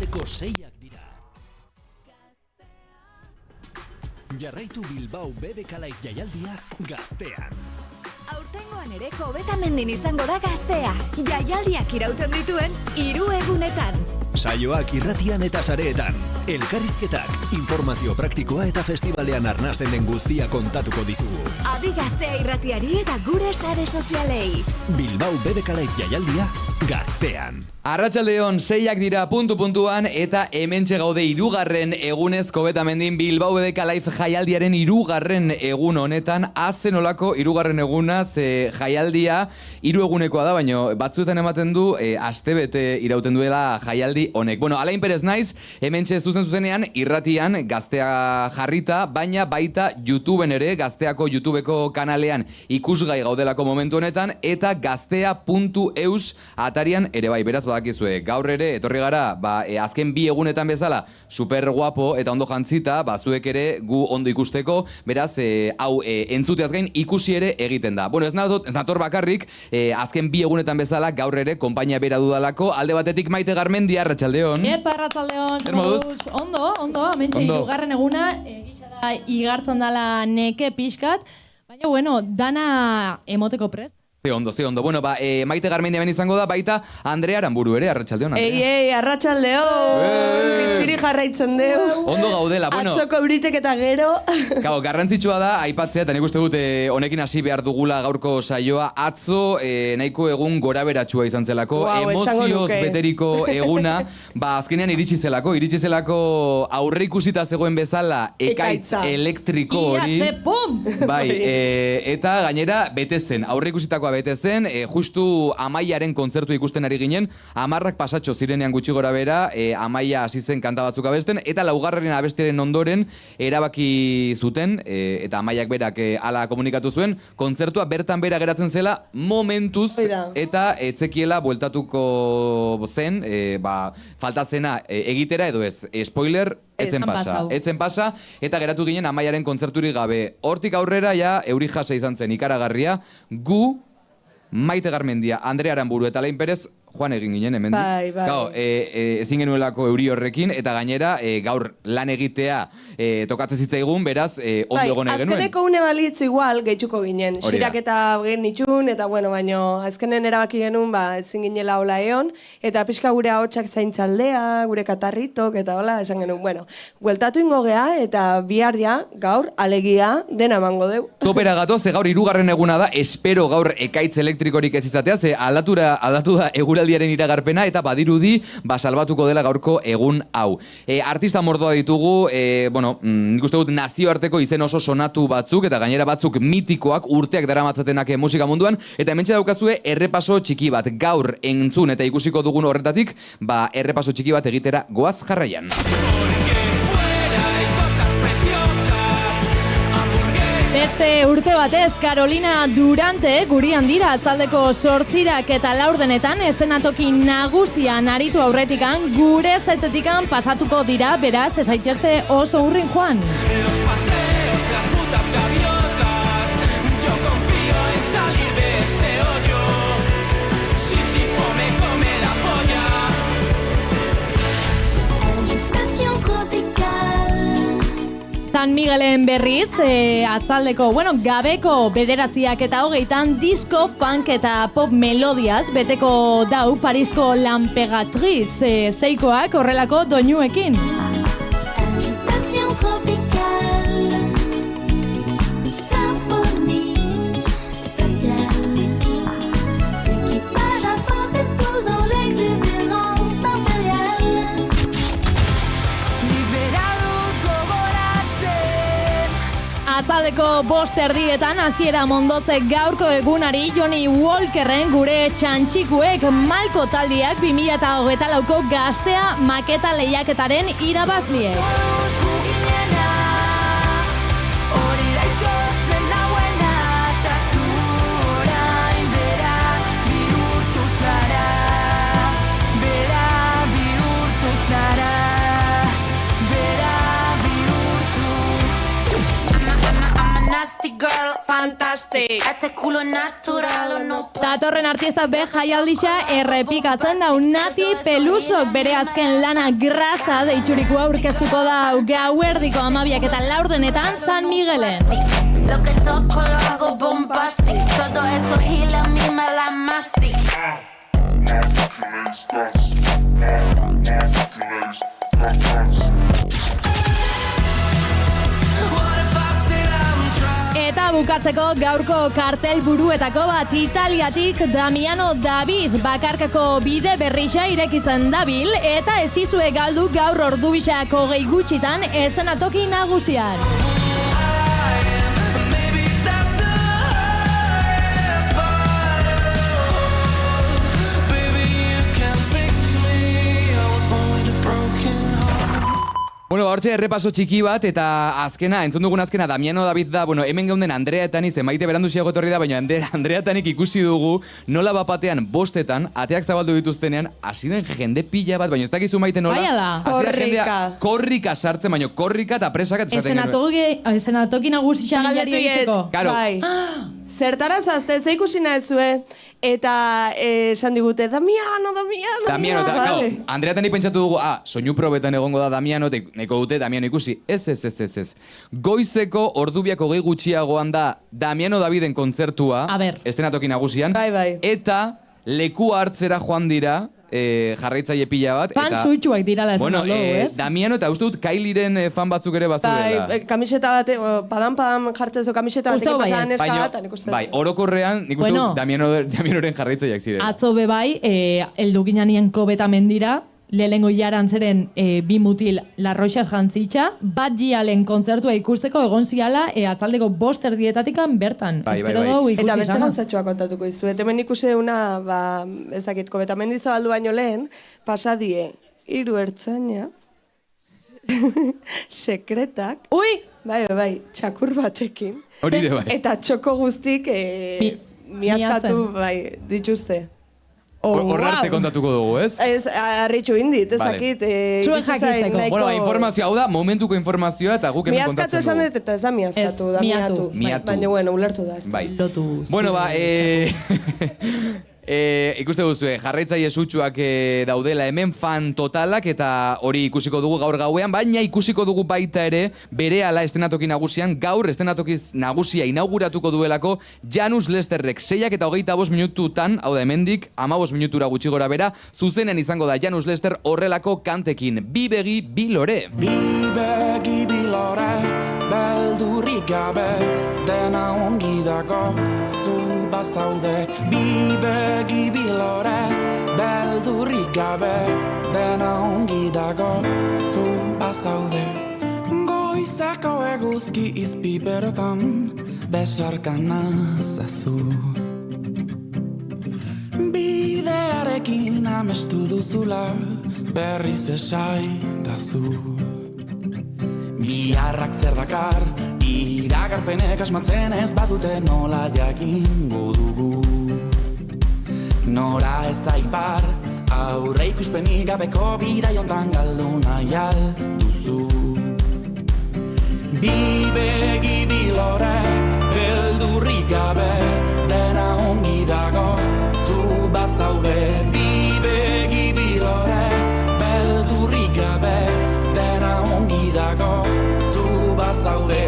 arratsaldeko 6ak dira. Jarraitu Bilbao BBK Live jaialdia Gaztean. Aurtengoan ere Kobetamendin izango da Gaztea. Jaialdiak irauten dituen 3 egunetan. Saioak irratian eta sareetan. Elkarrizketak, informazio praktikoa eta festivalean arnasten den guztia kontatuko dizugu. Adi Gaztea irratiari eta gure sare sozialei. Bilbao BBK Live jaialdia Gaztean. Arratsaldeon 6ak dira puntuan eta hementxe gaude 3. egunez Kobetamendin Bilbao BBK Live jaialdiaren 3. egun honetan. Azen olako 3. egunaz jaialdia 3 egunekoa da, baina batzuetan ematen du astebete irauten duela jaialdi honek. Bueno, Alain Perez naiz, hementxe zuzenean irratian Gaztea jarrita, baina baita YouTubeen ere, Gazteako YouTubeko kanalean ikusgai gaudelako momentu honetan, eta gaztea.eus atarian ere bai, beraz badakizue, gaur ere etorri gara, azken 2 egunetan bezala, super guapo eta ondo jantzita, zuek ere gu ondo ikusteko, beraz, hau entzuteaz gain ikusi ere egiten da. Bueno, ez nator bakarrik, azken 2 egunetan bezala, gaur ere, konpainia bera dudalako, alde batetik Maite Garmendia, arratsaldeon. Arratsaldeon. Zer moduz? Ondo, hementxe 3. eguna, gisa da igartzen dela neke pixkat, baina bueno, dana emoteko prest. Ze ondo. Bueno, Maite Garmendia ben izango da, baita Andrea Aranburu ere, arratsaldeon. Ei, arratsaldeon. Biziri jarraitzen deu. Ondo gaudela, bueno. Atzoko euritek eta gero. Gau, garrantzitsua da, aipatzea, eta nik uste dut honekin hasi behar dugula gaurko saioa. Atzo, nahiko egun gora beratxua izan zelako, emozioz beteriko eguna, azkenean iritsi zelako aurre ikusita zegoen bezala, ekaitz elektriko hori. Ia, pum! Bai, eta gainera, bete zen, aurre ikusitakoa bete zen, justu Amaiaren kontzertu ikusten ari ginen, 10 pasatxo zirenean gutxi gora bera, Amaia hasi zen kanta batzuk abesten, eta 4. abestiaren ondoren erabaki zuten, eta Amaiak berak hala komunikatu zuen, kontzertua bertan bera geratzen zela momentuz, eta etzekiela bueltatuko zen, falta zena egitera edo ez, spoiler, etzen pasa, eta geratu ginen Amaiaren kontzerturik gabe. Hortik aurrera ja euri jasa izan zen ikaragarria, gu Maite Garmendia, Andrea Aranburu eta Alain Perez joan egin ginen hemendik. Bai. Gau, ezin genuelako euri horrekin, eta gainera gaur lan egitea tokatzen zitzaigun, beraz, ondo egon egin genuen. Azkeneko une balitz igual gehituko ginen. Sirak eta gen itxun, eta bueno, baino, azkenen erabaki genuen, ezin ginela hola eon, eta pixka gure ahotsak zaintzaldea, gure katarritok, eta hola, esan genuen, bueno, bueltatu ingo gea, eta bihar ja, gaur, alegia, dena emango deu. Topera gatoz, gaur 3. eguna da, espero gaur ekaitz elektrikorik ez izatea, aldatu da eguraldiaren iragarpena, eta badirudi, salbatuko dela gaurko egun hau. Artista mordoa ditugu, nik uste dut nazioarteko izen oso sonatu batzuk, eta gainera batzuk mitikoak, urteak daramatzatenak musika munduan, eta hementxe daukazue errepaso txiki bat, gaur entzun eta ikusiko dugun horretatik, errepaso txiki bat egitera goaz jarraian. Beste urte batez, Carolina Durante gurian dira azaldeko 8 eta 4 esenatoki nagusian aritu aurretikan, gure zetetikan pasatuko dira, beraz, ez zaitezte oso urrin joan. Los paseos, las putas gaviotas, yo confío en salir de este hoyo. Sísifo me come la polla. Agitation tropicale. San Miguelen berriz, azaldeko, gabeko 9 eta 20 disco, funk eta pop melodiaz beteko dau Parisko L'Emperatriz zeikoak horrelako doinuekin. Agitation tropicale. Symphonie spatiale. L'équipage à force épousant l'exubérance impériale. Azaldeko 5:00 hasiera mondotze gaurko egunari Johnny Walkerren gure txantxikuek Malko taldiak 2024ko Gaztea maketa lehiaketaren irabazliek. Girl, fantastic. Este culo es natural o no. Datorren artista be jaialdisa errepikatzen da Nati Pelusok bere azken lana grasa deituriko aurkeztuko da gauerdiko 12 eta 4 San Miguelen. Lo que toco lo hago bombastic. Todo eso gila a mí me la mastic. Eta bukatzeko gaurko kartel buruetako bat Italiatik Damiano David bakarkako bide berrisa irekitzen dabil eta ezizue galdu gaur ordubisak 20 gutxitan eszenatoki nagusian. Bueno, hortxe errepaso txiki bat, eta azkena, entzun dugun azkena, Damiano David da, bueno, hemen geunden Andrea Etani, zenbaite beranduziago etorri da, baina Andrea Etanik ikusi dugu, nola bapatean 5 ateak zabaldu dituztenean, hasi den jende pila bat, baina ez dakizu maite nola, hasi da jendea korrika sartzen, baina korrika eta presaka esaten Eszenatoki nagusisa galdatu egiteko. Claro. Bai. Zertara zazte, ze ikusi nahezue, eta esan digute, Damiano, eta, vale. Andrea Etanik pentsatu dugu, soinu probetan egongo da Damiano, eta neko dute Damiano ikusi, ez. Goizeko ordubiako 20 gutxiagoan da Damiano Daviden kontzertua, eszenatoki nagusian, bai. Eta leku hartzera joan dira, jarraitzaile pila bat. Fan zuitsuak dirala esan dugu, ez? Damiano eta uste dut Kylieren fan batzuk ere bazuela. Bai, kamiseta bat, padan jartzezu kamiseta bat, pasan eska bat, nik uste. Bai, orokorrean, nik uste dut Damianoren jarraitzaileak ziren. Atzo bebai, elduginanien Kobetamendira, lehengo jaran zeren bi mutil larroixas jantzitxa, bat jialen kontzertua ikusteko egon ziala atzaldeko 5:30 bertan. Bai. Eta beste gauzatxoa kontatuko izu. Hemen ikusi una, ez dakit, Kobetamendi zabaldu baino lehen, pasadie, 3 ertzaina, sekretak, bai, txakur batekin. Hori ere bai. Eta txoko guztik miazkatu dituzte. Horrarte kontatuko dugu, ez? Ez, arritxu indit, ezakit. Zuen jakizteko. Bueno, informazioa hau da, momentuko informazioa, eta guk hemen kontatzen dugu. Miazkatu esan dut, eta ez da miazkatu, da miatu. Baina, bueno, ulertu da. Bai. Bueno, ikuste duzu, jarraitzaile sutsuak daudela hemen fan totalak, eta hori ikusiko dugu gaur gauean, baina ikusiko dugu baita ere, berehala eszenatoki nagusian, gaur eszenatoki nagusia inauguratuko duelako Janus Lesterrek 6 eta 25 minututan, hau da hemendik, 15 minutura gutxi gora bera, zuzenen izango da Janus Lester horrelako kantekin, bi begi, bi lore. Bi begi, bi lore, beldurrik gabe, dena ongi dago, zu bazaude. Bi begi, bi lore, beldurrik gabe, dena ongi dago, zu bazaude. Goizeko eguzki izpiberotan, besarkan nazazu. Bidearekin amestu duzula, berriz esaidazu. Biharrak zer dakar, iragarpenek asmatzen ez badute nola jakingo dugu. Nora ez aipar, aurre ikuspenik gabeko bidaiontan galdu nahi alduzu. Bi begi, bi lore, beldurrik gabe, dena ongi dago, zu bazaude. Bi begi, bi lore, beldurrik gabe, dena ongi dago, zu bazaude.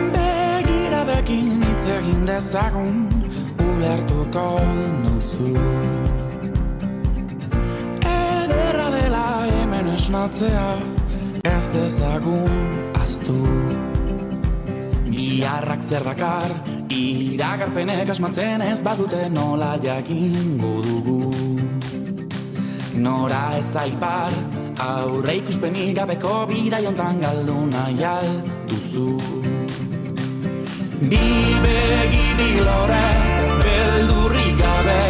Begiradekin hitz egin dezagun, ulertuko nuzu. Ederra dela hemen esnatzea, ez dezagun aztu. Biharrak zer dakar, iragarpenek asmatzen ez badute nola jakingo dugu. Nora ez aipar, aurre ikuspenik gabeko bidaiontan galdu nahi alduzu. Bi begi, bi lore, beldurrik gabe,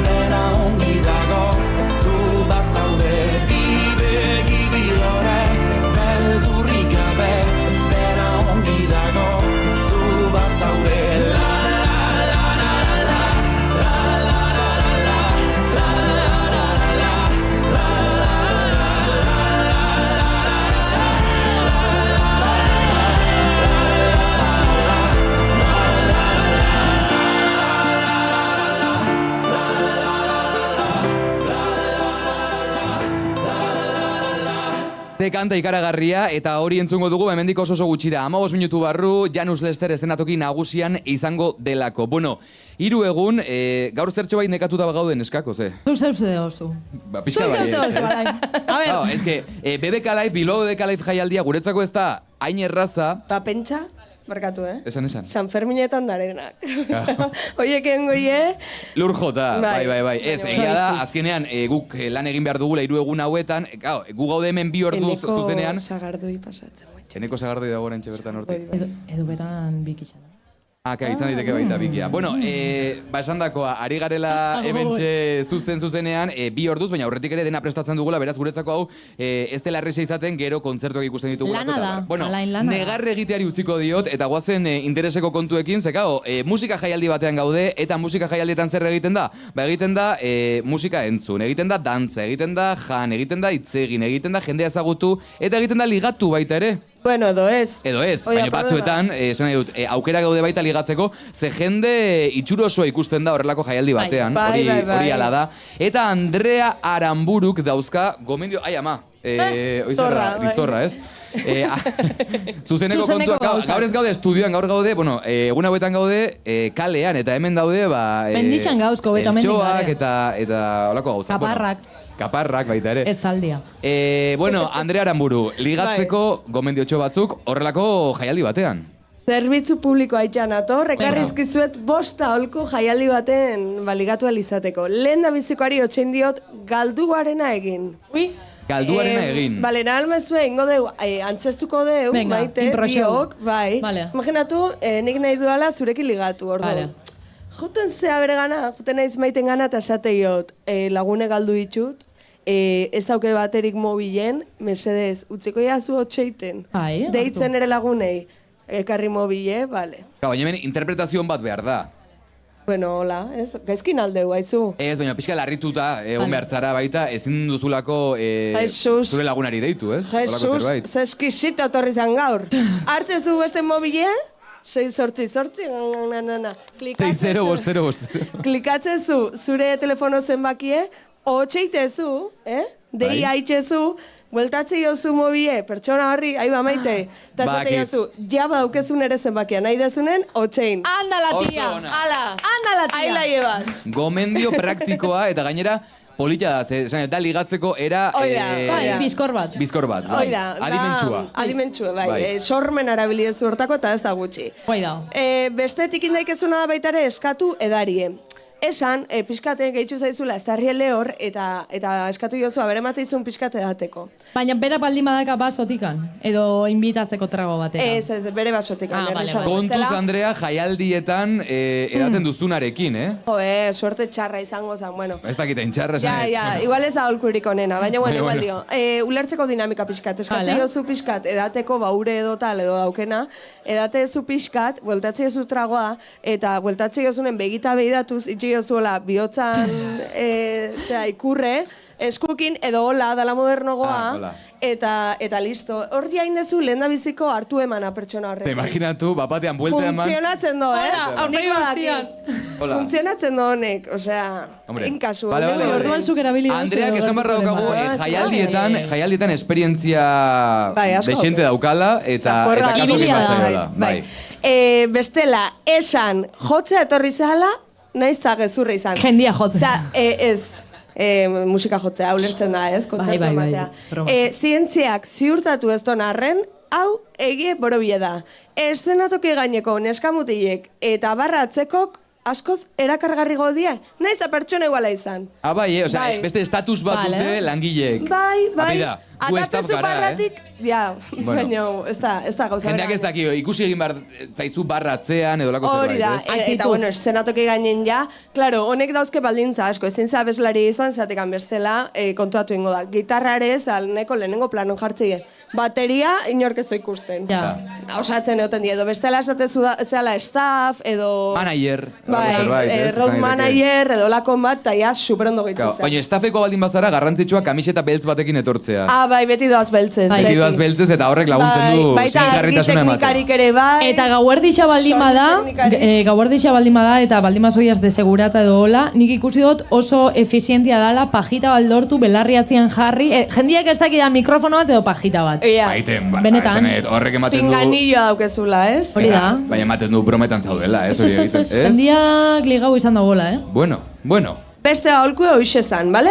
dena ongi dago, zu bazaude. Bi begi, bi lore, beldurrik gabe, dena ongi dago, Ze kanta ikaragarria, eta hori entzungo dugu, hemendik oso gutxira. 15 minutu barru, Janus Lester eszenatoki nagusian izango delako. Bueno, 3 egun, gaur zertxo bai nekatuta gauden eskako, ze? Zeu oso. Ba, pixka bai. A ver. No, es que BBK Live, Bilbao BBK Live jaialdia guretzako ez da hain erraza. Ta pentsa, markatu, Esan. San Ferminetan darenak. Oiek engoie... Lur jota, bai. Ez, Baina, egia da, azkenean guk lan egin behar dugula 3 egun hauetan, gu gaude hemen 2 orduz zuzenean. Eneko sagardoi pasatzen. Eneko sagardoi dago orantxe bertan hortik. Edo beran bikitxan. Izan diteke baita bikia. Bueno, esandakoa, ari garela hementxe zuzenean, 2 orduz, baina aurretik ere dena prestatzen dugula, beraz guretzako hau, ez dela erresa izaten, gero kontzertuak ikusten ditugulako. Lana da, bueno, alain lana. negarre egiteari utziko diot, eta guazen intereseko kontuekin, zekao, musika jaialdi batean gaude, eta musika jaialdietan zer egiten da? Ba, egiten da musika entzun, egiten da dantza, egiten da jan, egiten da hitzegin, egiten da jendea ezagutu, eta egiten da ligatu baita ere. Bueno, edo ez. Baina batzuetan, esan nahi dut, aukera gaude baita ligatzeko, ze jende itxurosoa ikusten da horrelako jaialdi batean, hori ala da. Eta Andrea Aranburuk dauzka gomendio, ama, biztorra, ez? Zuzeneko kontuak, gaur ez gaude estudioan, gaur gaude, bueno, egun hauetan gaude kalean, eta hemen daude, Mendixan gauzko, beta mendik eltxoak eta olako gauzak. Kaparrak baita ere. Ez taldia. Bueno, Andrea Aranburu, ligatzeko gomendiotxo batzuk horrelako jaialdi batean. Zerbitzu publikoa itxan ator, ekarrizkizuet 5 aholku jaialdi baten ligatu alizateko. Lehen da bizikoari otxein diot galduarena egin. Galduarena egin. Bale, nalmezue ingo deu, antzestuko deu, maite, biok, bai. Imaginatu, nik nahi duala zurekin ligatu, ordu. Juten zea bere gana, juten naiz maiten gana eta esateiot lagune galdu ditut, ez dauke baterik mobilen, mesedez, utziko jazu otxeiten. Deitzen ere lagunei, ekarri mobile, bale. Baina hemen interpretazioan bat behar da. Bueno, hola, ez, gaizkin aldeu, haizu. Ez, baina pixka larrituta, egon behartzara baita, ezin duzulako zure lagunari deitu, ez? Jesus, zeskizita torri zan gaur. Hartzezu beste mobile, 688, 6-0-5-0. Klikatzezu zure telefono zenbakie, otxeitezu, dei haitzezu, bueltatze jozu mobile, pertsona horri, aiba maite, eta esate jozu, jaba daukezun ere zenbakia, nahi dezunen, otxein. Andala, tia! Andala, tia! Aila llevas. Gomendio praktikoa, eta gainera, polita da, da ligatzeko era... Bizkor bat. Bizkor bat, bai. Adimentsua, bai. Sormen arabilidezu hortako eta ez da gutxi. Bestetik indaikezuna baitare eskatu edarie. Esan, pixkate gehitzu zaizula ez darri lehor eta eskatu jozu abere mateizun pixkate dateko. Baina bera baldin badaka basotikan? Edo inbitatzeko trago batera? Ez, bere basotikan. Kontuz, Andrea, jaialdietan edaten duzunarekin, suerte txarra izango zen, bueno. Ez dakitein txarra esan. Igual ez da holkurik onena, baina bueno, igual dio. Ulertzeko dinamika pixkat, eskatzen jozu pixkat, edateko baure edo tal edo daukena, edatezu pixkat, bueltatze jozu tragoa, eta bueltatze jozunen begita behidatuz, jozuela bihotzan ikurre, eskukin edo hola dala modernogoa, eta listo. Hor jain dezu lehen da biziko hartu emana pertsona horrekin. Te imaginatu, bapatean buelta eman... Funtzionatzen do, nik badakit. Funtzionatzen do honek, osea, inkasu. Orduan zuk erabili duzu. Andreak esan barra daukagu, jaialdietan esperientzia desente daukala, eta kaso bizatzaiola. Bestela, esan, jotzea etorri zala, naiz eta gezurra izan. Jendia jotzea. Ez, musika jotzea, ulertzen da, ez, kontzertu ematea. Zientziak ziurtatu ez don arren, hau egie borobile da. Eszenatoki gaineko neskamutilek eta barra atzekok askoz erakargarri godie, naiz da pertsona iguala izan. Beste estatus bat dute langileek. Bai. Atatzezu barratik, baina ez da gauza. Jendeak ez dakio, ikusi egin behar zaizu barratzean edo lako zerbait, ez? Hori da, eta bueno, eszenatoki gainen claro, honek dauzke baldintza asko, ezin za abeslari izan, zatekan bestela kontuatu ingo da. Gitarrare ez, alneko lehenengo planon jartzeie. Bateria, inork ez ikusten. Osatzen egoten edo bestela esatezu zehala staff, edo... Manager. Road manager, edo lakon bat, eta superondo gaitzen. Baina staffeko baldin bazara, garrantzitsua kamiseta beltz batekin etortzea. bai, beti doaz beltzez. Beti doaz beltzez eta horrek laguntzen du sinesgarritasuna ematen. Teknikarik ere bai. Eta gauerdixa baldin bada eta baldin bazoiaz de segurata edo hola, nik ikusi dut oso efizientia dala pajita baldortu belarriatzien jarri. Jendiak ez dakidan mikrofono bat edo pajita bat. Baiten, benetan. Horrek ematen du... Pinganilloa daukezula, ez? Hori da. Baina ematen du brometan zaudela, ez? Ez, jendiak ligau izan dagoela, Bueno. Beste aholku hoxe zan, bale?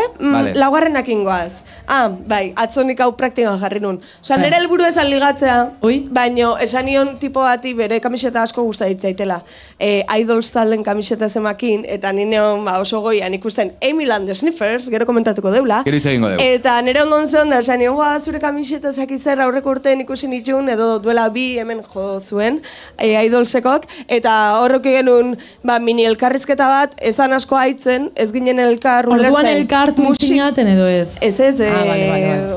Laugarrenak ingoaz. Bai, atzonik hau praktikan jarri nun. Osa, nire helburu ezan ligatzea, baino esan nion tipo bati bere kamiseta asko gusta ditzaitela. Idols talden kamiseta zemakin, eta nineon oso goian ikusten Amy Land The Sniffers, gero komentatuko deula. Gero hitz egingo deu. Eta nire ondon zeon da, esan nion, zure kamiseta zakizer aurreko urtean ikusi nitun, edo duela bi hemen jo zuen, Idolsekok, eta horrek genuen mini elkarrizketa bat, ezan asko haitzen, ez ginen elkar ulertzen. Orduan elkartu zinaten edo ez? Ez,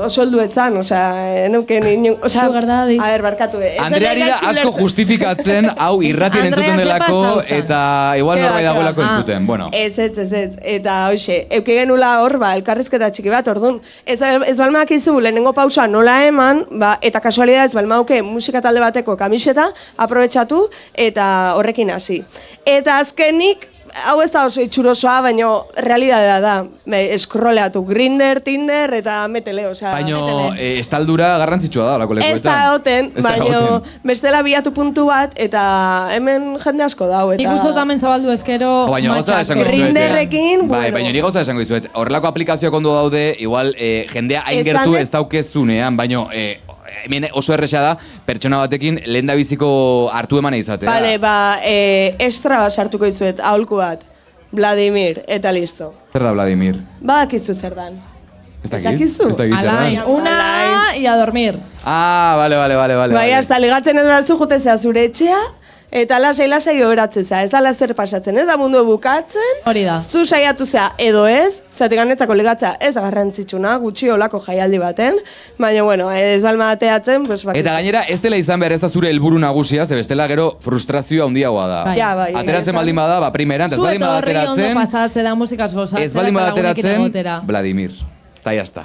oso heldu ezan, neuken inoen, a ber, barkatu. Andreari da asko justifikatzen, hau irratien entzuten delako, eta igual norbait dagoelako entzuten, bueno. Ez, eta hoxe, euke genula hor, elkarrizketa txiki bat, orduan, ez balmak izu, lehenengo pausa nola eman, eta kasualidad ez balmauke musika talde bateko kamiseta, aprobetxatu, eta horrekin hasi. Eta azkenik, hau ez da oso itxurosoa, baina realidadea da. Eskroleatu Grindr, Tinder eta metele, osea. Baina estaldura garrantzitsua da olako lekuetan. Ez da oten, baina bestela bilatu puntu bat, eta hemen jende asko dau. Nik uste tamen zabaldu ezkero matxak. Grinderrekin, bueno. Baina nik gauza esango dizuet, horrelako aplikazioak ondo daude, igual jendea hain gertu ez daukezunean, baina... Hemen oso erresa da, pertsona batekin lehendabiziko hartu emana izatea. Bale, estra sartuko izuet, aholku bat. Vladimir, eta listo. Zer da Vladimir? Badakizu zer dan. Ez dakizu? Alain, una y a dormir. Vale. Bai, hasta ligatzen ez bazu jutezea zure etxea, eta lasai oberatzen zea, ez da lazer pasatzen, ez da mundu bukatzen. Hori da. Zu saiatu zea edo ez, zatik ganetzako ligatzea ez garrantzitsuna, gutxi olako jaialdi baten, baina bueno, ez balma bateatzen, pues bakizu. Eta gainera, ez dela izan behar ez da zure helburu nagusia, ze bestela gero frustrazioa handiagoa da. Bai. Ateratzen baldin bada, primeran, ez baldin bada ateratzen... Zueto horri ondo pasatzera, musikaz gozatzera, ez baldin bada ateratzen, Vladimir. Eta jazta.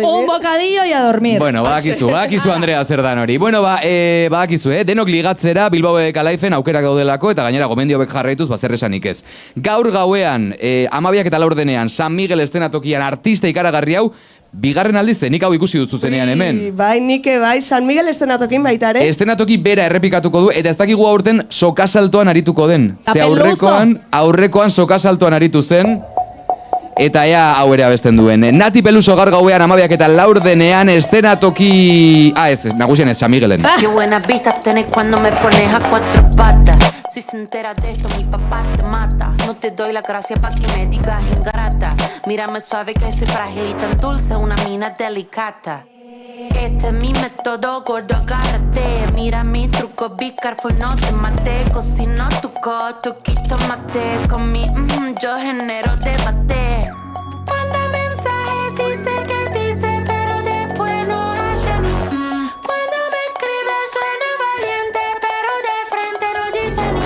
Un bocadillo y a dormir. Bueno, badakizu Andrea zer dan hori. Bueno, badakizu, denok ligatzera Bilbao BBK Liveen aukerak daudelako eta gainera gomendiobek jarraituz zer esanik ez. Gaur gauean, 12 eta 4 denean, San Miguel estenatokian artista ikaragarri hau, bigarren aldiz, nik hau ikusi dut zuzenean hemen. Bai, San Miguel estenatokin baita ere. Estenatoki bera errepikatuko du, eta ez dakigu aurten sokasaltoan arituko den. Ze aurrekoan sokasaltoan aritu zen. Eta ea hau ere abesten duen. Nati Peluso gaur gauean 12 eta 4 denean estenatoki... nagusien ez, San Miguelen. Qué buenas vistas tenés cuando me pones a 4 patas. Si se entera de esto, mi papá te mata. No te doy la gracia pa' que me digas ingrata. Mírame suave que soy frágil y tan dulce, una mina delicata. Este es mi método, gordo, agárrate. Mira mi truco, be careful, no te mate. Cocino tu toquito mate. Con mi yo genero debate. Manda mensaje, dice que dice, pero después no hace ni Cuando me escribe suena valiente, pero de frente no dice ni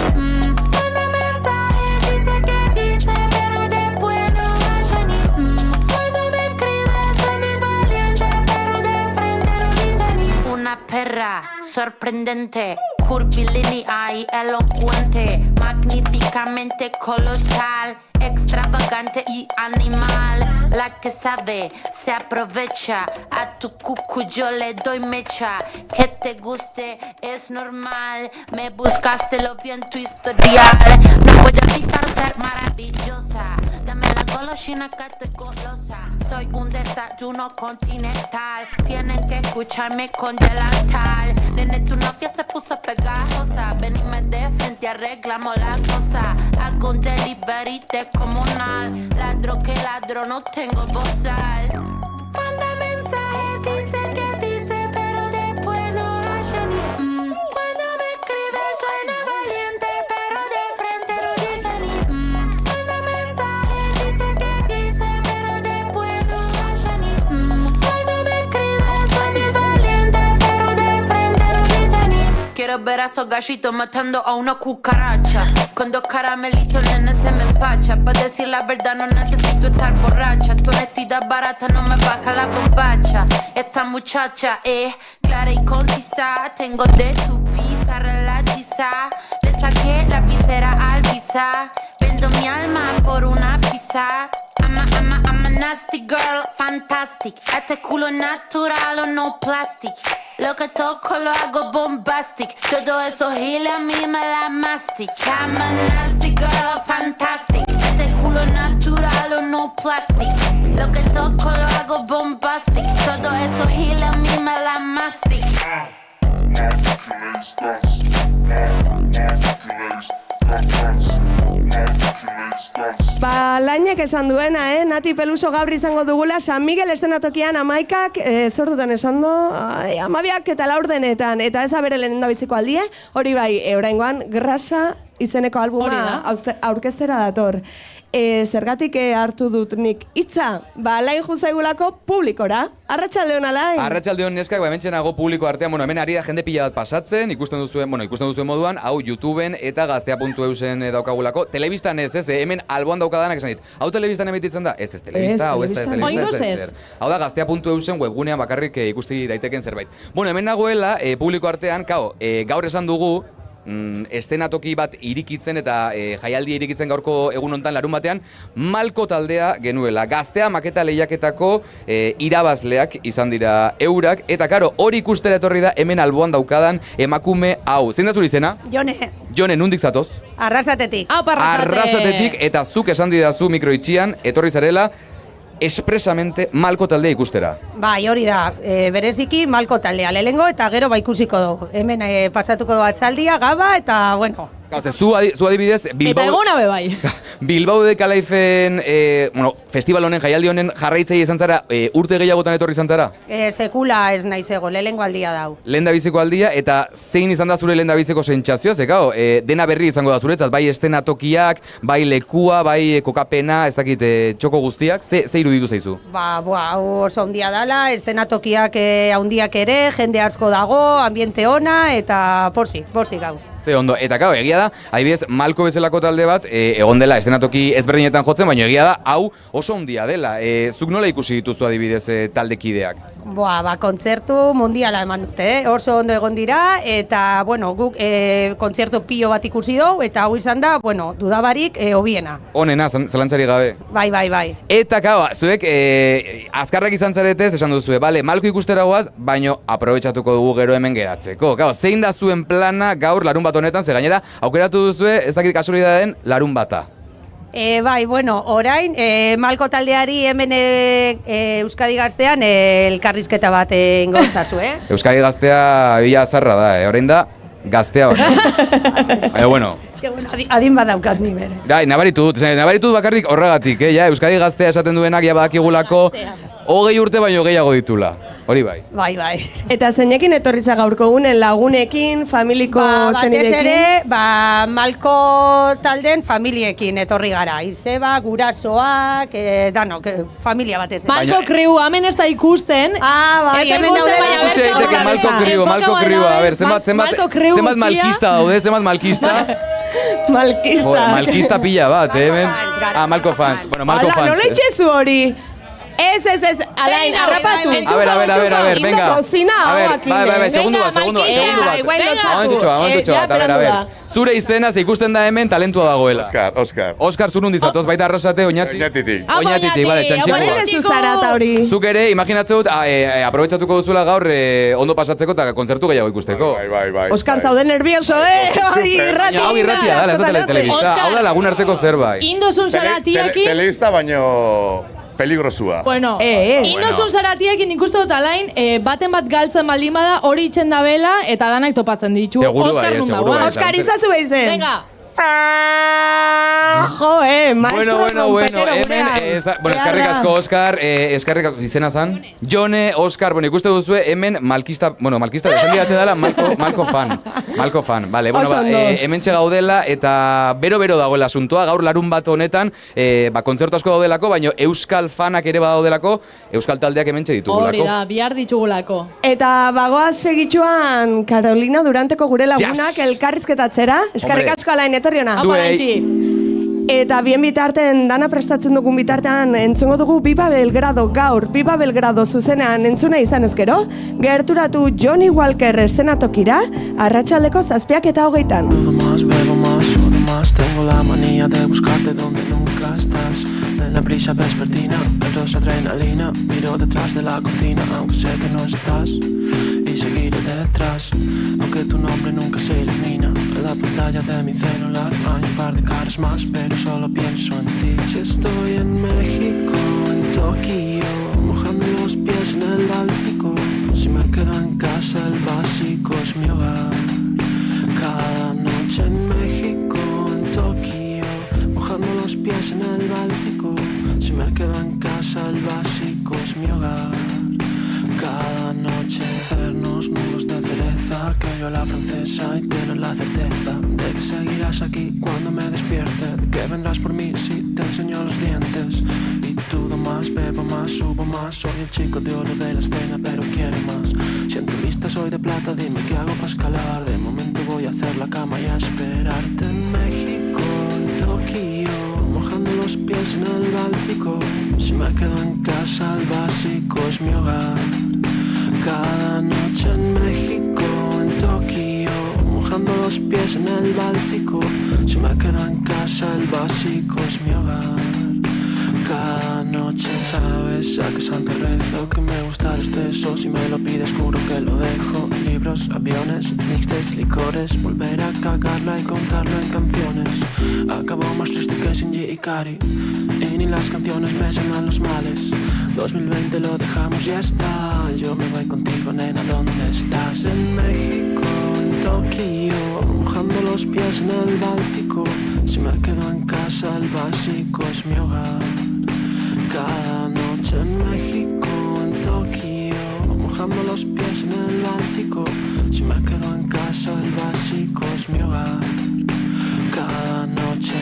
Manda mensaje, dice que dice, pero después no hace ni Cuando me escribe suena valiente, pero de frente no dice ni Una perra sorprendente, curvilínea y elocuente, magníficamente colosal, extravagante y animal. La que sabe se aprovecha, a tu cucu yo le doy mecha. Que te guste es normal, me buscaste, lo vi en tu historial. No puedo evitar ser maravillosa, dame la golosina que estoy golosa. Soy un desayuno continental, tienen que escucharme con delantal. Nene, tu novia se puso pegajosa, venime de frente, arreglamos la cosa. Hago un delivery descomunal, ladro que ladro, no tengo bozal. Manda mensaje, dice que dice, pero después no hace ni Cuando me escribe suena valiente, pero de frente no dice ni Manda mensaje, dice que dice, pero después no hace ni Cuando me escribe suena valiente, pero de frente no dice ni Quiero ver a esos gallitos matando a una cucaracha. Con 2 caramelitos, nene, se me despacha. Para decir la verdad no necesito estar borracha. Tu honestidad barata no me baja la bombacha. Esta muchacha es clara y concisa. Tengo de tu pizza relatiza. Le saqué la visera al visa. Vendo mi alma por una pizza. I'm a nasty girl, fantastic. Este culo natural o no plastic. Lo que toco lo hago bombastic. Todo eso giles a mí me la mastic. I'm a nasty girl, fantastic. Este culo natural o no plastic. Lo que toco lo hago bombastic. Todo eso giles a mí me la mastic. Ba, Lainek esan duena, Nati Peluso gaur izango dugula San Miguel eszenatokian 11ak, zer dutan esan du, 12ak eta 4 eta ez abere lehenen da biziko aldie, hori bai, oraingoan Grasa izeneko albuma aurkeztera dator. Zergatik hartu dut nik hitza, ba, Lain juzaigulako publikora. Arratsalde hon, Alain. Arratsalde hon, neskak, hementxenago publiko artean, hemen ari da jende pila bat pasatzen, ikusten duzuen moduan, hau YouTubeen eta gaztea.eusen daukagulako. Telebistan ez, hemen alboan daukadanak esan dit. Hau telebistan emititzen da? Ez, telebista, hau ez da telebista, ez. Hau da gaztea.eusen webgunean bakarrik ikusti daiteken zerbait. Hemen nagoela, publiko artean, gaur esan dugu, estenatoki bat irikitzen eta jaialdia irikitzen gaurko egun hontan larun batean, Malko taldea genuela. Gaztea maketa lehiaketako irabazleak izan dira eurak, eta karo, hori ikustera etorri da hemen alboan daukadan emakume hau. Zein da zuri izena? Jone, nundik zatoz? Arrasatetik. Arrasatetik, eta zuk esan didazu mikroitxian, etorri zarela, espresamente Malko taldea ikustera. Bai, hori da, bereziki Malko taldea lehengo eta gero ikusiko dugu. Hemen pasatuko du atzaldia, gaba eta, bueno. Zu adibidez, Eta eguna be bai. Bilbao de Calaifen, festival honen, jaialdi honen jarraitzei izan zara, urte gehiagotan etorri izan zara? Sekula ez naizego, lehengo aldia dau. Lehendabiziko aldia, eta zein izan da zure lehendabiziko sentsazioa, zekao, dena berri izango da zuretzat, bai estenatokiak, bai lekua, bai kokapena, ez dakit, txoko guztiak, ze iruditu zaizu? Oso handia dala, estenatokiak handiak ere, jende asko dago, ambiente ona, eta porzik gauz. Ze ondo, eta gau, egia da, adibidez, Malko bezalako talde bat, egon dela estenatoki ezberdinetan jotzen, baina egia da, hau oso handia dela. Zuk nola ikusi dituzu adibidez taldekideak? Kontzertu mundiala eman dute, oso ondo egon dira, eta, guk kontzertu pilo bat ikusi dugu, eta hau izan da, dudabarik, hobiena. Honena, zalantzari gabe. Bai. Eta, gau, zuek, azkarrak izan zaretez, esan duzue, Malko ikustera goaz, baina aprobetxatuko dugu gero hemen geratzeko. Gau, zein da zuen plana gaur larun bat honetan, ze gainera, aukeratu duzue, ez dakit kasualitateen, larun bata. Orain, Malko taldeari hemen Euskadi Gaztean elkarrizketa bat engotzazu, Euskadi Gaztea bila azarra da, orain da, gaztea bat. Baina, adin badaukat ni bere. Nabaritu dut bakarrik horregatik, Euskadi Gaztea esaten duenak, badakigulako, 20 urte baino gehiago ditula. Hori bai. Bai. Eta zeinekin etorri za gaurko egunen, lagunekin, familiko senideekin? Batez ere, Malko talden familiekin etorri gara. Izeba, gurasoak, danok, familia batez ere. Malko kriu, hemen ez da ikusten. Bai, hemen daude. Malko kriu, a ber, zenbat malkista daude, zenbat malkista? Malkista pila bat, hemen. Malko fans. Malko fans. Nola itxezu hori? Ez, Alain, arrapatu. A ver, venga. Bai, segundu bat. A ver. Zure izena, ze ikusten da hemen, talentua dagoela. Oskar, zurun dizatoz, baita Arrasate, Oñatitik, bale, txantxiko. Zuk ere, imaginatzen dut, aprobetxatuko duzula gaur ondo pasatzeko eta kontzertu gehiago ikusteko. Bai. Oskar, zaude nervioso, Hau irratia dala, ez da telebista. Hau da lagun arteko zerbait. Indozun zaratiakin. Telebista baino peligrosua. Bueno, indozun zaratiakin ikustu dut Alain, baten bat galtzen baldin bada hori itxen da bela eta danak topatzen ditu. Oskar nun dagoen. Oskar, izazu behizen. Venga. Maestro bueno, hemen, eskarrik asko, Oskar, eskarrik asko, izena zan? Jone, Oskar, ikuste duzue, hemen malkista, desan didate dela, Malko fan, bale, hemen gaudela, eta bero dagoela asuntoa, gaur larun bat honetan, kontzertu asko daudelako, baina Euskal fanak ere badaudelako, Euskal taldeak hemen ditugulako. Hori da, bihar ditugulako. Eta bagoaz segitxuan, Carolina Duranteko gure lagunak elkarrizketatzera, eskarrik asko Alain, etorri ona. Zuei. Eta bien bitarten, dana prestatzen dugun bitartean, entzungo dugu Biba Belgrado gaur, Biba Belgrado zuzenean entzuna izan ezkero, gerturatu Johnny Walker eszenatokira, arratsaldeko 7:20. Bebo más, tengo la manía de buscarte donde nunca estás. En la brisa vespertina, el rosa adrenalina, miro detrás de la cortina, aunque sé que no estás, y seguiré detrás, aunque tu nombre nunca se ilumina. En la pantalla de mi celular hay un par de caras más, pero solo pienso en ti. Si estoy en México, en Tokio, mojando los pies en el Báltico, si me quedo en casa el básico es mi hogar. Cada noche en México, en Tokio, mojando los pies en el Báltico, si me quedo en casa el básico es mi hogar. Cada noche hacernos nudos de cereza, que yo la francesa y tener la certeza de que seguirás aquí cuando me despierte, de que vendrás por mí si te enseño los dientes. Y todo más, bebo más, subo más, soy el chico de oro de la escena pero quiero más. Si en tu lista soy de plata, dime qué hago para escalar. De momento voy a hacer la cama y a esperarte en México, en Tokio, mojando los pies en el Báltico. Si me quedo en casa el básico es mi hogar. Cada noche en México, en Tokio, mojando los pies en el Báltico. Si me quedo en casa el básico es mi hogar. Cada noche sabes a qué santo rezo, que me gusta el exceso. Si me lo pides juro que lo dejo. Libros, aviones, mixtapes, licores, volver a cagarla y contarlo en canciones. Acabo más triste que Shinji y Kari, y ni las canciones me sanan los males. 2020 lo dejamos, ya está. Yo me voy contigo, nena, ¿dónde estás? En México, en Tokio, mojando los pies en el Báltico. Si me quedo en casa el básico es mi hogar. Cada noche en México, en Tokio, mojando los pies en el Báltico. Si me quedo en casa el básico es mi hogar. Cada noche.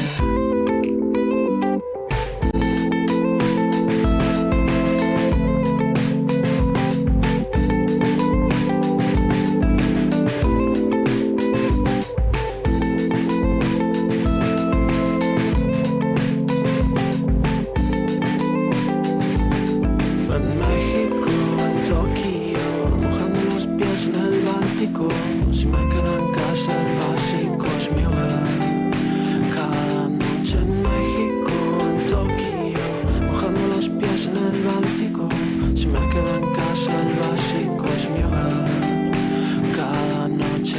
Si me quedo en casa el básico es mi hogar. Cada noche en México, en Tokio, mojando los pies en el Báltico. Si me quedo en casa el básico es mi hogar. Cada noche.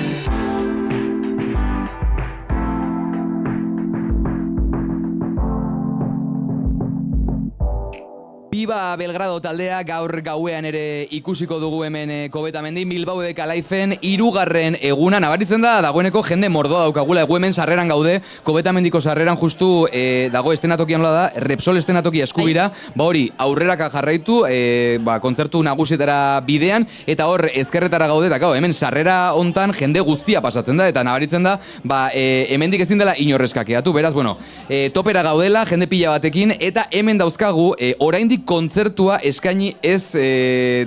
Biba Belgrado taldea gaur gauean ere ikusiko dugu hemen Kobetamendin Bilbao Deka Lifeen 3. eguna. Nabaritzen da dagoeneko jende mordoa daukagula, egu hemen sarreran gaude, Kobetamendiko sarreran justu dago estenatokian nola da, Repsol estenatokia eskubira, ba hori aurreraka jarraitu, kontzertu nagusietara bidean, eta hor ezkerretara gaude, eta gau, hemen sarrera hontan jende guztia pasatzen da, eta nabaritzen da, hemendik ezin dela inorreskakeatu, beraz, bueno, topera gaudela, jende pila batekin, eta hemen dauzkagu, oraindik kontzertua eskaini ez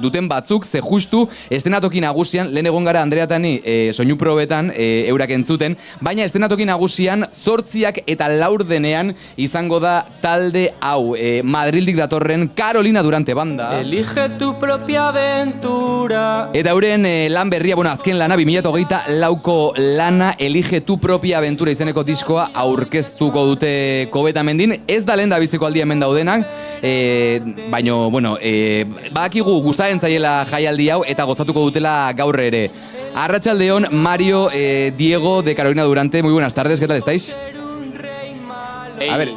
duten batzuk, ze justu estenatoki nagusian, lehen egon gara Andrea eta ni soinu probetan eurak entzuten, baina estenatoki nagusian 8 eta 4 izango da talde hau, Madrildik datorren Carolina Durante banda. Elige tu propia aventura. Eta euren lan berria, bueno, azken lana, 2024ko lana, Elige tu propia aventura izeneko diskoa aurkeztuko dute Kobetamendin. Ez da lehen da biziko aldia hemen daudenak, baina, bueno, badakigu gustatzen zaiela jaialdi hau eta gozatuko dutela gaur ere. Arratsaldeon, Mario, Diego de Carolina Durante, muy buenas tardes, ¿qué tal estáis? A ver,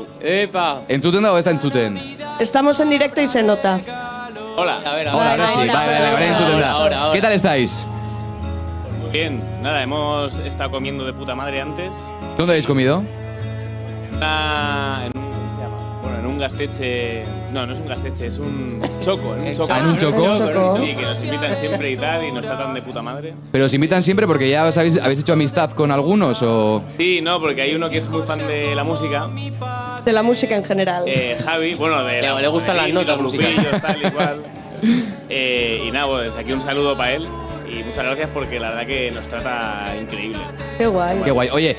¿entzuten da o ez da entzuten? Estamos en directo y se nota. Hola, a ver, ahora sí, vale, entzuten da. Ahora. ¿Qué tal estáis? Muy bien, nada, hemos estado comiendo de puta madre antes. ¿Dónde habéis comido? En un gasteche. No, no es un gasteche, es un choco. En un choco. ¿En un choco? Sí, que nos invitan siempre y tal, y nos tratan de puta madre. ¿Pero os invitan siempre porque ya habéis hecho amistad con algunos o...? Sí, no, porque hay uno que es muy fan de la música. De la música en general. Javi, bueno, le gustan las notas musicales. Tal y cual. Y nada, bueno, desde aquí un saludo para él. Y muchas gracias porque la verdad que nos trata increíble. Qué guay. Qué guay. Oye,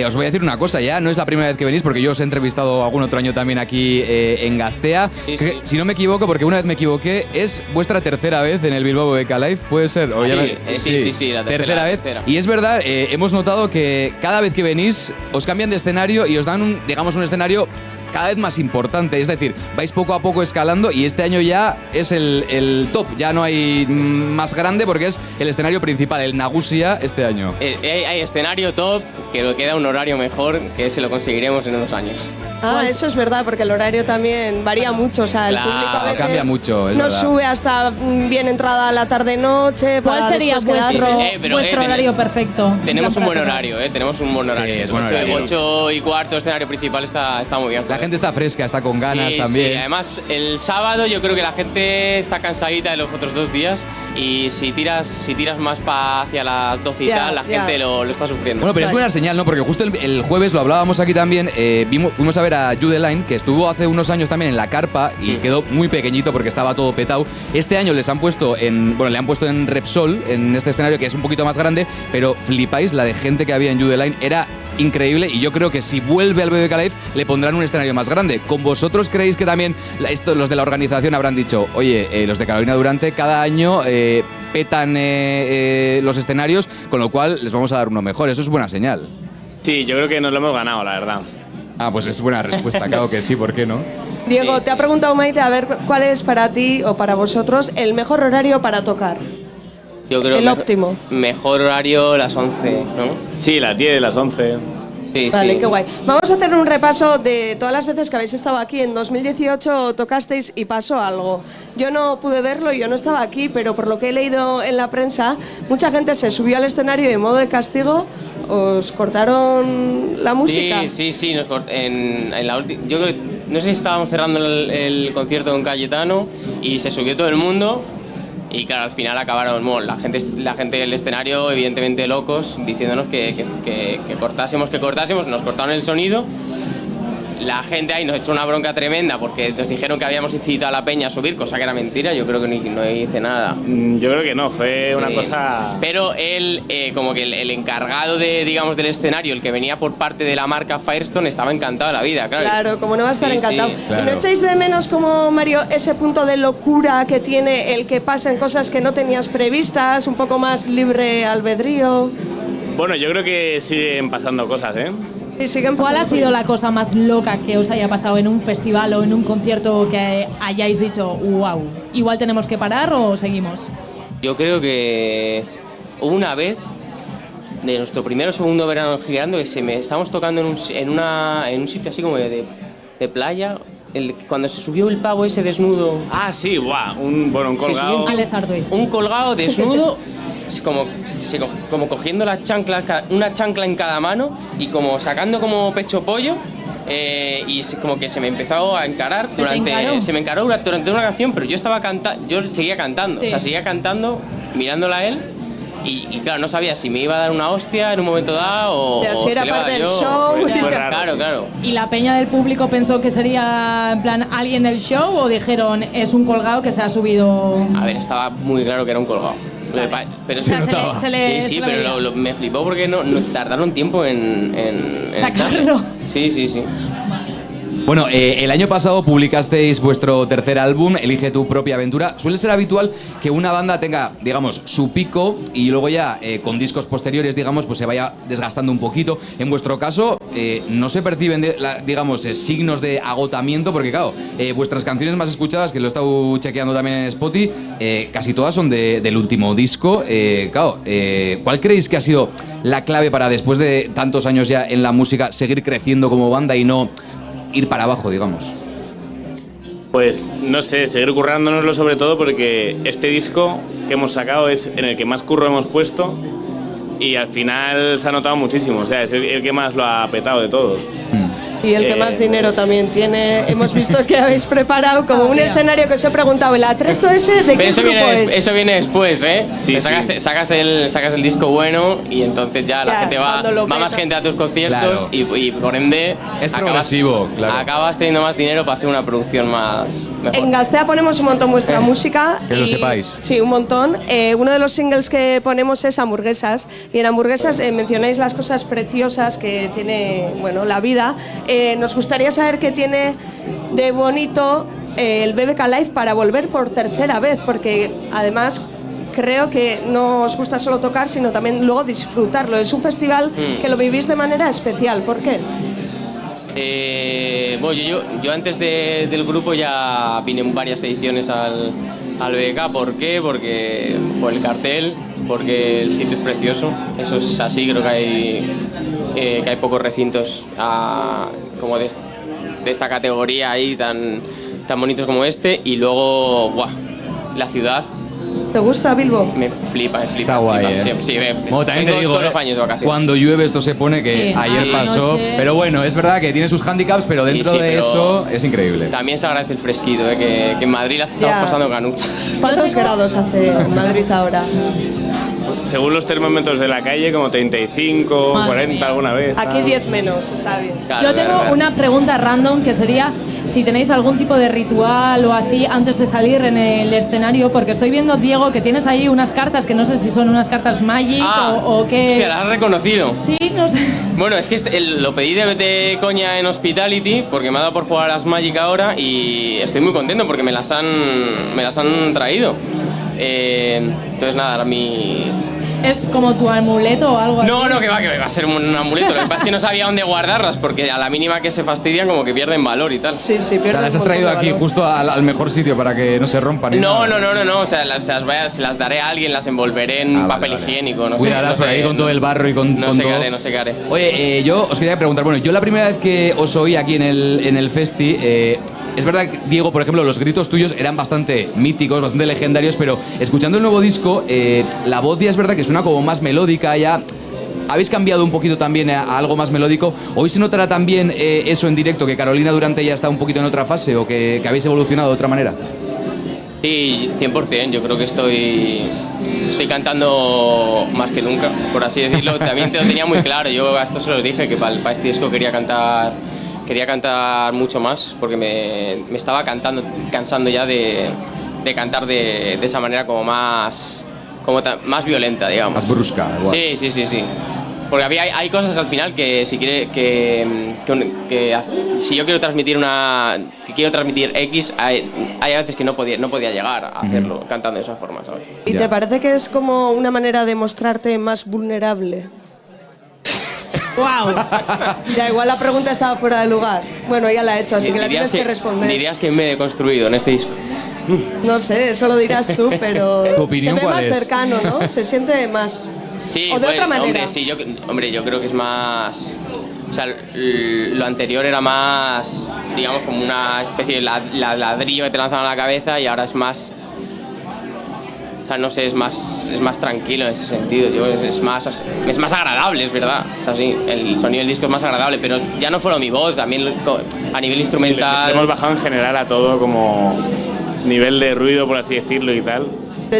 os voy a decir una cosa ya, no es la primera vez que venís porque yo os he entrevistado algún otro año también aquí en Gaztea. Sí. Si no me equivoco, porque una vez me equivoqué, es vuestra tercera vez en el Bilbao BBK Live, ¿puede ser? ¿O ya Sí, la tercera vez. Y es verdad, hemos notado que cada vez que venís os cambian de escenario y os dan un escenario cada vez más importante, es decir, vais poco a poco escalando y este año ya es el top, ya no hay más grande porque es el escenario principal, el Nagusia este año. Hay escenario top, que nos queda un horario mejor, que se lo conseguiremos en unos años. Eso es verdad, porque el horario también varía mucho, o sea, el público a veces cambia mucho, no sube hasta bien entrada la tarde-noche. ¿Cuál sería vuestro horario perfecto? Tenemos un buen horario, tenemos un buen horario. Sí, 8:15, escenario principal está muy bien. La gente está fresca, está con ganas también. Sí, además el sábado yo creo que la gente está cansadita de los otros 2 días y si tiras más hacia las 12 y tal, la gente lo está sufriendo. Bueno, pero es buena señal, ¿no? Porque justo el jueves lo hablábamos aquí también, fuimos a ver a Jude Line, que estuvo hace unos años también en la carpa y quedó muy pequeñito porque estaba todo petado. Este año le han puesto en Repsol, en este escenario que es un poquito más grande, pero flipáis la de gente que había en Jude Line, era increíble y yo creo que si vuelve al BBK Live le pondrán un escenario más grande. ¿Con vosotros creéis que también los de la organización habrán dicho, oye, los de Carolina Durante cada año petan los escenarios, con lo cual les vamos a dar uno mejor? Eso es buena señal. Sí, yo creo que nos lo hemos ganado, la verdad. Ah, pues es buena respuesta, claro que sí, ¿por qué no? Diego, te ha preguntado Maite, a ver, ¿cuál es para ti o para vosotros el mejor horario para tocar? Yo creo el óptimo. Mejor horario las 11, ¿no? Sí, las 10, las 11. Sí, vale, qué guay. Vamos a hacer un repaso de todas las veces que habéis estado aquí. En 2018 tocasteis y pasó algo. Yo no pude verlo, yo no estaba aquí, pero por lo que he leído en la prensa, mucha gente se subió al escenario y en modo de castigo os cortaron la música. Sí, en la última. Yo creo, no sé si estábamos cerrando el concierto con Cayetano y se subió todo el mundo. Y claro, al final acabaron la gente del escenario, evidentemente locos, diciéndonos que cortásemos, nos cortaron el sonido. La gente ahí nos echó una bronca tremenda porque nos dijeron que habíamos incitado a la peña a subir, cosa que era mentira. Yo creo que no hice nada. Yo creo que no, fue una cosa... Pero él, como que el encargado del escenario, el que venía por parte de la marca Firestone, estaba encantado de la vida, claro. Claro, como no va a estar encantado. Claro. ¿Y no echáis de menos, como Mario, ese punto de locura que tiene el que pasen cosas que no tenías previstas, un poco más libre albedrío? Bueno, yo creo que siguen pasando cosas, ¿eh? Sí, siguen pasando. ¿Cuál ha sido la cosa más loca que os haya pasado en un festival o en un concierto que hayáis dicho, wow, igual tenemos que parar o seguimos? Yo creo que hubo una vez, de nuestro primero o segundo verano girando, que estábamos tocando en un sitio así como de playa, cuando se subió el pavo ese desnudo. Ah, sí, guau, un colgado. Un colgado desnudo. Como cogiendo las chanclas, una chancla en cada mano y como sacando como pecho pollo y como que se me empezó a encarar se me encaró durante una canción, pero yo seguía cantando, o sea, seguía cantando, mirándola a él y claro, no sabía si me iba a dar una hostia en un momento dado o si era parte del show. Fue raro, claro. ¿Y la peña del público pensó que sería en plan alguien del show o dijeron es un colgado que se ha sabido? A ver, estaba muy claro que era un colgado. Vale. Pero se notaba. Sí, pero me flipó porque no tardaron tiempo en sacarlo. Sí. Bueno, el año pasado publicasteis vuestro tercer álbum, Elige tu propia aventura. Suele ser habitual que una banda tenga, digamos, su pico y luego ya con discos posteriores, digamos, pues se vaya desgastando un poquito. En vuestro caso, no se perciben, digamos, signos de agotamiento porque, claro, vuestras canciones más escuchadas, que lo he estado chequeando también en Spotify, casi todas son del último disco. Claro, ¿cuál creéis que ha sido la clave para, después de tantos años ya en la música, seguir creciendo como banda y no ir para abajo, digamos? Pues no sé, seguir currándonoslo sobre todo porque este disco que hemos sacado es en el que más curro hemos puesto y al final se ha notado muchísimo, o sea, es el que más lo ha petado de todos. Y el que más dinero también tiene. Hemos visto que habéis preparado como un escenario que os he preguntado, ¿el atrecho ese de qué grupo es? Eso viene después, ¿eh? Sí, sacas el disco bueno y entonces ya la gente va más gente a tus conciertos y por ende es progresivo, acabas teniendo más dinero para hacer una producción más mejor. En Gaztea ponemos un montón vuestra música. Que lo sepáis. Sí, un montón. Uno de los singles que ponemos es Hamburguesas, y en Hamburguesas mencionáis las cosas preciosas que tiene, bueno, la vida. Nos gustaría saber qué tiene de bonito el BBK Live para volver por tercera vez, porque además creo que no os gusta solo tocar, sino también luego disfrutarlo. Es un festival que lo vivís de manera especial. ¿Por qué? Bueno, yo antes del grupo ya vine en varias ediciones al BBK. ¿Por qué? Porque por el cartel, porque el sitio es precioso. Eso es así, creo que hay pocos recintos como de esta categoría ahí tan bonitos como este. Y luego, ¡buah!, la ciudad. ¿Te gusta Bilbo? Me flipa. Está guay, Sí, bueno, también te digo, todos los años de vacaciones. Cuando llueve esto se pone que ayer pasó, pero bueno, es verdad que tiene sus handicaps, pero dentro de eso es increíble. También se agradece el fresquito, que en Madrid la estamos pasando canutas. ¿Cuántos grados hace en Madrid ahora? Según los termómetros de la calle, como 35, 40 alguna vez. Aquí 10 menos, está bien. Yo tengo una pregunta random que sería si tenéis algún tipo de ritual o así antes de salir en el escenario, porque estoy viendo, Diego, que tienes ahí unas cartas que no sé si son unas cartas Magic o qué. Hostia, ¿las has reconocido? Sí, no sé. Bueno, es que lo pedí de coña en Hospitality porque me ha dado por jugar a las Magic ahora y estoy muy contento porque me las han traído. Entonces nada, ahora ¿Es como tu amuleto o algo así? No, que va a ser un amuleto. Lo que pasa es que no sabía dónde guardarlas porque a la mínima que se fastidian como que pierden valor y tal. Sí, pierden. Las has traído aquí justo al mejor sitio para que no se rompan. No. O sea, se las daré a alguien, las envolveré en papel higiénico. No Cuídalas por ahí con todo el barro y con no sé todo. No sé qué haré. Oye, yo os quería preguntar, bueno, yo la primera vez que os oí aquí en el festi, es verdad que, Diego, por ejemplo, los gritos tuyos eran bastante míticos, bastante legendarios, pero escuchando el nuevo disco, la voz ya es verdad que suena como más melódica, ya habéis cambiado un poquito también a algo más melódico. ¿Hoy se notará también eso en directo, que Carolina Durante ya está un poquito en otra fase o que habéis evolucionado de otra manera? Sí, 100%, yo creo que estoy cantando más que nunca, por así decirlo. También te lo tenía muy claro, yo a esto se los dije, que para este disco quería cantar mucho más, porque me estaba cansando ya de cantar de esa manera como más violenta, digamos. Más brusca, igual. Sí. Porque hay cosas al final que si yo quiero transmitir X, hay veces que no podía llegar a hacerlo cantando de esa forma, ¿sabes? ¿Y te parece que es como una manera de mostrarte más vulnerable? ¡Wow! Ya, igual la pregunta estaba fuera de lugar. Bueno, ya la he hecho, así que la tienes que responder. Dirías que me he deconstruido en este disco. No sé, eso lo dirás tú, pero ¿Tu opinión se ve cuál más es? cercano, ¿no? Se siente más. Sí, o de otra manera. Yo creo que es más. O sea, lo anterior era más, digamos, como una especie de ladrillo que te lanzaban a la cabeza y ahora es más. O sea, no sé, es más tranquilo en ese sentido. Es más agradable, es verdad. O sea, sí, el sonido del disco es más agradable, pero ya no solo mi voz, también a nivel instrumental. Sí, le hemos bajado en general a todo como nivel de ruido, por así decirlo, y tal.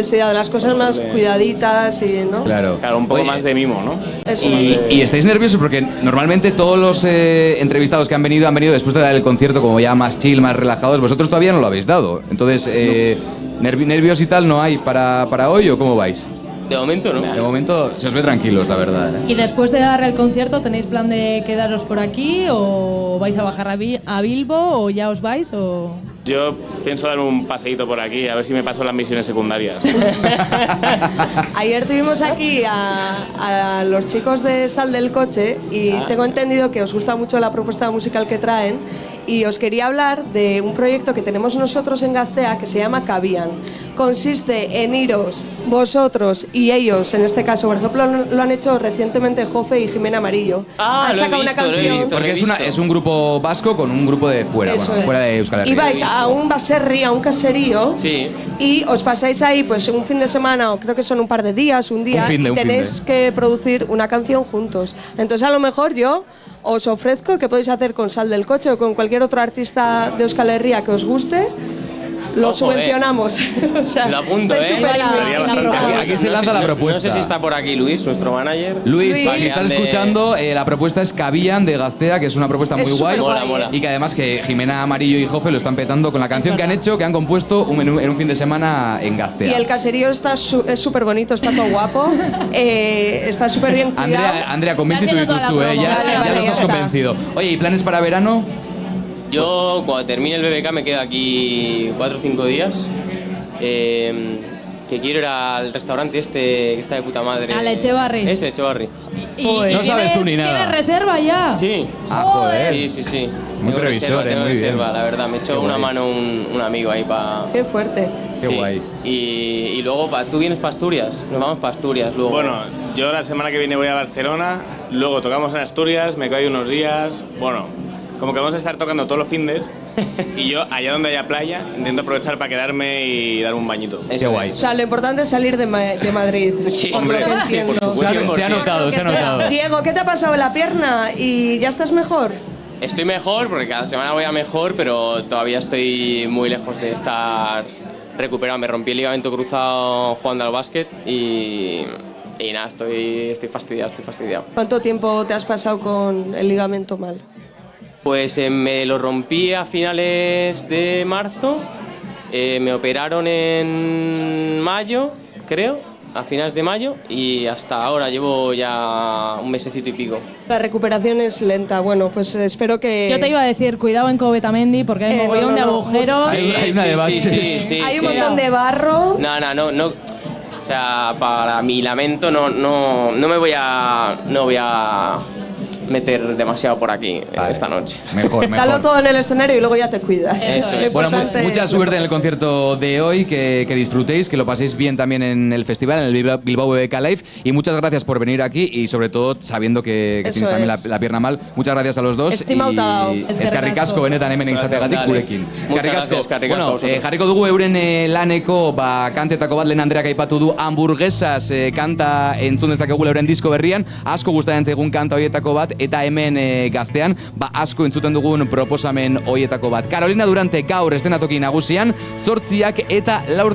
Sí, de las cosas más cuidaditas y, ¿no? Claro, un poco más de mimo, ¿no? Y estáis nerviosos porque normalmente todos los entrevistados que han venido después de dar el concierto como ya más chill, más relajados. Vosotros todavía no lo habéis dado. Entonces, ¿nervios y tal no hay para hoy o cómo vais? De momento no. De momento se os ve tranquilos, la verdad. ¿Y después de dar el concierto tenéis plan de quedaros por aquí o vais a bajar a Bilbo o ya os vais o...? Yo pienso dar un paseíto por aquí, a ver si me paso las misiones secundarias. Ayer tuvimos aquí a los chicos de Sal del Coche y tengo entendido que os gusta mucho la propuesta musical que traen y os quería hablar de un proyecto que tenemos nosotros en Gaztea que se llama Cabían. Consiste en iros vosotros y ellos, en este caso, por ejemplo, lo han hecho recientemente Jofe y Jimena Amarillo. Han sacado una canción. Porque es un grupo vasco con un grupo de fuera, fuera de Euskal Herria. Y vais a un baserri, a un caserío, y os pasáis ahí pues un fin de semana, o creo que son un par de días, un día, y tenéis que producir una canción juntos. Entonces a lo mejor yo os ofrezco que podéis hacer con Sal del Coche o con cualquier otro artista de Euskal Herria que os guste. Lo subvencionamos. O sea, lo apunto, estoy súper implicada. Aquí se lanza la propuesta. No sé si está por aquí Luis, nuestro manager. Luis, si estás escuchando, la propuesta es Cabían de Gastea, que es una propuesta muy guay. Mola. Y que además que Jimena Amarillo y Jofe lo están petando con la canción que han hecho, que han compuesto en un fin de semana en Gastea. Y el caserío es súper bonito, está todo guapo, está súper bien cuidado. Andrea, convence tú y tú, ya nos has convencido. Oye, ¿y planes para verano? Yo, cuando termine el BBK, me quedo aquí 4 o 5 días. Que quiero ir al restaurante que está de puta madre. Al Echevarri. Ese, Echevarri. No sabes tú ni nada. ¿Tienes reserva ya? Sí. Joder. Sí. Muy previsor, tengo reserva, bien. la verdad. Me echó una mano un amigo ahí para... Qué fuerte. Qué guay. Y luego, tú vienes para Asturias. Nos vamos para Asturias luego. Bueno, yo la semana que viene voy a Barcelona, luego tocamos en Asturias, me quedo ahí unos días. Bueno, como que vamos a estar tocando todos los findes. Y yo, allá donde haya playa, intento aprovechar para quedarme y dar un bañito. Qué guay. O sea, lo importante es salir de Madrid. Sí, por lo que entiendo. Se ha notado. Diego, ¿qué te ha pasado en la pierna? ¿Y ya estás mejor? Estoy mejor porque cada semana voy a mejor, pero todavía estoy muy lejos de estar recuperado. Me rompí el ligamento cruzado jugando al básquet y nada, estoy fastidiado. ¿Cuánto tiempo te has pasado con el ligamento mal? Pues me lo rompí a finales de marzo, me operaron en mayo, creo, a finales de mayo, y hasta ahora llevo ya un mesecito y pico. La recuperación es lenta, bueno, pues espero que... Yo te iba a decir, cuidado en Covetamendi, porque hay un mogollón de agujeros. Hay una de baches. Hay un montón de barro. No. O sea, para mi lamento no voy a meter demasiado por aquí esta noche. Mejor. Dalo todo en el escenario y luego ya te cuidas. Eso es. Bueno, mucha suerte en el concierto de hoy, que disfrutéis, que lo paséis bien también en el festival, en el Bilbao BBK Live, y muchas gracias por venir aquí y sobre todo sabiendo que tienes también la pierna mal. Muchas gracias a los dos. Estimauta. Eskerrik asko benetan hemen izateagatik gurekin. Muchas gracias, Bueno, jarriko dugu euren laneko kantetako bat lehen Andreak aipatu du Hamburguesas kanta entzun dezakegu euren disko berrian, asko gustatzen zaigun kanta hoietako bat, eta hemen Gaztean asko entzuten dugun proposamen hoietako bat. Carolina Durante gaur eszenatoki nagusian 8 eta 4.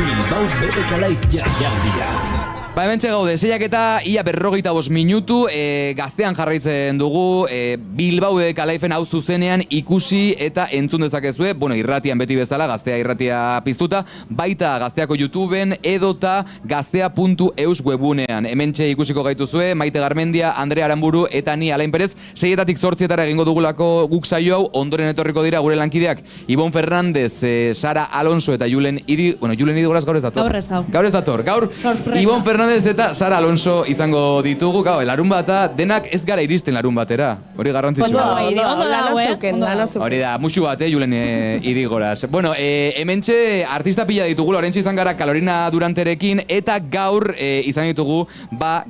Bilbao BBK Live jaialdia. Ba, hementxe gaude, 6 eta ia 45 minutu, gaztean jarraitzen dugu, Bilbao BBK Live-en hau zuzenean ikusi eta entzun dezakezue, bueno, irratian beti bezala, gaztea irratia piztuta, baita gazteako YouTubeen edota gaztea.eus webunean. Hementxe ikusiko gaituzue, Maite Garmendia, Andrea Aramburu eta ni Alain Perez, 6-etatik 8-etara egingo dugulako guk saio hau, ondoren etorriko dira gure lankideak, Ibon Fernandez, Sara Alonso eta Julen Idigoraz gaur ez dator. Gaur ez dator. Gaur Ibon Fernandez eta Sara Alonso izango ditugu, larun bata, denak ez gara iristen larun batera. Hori garrantzitsua. Hori da, musu bat, Julen Idigoraz. Bueno, hementxe artista pila ditugu, orentxe izan gara Kalorina Duranterekin, eta gaur izan ditugu,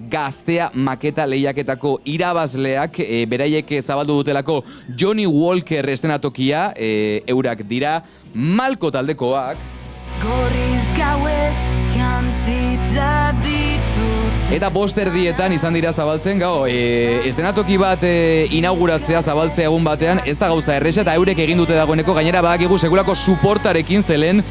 gaztea maketa lehiaketako irabazleak, beraiek zabaldu dutelako Johnny Walker estenatokia, eurak dira, Malko taldekoak. Gorriz gauez jantzita ditut. Eta 5:30 izan dira zabaltzen, estenatoki bat inauguratzea zabaltzea egun batean, ez da gauza erresa eta eurek egin dute dagoeneko, gainera badakigu segulako suportarekin zelen,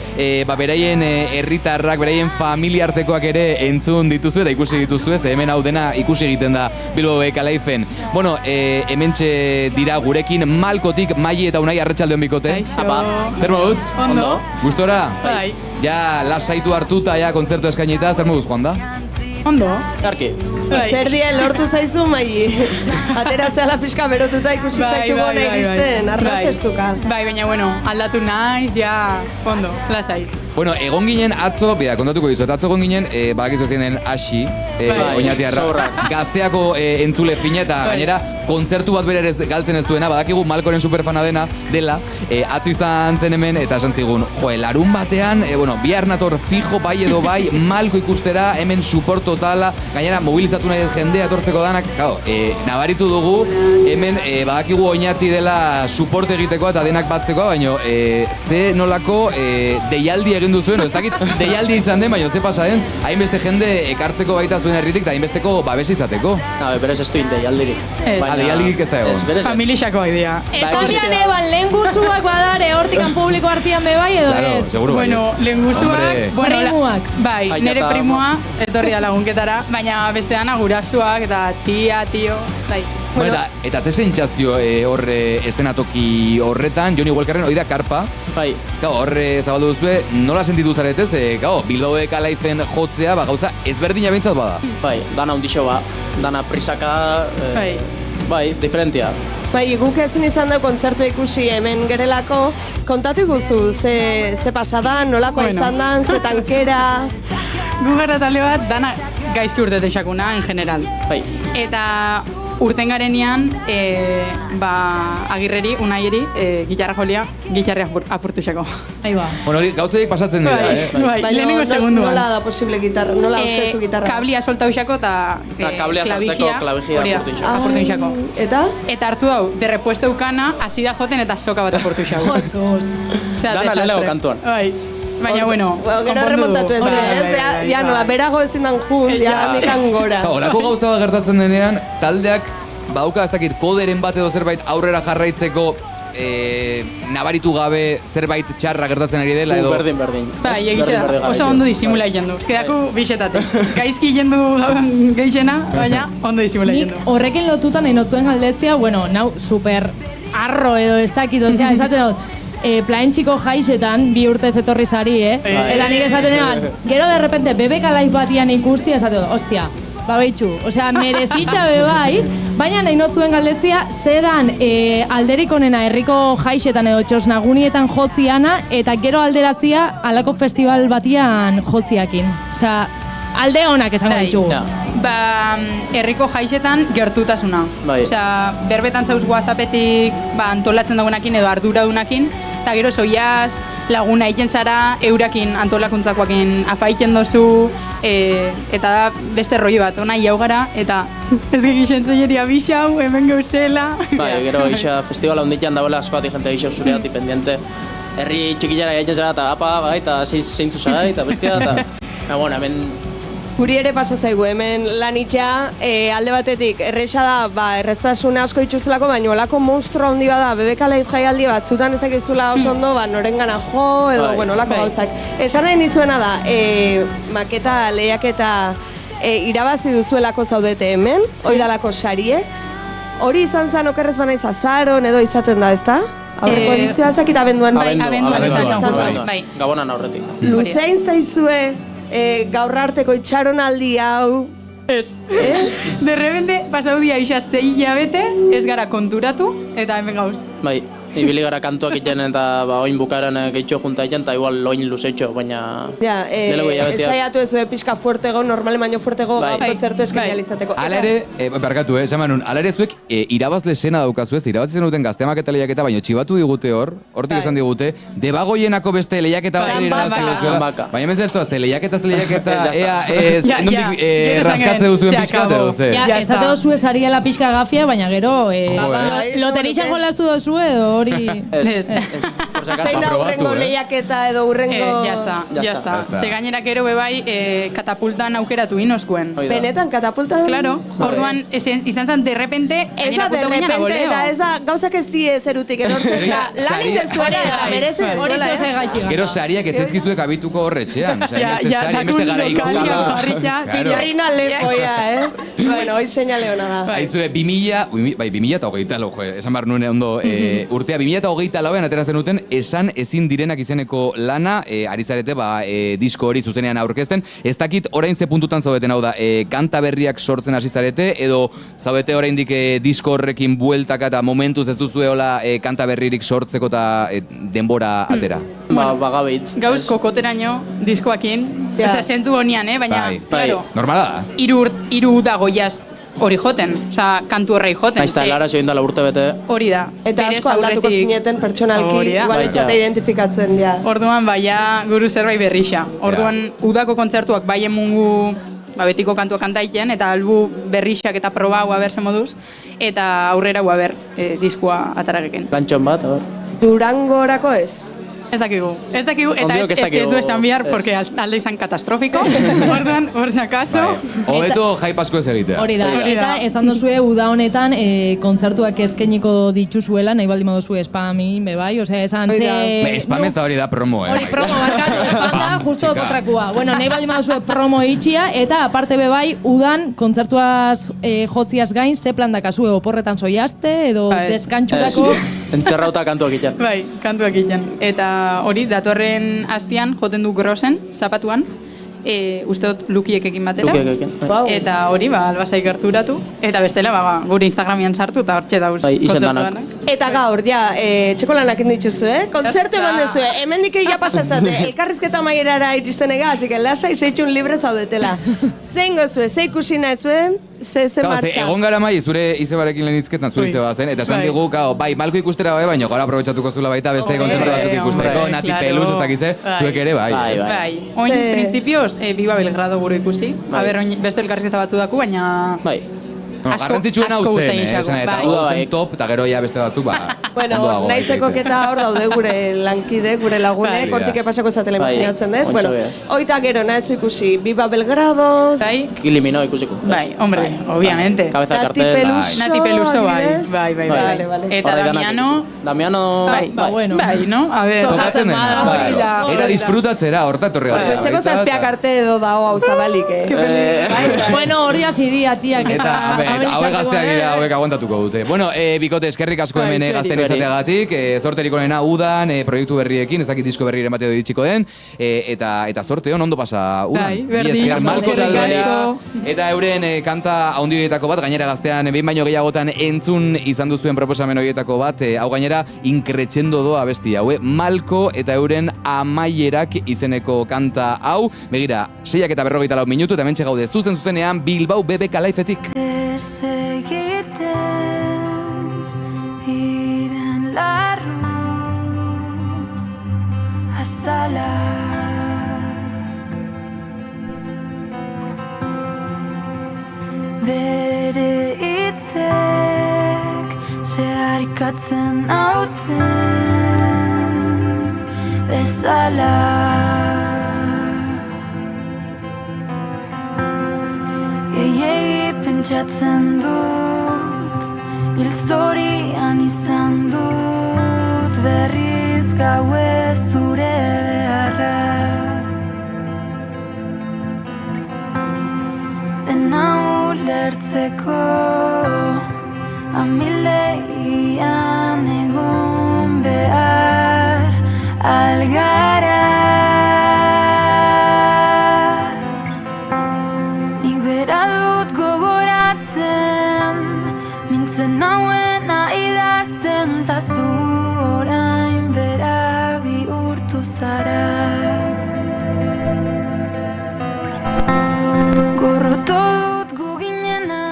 beraien herritarrak, beraien familiartekoak ere entzun dituzue eta ikusi dituzue, ze hemen hau dena ikusi egiten da Bilbao BBK Live-en. Bueno, hementxe dira gurekin Malkotik Maili eta Unai arratsaldeon bikote. Zer moduz? Ondo. Gustora? Bai. Ja, lasaitu hartuta, ja, kontzertu eskainita, zer moduz, Juan da? Ondo. Garki. Zer die lortu zaizu, Maili? Atera zehala pixka berotuta ikusi zaitu gona iristen, arrasestuka. Bai, baina, bueno, aldatu naiz, ja, ondo, lasai. Bueno, egon ginen atzo, kontatuko dizuet, atzo egon ginen, badakizu ziren Asi, Oñatiarra, gazteako entzule fina eta gainera, kontzertu bat bere galtzen ez duena, badakigu Malkoren superfana dela, atzo izan zen hemen, eta esan zigun, larun batean, bihar nator fijo bai edo bai, Malko ikustera, hemen support totala, gainera mobilizatu nahi jendea etortzeko danak, nabaritu dugu, hemen badakigu Oñati dela support egiteko eta denak batzekoa, baina ze nolako deialdi egin duzuen, ez dakit deialdi izan den, baina ze pasa den, hainbeste jende ekartzeko baita zuen herritik eta hainbesteko babes izateko. Berez ez duin deialdirik. Deialdirik ez da egon. Familixakoak dira. Ezabian eban, lehen guzuak badare, hortikan publiko artian bebai edo ez? Bueno, lehen guzuak, primuak. Bai, nire primua, etorri da lagunketara, baina beste dana gurasuak eta tia, tio, bai. Eta ze sentsazio horre estenatoki horretan, Johnny Walkerren hori da karpa. Bai. Horre zabaldu duzue, nola sentitu zaretez? Bilbao BBK Live-en jotzea, gauza ezberdina behintzat bada. Bai, dana hundixo dana prisaka, bai, diferentia. Bai, guk ezin izan da kontzertu ikusi hemen gerelako, kontatu guzu, ze pasada, nolakoa izan da, ze tankera. Gu gara talde bat, dana gaizki urtetexakuna, en general. Bai. Eta urten garenean, Agirreri, Unaieri, gitarra jolia, gitarria apurtu xako. Bueno, hori gauzeik pasatzen dira, Bai, lehenengo segunduan. Nola da posible gitarra, nola ustezu gitarra? Kablia soltau xako eta klabijia apurtu xako. Eta? Eta hartu dau, de repuesto eukana, hasi da joten eta soka bat apurtu xako. Dana lehenengo kantuan. Bai. Baina, bueno, gero remontatu ez, ja, nola, berago ezin dan jun, ja, handikan gora. Horako gauza bat gertatzen denean, taldeak, bauka ez dakit, koderen bat edo zerbait aurrera jarraitzeko, nabaritu gabe zerbait txarra gertatzen ari dela edo... Berdin. Bai, egitea da, oso ondo disimula jendu. Ez kedako bixetatik. Gaizki jendu geixena, baina ondo disimula jendu. Nik horrekin lotutan enotzuen galdetzea, bueno, nau super arro edo ez dakit, ozea, esaten dut, plaentxiko jaixetan, 2 urtez etorri zari, eta nik esaten egan, gero de repente BBK Live batian ikustia esaten dut, ostia, babeitxu, osea, merezitxa bebai, baina nahi notzuen galdetzia, zedan alderik onena herriko jaixetan edo txosnagunietan jotziana, eta gero alderatzia alako festival batian jotziakin. Osea, alde honak esango ditugu. Herriko jaixetan gertutasuna. Osea, berbetan zauz WhatsAppetik antolatzen dagoenakin edo arduradunakin, eta gero soiaz, laguna egiten zara, eurakin antolakuntzakoakin afaitzen dozu, eta da beste roi bat, ona jau gara, eta ez gixen zoieri abixau, hemen gauzela. Gero isa festivala honditan dagoela askoati jente gixau zureati pendiente. Herri txikilara egiten zara, eta apa, eta zeintzu zara, eta bestia, eta... Bueno, hemen Guri ere pasa zaigu, hemen lan itxea, alde batetik, erresa da, erreztasun asko itxuzulako, baina olako monstro handi bada, bebeka live jaialdi batzutan ezakizula oso ondo, norengana jo, edo, bueno, olako gauzak. Esan nahi nizuena da, maketa lehiaketa irabazi duzuelako zaudete hemen, oidalako sarie, hori izan zen okerrez bana izazaron, edo izaten da, ezta? Aurreko edizioa ezakit abenduan. Abenduan, Gabonan aurretik. Luzein zaizue gaur arteko itxaronaldi hau? Ez. De repente, pasau dia isa 6 hilabete, ez gara konturatu, eta hemen gauz. Bai, ibili gara kantuak iten eta oin bukaeran gehitxo junta iten, eta igual oin luzetxo, baina... Ja, saiatu ez pixka fuertego, normalen baino fuertego kontzertu eskaini alizateko. Ala ere, barkatu, esan manun, ala ere zuek irabazle sena daukazu ez, irabazi zenuten Gazteamak eta lehiaketa, baina txibatu digute hortik esan digute, debagoienako beste lehiaketa bat irabazi duzuela, baina mentzertu azte, lehiaketa, ea, raskatze duzuen pixka, edo ze? Ja, ez dute duzue sariela pixka gafia, baina gero, loteritxan jolastu duzu edo hori... Zein da urrengo lehiaketa edo urrengo... Ya está. Ze gainera gero bebai katapultan aukeratu inoskuen. Benetan, katapultan? Claro, orduan izan zen de repente... Eza de repente, eta eza gauzak ez die zerutik erortzen da. Lanin dezuera eta merezi dezuela. Gero sariak etzezkizuek abituko horretxean. Beste gara ikutu. Reina lepoia, Bueno, hoi señale hona da. Haizue, 2008 lau, esan behar nuen ondo urtea, 2008 lauean atera zenuten esan ezin direnak izeneko lana, ari zarete, disko hori zuzenean aurkezten. Ez dakit orain ze puntutan zaudeten, hau da, kanta berriak sortzen hasi zarete, edo zaudete oraindik disko horrekin bueltaka eta momentuz ez duzueola kanta berririk sortzeko eta denbora atera? Bagabeitz. Gauz kokoteraino diskoakin, zentzu honian, baina, claro, normala da. Hiru dago jaz hori joten, kantu horrei joten. Aizta, lara join dala urte bete. Hori da. Eta asko aldatuko zineten pertsonalki, igual izate identifikatzen, ja. Orduan, guru zerbait berrixa. Orduan, udako kontzertuak baien mungu betiko kantua kantaiten, eta albu berrixak eta proba hua berse moduz, eta aurrera hua diskua atarageken. Lantxon bat, Durangorako ez? Ez dakigu, eta ez du esan bihar, porque alde izan katastrofiko, orduan, por si acaso. Hobeto jai pasko ez egitea. Hori da, eta esan duzue uda honetan kontzertuak eskainiko dituzuela, nahi baldin moduzue spamin, bebai, osea, esan ze... Spam ez da hori da promo, Hori promo, barkatu, spam da, justo kontrakua. Bueno, nahi baldin moduzue promo itxia, eta aparte bebai, udan kontzertuaz jotziaz gain, ze plan dakazue, oporretan soiazte, edo deskantxurako... Entzerrauta kantuak iten. Bai, kantuak iten. Eta hori, datorren hastian, joten du Grosen, zapatuan, uste dut Lukiek ekin batera. Eta hori, albasai gerturatu. Eta bestela, gure Instagramian sartu eta hortxe dauz kontzertuanak. Eta gaur, txeko lanak dituzu, kontzertu eman dezu, hemendik ja pasazate, elkarrizketa maierara iristen ega, así que lasai zeitxun libre zaudetela. Zein gozue, ze ikusi nahi zuen, ze martxa. Egon gara mai, zure izebarekin lehen izketan zure izeba zen, eta esan digu, malko ikustera baina gara aprobetxatuko zula baita beste kontzertu batzuk ikusteko, Nati Peluz, ez dakize, zuek ere, bai. Oin, prinsipioz, Viva Belgrado gure ikusi, beste elkarrizketa batzu daku, baina... Garrantzitsuen hau zen, eta hau zen top, eta gero ja beste batzuk, Bueno, naizeko keta hor daude gure lankide, gure lagune, kortike pasako zatela imaginatzen dut. Bueno, oita gero, nahizu ikusi, Viva Belgrado... Kilimino ikusiko. Bai, hombre, obviamente. Cabeza cartel. Nati Peluso, bai. Eta Damiano... Bai, no? A ver... Tokatzen dena. Era disfrutatzera, horta etorri gara. Bezeko zazpiak arte edo dago hau zabalik, Bueno, hori hasi atiak eta... Hauek gazteak dira, hauek aguantatuko dute. Bueno, bikote, eskerrik asko hemen gazten izateagatik, zorterik onena udan, proiektu berriekin, ez dakit disko berri emateo ditxiko den, eta zorte hon ondo pasa udan. Malko taldea, eta euren kanta haundioietako bat, gainera gaztean, behin baino gehiagotan entzun izan duzuen proposamen horietako bat, hau gainera, inkretxendo doa besti hau, Malko eta euren amaierak izeneko kanta hau, begira, 6:54 minutu, eta mentxe gaude zuzenean Bilbao BBK Live-etik. Egiten iren larru azalak bere hitzek zeharkatzen hauten bezala pentsatzen dut, hil zorian izan dut, berriz gauez zure beharra. Dena ulertzeko, amileian egon behar algara. Nik bera dut gogoratzen, mintzen nauena idazten, ta zu orain bera bihurtu zara. Gorroto dut gu ginena,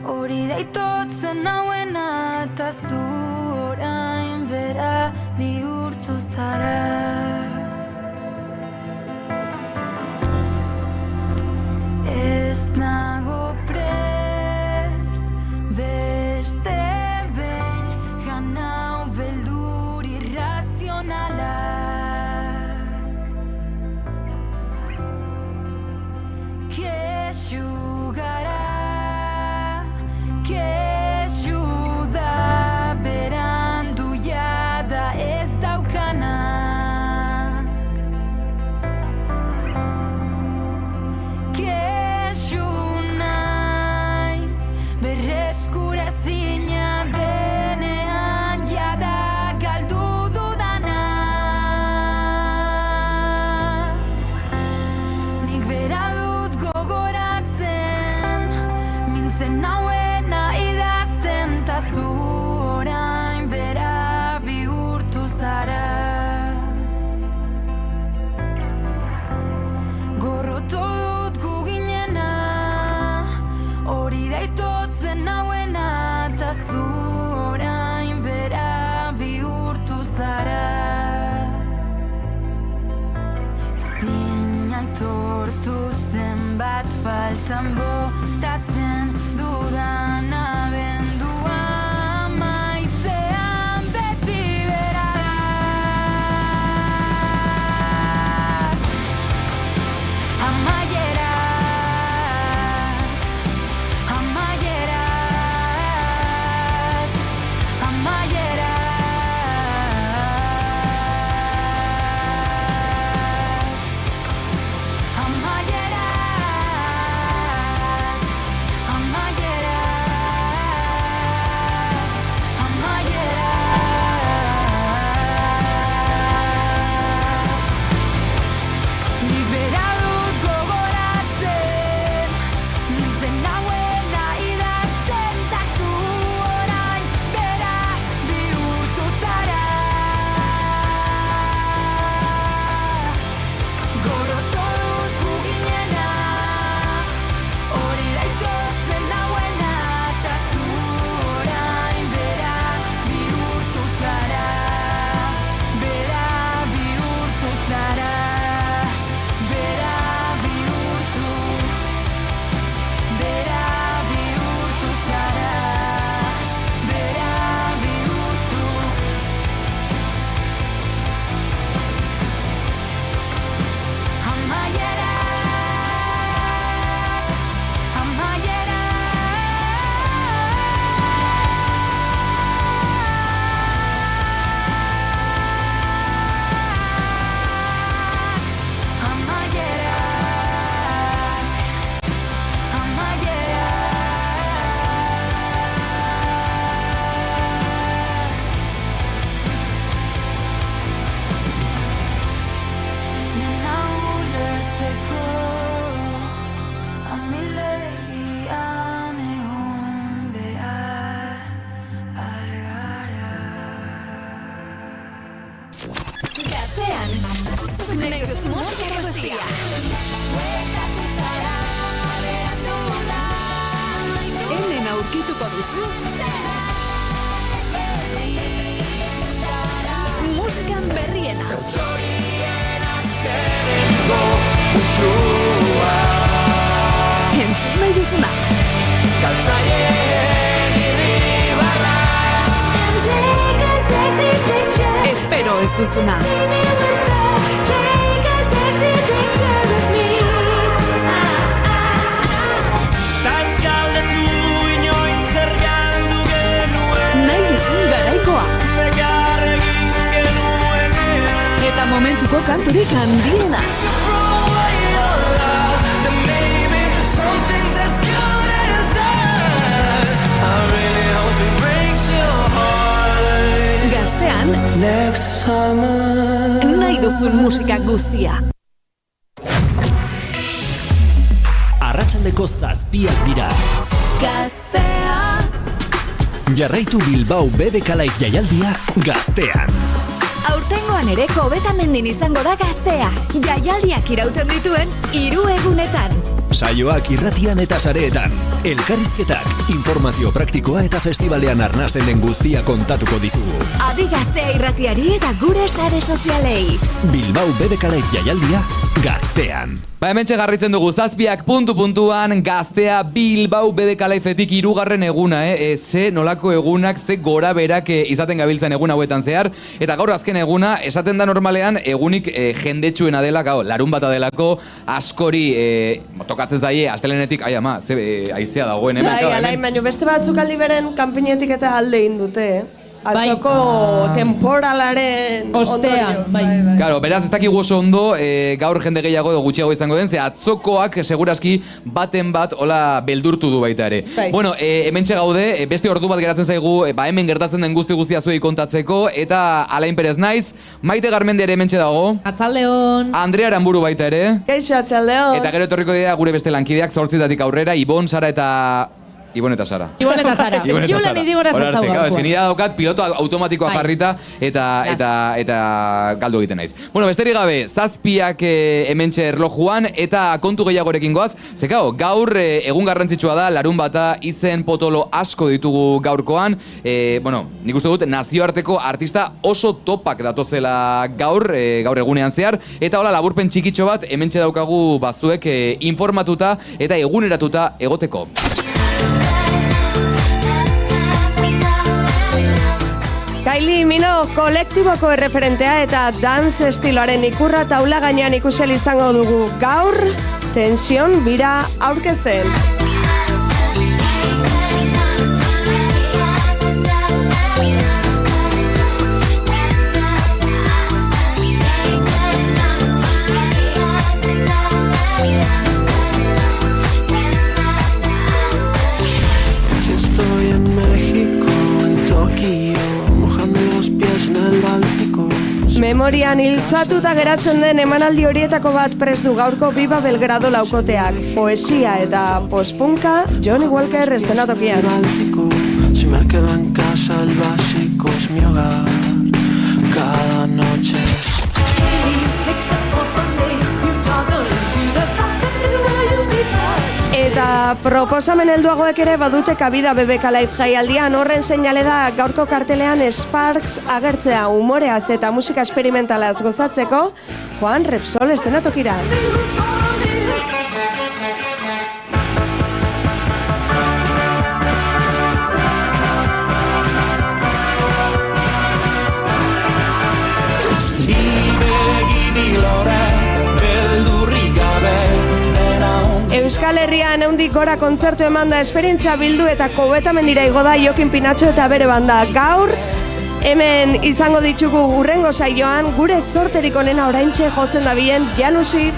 hori daitotzen nauena, ta zu orain bera bihurtu zara. Ez nago prest, beste behin janau beldur irrazionalak. Kexu gara, kexu da, berandu jada ez daukanak. Kexu naiz, berreskurazina denean jada galdu dudana. Nik bera dut gogoratzen, mintzen nauena idazten, ta zu orain bera bihurtu zara. Gorroto dut gu ginena, hori daitotzen nauena, ta zu orain bera bihurtu zara. Ezin aitortu zenbat faltan botatzen dudan abendua, maitzean beti bera da. Amaiera, amaiera, amaiera. Amaiera, amaiera, amaiera. Nik bera dut gogoratzen, mintzen nauena idazten, ta zu orain bera bihurtu zara. Gorroto dut gu ginena, hori daitotzen nauena, ta zu orain bera bihurtu zara. Bera bihurtu zara, bera bihurtu, bera bihurtu zara, bera bihurtu. Amaiera, amaiera. Amaiera, amaiera. Dena ulertzeko, amileian egon behar algara. Gaztean, zuk nahi dut musika guztia. Hemen aurkituko duzu musikan berriena. Entzun nahi duzuna. Espero ez duzuna. Ta kanturik handiena. Gaztean, nahi duzun musika guztia. Arratsaldeko 7 dira. Gaztea. Jarraitu Bilbao BBK Live jaialdia Gaztean. Aurtengoan ere Kobetamendin izango da Gaztea. Jaialdiak irauten dituen 3 egunetan. Saioak irratian eta sareetan. Elkarrizketak, informazio praktikoa eta festivalean arnasten den guztia kontatuko dizugu. Adi Gaztea irratiari eta gure sare sozialei. Bilbao BBK Live jaialdia Gaztean. Hementxe garritzen dugu, 7 puntuan Gaztea Bilbao BBK Liveetik 3. eguna, ze nolako egunak, ze gora berak izaten gabiltzen egun hauetan zehar, eta gaur azken eguna, esaten da normalean, egunik jendetsuena dela, larun bata delako, askori tokatzen zaie, astelenetik, ai ama, aizea dagoen, hemen. Bai, alain, baino beste batzuk aldi beren kanpinetik eta alde indute, Atzoko temporalaren ostean, bai. Claro, beraz ez dakigu oso ondo, gaur jende gehiago edo gutxiago izango den, ze atzokoak segurazki baten bat hola beldurtu du baita ere. Bai. Bueno, hementxe gaude, beste ordu bat geratzen zaigu, hemen gertatzen den guztia zuei kontatzeko, eta Alain Perez naiz, Maite Garmendi ere hementxe dago. Atzaldeon. Andrea Aranburu baita ere. Kaixo, atzaldeon. Eta gero etorriko dira gure beste lankideak 8 aurrera, Ibon, Sara eta... Ibon eta Sara. Ibon eta Sara. Julen idigora zaztau gaurkoa. Ez que nire daukat piloto automatikoa jarrita eta galdu egiten naiz. Bueno, besterik gabe, 7 hementxe erlojuan eta kontu gehiagorekin goaz. Zekao, gaur egun garrantzitsua da, larun bata izen potolo asko ditugu gaurkoan. Bueno, nik uste dut nazioarteko artista oso topak datozela gaur egunean zehar. Eta hola, laburpen txikitxo bat hementxe daukagu bazuek informatuta eta eguneratuta egoteko. Kylie Minogue kolektiboko erreferentea eta dance estiloaren ikurra taula gainean ikusel izango dugu gaur tension bira aurkezten. Memorian hiltzatuta geratzen den emanaldi horietako bat prest du gaurko Viva Belgrado laukoteak. Poesia eta postpunka Johnny Walker eszenatokian. Si me quedo en casa el básico es mi hogar cada noche. Eta proposamen helduagoek ere badute kabida BBK Live jaialdian, horren seinale da gaurko kartelean Sparks agertzea umoreaz eta musika esperimentalaz gozatzeko Juan Repsol eszenatokira. Euskal Herrian ehundik gora kontzertu emanda esperientzia bildu eta Kobetamendira igo da Jokin Pinatxo eta bere banda. Gaur, hemen izango ditugu hurrengo saioan, gure zorterik onena oraintxe jotzen dabilen Janusi.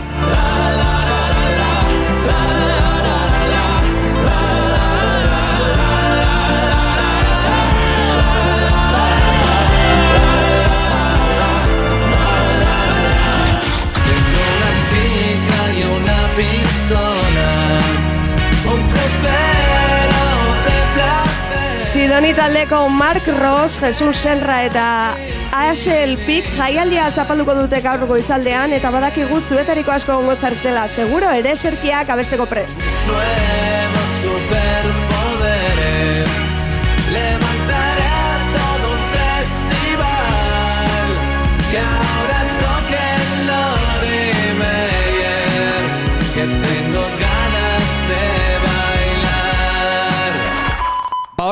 Sidoni taldeko Mark Ross, Jesus Senra eta Axel Pick jaialdia zapalduko dute gaur goizaldean eta badakigu zuetariko asko gongo zartela, seguro ere serkiak abesteko prest.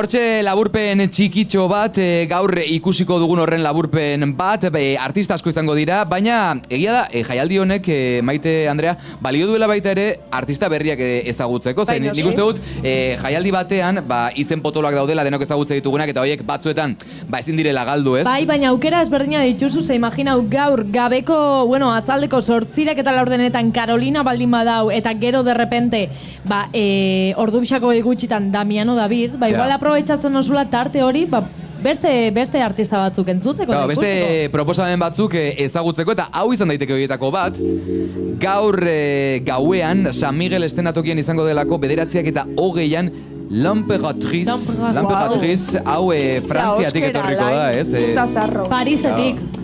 Hortxe laburpen txikitxo bat, gaur ikusiko dugun horren laburpen bat, artista asko izango dira, baina egia da, jaialdi honek, Maite Andrea, balio duela baita ere artista berriak ezagutzeko, zen nik uste dut jaialdi batean, izen potoloak daudela denok ezagutze ditugunak, eta horiek batzuetan, ezin direla galdu, ez? Bai, baina aukera ezberdina dituzu, ze imaginau gaur gabeko, atzaldeko 8 eta 4 Carolina baldin badau, eta gero de repente, ordu bisako gutxitan Damiano David, igual aprobetxatzen osula tarte hori, beste artista batzuk entzuteko. Beste proposamen batzuk ezagutzeko, eta hau izan daiteke horietako bat, gaur gauean San Miguel estenatokien izango delako 9:20 L'Imperatrice, hau Frantziatik etorriko da, ez?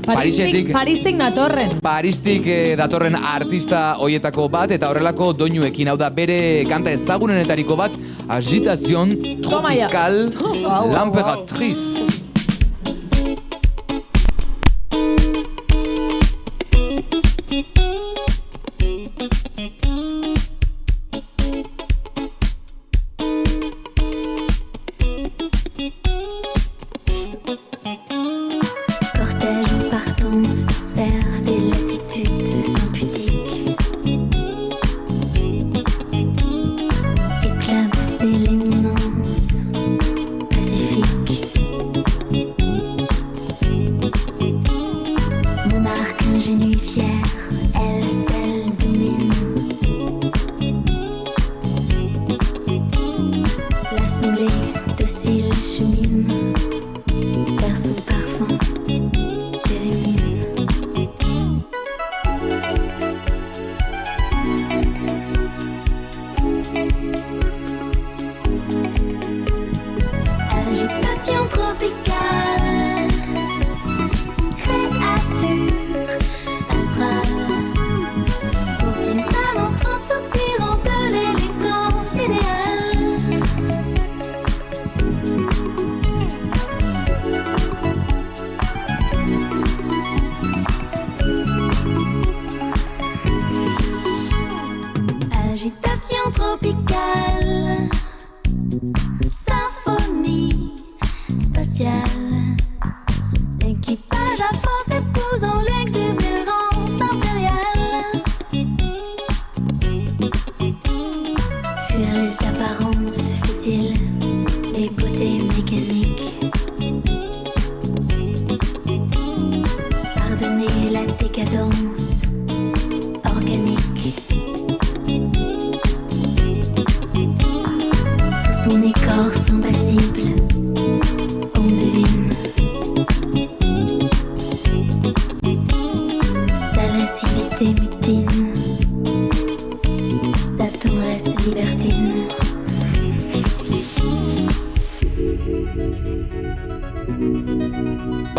Paristik datorren. Paristik datorren artista hoietako bat, eta horrelako doinuekin, hau da bere kanta ezagunenetariko bat, Agitation Tropical, L'Imperatrice.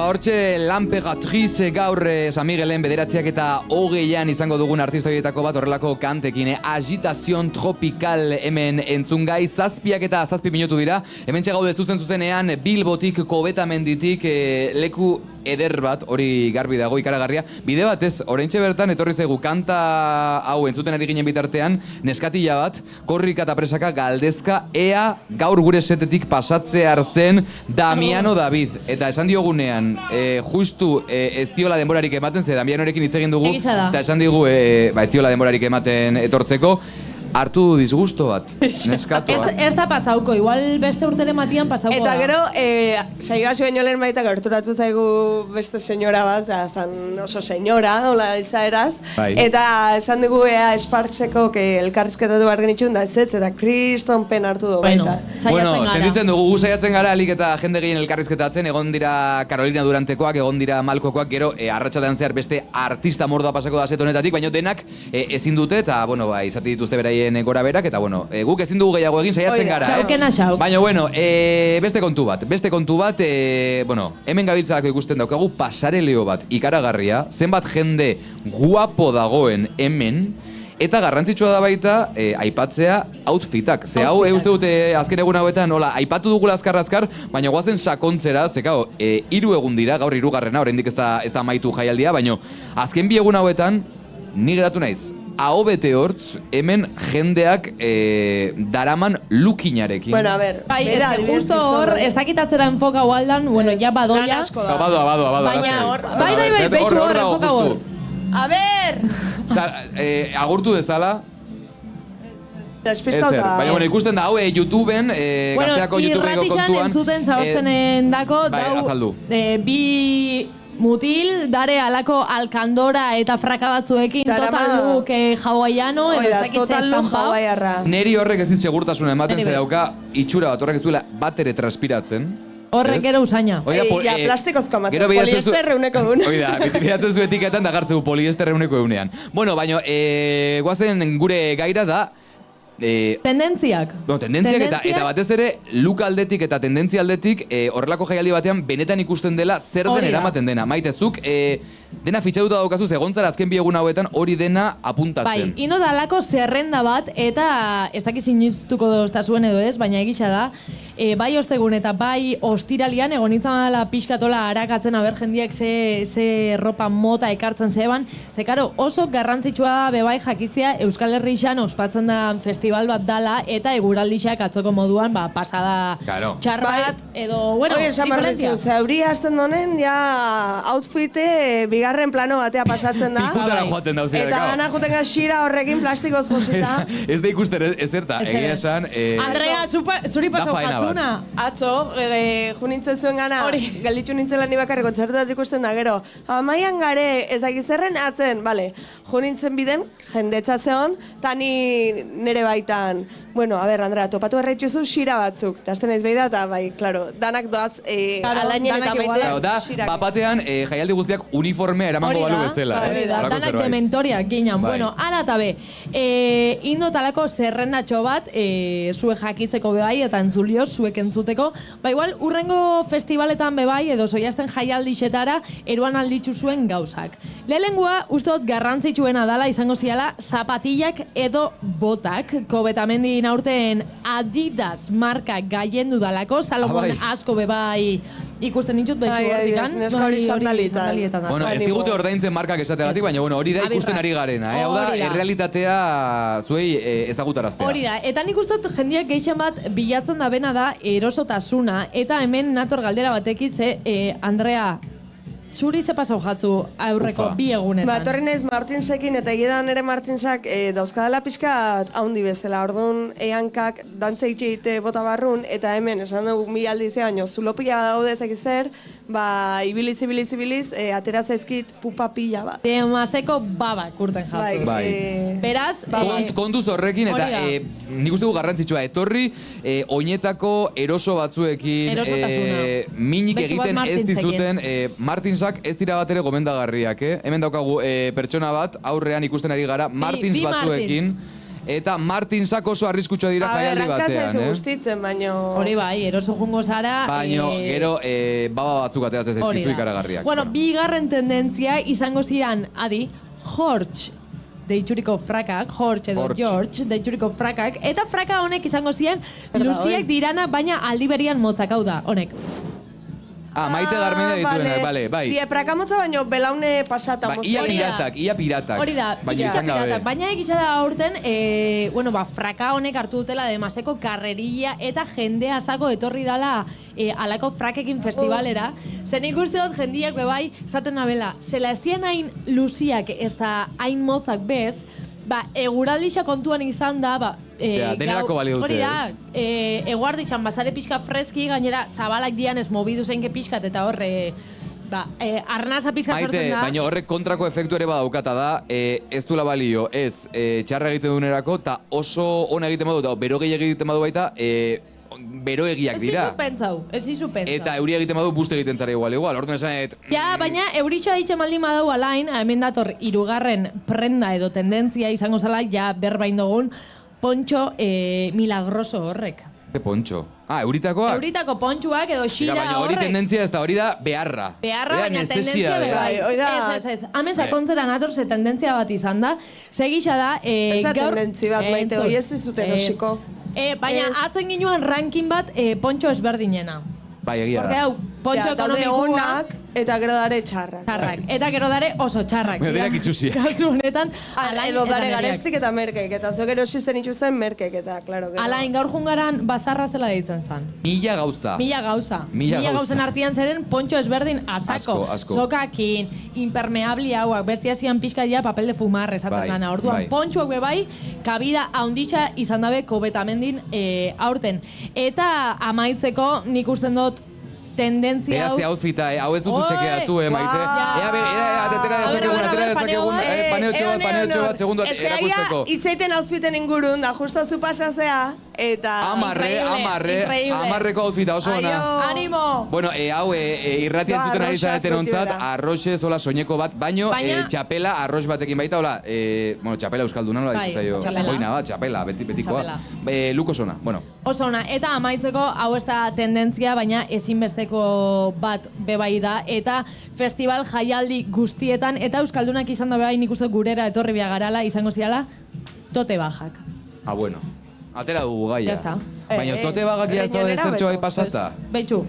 Hortxe L'Imperatrice gaur San Miguelen 9:20 izango dugun artista horietako bat horrelako kantekin, Agitation Tropical hemen entzungai, 7:07 minutu dira, hemen txegaude zuzenean Bilbotik, Kobetamenditik, leku eder bat, hori garbi dago, ikaragarria. Bide batez, oraintxe bertan etorri zaigu kanta hau entzuten ari ginen bitartean, neskatila bat, korrika eta presaka galdezka, ea gaur gure setetik pasatzear zen Damiano David. Eta esan diogunean, justu ez diola denborarik ematen, ze Damianorekin hitz egin dugu, eta esan digu ez diola denborarik ematen etortzeko, hartu disgusto bat, neskatoa. Ez da pasauko, igual beste urtele matian pasauko da. Eta gero, saigazio baino lehen baita gerturatu zaigu beste senyora bat, zan oso senyora, hola izaeraz, eta esan dugu Sparkseko elkarrizketatu behar genitxun, da ez eta kriston pen hartu du baita. Bueno, sentitzen dugu, saiatzen gara alik eta jende gehien elkarrizketatzen, egon dira Carolina Durantekoak, egon dira Malkokoak, gero arratsaldean zehar beste artista mordoa pasako da set honetatik, baina denak ezin dute, eta izate dituzte beraien gora berak, eta guk ezin dugu gehiago egin saiatzen gara, baina beste kontu bat, hemen gabiltzalako ikusten daukagu pasareleo bat ikaragarria, zenbat jende guapo dagoen hemen, eta garrantzitsua da baita aipatzea outfitak. Ze hau uste dute azken egun hauetan, aipatu dugula azkar, baina guazen sakontzera, ze 3 egun dira, gaur 3. oraindik ez da amaitu jaialdia, baina azken 2 egun hauetan, ni geratu naiz aho bete hortz, hemen jendeak daraman lukinarekin. Bueno, a ver, bai, justo hor, ez dakitatzera enfoka gualdan, bueno, ja badoia. Badoa. Bai, beitu hor, enfoka hor. A ver! Agurtu dezala. Despistauta. Baina, bueno, ikusten da, hau, YouTubeen, gazteako YouTubeko kontuan. Irratixan entzuten zaboztenen dako, azaldu. Bi mutil, dare alako alkandora eta fraka batzuekin, total look hawaiano, edo ez dakiz estampau. Neri horrek ez dit segurtasuna ematen, ze dauka itxura bat, horrek ez duela bat ere transpiratzen. Horrek gero usaina. Ja, plastikozko matu, poliester euneko egun. Oida, bidatzen zu etiketan da gartzeu poliester euneko eunean. Bueno, baina, guazen gure gaira da, tendentziak. Tendentziak eta batez ere look aldetik eta tendentzia aldetik horrelako jaialdi batean benetan ikusten dela zer den eramaten dena. Maitezuk, dena fitxatuta daukazu egontzara azken bi egun hauetan hori dena apuntatzen. Bai, ino dalako zerrenda bat eta ez dakiz initztuko doztazuen edo ez, baina egisa da, bai ostegun eta bai ostiralian egon izan dela pixkatola harakatzen aber jendiak ze ropa mota ekartzen zeban, ze karo oso garrantzitsua da bebai jakitzea Euskal Herrixan ospatzen da festival bat dala eta eguraldixak atzoko moduan pasada txarrat edo, bueno, diferentzia. Zauri hasten donen, ja outfite bigarren plano batea pasatzen da. Pikutara joaten da uzia. Eta gana juten xira horrekin plastikoz josita. Ez da ikusten ezerta, egia esan. Andrea, zuri paso jatzuna. Atzo, junintzen zuen gana, galditxu nintzen lan ibakarri kontzertuat ikusten da, gero. Amaian gare, ezagizerren atzen, bale, junintzen biden, jendetza zeon, tani nere baitan. Bueno, a ber, Andrea, topatu erraituzu xira batzuk. Ta azten naiz behi da, eta bai, klaro, danak doaz alainen eta maite xirak. Bapatean, jaialdi guztiak uniformea eramango balu bezala. Danak dementoriak ginen. Bueno, ala eta be, indo talako zerrendatxo bat, zue jakitzeko bebai, eta entzulio, zuek entzuteko. Ba, igual, urrengo festivaletan bebai, edo soiazten jaialdixetara, eruan alditzu zuen gauzak. Lehenengua, usteot garrantzitsuena dala izango ziala, zapatillak edo botak, kobetamendi aurten Adidas marka gaiendu dalako, Salomon asko bebai ikusten ditut betxu hortikan. Hori sandalietan. Bueno, ez digute ordaintzen markak esategatik, baina bueno, hori da ikusten ari garena. Hau da, errealitatea zuei ezagutaraztea. Hori da, eta nik ustot jendiak gehixen bat bilatzen da bena da erosotasuna, eta hemen nator galdera batekiz, Andrea, zuri ze pasau jatzu aurreko bi egunetan? Ba, torri naiz Martinsekin eta egidan ere Martinsak dauzkadala pixka haundi bezala. Orduan, hankak dantza itxeite bota barrun, eta hemen, esan dugu mi aldizia, baino, zulopila daude ezakizer, ba, ibiliz, atera zaizkit pupa pila bat. Demazeko babak urten jatzu. Bai. Beraz, kontuz horrekin, eta nik uste gu garrantzitsua, etorri, oinetako eroso batzuekin, minik egiten ez dizuten, Martinsak ez dira bat ere gomendagarriak, Hemen daukagu pertsona bat, aurrean ikusten ari gara, Martins batzuekin, eta Martinsak oso arriskutsua dira jaialdi batean, Arranka zaizu gustitzen, baino... Hori bai, eroso jungo zara... Baino, gero, baba batzuk ateratzen zaizkizu ikaragarriak. Bueno, bigarren tendentzia izango ziren, adi, George deitxuriko frakak, George edo George deitxuriko frakak, eta fraka honek izango ziren luziak dirana, baina aldi berian motzak, hau da, honek. Maite Garmendia dituen, bale, bai. Prakamotza baino belaune pasata. Ia piratak. Hori da, ia piratak. Baina egisa da aurten, bueno, fraka honek hartu dutela demaseko karrerilla eta jende azako etorri dala alako frakekin festivalera. Zen ikuste dut jendiak bebai, zaten nabela, zela ez dian hain luziak ez da hain mozak bez, eguraldixa kontuan izan da, denerako balio dute, hori da, eguarditxan bazare pixka freski, gainera zabalak dian ez mobidu zeinke pixkat, eta horre, arnaza pixka sortzen da. Baina horrek kontrako efektu ere badaukata da, ez duela balio, ez txarra egiten dunerako, eta oso ona egiten badu, eta bero gehiagik egiten badu baita, beroegiak dira. Ez izu pentsau. Eta euria egiten badu buste egiten zara igual. Orduan esanet... Ja, baina euritxoa ditzen baldin badau alain, hemen dator hirugarren prenda edo tendentzia izango zala, ja berbain dugun, pontxo milagroso horrek. Ze pontxo? Euritakoak? Euritako pontxuak edo xira horrek. Baina hori tendentzia ez da, hori da beharra. Beharra, baina tendentzia bebai. Ez. Hemen sakontzera nator ze tendentzia bat izan da. Segisa da... Ez da tendentzi bat, maite, hori ez dizuten osiko. Baina atzen ginoan ranking bat pontxo ezberdinena. Bai, egia da. Pontxo ekonomikoa. Onak, eta gero dare txarrak. Txarrak. Eta gero dare oso txarrak. Bueno, denak itxusiak. Kasu honetan, edo dare garestik eta merkek, eta zuek erosi zen itxusten merkek, eta, klaro. Alain, gaur jungaran bazarra zela deitzen zen. Mila gauza. Mila gauzen artean zeren pontxo ezberdin asako. Asko. Sokakin, impermeabli hauak, bestia zian pixka dira papel de fumar esaten dana. Orduan, pontxoak bebai, kabida haunditxa izan dabe kobetamendin aurten. Eta amaitzeko nik usten dut tendentzia hau... Ea ze outfita, hau ez duzu txekeatu, maite. Atera dezakegun, paneotxo bat, segundu erakusteko. Itzaiten outfiten ingurun, da justo zu pasazea, eta... Amarreko outfita oso ona. Animo! Bueno, hau irratia entzuten ari zareten ontzat, arroxe zola soineko bat, baino txapela arrox batekin baita, hola, txapela euskalduna nola ditzu zaio. Boina bat, txapela, betikoa. Luko zona, bueno. Oso ona, eta amaitzeko hau ez da tendentzia, baina ezinbesteko bat bebai da, eta festival jaialdi guztietan, eta euskaldunak izan da bebai nik uste gurera etorri biagarala, izango ziala, tote bajak. Bueno, atera dugu gaia. Ya está. Baina tote bajak jazta da zertxo bai pasata. Beitxu.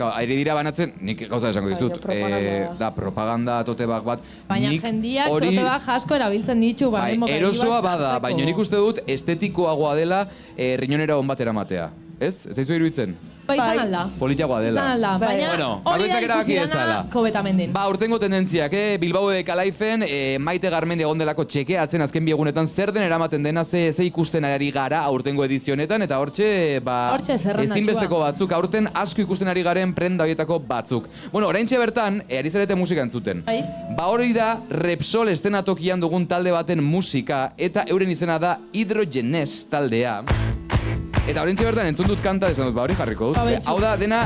Aire dira banatzen, nik gauza esango dizut, da propaganda tote bag bat. Baina jendiak tote bag asko erabiltzen ditu. Erosoa bada, baina nik uste dut estetikoagoa dela riñonera on bat eramatea. Ez? Ez zaizu iruditzen? Izan alda. Politiagoa dela. Izan alda, baina hori da ikusi dana kobetamendin. Urtengo tendentziak, Bilbao de Kalaifen, Maite Garmendi egondelako txekeatzen azken biegunetan zer den eramaten dena, ze ikusten ari gara aurtengo edizionetan, eta hortxe, ezinbesteko batzuk, aurten asko ikusten ari garen prenda horietako batzuk. Bueno, oraintxe bertan, ari zarete musika entzuten. Hori da, Repsol estenatokian dugun talde baten musika, eta euren izena da Hidrogenes taldea. Eta horrentxe bertan entzun dut kanta, esan dut, hori jarriko dut. Hau da dena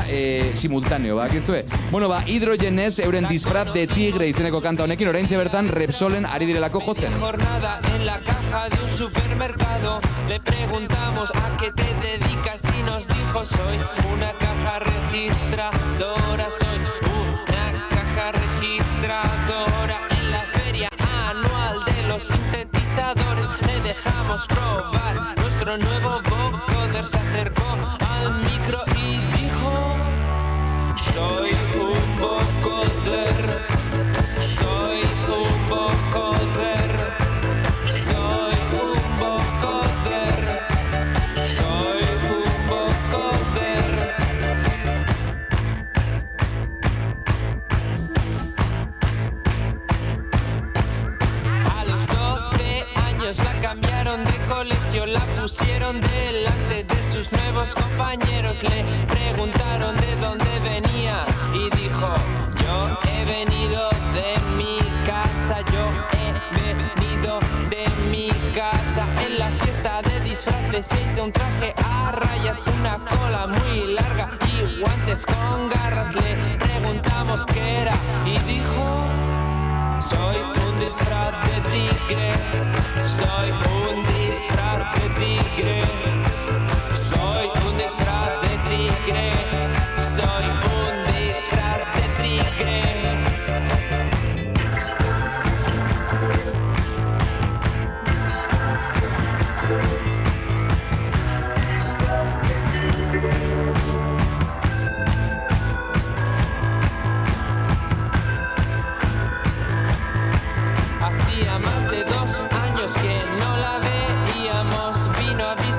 simultaneo, bakizue. Bueno, Hidrogenes euren disfraz de tigre izeneko kanta honekin, horrentxe bertan Repsolen ari direlako jotzen. Jornada en la caja de un supermercado, le preguntamos a qué te dedicas y nos dijo soy una caja registradora, soy una caja registradora en la feria anual de los sintetizadores. Le dejamos probar nuestro nuevo vocoder, se acercó al micro y dijo soy un vocoder, soy un vocoder, soy un vocoder, soy un vocoder. A los 12 años la cambiaron de colegio, la pusieron delante de sus nuevos compañeros. Le preguntaron de dónde venía y dijo yo he venido de mi casa, yo he venido de mi casa. En la fiesta de disfraces se hizo un traje a rayas, una cola muy larga y guantes con garras. Le preguntamos qué era y dijo soy un disfraz de tigre, soy un disfraz de tigre, soy un disfraz de tigre, soy un disfraz de tigre. Hacía más de 2 años que no la veíamos, vino a visitar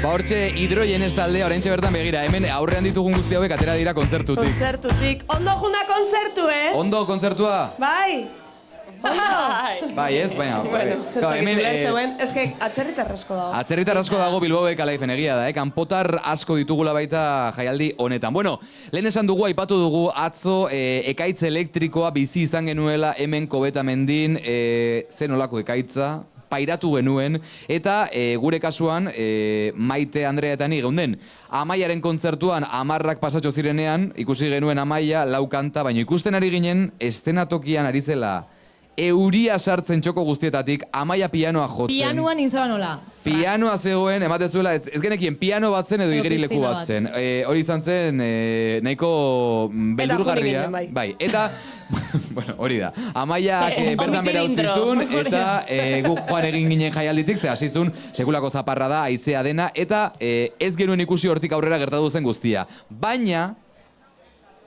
Ba hortxe hidrogenes taldea oraintxe bertan begira, hemen aurrean ditugun guzti hauek atera dira kontzertutik. Kontzertutik. Ondo juna kontzertu, Ondo kontzertua? Bai. Bai, ez, baina... Hemen... Eske atzerritar asko dago. Atzerritar asko dago Bilbaoek Alaifen egia da, kanpotar asko ditugula baita jaialdi honetan. Bueno, lehen esan dugu, aipatu dugu atzo ekaitz elektrikoa bizi izan genuela hemen Kobetamendin, zen olako ekaitza, pairatu genuen, eta gure kasuan, Maite, Andrea eta ni geunden, Amaiaren kontzertuan 10 pasatxo zirenean, ikusi genuen Amaia, 4 kanta, baina ikusten ari ginen, eszenatokian ari zela, euria sartzen txoko guztietatik, Amaia pianoa jotzen. Pianoan inzaba nola. Pianoa zegoen, ematezuela, ez genekien piano bat zen edo igerileku bat zen. Hori izan zen, nahiko beldurgarria. Bai, eta... Bueno, hori da. Amaiak bertan bera utzizun, eta guk joan egin ginen jaialditik, ze hasizun sekulako zaparra da, haizea dena, eta ez genuen ikusi hortik aurrera gertatu zen guztia. Baina,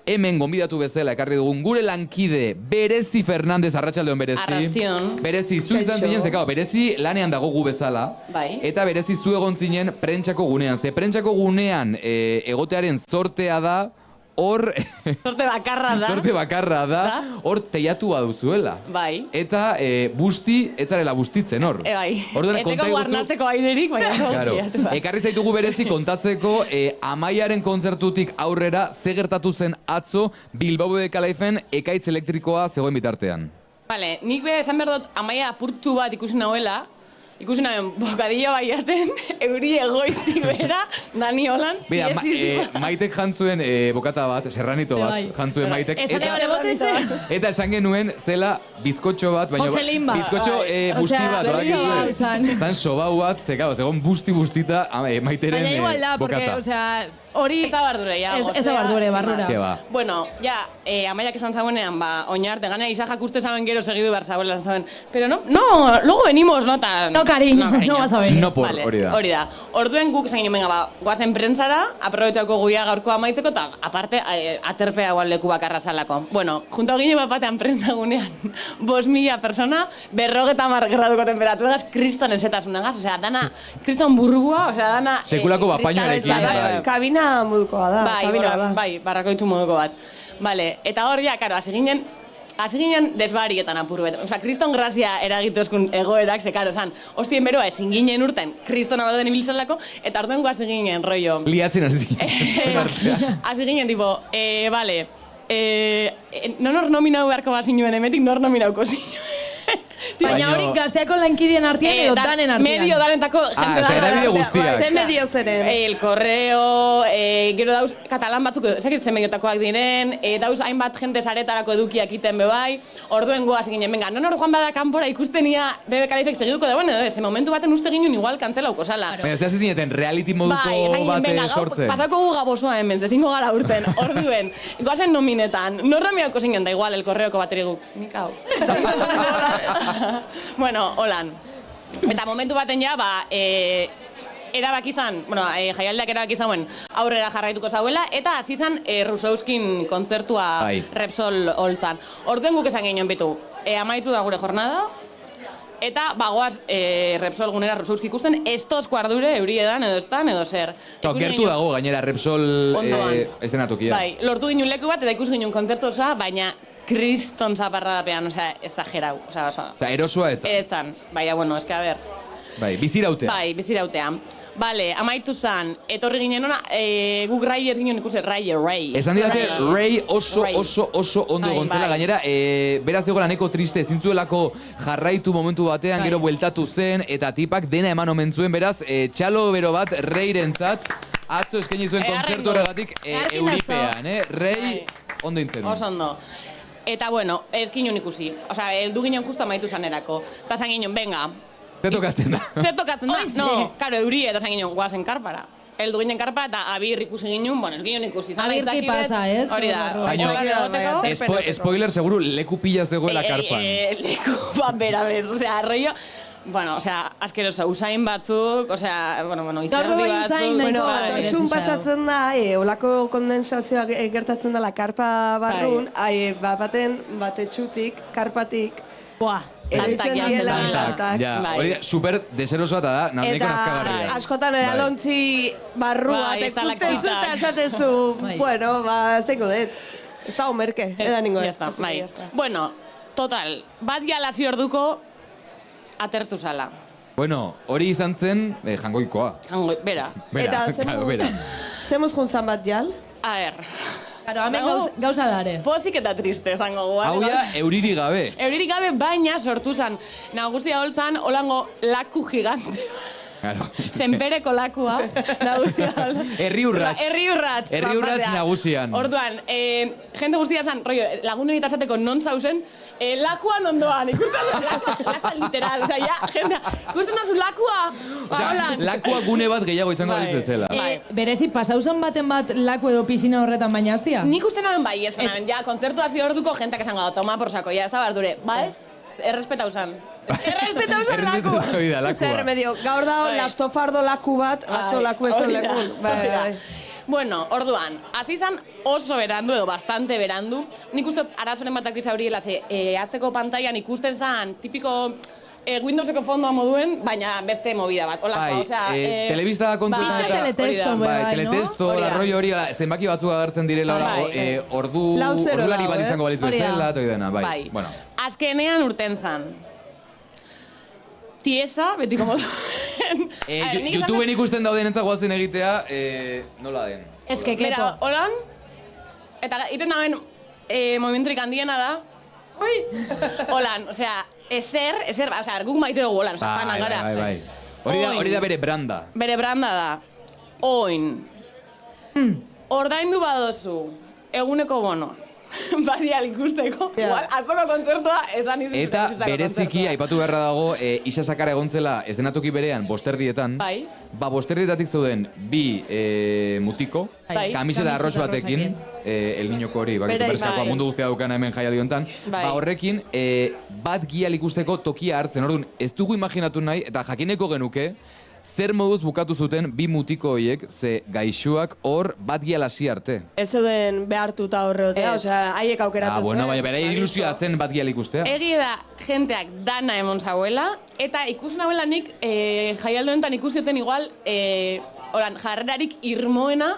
hemen gonbidatu bezala ekarri dugun gure lankide Berezi Fernandez, arratsaldeon Berezi. Arrastion. Berezi, zu izan zinen, zekao, Berezi lanean dago gu bezala. Bai. Eta Berezi zu egon zinen prentxako gunean. Ze prentxako gunean egotearen sortea da, hor... Sorte bakarra da. Hor teiatua duzuela. Bai. Eta busti, etzarela bustitzen hor. Bai. Eteko guarnazteko airerik, baina claro. Ekarri zaitugu Berezi kontatzeko Amaiaren kontzertutik aurrera ze gertatu zen atzo Bilbaoek Alaifen ekaitz elektrikoa zegoen bitartean. Vale, nik be esan behar dut Amaia apurtu bat ikusi nahuela. Ikusi nahen bokadillo baiaten, euri egoitik bera, Dani Holan. Bida, Maitek jantzuen bokata bat, serranito bat, jantzuen Maitek. Eta esan genuen zela bizkotxo bat, baina bizkotxo busti bat. Zan sobau bat, zegoen busti-bustita Maiteren bokata. Baina igual da, porque, hori... Ez da bardure, ja. Ez da bardure, barrura. Bueno, ja, Amaiak esan zauenean, oinarte, gana Isajak uste zauen gero segidu behar zauela, zauen. Pero no, luego venimos, no tan... No, cariño, no vas a venir. No por, hori da. Orduen guk zain venga, guazen prentzara, aprobetxako guia gaurko amaitzeko, eta aparte, aterpea guan leku bakarra zalako. Bueno, junto gine bat batean prentzagunean, 5.000 persona, 50 graduko temperaturas, kriston ezetasunagas, osea, dana, kriston burrua, osea, dana... Sekulako bapainoarekin. Kabina modukoa da. Bai, barrakoitzu moduko bat. Vale, eta hor ja, karo, hasi ginen desbarietan apur bet. Osa, kriston grazia eragituzkun egoerak, ze karo, zan, hostien beroa ezin ginen urten, kriston abaten ibilzelako, eta orduan hasi ginen, rollo. Liatzen hasi ginen. Hasi ginen, tipo, vale, nor nominau beharko bazinuen, emetik nor nominauko zinuen. Baina hori gazteako lankidien artean edo danen artean. Medio danetako jende da. Era bideo guztiak. Zen medio zeren? El Correo, gero dauz, katalan batzuk, ezakit zen mediotakoak diren, dauz hainbat jente saretarako edukiak iten bebai, orduen goaz eginen, venga, nonor joan bada kanpora ikustenia BBK Alifek segiduko da, bueno, ese momentu baten uste ginen igual kantzelauk osala. Baina ez da zineten reality moduko bat sortzen. Pasako gu gabozoa hemen, zezingo gara urten, orduen, goazen nominetan, norra mirauko zinen da igual El Correoko bateri guk, nik hau. Bueno, holan. Eta momentu baten ja, erabaki izan, jaialdiak erabaki izan aurrera jarraituko zauela, eta hasi izan Rusauskin kontzertua Repsol holtzan. Orduen guk esan ginen bitu, amaitu da gure jornada, eta bagoaz Repsol gunera Rusauski ikusten, ez tozko ardure euriedan edo estan edo zer. Gertu dago gainera Repsol estenatokia. Bai, lortu ginen leku bat eta ikus ginen kontzertu osoa, baina kriston zaparradapean, osea, exagerau. Osea, erosoa etzan. Etzan, baina, bueno, eske a ber. Bai, bizirautea. Bai, bizirautea. Bale, amaitu zan, etorri ginen ona, guk Rai ez ginen ikusi, Rai. Esan didate, Rai oso ondo gontzela, gainera, beraz egola neko triste, zintzuelako jarraitu momentu batean, gero bueltatu zen, eta tipak dena eman omen zuen, beraz, txalo bero bat Reirentzat, atzo eskaini zuen kontzertu horregatik euripean, Rai ondo intzen. Oso ondo. Eta, bueno, ez ginen ikusi. Osea, heldu ginen justo amaitu zanerako. Eta zan ginen, venga. Zer tokatzen da? Zer tokatzen da? No, karo, euri, eta zan ginen, guazen karpara. Heldu ginen karpara eta abir ikusi ginen, bueno, ez ginen ikusi. Abirti pasa, ez? Hori da. Baina, spoiler, seguru, leku pila zegoela karpan. Leku bat bera bez, osea, arroio... Bueno, osea, askeroso, usain batzuk, osea, bueno, izerdi Gaur batzuk. usain nahiko Atortxun pasatzen da, olako kondensazioa gertatzen dela karpa barrun, baten batetxutik, karpatik, eroitzen diela lantak. Ja, hori da, super deserosoa eta da, nahiko nazkagarria. Askotan edalontzi barrua, tekusten zu eta esatezu, bueno, zeiko dut. Ez da omerke, edan ningo. Bai. Bueno, total, bat jalasi orduko atertu zala. Bueno, hori izan zen jangoikoa. Bera. Bera. Zemuz juntzan bat jal? A ver. Claro, hemen gauza dare. Pozik eta triste esango gu. Hau ja, euririk gabe. Euririk gabe, baina sortu zan. Nagusia holtzan, holango laku gigante. Claro. Senpereko lakua. Herri urratz nagusian. Orduan, jende guztia zan, lagunen eta esateko non zauzen, lakuan ondoan, ikusten lakua literal, osea, ja, jendea, ikusten dazu lakua, lakua gune bat gehiago izango balitz bezala. Berezi, pasauzan baten bat laku edo pisina horretan bainatzia? Nik uste naben bai, ez naben, ja, kontzertu hasi orduko jentak esango da, toma por sako, ja, ez da bardure, ba ez? Errespetau zan. Errespetau zan lakua. Zer remedio, gaur dao lastofardo laku bat, atzo laku ezon lekun. Bueno, orduan, hasi izan oso berandu edo bastante berandu. Nik uste arazoren batak izauriela, atzeko pantailan ikusten zan, tipiko Windowseko fondoa moduen, baina beste movida bat. Telebista kontuetan eta... Teletesto, larroi hori, zenbaki batzuk agertzen direla, ordulari bat izango balitz bezala, toi dena, bai. Azkenean urten zan. Tiesa, betiko modu. YouTubeen ikusten dauden entzagoazen egitea, nola den? Ez que kepo. Bera, holan, eta iten daben momenturik handiena da, holan, osea, ezer, osea, guk maite dugu holan, osea, fanak gara. Bai. Hori da bere branda. Bere branda da, oin, ordaindu badozu, eguneko bono. Badial ikusteko, atzoko kontzertua esan izan. Eta bereziki, aipatu beharra dago, Isa Sakara egontzela eszenatoki berean, bosterdietan. Ba, bosterdietatik zeuden bi mutiko, kamiseta arroz batekin, El Niñoko hori, supereskakoa mundu guztia daukana hemen jaialdi honetan. Ba, horrekin, bat gial ikusteko tokia hartzen. Orduan, ez dugu imaginatu nahi, eta jakineko genuke, zer moduz bukatu zuten bi mutiko horiek, ze gaixuak hor bat gialasi arte. Ez zeuden behartuta horreotea, osea, haiek aukeratu zuen. Baina bere ilusioa zen bat gial ikustea. Egia da, jenteak dana emon zauela, eta ikusen hauela nik jaialdo honetan ikusioten igual, jarrerarik irmoena,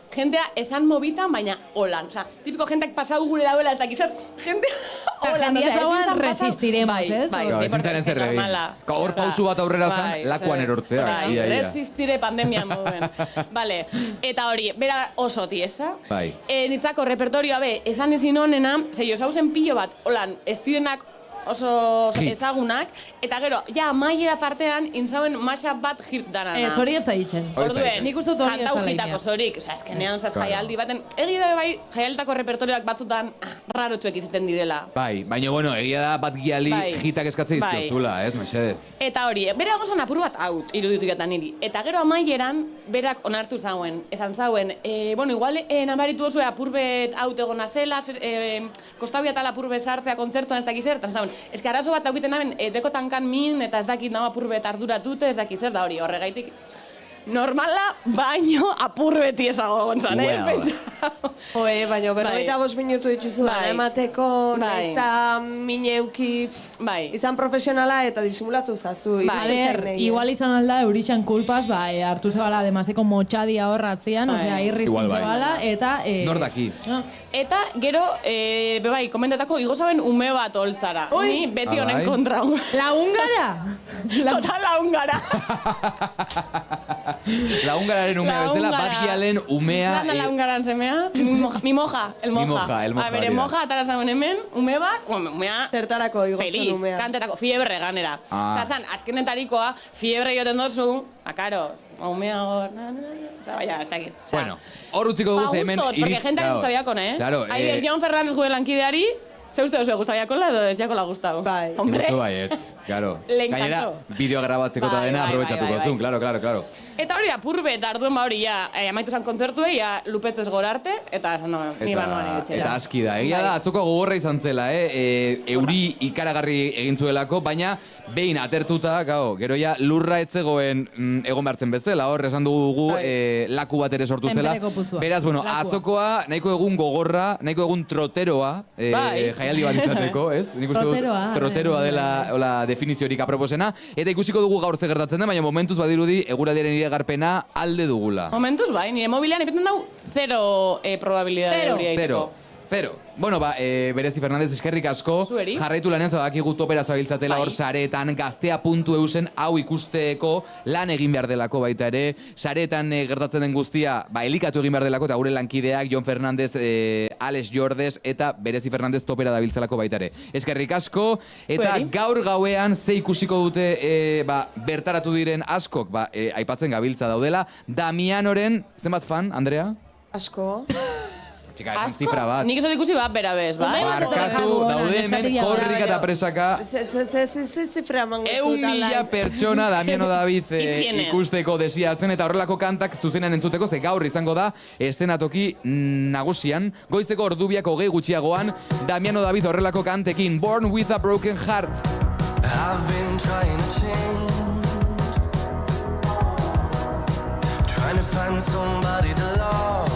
jentea esan mobitan, baina holan. Osa, tipiko jenteak pasau gure dauela, ez dakizat, jentea holan. Jendia zauan resistiremos, ez? Bai, ezin zaren zer egin. Hor pausu bat aurrera zen, lakuan erortzea. Bai, resistire pandemia moduen. Vale, eta hori, bera oso tiesa. Bai. Nitzako repertorioa be, esan ezin honena, zeio zauzen pilo bat, holan, ez direnak oso ezagunak, eta gero, ja, amaiera partean, intzauen mashup bat hit danana. Ez, hori ez da ditzen. Orduen, nik uste dut hori ez da kantau hitako zorik, oza, eskenean zaz jaialdi baten, egia da bai, jaialditako repertorioak batzutan rarotzuek izaten direla. Bai, baina bueno, egia da bat giali hitak eskatzea izkiozula, ez, mesedez. Eta hori, bera gozan apur bat out, iruditu jatan niri. Eta gero amaieran, berak onartu zauen, esan zauen, bueno, igual nabaritu osue apurbet out egona zela, kostabia tal apurbet sartzea kontzertuan ez dakizer, eta zauen, ez que arazo bat daukiten naben, dekotankan min, eta ez dakit nago apurbet arduratute, ez dakit zer da hori, horregaitik. Normala, baino apurbeti ezago gontzan, Joe, baina 45 minutu dituzu da, emateko, nahiz eta mineuki izan profesionala eta disimulatu zazu. Igual izan alda, euritxan kulpas, hartu zebala demaseko motxadia horratzean, osea, irrizten zebala, eta... Nor daki. Eta gero, bebai, komentatako, igozaben ume bat holtzara. Ni beti honen kontra. Lagun gara? Total lagun gara. Lagun gararen umea bezala, bat gialen umea... Zerna lagun garan zemea? Mi moja, el moja. Bere moja, atara zauen hemen, ume bat, umea... Zertarako igozun umea. Kanterako, fiebre ganera. Zazan, azkenetarikoa, fiebre joten dozu, akaro, umea hor... Baina, ez dakit. Bueno, hor utziko dugu hemen... Porque jentak guztabiakon, Claro, Aider, Jon Fernández gure lankideari, Ze uste oso gustau jakola edo ez jakola gustau? Bai. Hombre. Gustu baietz, claro. Le encantó. Gainera, bideo grabatzeko eta dena aprobetxatuko zuen, claro. Eta hori apurbet arduen ba hori ja, amaitu zan kontzertuei, ja lupetzez gora arte, eta esan no, ni banoan etxera. Eta aski da, egia da, atzoko gogorra izan zela, euri ikaragarri egin zuelako, baina behin atertuta, gero ja lurra etzegoen egon behartzen bezala, hor esan dugu laku bat ere sortu zela. Beraz, bueno, atzokoa nahiko egun gogorra, nahiko egun troteroa, jaialdi bat izateko, ez? Nik uste dut troteroa dela definiziorik aproposena, eta ikusiko dugu gaur ze gertatzen da, baina momentuz badirudi eguraldiaren iragarpena alde dugula. Momentuz bai, nire mobilean ipeten dau zero probabilidade euria iteko. Zero. Bueno, Berezi Fernandez eskerrik asko. Zueri. Jarraitu lanean zabakigu topera zabiltzatela hor sareetan gaztea.eusen hau ikusteko lan egin behar delako baita ere. Sareetan gertatzen den guztia elikatu egin behar delako eta gure lankideak Jon Fernandez, Alex Jordes eta Berezi Fernandez topera dabiltzalako baita ere. Eskerrik asko eta gaur gauean ze ikusiko dute bertaratu diren askok aipatzen gabiltza daudela. Damianoren, zenbat fan, Andrea? Asko. Txika, esan zifra bat. Nik ez ikusi bat, bera bez, bai? Barkatu, daude hemen korrika eta presaka. Zifra mango 1.000 pertsona Damiano David ikusteko desiatzen eta horrelako kantak zuzenean entzuteko, ze gaur izango da estenatoki nagusian. Goizeko ordubiak 20 gutxiagoan, Damiano David horrelako kantekin, Born with a Broken Heart. I've been trying to change, trying to find somebody to love.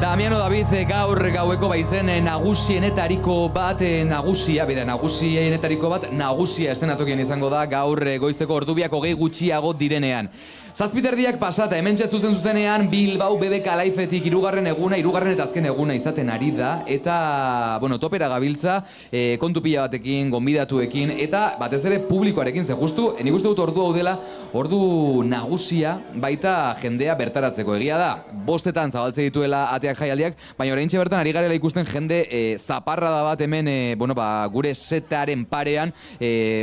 Damiano David gaur gaueko baizen nagusienetariko bat nagusia estenatokien izango da gaur goizeko ordubiak 20 gutxiago direnean. Zazpiterdiak pasata, hementxe zuzenean Bilbao BBK Liveetik hirugarren eta azken eguna izaten ari da, eta, topera gabiltza, kontu pila batekin, gonbidatuekin, eta batez ere publikoarekin, ze justu, nik uste dut ordu hau dela, ordu nagusia, baita jendea bertaratzeko. Egia da, 5etan zabaltze dituela ateak jaialdiak, baina oraintxe bertan ari garela ikusten jende zaparrada bat hemen, gure setaren parean,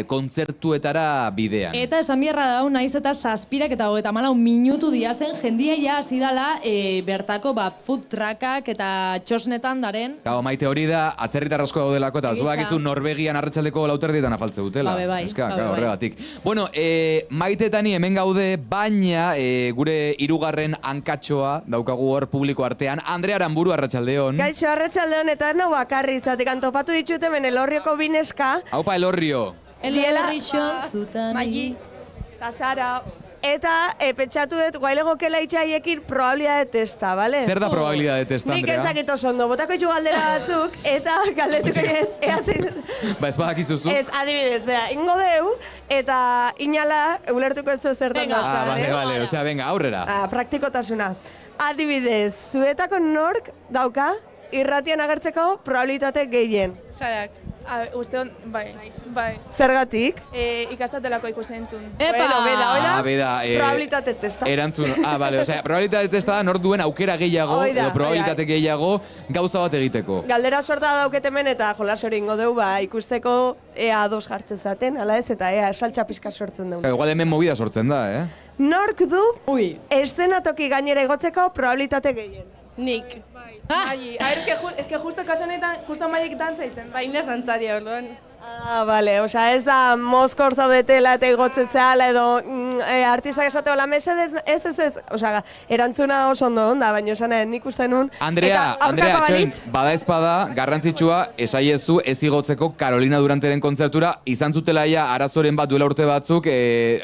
kontzertuetara bidean. Eta esan biharra da, naiz eta 7 eta 34 minutu diazen, jendia ja hasi dala bertako food truckak eta txosnetan daren. Gau, Maite, hori da, atzerritar asko daudelako, eta zuak izu Norvegian arratsaldeko 4:00 afaltze dutela. Bai. Horregatik. Maite eta ni hemen gaude, baina gure hirugarren hankatxoa daukagu hor publiko artean. Andrea Aranburu, arratsaldeon. Gaixo, arratsaldeon, eta no bakarri izatik antopatu ditut hemen Elorrioko bineska. Haupa, Elorrio. Elorrixo, zutan. Magi, eta Sara. Eta pentsatu dut, guailegokela itxaiekin probabilidade testa, bale? Zer da probabilidade testa, Andrea? Nik ezakit oso ondo, botako itxu galdera batzuk, eta galdetuko ea zein... Ba, ez badakizuzu? Ez, adibidez, bera, ingo deu, eta inala ulertuko ez zertan datza, Vale, osea, venga, aurrera. Praktikotasuna. Adibidez, zuetako nork dauka irratian agertzeko probabilitate gehien? Sarak, uste hon, bai. Zergatik? Ikastatelako ikusi entzun. Bueno, beda, probabilitate testa. Erantzun, vale, osea, probabilitate testa da nor duen aukera gehiago, edo probabilitate gehiago gauza bat egiteko. Galdera sorta dauket hemen eta jolas hori ingo deu, ikusteko ea ados jartzen zaten, ala ez, eta ea saltxa pizka sortzen duen. Igual hemen movida sortzen da, Nork du eszenatoki gainera igotzeko probabilitate gehien? Nik. Bai. A ver, es que justo kaso honetan, justo Maiek dantza egiten. Bai, Inez dantzaria, orduan. Vale, osea, ez da Moskor zaudetela eta igotzen zehala edo artistak esateo la mesedez, ez, osea, erantzuna oso ondo onda, baina esan nik uste nun. Andrea, txoin, bada ezpada, garrantzitsua, esaiezu ez igotzeko Carolina Duranteren kontzertura, izan zutela ja arazoren bat duela urte batzuk,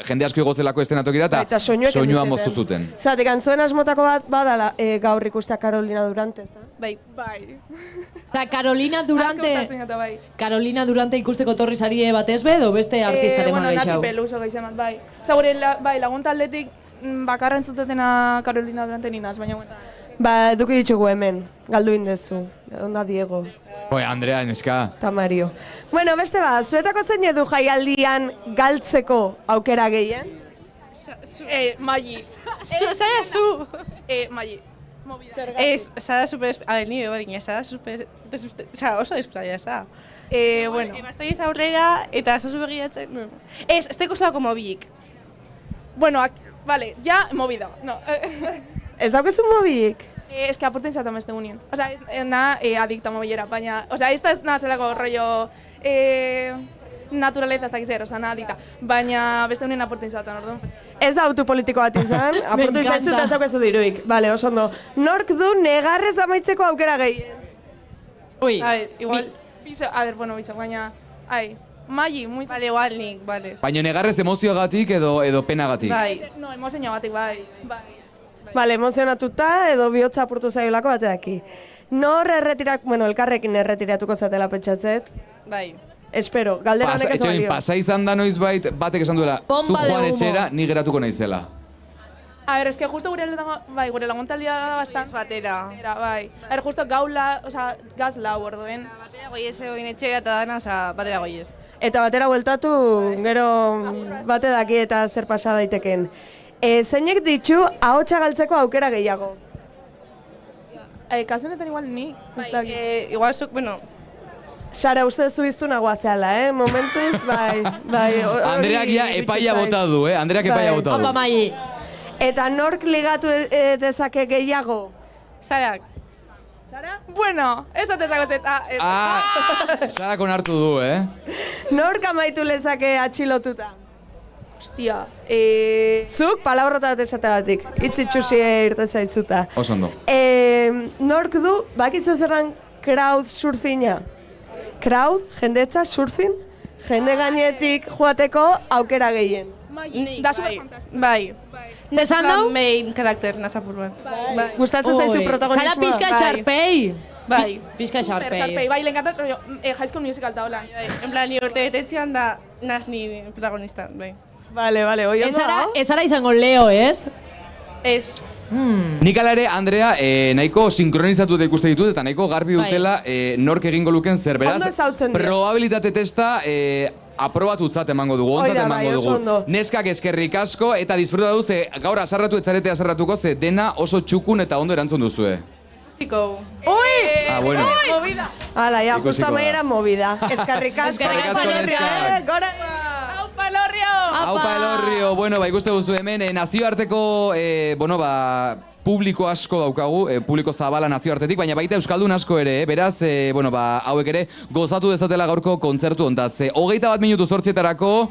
jende asko igotzelako estenatokira eta soinua moztu zuten. Zatik, zuen asmotako bat badala gaur ikustea Carolina Durante, ez da? Bai. Eta Carolina Durante ikusteko torri sarie batez be, edo beste artistaren bueno, gehiago? Nati Peluso gehiago, bai. Osa, gure, lagun taldetik bakarren zutetena Carolina Durante ninaz, baina bueno. Ba, eduki ditugu hemen, galdu indezu. Onda Diego. Andrea, neska. Ta Mario. Bueno, beste bat, zuetako zein edu jaialdian galtzeko aukera gehien? Magi. Zara zu. Magi. Zara super... A ver, nire, baina, zara super... Zara oso desplaya, zara. Bueno. Bastoi ez aurrera, eta zazu begiratzen... Ez teko zelako mobilik. Bueno, vale, ya movida, no. Ez daukezu mobilik? Es que aporten zaten beste unien. O sea, nada adicta mobilera, baina... O sea, esta es nada zelako rollo... naturaleza ez dakiz zer, oza, nada adicta. Baina beste unien aporten zaten, orduan. Ez da autopolitiko bat izan, aportu izan eta zaukezu diruik. Vale, oso ondo. Nork du negarrez amaitzeko aukera gehien? Ui. A ver, igual... A ver, bueno, baina... Magi, muy... Vale, igual nik, vale. Baina negarrez emozioagatik edo penagatik? Bai. No, emozioagatik, bai. Vale, emozionatuta edo bihotza apurtu zaiolako bateaki. Nor elkarrekin erretiratuko zatela pentsatzet? Bai. Espero, galdera honek ez balio. Pasa izan da noizbait batek esan duela, zu joan etxera, ni geratuko naizela. A ver, es que justo gure laguntaldia da bastan batera. Bai. A ver, justo gaula, osea, gaz lau orduen. Batera goiez egin etxera eta dana, osea, batera goiez. Eta batera bueltatu, gero bate daki eta zer pasa daiteken. Zeinek ditu ahotsa galtzeko aukera gehiago? Kasu honetan igual ni. Igual zuk, bueno... Sara, uste zu iztu nagoa zehala, momentuz, bai. Andreak ja epaia bota du, Andreak epaia bota du. Opa, Mai. Eta nork ligatu dezake gehiago? Sarak. Sara? Bueno, ez atezako zet. Sarak onartu du, Nork amaitu lezake atxilotuta? Ostia, Zuk, palabrota esategatik, itzitxusi irte zaizuta. Oso ondo. Nork du, bakizu zerran crowd surfina? Crowd, jendetza, surfing, jende gainetik joateko aukera gehien. Da super fantástico. Bai. Desan dau? Main karakter nasapur bat. Gustatzen zaizu protagonismoa? Zara pixka xarpei. Bai. Pixka xarpei. Bai, lehenkatat, High School Musical eta hola. En plan, ni urte betetzean da naz ni protagonista, bai. Vale, oio Ez ara izango Leo, ez? Ez. Nik ala ere, Andrea, nahiko sinkronizatu da ikuste ditut, eta nahiko garbi dutela nork egingo luken zer. Beraz, probabilitate testa aprobatutzat emango dugu, ontzat emango dugu. Neskak eskerrik asko, eta disfruta duz, gaur azarratu etzarete azarratuko, ze dena oso txukun eta ondo erantzun duzue. Ikusiko. Ah, bueno. Movida. Hala, ja, justo amaiera movida. Eskerrik asko. Gora. Aupa Elorrio! Aupa Elorrio! Bueno, ikuste duzu hemen, nazioarteko, publiko asko daukagu, publiko zabala nazioartetik, baina baita euskaldun asko ere, beraz, hauek ere gozatu dezatela gaurko kontzertu hontaz. 21 minutu 8:00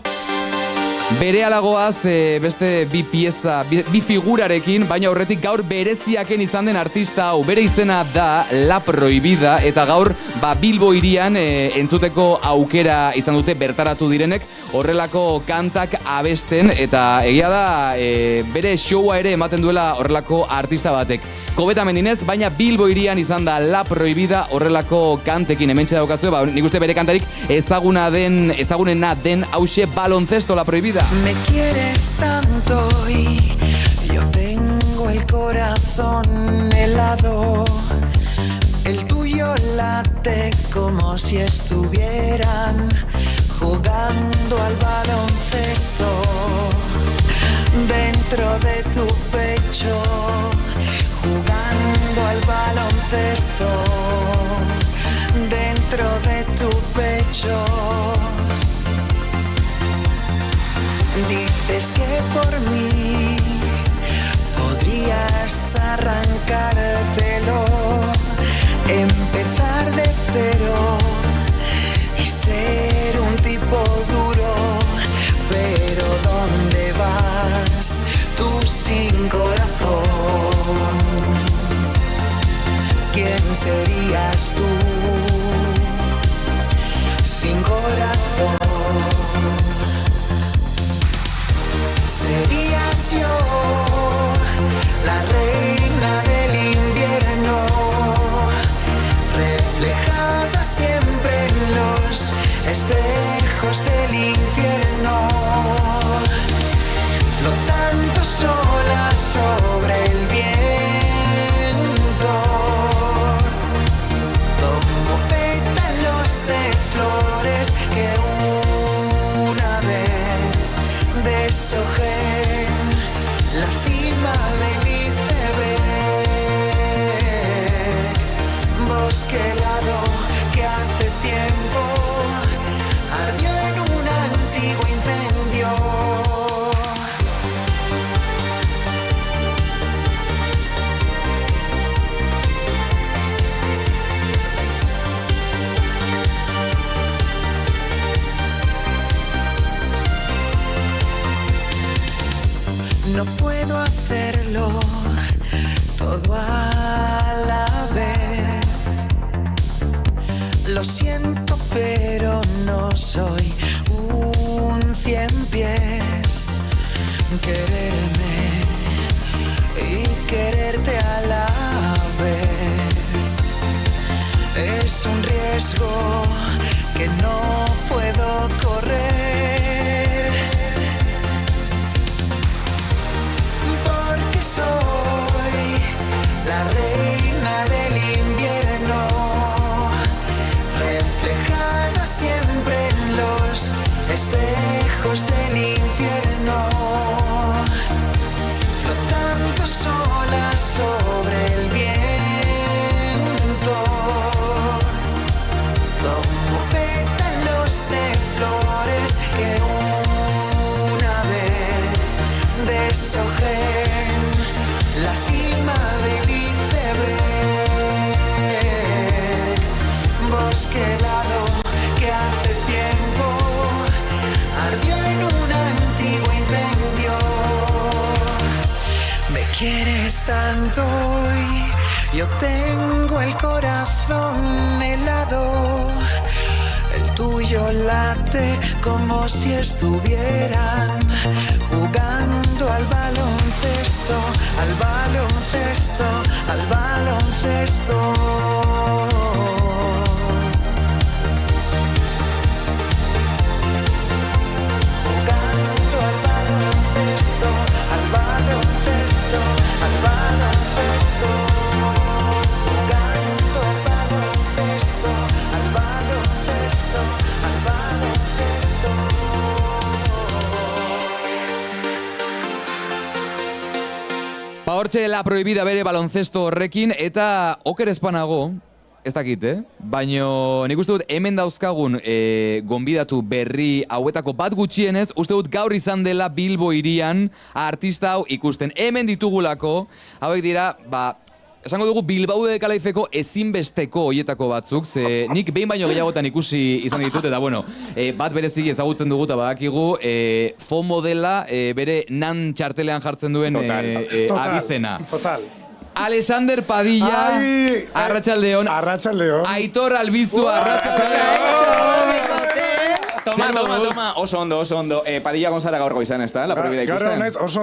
berehala goaz beste bi pieza, bi figurarekin, baina aurretik gaur bereziaken izan den artista hau. Bere izena da La Prohibida, eta gaur Bilbo hirian entzuteko aukera izan dute bertaratu direnek, horrelako kantak abesten, eta egia da bere showa ere ematen duela horrelako artista batek. Kobetameninez, baina Bilbo hirian izan da La Prohibida horrelako kantekin hementxe daukazue, nik uste bere kantarik ezagunena den hause Baloncesto La Prohibida. Me quieres tanto y yo tengo el corazón helado. El tuyo late como si estuvieran jugando al baloncesto. Dentro de tu pecho, jugando al baloncesto. Dentro de tu pecho. Dices que por mí podrías arrancártelo, empezar de cero y ser un tipo duro. Pero ¿dónde vas tú sin corazón? ¿Quién serías tú sin corazón? Serías yo, la reina del invierno, reflejada siempre en los espejos del infierno, flotando sola sobre el viento, como pétalos de flores que una vez deshojé. La cima del iceberg, bosque helado que hace tiempo ardió en un antiguo incendio. No puedo hacerlo todo a la vez. Lo siento, pero no soy un 100 pies. Quererme y quererte a la vez es un riesgo que no puedo correr. Soy la reina del invierno, reflejada siempre en los espejos del infierno, flotando sola sobre el viento, como pétalos de flores que una vez deshojé. La cima del iceberg, bosque helado que hace tiempo ardió en un antiguo incendio. Me quieres tanto y yo tengo el corazón helado. El tuyo late como si estuvieran jugando al baloncesto, al baloncesto, al baloncesto. Jugando al baloncesto. hortxe La Prohibida bere baloncesto horrekin, eta oker espanago, ez dakit, baino nik uste dut hemen dauzkagun gonbidatu berri hauetako bat gutxienez, uste dut gaur izan dela Bilbo hirian artista hau ikusten. Hemen ditugulako, hauek dira, esango dugu Bilbao de Kalaifeko ezinbesteko hoietako batzuk, ze nik behin baino gehiagotan ikusi izan ditut, eta bueno, bat bereziki ezagutzen dugu eta badakigu, FOMO dela bere nan txartelean jartzen duen abizena. Total. Alexander Padilla, Arratsaldeon. Arratsaldeon. Aitor Albizu, Arratsaldeon. Toma, oso ondo. Padilla Gonzala gaur goizan, ez da? La Prohibida ikusten. Gaur honez, oso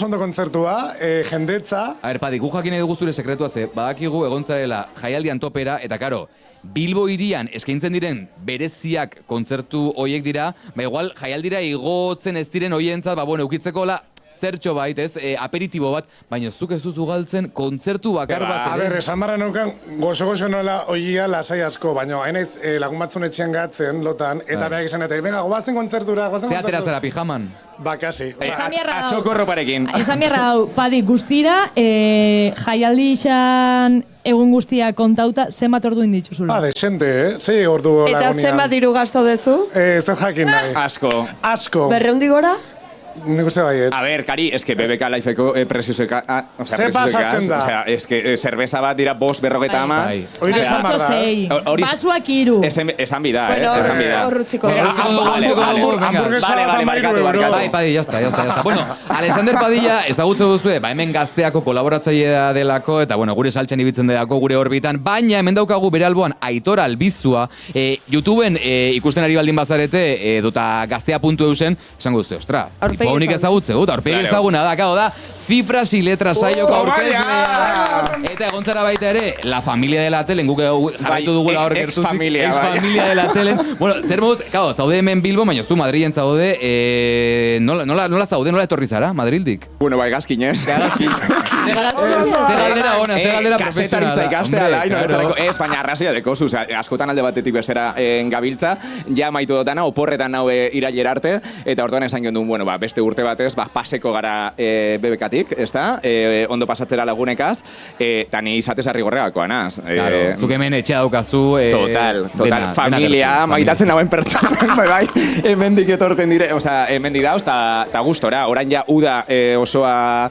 ondo kontzertua, jendetza. A ver, Padi, gu jakin dugu zure sekretua ze, badakigu egontzarela jaialdian topera, eta karo, Bilbo hirian eskaintzen diren bereziak kontzertu hoiek dira, igual jaialdira igotzen ez diren hoientzat, eukitzeko zertxo bait, aperitibo bat, baina zuk ez duzu galtzen kontzertu bakar bat. A ber, esan barra neukan, gozo nola oia lasai asko, baina hainaiz lagun batzun etxean gatzen, lotan, eta behar izan eta, venga, goazen kontzertura, Zeatera zara pijaman? Ba, kasi. Atxoko roparekin. Izan bierra hau, Padi, guztira, jaialdi izan egun guztia kontauta, zenbat ordu indituzula? Desente, zei ordu lagunian. Eta zenbat diru gastau dezu? Ez dut jakin nahi. Asko. 200 gora? Nik uste baiet. A ver, Kari, eske BBK Lifeko preziosoka... Ze pasatzen da? Osea, eske zerbeza bat dira 5,50. Hori esan barra. Basuak 3. Esan bida, esan bida. Horrutziko. Hamburguesa bat amairu euro. Bai, Padi, jazta. Bueno, Alexander Padilla ezagutze duzue, hemen Gazteako kolaboratzailea delako, eta gure saltzen ibitzen delako gure orbitan, baina hemen daukagu bere alboan Aitor Albizua, YouTubeen ikusten ari baldin bazarete, dota gaztea.eusen, esango duzu, ostra, Paunik ezagutze dut, aurpegi ezaguna da, Cifras y letras saioko aurkezlea. Eta egontzara baita ere, La Familia de la Telen, guk jarraitu dugula hor gertutik. Ex-familia de la Telen. Bueno, zer moduz, zaude hemen Bilbo, baina zu Madrilen zaude, nola zaude, nola etorri zara, Madrildik? Bueno, bai, gazkinez. Ze galdera ona, ze galdera profesionala. Kasetaritza ikastea da, ez, baina arrazia dekozu, askotan alde batetik bezera gabiltza, ja maitu dutana, oporretan nau irailera arte, eta orduan esan gion duen, bueno, beste urte batez, paseko gara BBK ezta? Ondo pasatzera lagunekaz, eta ni izatez arrigorregakoa naz. Zuk hemen etxea daukazu... Total, familia, maitatzen nagoen pertsonen, bai, hemendik etorten dire, oza, hemendik dauz, eta gustora, orain ja uda osoa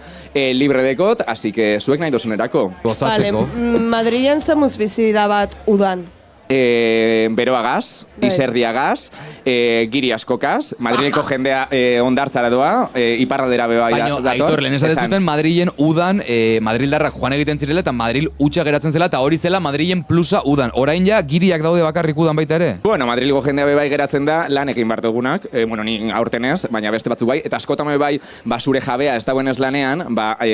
libre dekot, así que zuek nahi dozunerako. Gozatzeko. Madrilen zemuz bizi da bat udan. Beroagaz, izerdiagaz, giri askokaz, Madrileko jendea ondartzara doa, iparraldera beba dator. Baina, Aitor, lehen esaten Madrilen udan, Madrildarrak joan egiten zirela eta Madril utxa geratzen zela, eta hori zela Madrilen plusa udan. Orain ja, giriak daude bakarrik udan baita ere? Bueno, Madrileko jendea bebai geratzen da, lan egin bartegunak, ni aurtenez, baina beste batzu bai, eta askotan bebai, zure jabea ez dagoen ez lanean,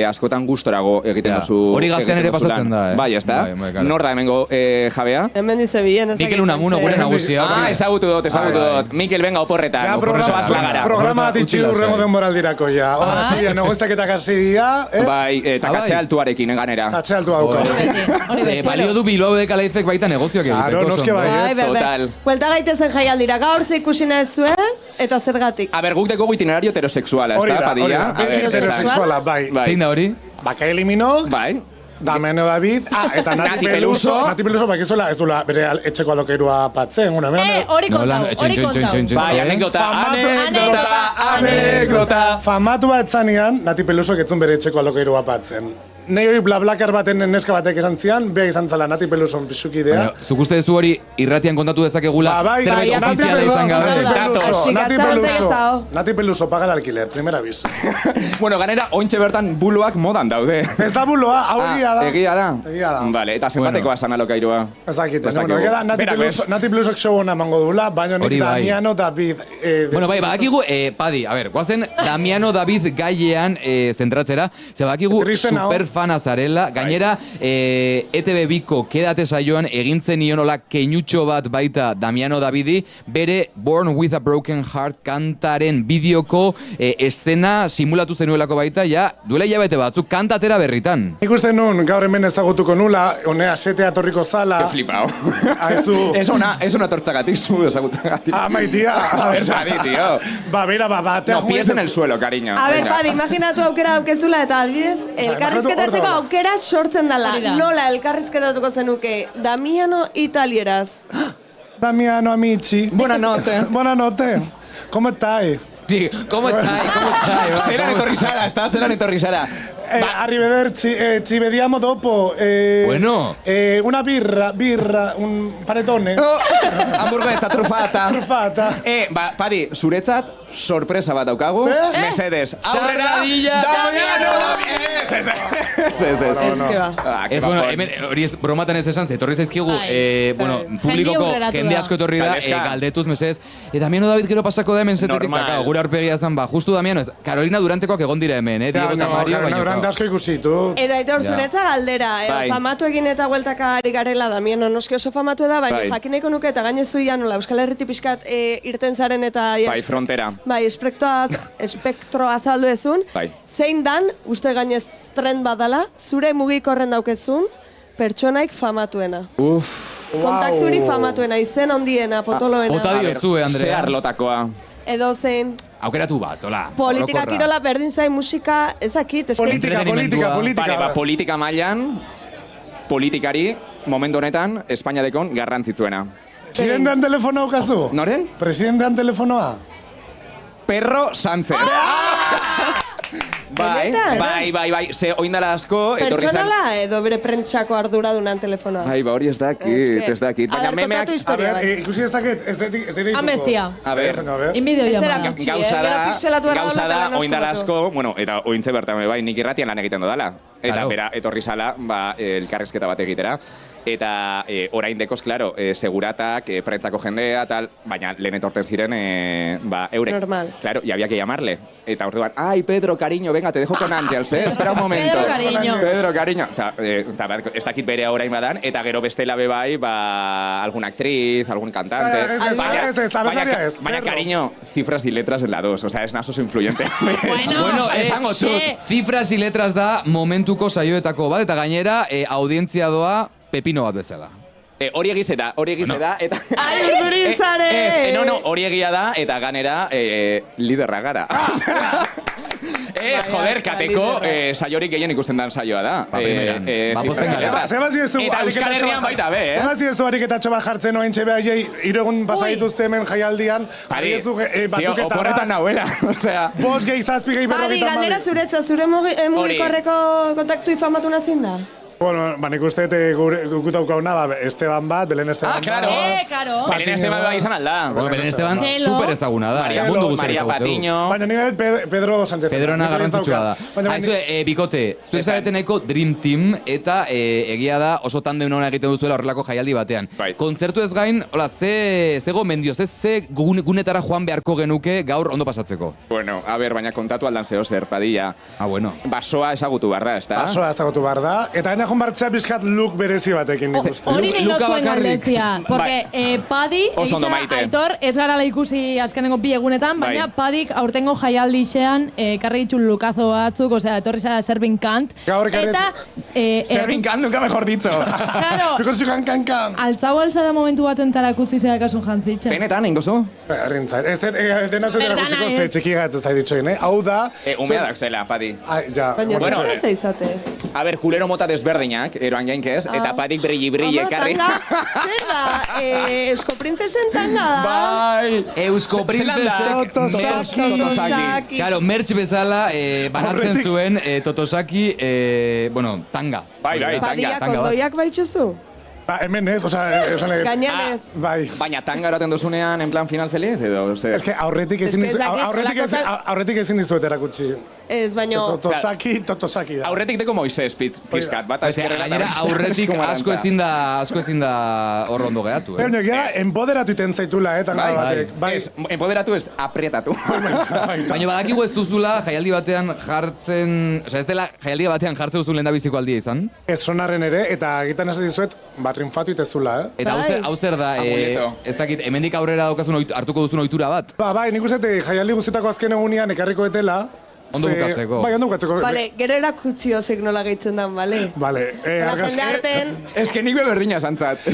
askotan gustorago egiten duzu. Hori Gaztean ere pasatzen da, Bai, ez da? Nor da hemengo jabea? Hemen dize bien, Mikel Unamuno, gure nagusia. Ezagutu dut. Mikel, venga, oporretan. Programa bat itxidu urrengo denboraldirako, ja. Horra, ziria, negoztaketak hasi dira. Bai, eta katxe altuarekin, ganera. Katxe altua hauko. Balio du Bilbao de Kalaifek baita negozioak egiteko. Claro, noske bai. Total. Huelta gaitezen jaialdira, gaur ze ikusi nahi zuen, eta zergatik. A ber, guk deko itinerario heterosexuala, ez da, Padilla? Heterosexuala, bai. Zein da hori? Baka eliminok. Bai. Damiano David, eta Nati Peluso. Nati Peluso, bak ez duela bere etxeko alokeirua patzen. Hori kontau. Bai, anekdota. Famatu bat zanean, Nati Peluso etzun bere etxeko alokeirua patzen. Nei hori blablakar baten neska batek esan zian, beha izan zala Nati Peluson pisukidea. Zuk uste duzu hori irratian kontatu dezakegula zerbait ofiziala izan gabe. Nati Peluso paga el alquiler, primera aviso. Bueno, ganera, ointxe bertan buloak modan daude. Ez da buloa, egia da. Egia da? Vale, eta zenbatekoa esan alokairua? Ez dakit, Nati Pelusok show hona mango dula, baina nik Damiano David... Bueno, bai, badakigu, Padi, a ver, guazen Damiano David gaiean zentratzera, ze badakigu superfan fana zarela. Gainera, ETV Biko Kedate saioan egintzen ionola keinutxo bat baita Damiano Davidi, bere Born with a Broken Heart kantaren bideoko eszena simulatu zenuelako baita, ja, duela hilabete batzuk kantatera berritan. Ikusten nun, gaur hemen ezagutuko nula, honea setea torriko zala. He flipao. Es una tortzagatik, zu ezagutagatik. Maitia. A ver, Padi, tío. Ba, bera, No, pies en el suelo, cariño. A ver, Padi, imaginatu aukera daukezula eta albidez, elkarrizketatzeko aukera sortzen dela. Nola elkarrizketatuko zenuke? Damiano italieraz. Damiano amici. Buonanotte. Buonanotte. ¿Cómo estáis? Sí, ¿cómo estáis? Zelan etorri zara, está zelan etorri zara. Arrivederci, ci vediamo dopo. Bueno. Una birra, un panettone. Hamburguesa trufata. Trufata. Padi, zuretzat sorpresa bat daukagu. Mesedes. Sarradilla Damiano. Ez, bueno, hemen hori ez bromatan ez esan, etorri zaizkigu, bueno, publikoko jende asko etorri da, galdetuz, mesedez. Damiano David gero pasako da hemen zetetik, gure aurpegia zen, justu Damiano ez. Carolina Durantekoak egon dira hemen, Diego eta Mario, baina asko ikusitu. Eta Aitor, zuretza galdera, famatu egin eta hueltaka ari garela, Damiano noski oso famatu da, baina jakineko nuke eta gainezu nola Euskal Herritik pixkat irten zaren eta... Bai, frontera. Bai, espektroa azaldu ezun. Zein dan, uste gainez trend badala, zure mugikorren daukezun, pertsonaik famatuena. Kontakturik famatuena, izen ondiena, potoloena. Bota diozue, Andrea. Ze arlotakoa. Edo zein... Aukeratu bat, hola. Politika kirola berdin zain musika, ezakit. Politika mailan, politikari, momentu honetan, Espainiadekon garrantzitzuena. Presidentean telefonoa ukazu? Noren? Presidentean telefonoa? Perro Sánchez. Bai, ze oindala asko, etorri zan... Pertsonala edo bere prentxako arduradunan telefonoa? Hori ez dakit. A ber, kontatu historia bai. Ikusi ez dakit, ez dira Amestia. A ber, inbideo jama. Gauza da, oindala asko, bueno, eta ointze bertan bai, nik irratian lan egiten dodala. Eta bera, etorri zala, elkarrizketa bat egitera. Eta orain dekoz, klaro, seguratak, prentzako jendea, tal, baina lehen etorten ziren, eurek. Normal. Claro, y había que llamarle. Eta orduan, ay, Pedro, cariño, venga, te dejo con Ángels, espera un momento. Pedro, cariño. Ez dakit bere orain badan, eta gero bestela bebai, alguna actriz, algún cantante. Baina, cariño, cifras y letras en la 2, o sea, es nasos influyente. Bueno, esango txut. Cifras y letras da momentuko saioetako bat, eta gainera, audientzia doa pepino bat bezala. Hori egiz da, eta... Ai, urdurin zare! Hori egia da, eta ganera, liderra gara. Joder, kateko saiorik gehien ikusten dan saioa da. Eta Euskal Herrian baita be, Zemaz diezu ariketatxo bat jartzen oain txebe aiei, iruegun pasaituzte hemen jaialdian, batuketa oporretan nahuela, osea... Bos gehi zazpi gehi berrogeita Badi, galdera zuretza, zure mugikorreko kontaktu ifamatu nazin da? Bueno, nik uste guk daukauna, Esteban bat, Belen Esteban bat. Claro. Belen Esteban bat izan alda. Belen Esteban super ezaguna da. Maria Patiño. Baina nire Pedro Sánchez. Pedrona garrantzitsua da. Haizue, bikote, zuek zareten nahiko Dream Team, eta egia da oso tandem hona egiten duzuela horrelako jaialdi batean. Kontzertu ez gain, hola, ze gomendio, ze gunetara joan beharko genuke gaur ondo pasatzeko? Bueno, a ber, baina kontatu aldan zeo zer, Padilla. Bueno. Basoa ezagutu barra, ez da? Basoa ezagutu barra, eta gaina joan bartzea bizkat look berezi batekin nik uste. Hori nahi notzuen galdetzia, porque Padi, Aitor, ez garala ikusi azkenengo bi egunetan, baina Padik aurtengo jaialdi xean karri ditu lukazo batzuk, osea, etorri zara Serving Kant. Eta... Serving Kant, nunca mejor dicho. Claro. Because you can. Altzau alzara momentu baten tarakutzi zerakasun jantzitxe. Benetan, ingozu? Errintzait. Ez denaz dut erakutsiko ze txiki gatzen zait ditxoin, Hau da... Umeadak zela, Padi. Ja. Baina ez izate. A ber, kulero mota desberdinak, eroan jainkez, eta Padik brilli ekarri. Zer da, Eusko Printzesen tanga da? Bai! Eusko Printzesek Totosaki. Claro, merch bezala banatzen zuen Totosaki, bueno, tanga. Bai, tanga. Padiak ondoiak baitxuzu? Hemen ez, Gainan ez. Baina tanga eraten duzunean en plan final feliz, edo? Ez que aurretik ezin dizuet erakutsi. Ez, baino... Totosaki da. Aurretik deko Moises pizkat, bat eskerrela. Gainera, aurretik asko ezin da hor ondo gehatu. Baina, gara, empoderatu iten zaitula, tanga batek. Ez, empoderatu ez, aprietatu. Baina badakigu ez duzula jaialdi batean jartzen... Osa, ez dela jaialdi batean jartzen duzun lehendabiziko aldia izan? Ez sonarren ere, eta egitan ez dizuet, rinfatu itezula, Eta hau zer da, ez dakit, hemendik aurrera daukazun hartuko duzun ohitura bat? Bai, nik uste jaialdi guztietako azken egunean ekarriko etela. Ondo bukatzeko. Bai, ondo bukatzeko. Bale, gero erakutsi hozek nola gehitzen dan, bale? Bale, jende arten... Ez que nik berdina zantzat.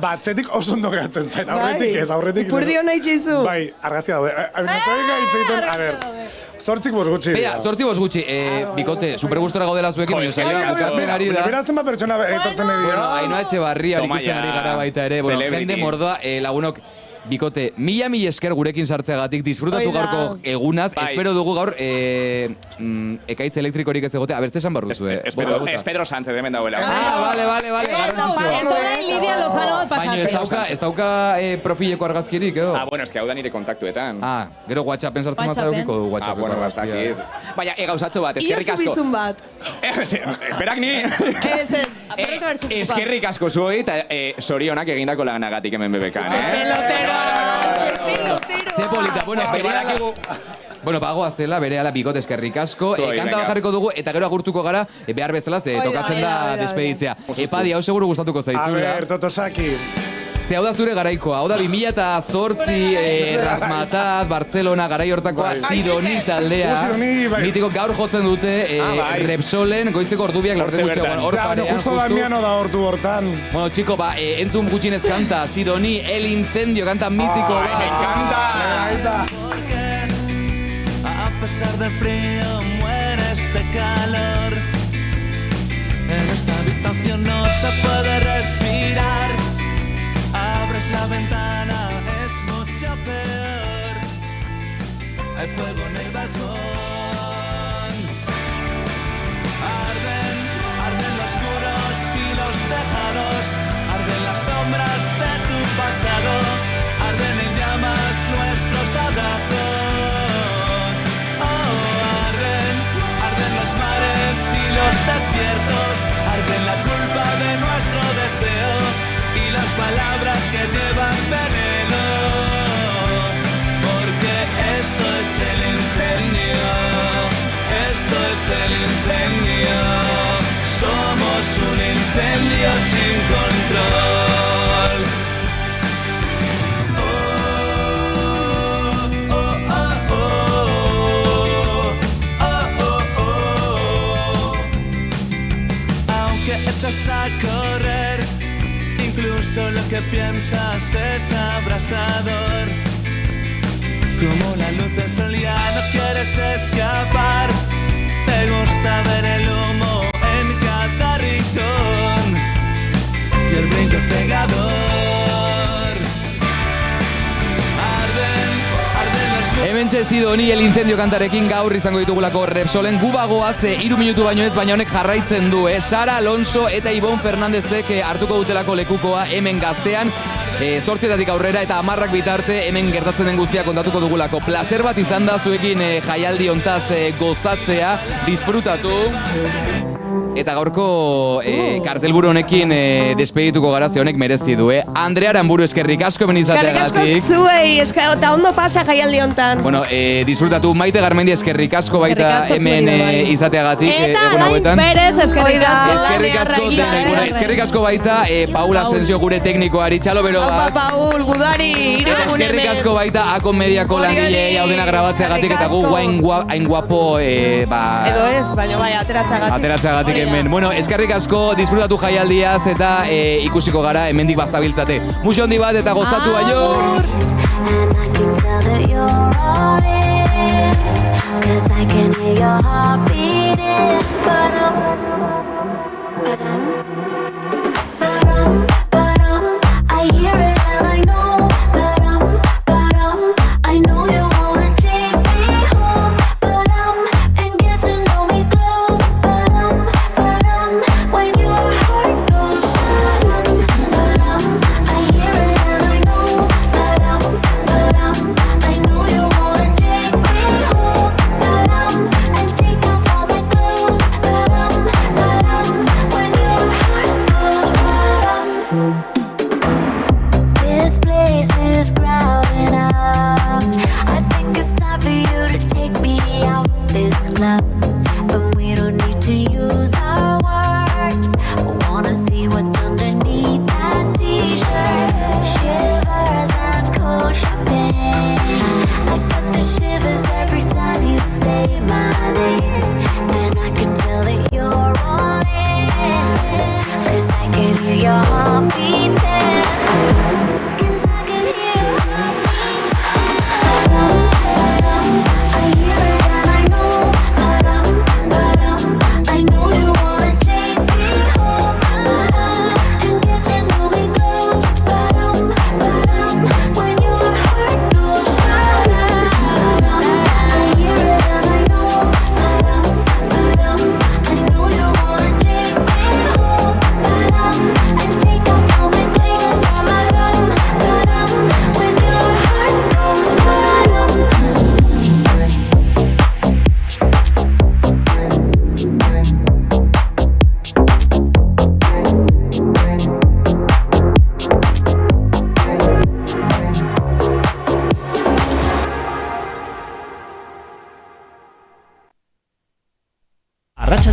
Atzetik oso ondo gehatzen zain, aurretik ez, aurretik... Ipurdio nahi txizu. Bai, argazia daude. A ver, zortzik bos gutxi. Zortzik bos gutxi. Bikote, supergustora gaudela zuekin, baina saioa bukatzen ari da. Berazten bat pertsona etortzen ari dira. Ainhoa Etxebarria ikusten ari gara baita ere. Jende mordoa, lagunok, bikote, mila esker gurekin sartzeagatik, disfrutatu gaurko egunaz, espero dugu gaur ekaitz elektrikorik ez egote, abertze esan barru zuen. Ez Pedro Sánchez hemen dauela. Vale, baina ez dauka profileko argazkirik, edo? Bueno, ez que hau da nire kontaktuetan. Gero WhatsAppen sartzen mazarokiko du WhatsAppeko argazkia. Baina, gauzatxo bat, eskerrik asko. Ia zubizun bat. Esperak ni. Eskerrik asko zuoi, eta sorionak egindako lanagatik hemen bebekan, Ze polita, bueno, pagoa zela, bere ala bikote eskerrik asko, kanta bajarriko dugu, eta gero agurtuko gara, behar bezala, tokatzen da despeditzea. Epadi, hau seguru gustatuko zaizura. A ver, Totosaki. Ze hau da zure garaikoa, hau da 2008 Razmatat, Barcelona, garai hortakoa, Sidoni taldea. Mitiko gaur jotzen dute, Repsolen, goizeko ordubiak, laurte gutxeagoan, hor parean, justo. Damiano da ordu hortan. Bueno, txiko, entzun gutxinez kanta, Sidoni, El Incendio, kanta mitiko bat. Me encanta! A pesar del frío mueres de calor. En esta habitación no se puede respirar. Abres la ventana, es mucho peor. Hay fuego en el balcón. Arden los muros y los tejados. Arden las sombras de tu pasado. Arden en llamas nuestros abrazos. Arden los mares y los desiertos. Arden la culpa de nuestro deseo. Y las palabras que llevan veneno, porque esto es el incendio, esto es el incendio, somos un incendio sin control. Aunque echas a correr, incluso lo que piensas es abrasador. Como la luz del sol ya no quieres escapar. Te gusta ver el humo en cada rincón y el brillo cegador. Arden los muros. Hementxe Sidoni El Incendio kantarekin gaur izango ditugulako Repsolen gubagoaz 3 minutu baino ez, baina honek jarraitzen du, Sara Alonso eta Ibon Fernandezek hartuko dutelako lekukoa hemen Gaztean, 8 aurrera eta 10 bitarte hemen gertatzen den guztia kontatuko dugulako. Plazer bat izan da zuekin jaialdi hontaz gozatzea, disfrutatu. Eta gaurko kartelburu honekin despedituko gara, ze honek merezi du, Andrea Aranburu, eskerrik asko hemen izateagatik. Eskerrik asko zuei, eta ondo pasa jaialdi hontan. Bueno, disfrutatu Maite Garmendi, eskerrik asko baita hemen izateagatik. Eta Alain Perez, eskerrik asko. Eskerrik asko baita Paula Asensio gure teknikoari, txalo bero bat. Paul, gudari, Eta eskerrik asko baita Akon Mediako langilei haudena grabatzeagatik eta gu hain guapo, edo ez, baina bai, ateratzeagatik hemen. Bueno, eskerrik asko, disfrutatu jaialdiaz eta ikusiko gara hemendik bazabiltzate. Muxo handi bat eta gozatu aio!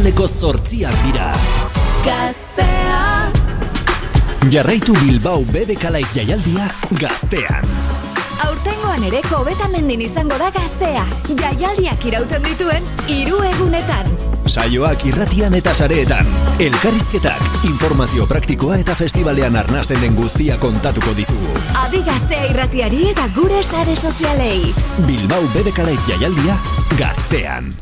arratsaldeko 8 dira. Gaztea. Jarraitu Bilbao BBK Live jaialdia Gaztean. Aurtengoan ere Kobetamendin izango da Gaztea. Jaialdiak irauten dituen 3 egunetan. Saioak irratian eta sareetan. Elkarrizketak, informazio praktikoa eta festivalean arnasten den guztia kontatuko dizugu. Adi Gaztea irratiari eta gure sare sozialei. Bilbao BBK Live jaialdia Gaztean.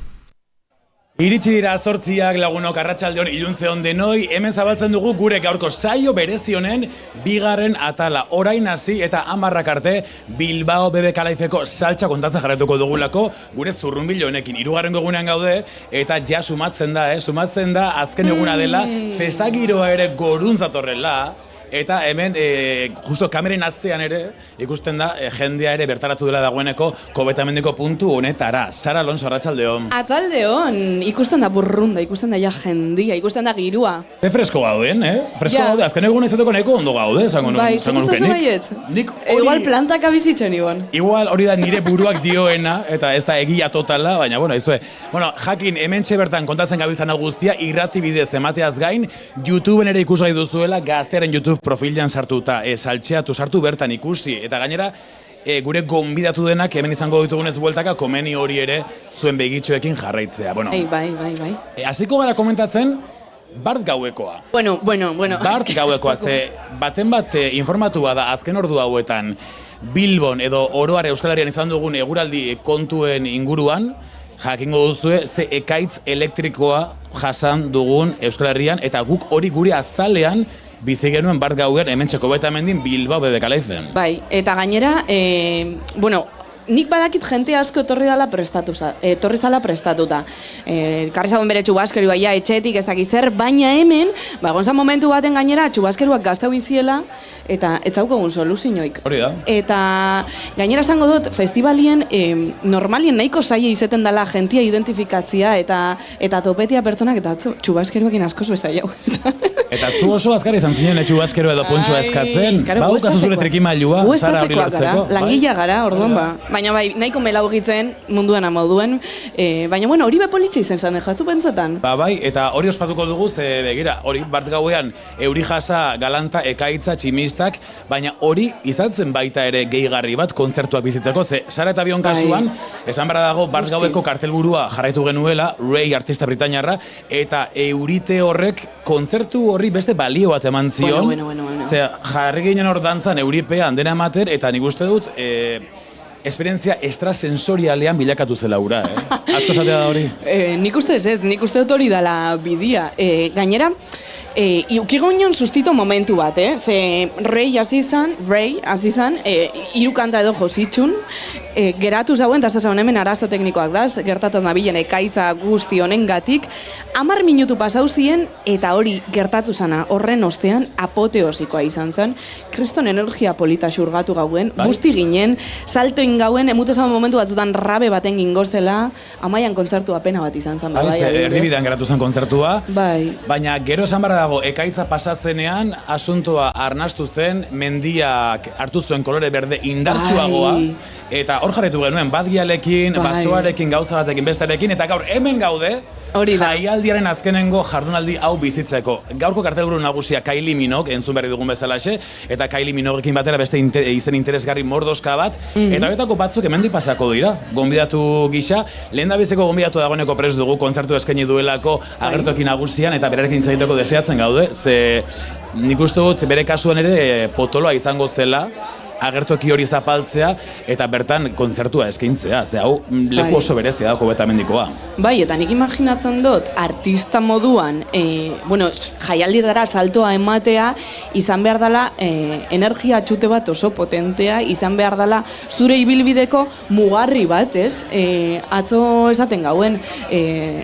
Iritsi dira 8 lagunok arratsaldeon iluntzeon denoi, hemen zabaltzen dugu gure gaurko saio berezi honen 2. atala. Orain hasi eta 10 arte Bilbao BBK Liveko saltsa kontatzen jarraituko dugulako gure zurrunbilo honekin. 3. egunean gaude eta ja sumatzen da azken eguna dela, festa giroa ere gorunzatorrela. Eta hemen, justo kameren atzean ere, ikusten da, jendea ere bertaratu dela dagoeneko Kobetamendiko puntu honetara. Sara Alonso, arratsaldeon. Arratsaldeon, ikusten da burrunda, ikusten da ja jendia, ikusten da girua. Ze fresko gauden, Fresko gaude, azken egun izateko neko ondo gaude, esango nuke. Bai, zugustazu baiet? Igual plantak abizitzen ibon. Igual hori da nire buruak dioena, eta ez da egia totala, baina, jakin hementxe bertan kontatzen gabiltzan hau guztia, irrati bidez emateaz gain, YouTubeen ere ikusgai duzuela, Gaztearen YouTube profilan sartuta, saltxeatu sartu bertan ikusi, eta gainera gure gonbidatu denak hemen izango ditugunez bueltaka komeni hori ere zuen begitxoekin jarraitzea. Bai. Hasiko gara komentatzen Bart gauekoa. Bueno. Bart gauekoa, ze baten bat informatua da azken ordu hauetan Bilbon edo oroar Euskal Herrian izan dugun eguraldi kontuen inguruan, jakingo duzue ze ekaitz elektrikoa jasan dugun Euskal Herrian, eta guk hori gure azalean bizi genuen Bart gauean hementxe Kobetamendin Bilbao BBK Liven. Bai, eta gainera, nik badakit jente asko etorri zala prestatuta. Karri zagoen bere txubaskerua ja etxetik ez dakiz zer, baina hemen, gonzan momentu baten gainera txubaskeruak gaztau inziela, eta ez zaukogun soluzioik. Hori da. Eta gainera esango dut, festivalien normalien nahiko zaila izeten dela jentia identifikatzia eta topetia pertsonak eta txubaskeruekin askoz bezaiau. Eta zu oso azkar izan zinen etxubazkero edo pontxoa eskatzen, baukazu zure trikimailua, Sara hori lortzeko. Langila gara, orduan ba. Baina bai, nahiko melaugitzen munduan amoduen, baina hori bepolitxe izan zen, jaztu pentsatan. Bai, eta hori ospatuko dugu, ze begira, hori Bart gauean euri jasa, galanta, ekaitza, tximistak, baina hori izatzen baita ere gehigarri bat kontzertuak bizitzeko, ze Sara eta Bion kasuan, esan barra dago Bart gaueko kartelburua jarraitu genuela, Ray artista britainiarra, eta eurite horrek kontzertu horri beste balio bat eman zion, ze jarri ginen hor dantzan euripean dena emater, eta nik uste dut, esperientzia extrasensorialean bilakatu zela ura, Asko zatea da hori? Nik uste dut hori dela bidia. Gainera, iukigo nion sustito momentu bat, Ze Ray hasi izan, 3 kanta edo jositxun, geratu zauen, eta zauen hemen arazo teknikoak da, gertatu nabilen ekaitza guzti honengatik, 10 minutu pasau ziren, eta hori gertatu zana horren ostean apoteosikoa izan zen, kriston energia polita xurgatu gauen, guzti ginen, saltoin gauen, emute zauen momentu batzutan rabe baten gingoztela, amaian kontzertu apena bat izan zen. Erdibidean geratu zen kontzertua, bai. Baina gero esan barra dago, ekaitza pasatzenean, asuntoa arnastu zen, mendiak hartu zuen kolore berde indartsuagoa, eta hor jarretu genuen, badgialekin, basoarekin, gauza batekin, bestarekin, eta gaur hemen gaude, jaialdiaren azkenengo jardunaldi hau bizitzeko. Gaurko kartelburu nagusia Kylie Minogue, entzun berri dugun bezalaxe, eta Kylie Minoguekin batera beste izen interesgarri mordoska bat, eta horietako batzuk hemendik pasako dira, gonbidatu gisa, lehendabiziko gonbidatu dagoeneko prest dugu, kontzertu eskaini duelako agertoki nagusian, eta berarekin zaiteko deseatzen gaude, ze nik uste dut bere kasuan ere potoloa izango zela, agertoki hori zapaltzea eta bertan kontzertua eskaintzea, ze hau leku oso berezia da Kobetamendikoa. Bai, eta nik imaginatzen dut artista moduan, jaialdietara saltoa ematea, izan behar dela energia txute bat oso potentea, izan behar dela zure ibilbideko mugarri bat, ez? Atzo esaten gauen,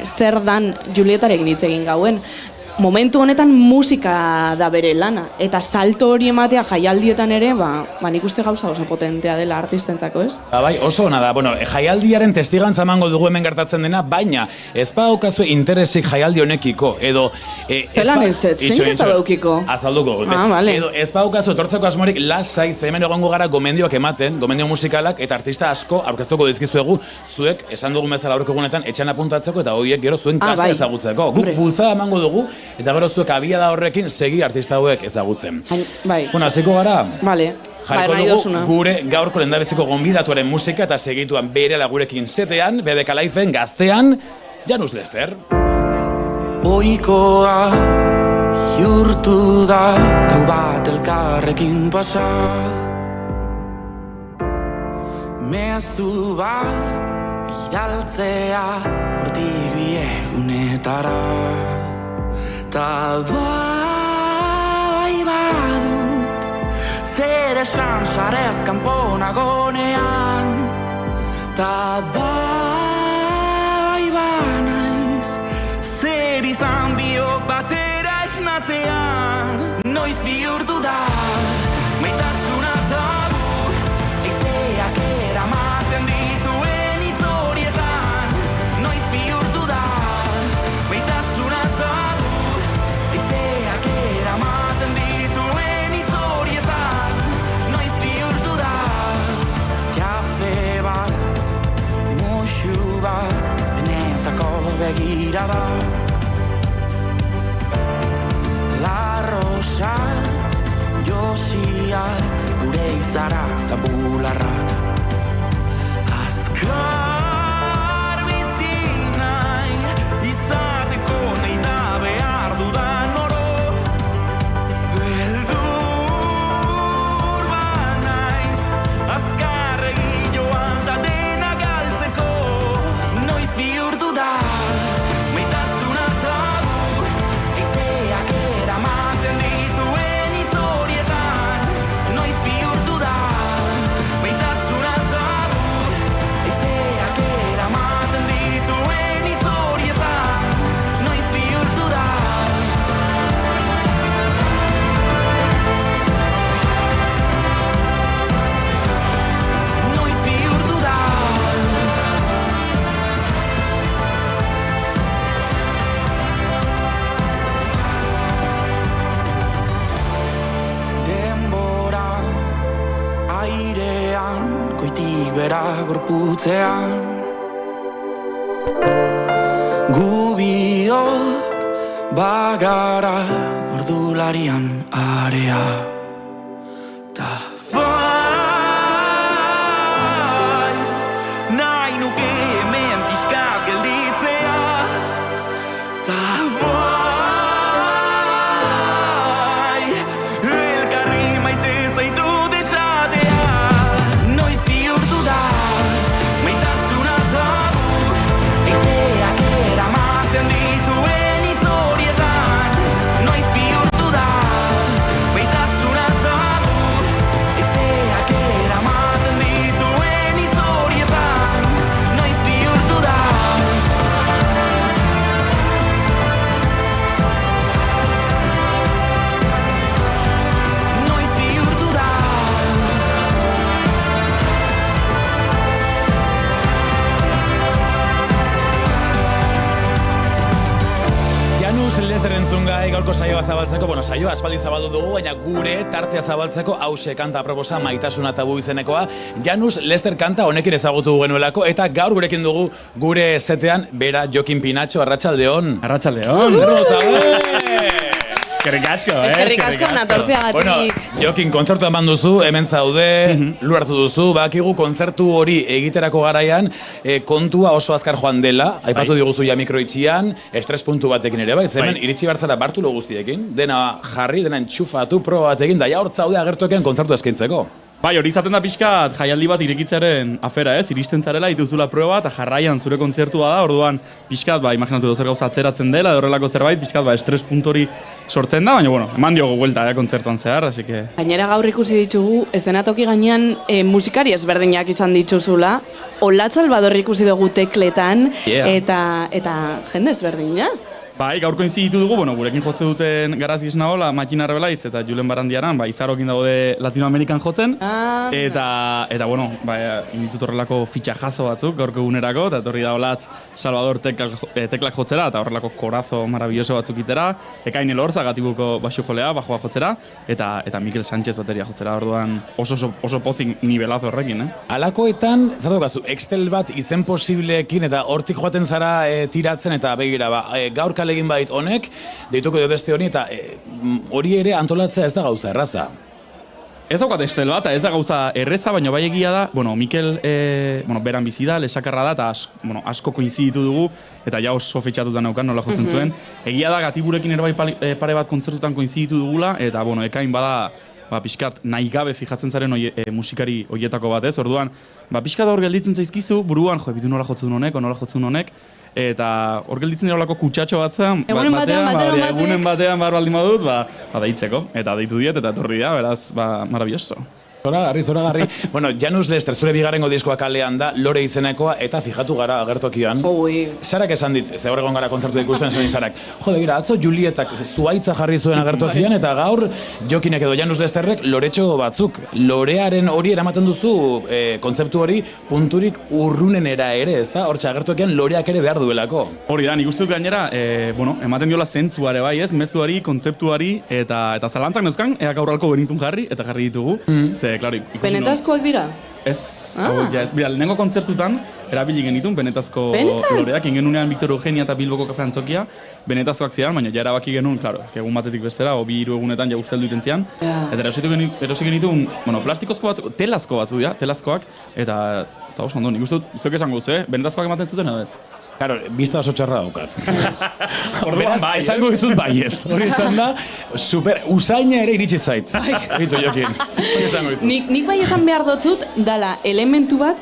zer dan Julietarekin hitz egin gauen, momentu honetan musika da bere lana. Eta salto hori ematea jaialdietan ere, nik uste gauza oso potentea dela artistentzako, ez? Bai, oso ona da. Bueno, jaialdiaren testigantza emango dugu hemen gertatzen dena, baina ez badaukazu interesik jaialdi honekiko, edo... Zelan ez, zein ez da daukiko? Azalduko gute. Vale. Edo ez badaukazu etortzeko asmorik lasai, hemen egongo gara gomendioak ematen, gomendio musikalak, eta artista asko aurkeztuko dizkizuegu, zuek, esan dugun bezala aurreko egunetan, etxean apuntatzeko, eta horiek gero zuen kasa ezagutzeko. Guk bultzada emango dugu, eta gero zuek abiada horrekin segi artista hauek ezagutzen. Bai. Bueno, hasiko gara. Vale. Jarko dugu gure gaurko lehendabiziko gonbidatuaren musika eta segituan berehala gurekin setean, BBK Liven gaztean, Janus Lester. Oikoa bihurtu da gau bat elkarrekin pasa, mezu bat bidaltzea hortik bi egunetara. Ta bai badut zer esan sarez kanpo nagonean, ta bai banaiz zer izan biok batera esnatzean. Noiz bihurtu da maitasuna tabu, eizeak eramaten dituen hitz horietan. Noiz bihurtu da maitasuna tabu, eizeak eramaten dituen hitz horietan. Noiz bihurtu da kafe bat, muxu bat, benetako begirada. La rosaz josiak gure izara eta bularrak. Azkar bizi nahi izateko nahi da behar dudan oro. Beldur banaiz azkarregi joan ta dena galtzeko. Noiz bihurtu da maitasuna tabu, eizeak eramaten dituen hitz horietan. Noiz bihurtu da maitasuna tabu, eizeak eramaten dituen hitz horietan. Noiz bihurtu da. Noiz bihurtu da. Denbora airean, goitik bera gorputzean. Gu biok bagara ordularian area. Ta bai, nahi nuke hemen pixkat gelditzea. Ta bai, elkarri maite zaitut esatea. Noiz bihurtu da maitasuna tabu, eizeak eramaten dituen hitz horietan. Noiz bihurtu da maitasuna tabu, eizeak eramaten dituen hitz horietan. Noiz bihurtu da. Noiz bihurtu da. Janus Lester entzungai gaurko saioa zabaltzeko, saioa aspaldi zabaldu dugu, baina gure tartea zabaltzeko hause kanta aproposa maitasuna tabu izenekoa. Janus Lester kanta honekin ezagutu genuelako, eta gaur gurekin dugu gure setean bera Jokin Pinatxo, arratsaldeon. Arratsaldeon. Zer gozaude? Eskerrik asko, Eskerrik asko natortzeagatik. Bueno, Jokin, kontzertu eman duzu, hemen zaude, lu hartu duzu, bakigu kontzertu hori egiterako garaian, kontua oso azkar joan dela, aipatu diguzu ja mikroitxian, estres puntu batekin ere, bai, hemen iritsi bartzara bartulo guztiekin, dena jarri, dena entxufatu, proba batekin, da ja hor zaude agertueken kontzertu eskaintzeko. Bai, hori izaten da pixkat jaialdi bat irekitzaren afera, ez? Iristen zarela, dituzula proba eta jarraian zure kontzertua da, orduan pixkat, imaginatu dozer gauza atzeratzen dela, horrelako zerbait, pixkat, estres puntori sortzen da, baina, eman diogu buelta, kontzertuan zehar, así que... Gainera gaur ikusi ditugu, eszenatoki gainean musikari ezberdinak izan dituzula, Olatz Albador ikusi dugu tekletan, eta jende ezberdina. Bai, gaur koinziditu dugu, gurekin jotze duten Garazi Esnaola, Makina Rebelaitz eta Julen Barandiaran, Izarokin daude Latinoamerikan jotzen. Eta inditut horrelako fitxajazo batzuk gaurko egunerako, eta etorri da Olatz Salvador teklak jotzera, eta horrelako korazo maravilloso batzuk itera, Ekain Elorza gatibuko basu jolea, bajoa jotzera, eta Mikel Sánchez bateria jotzera, orduan oso pozik nivelazo horrekin, Alakoetan, zer daukazu, Excel bat izen posibleekin eta hortik joaten zara tiratzen eta begira, gaur egin bait honek, deituko dio beste honi, eta hori ere antolatzea ez da gauza erraza. Ez daukat Excel bat, ez da gauza erreza, baina bai egia da, Mikel beran bizi da, lesakarra da, eta asko koinziditu dugu, eta ja oso fetxatuta naukan nola jotzen zuen. Egia da, Gatiburekin ere bai pare bat kontzertutan koinziditu dugula, eta Ekain bada, pixkat nahi gabe fijatzen zaren musikari hoietako bat, ez? Orduan, pixkat hor gelditzen zaizkizu, buruan, bitu nola jotzen honek, eta hor gelditzen dirolako kutsatxo batzean, egunen batean baldin badut, deitzeko, eta deitu diet, eta etorri da, beraz, maravilloso. Zoragarri. Bueno, Janus Lester, zure bigarrengo diskoa kalean da, Lore izenekoa, eta fijatu gara agertokian. Sarak esan dit, ze hor egon gara kontzertu ikusten, esan Sarak, jode, gira, atzo Julietak zuaitza jarri zuen agertokian, eta gaur Jokinek edo Janus Lesterrek loretxo batzuk. Lorearen hori eramaten duzu, kontzeptu hori, punturik urrunenera ere, ezta? Hortxe agertokian loreak ere behar duelako. Hori da, nik uste dut gainera, ematen diola zentzuare bai, ez? Mezuari, kontzeptuari, eta zalantzak neuzkan, ea gaur alko benintun jarri, eta jarri ditugu. Benetazkoak dira? Ez, lehenengo kontzertutan erabili genitun benetazko loreak, ingenunean Victor Eugenia eta Bilboko Kafe Antzokia benetazkoak zidan, baina ja erabaki genuen, egun batetik bestera, o 2 egunetan ja usteldu iten zian, eta erosi genitun, plastikozko batzuk, telazko batzuk, telazkoak, eta oso ondo, nik uste dut, zuek esango duzu, benetazkoak ematen zuten edo ez? Claro, bizta oso txarra daukat. Orduan, esango dizut baietz. Hori esan da, usaina ere iritsi zait. Bitu, Jokin. Hori esango dizut. Nik bai esan behar dotzut, dala, elementu bat,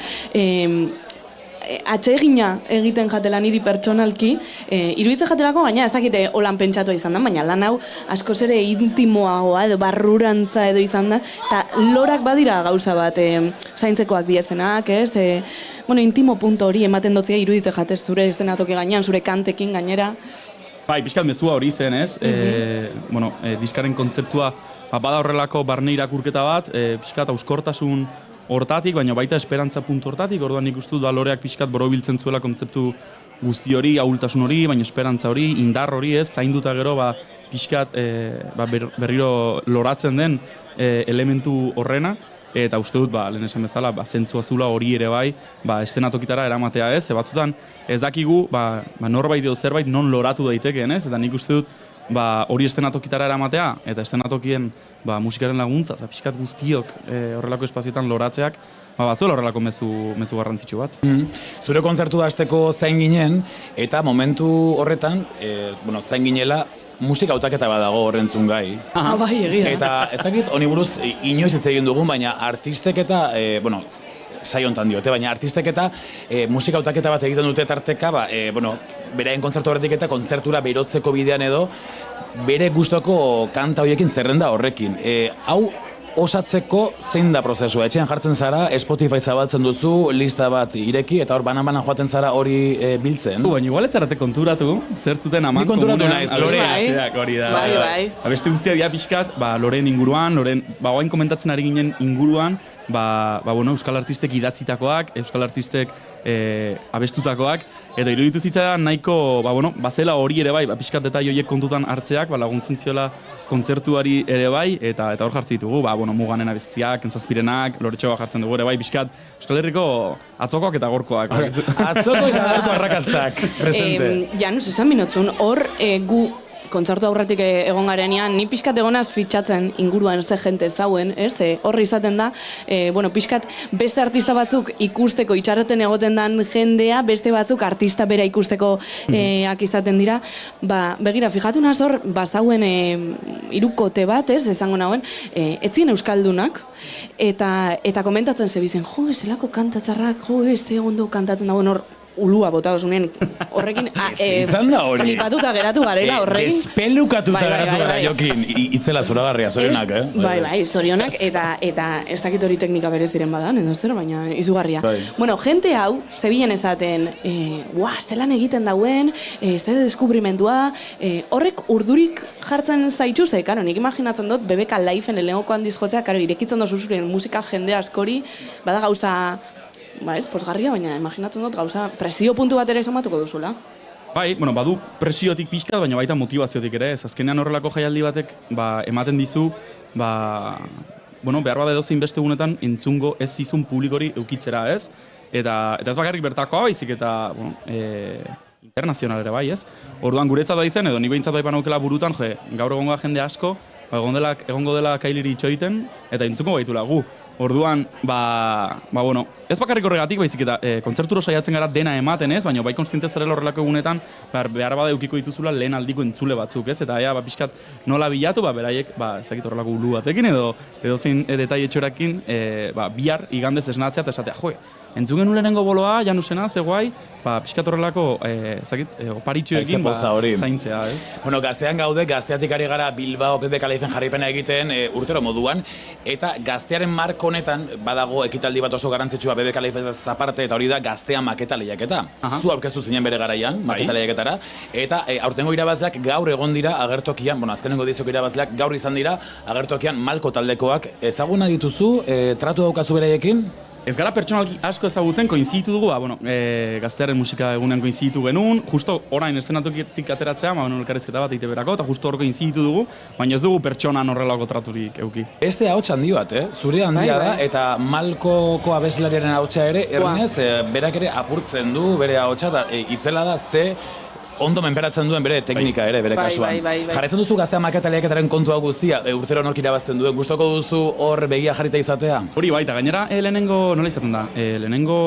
atsegina egiten jatela niri pertsonalki, iruditzen jatelako, baina ez dakite holan pentsatua izan da, baina lan hau askoz ere intimoagoa edo barrurantza edo izan da, eta lorak badira gauza bat zaintzekoak diezenak, ez? Intimo punto hori ematen dotzia iruditzen jatez zure eszenatoki gainean, zure kantekin gainera. Bai, pixkat mezua hori zen, ez? Diskaren kontzeptua bada horrelako barne irakurketa bat, pixkat auskortasun hortatik, baina baita esperantza puntu hortatik, orduan nik uste dut loreak pixkat borobiltzen zuela kontzeptu guzti hori, ahultasun hori, baina esperantza hori, indar hori, ez? Zainduta gero, pixkat berriro loratzen den elementu horrena, eta uste dut, lehen esan bezala, zentzua zula hori ere bai, estenatokitara eramatea ez, batzutan ez dakigu, norbait edo zerbait non loratu daitekeen ez, eta nik uste dut, hori estenatokitara eramatea, eta estenatokien musikaren laguntza, pixkat guztiok horrelako espazioetan loratzeak, bazuela horrelako mezu garrantzitsu bat. Zure kontzertu hasteko zain ginen, eta momentu horretan, zain ginela, musika hautaketa badago horrentzun gai. Bai, egia. Eta ez dakit, honi buruz inoiz hitz egin dugun, baina artistek eta, saio hontan diote, baina artistek eta musika hautaketa bat egiten dute tarteka, beraien kontzertu horretik eta kontzertura berotzeko bidean edo, bere gustoko kanta horiekin zerrenda horrekin. Hau osatzeko zein da prozesua? Etxean jartzen zara, Spotify zabaltzen duzu, lista bat ireki, eta hor banan joaten zara hori biltzen. Baina igual etzarate konturatu, zertzuten aman konturatu naiz, loreak. Hori da. Bai. Beste guztia dia pixkat, loreen inguruan, oain komentatzen ari ginen inguruan, euskal artistek idatzitakoak, euskal artistek abestutakoak, eta iruditu zitzaidan nahiko, bazela hori ere bai, pixkat detai horiek kontutan hartzeak, laguntzen ziola kontzertuari ere bai, eta hor jartzen ditugu, muganen abestiak, entzazpirenak, loretxoa jartzen dugu ere bai, pixkat Euskal Herriko atzokoak eta gorkoak. Atzoko eta gorko arrakastak, presente. Janus, esan binotzun, hor gu kontzertu aurretik egon garenean, ni pixkat egonaz fitxatzen inguruan ze jente zauen, horri izaten da, pixkat beste artista batzuk ikusteko itxaroten egoten dan jendea, beste batzuk artista bera ikusteko izaten dira, begira, fijatu naz hor, zauen irukote bat, esango nagoen, etzien euskaldunak, eta komentatzen zebizen, zelako kantatzarrak, ze ondo kantatzen dagoen hor, ulua bota osunen. Horrekin izan da hori. flipatuta geratu garela horrekin. Despelukatuta Bai, geratu gara bai. jokin. Itzela zoragarria, zorionak, Bai, zorionak, eta ez dakit hori teknika berez diren badan, edo zer, baina izugarria. Bai. Bueno, jente hau, zebilen esaten, zelan egiten dauen, zede deskubrimendua, horrek urdurik jartzen zaitu ze, karo, nik imaginatzen dut, Bebeka Lifeen lehenoko handiz jotzea, karo, irekitzen dozu zure musika jende askori, bada gauza, pozgarria, baina imaginatzen dut gauza presio puntu bat ere esomatuko duzula. Bai, bueno, badu presiotik pixkat, baina baita motivaziotik ere, ez. Azkenean horrelako jaialdi batek, ematen dizu, behar bada edozein beste egunetan entzungo ez zizun publikori eukitzera, ez? Eta ez bakarrik bertakoa baizik eta, internazional ere bai, ez? Orduan guretzat bai zen, edo ni behintzat bai panaukela burutan, gaur egongo jende asko, egongo dela Kailiri itxoiten, eta entzungo baitula gu. Orduan, ez bakarrik horregatik, baizik eta kontzerturo saiatzen gara dena ematen, ez? Baina bai konstiente zarela horrelako egunetan, behar bada eukiko dituzula lehen aldiko entzule batzuk, ez? Eta pixkat nola bilatu, beraiek, ezakit horrelako ulu batekin, edo zein detaile txorakin, bihar igandez esnatzea, eta esatea, entzun genuen lehenengo boloa, Janusena, zegoai, pixkat horrelako, oparitxoekin, zaintzea, ez? Bueno, gaztean gaude, gazteatik ari gara Bilbao Bebeka Lifeen jarraipena egiten urtero moduan, eta gaztearen marko honetan badago ekitaldi bat oso garrantzitsua Bebeka Lifez aparte, eta hori da gaztea maketa lehiaketa. Zu aurkeztu zinen bere garaian, maketa lehiaketara, eta aurtengo irabazleak gaur egon dira agertokian, azkenengo dizoko irabazleak gaur izan dira agertokian Malko taldekoak. Ezaguna dituzu, tratu daukazu beraiekin? Ez gara pertsonalki asko ezagutzen, koinziditu dugu, gaztearen musika egunean koinziditu genuen, justo orain eszenatokitik ateratzea, elkarrizketa bat egite berako, eta justo hor koinziditu dugu, baina ez dugu pertsonan horrelako traturik euki. Beste ahots handi bat, zure handia da, eta Malkoko abeslariaren ahotsa ere, ernez, berak ere apurtzen du, bere ahotsa, eta itzela da ze ondo menperatzen duen bere teknika ere, bere kasuan. Jarretzen duzu gaztea maketa lehiaketaren kontua guztia, urtero nork irabazten duen, gustoko duzu hor begia jarrita izatea? Hori baita, gainera lehenengo, nola izaten da, lehenengo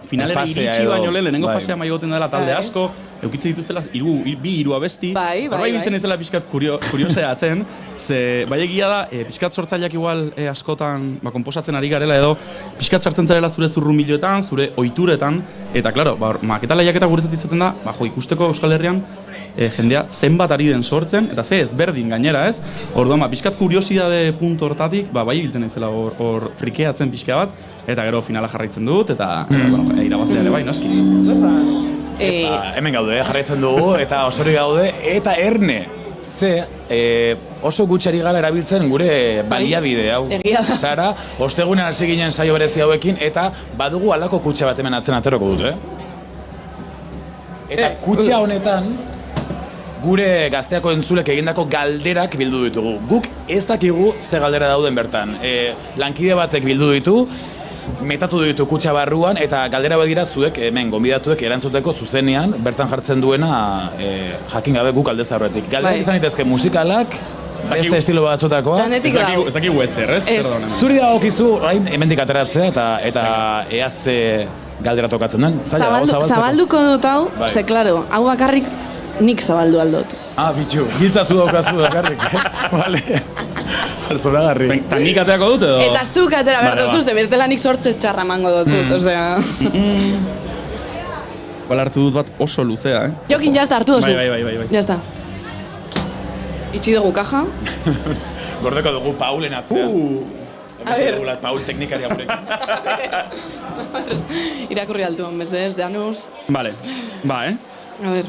finalera iritsi baino lehenengo fasea maigoten dela talde asko, eukitzen dituztela hiru abesti, horra ibiltzen izela pixkat kurioseatzen, ze bai egia da, pixkat sortzaileak igual askotan konposatzen ari garela edo, pixkat sartzen zarela zure zurrunbiloetan, zure ohituretan, eta klaro, maketa lehiaketa guretzat izaten da, ikusteko Euskal Herrian jendea zenbat ari den sortzen, eta ze ezberdin gainera, ez? Orduan, pixkat kuriosidade puntu hortatik, bai ibiltzen izela hor frikeatzen pixka bat, eta gero finala jarraitzen dut, eta irabazlea ere bai, noski. Hemen gaude, jarraitzen dugu, eta osori gaude, eta erne, ze oso gutxari gara erabiltzen gure baliabide hau. Sara, ostegunean hasi ginen saio berezi hauekin, eta badugu halako kutxa bat hemen aterako dut, Eta kutxa honetan, gure gazteako entzulek egindako galderak bildu ditugu. Guk ez dakigu ze galdera dauden bertan. Lankide batek bildu ditu, metatu ditu kutxa barruan, eta galdera bat dira zuek, hemen, gonbidatuek erantzuteko zuzenean, bertan jartzen duena jakin gabe guk aldez aurretik. Galderak izan daitezke musikalak, beste estilo batzutakoa. Ez dakigu ezer, ez? Zuri dagokizu, orain hemendik ateratzea, eta eaz galdera tokatzen den. Zabalduko dut hau, ze, klaro, hau bakarrik nik zabaldu aldot. Bitxu, giltzazu daukazu bakarrik. Vale. Zoragarri. Eta nik ateako dut edo? Eta zuk atera behar duzu, ze bestela nik sortze txarra mango dut, osea. Bala hartu dut bat oso luzea, Jokin jazta hartu duzu. Bai. Jazta. Itxi dugu kaja. Gordeko dugu Paulen atzean. Hemen Paul teknikaria gurekin. Irakurri altu, mesedez, Janus. Vale, A ver.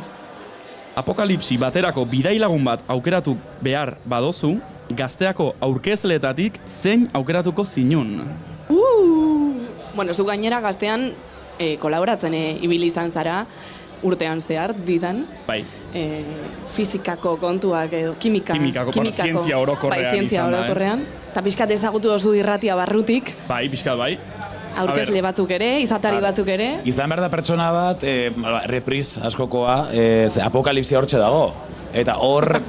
Apokalipsi baterako bidailagun bat aukeratu behar badozu, gazteako aurkezleetatik zein aukeratuko zinun? Bueno, zu gainera gaztean kolaboratzen ibili izan zara, urtean zehar, didan. Bai. Fizikako kontuak edo kimikako, zientzia orokorrean. Bai, zientzia orokorrean. Eta pixkat ezagutu dozu irratia barrutik. Bai, pixkat bai. Aurkezle batzuk ere, izatari batzuk ere. Izan behar da pertsona bat, repris askokoa, apokalipsia hortxe dago. Eta hor,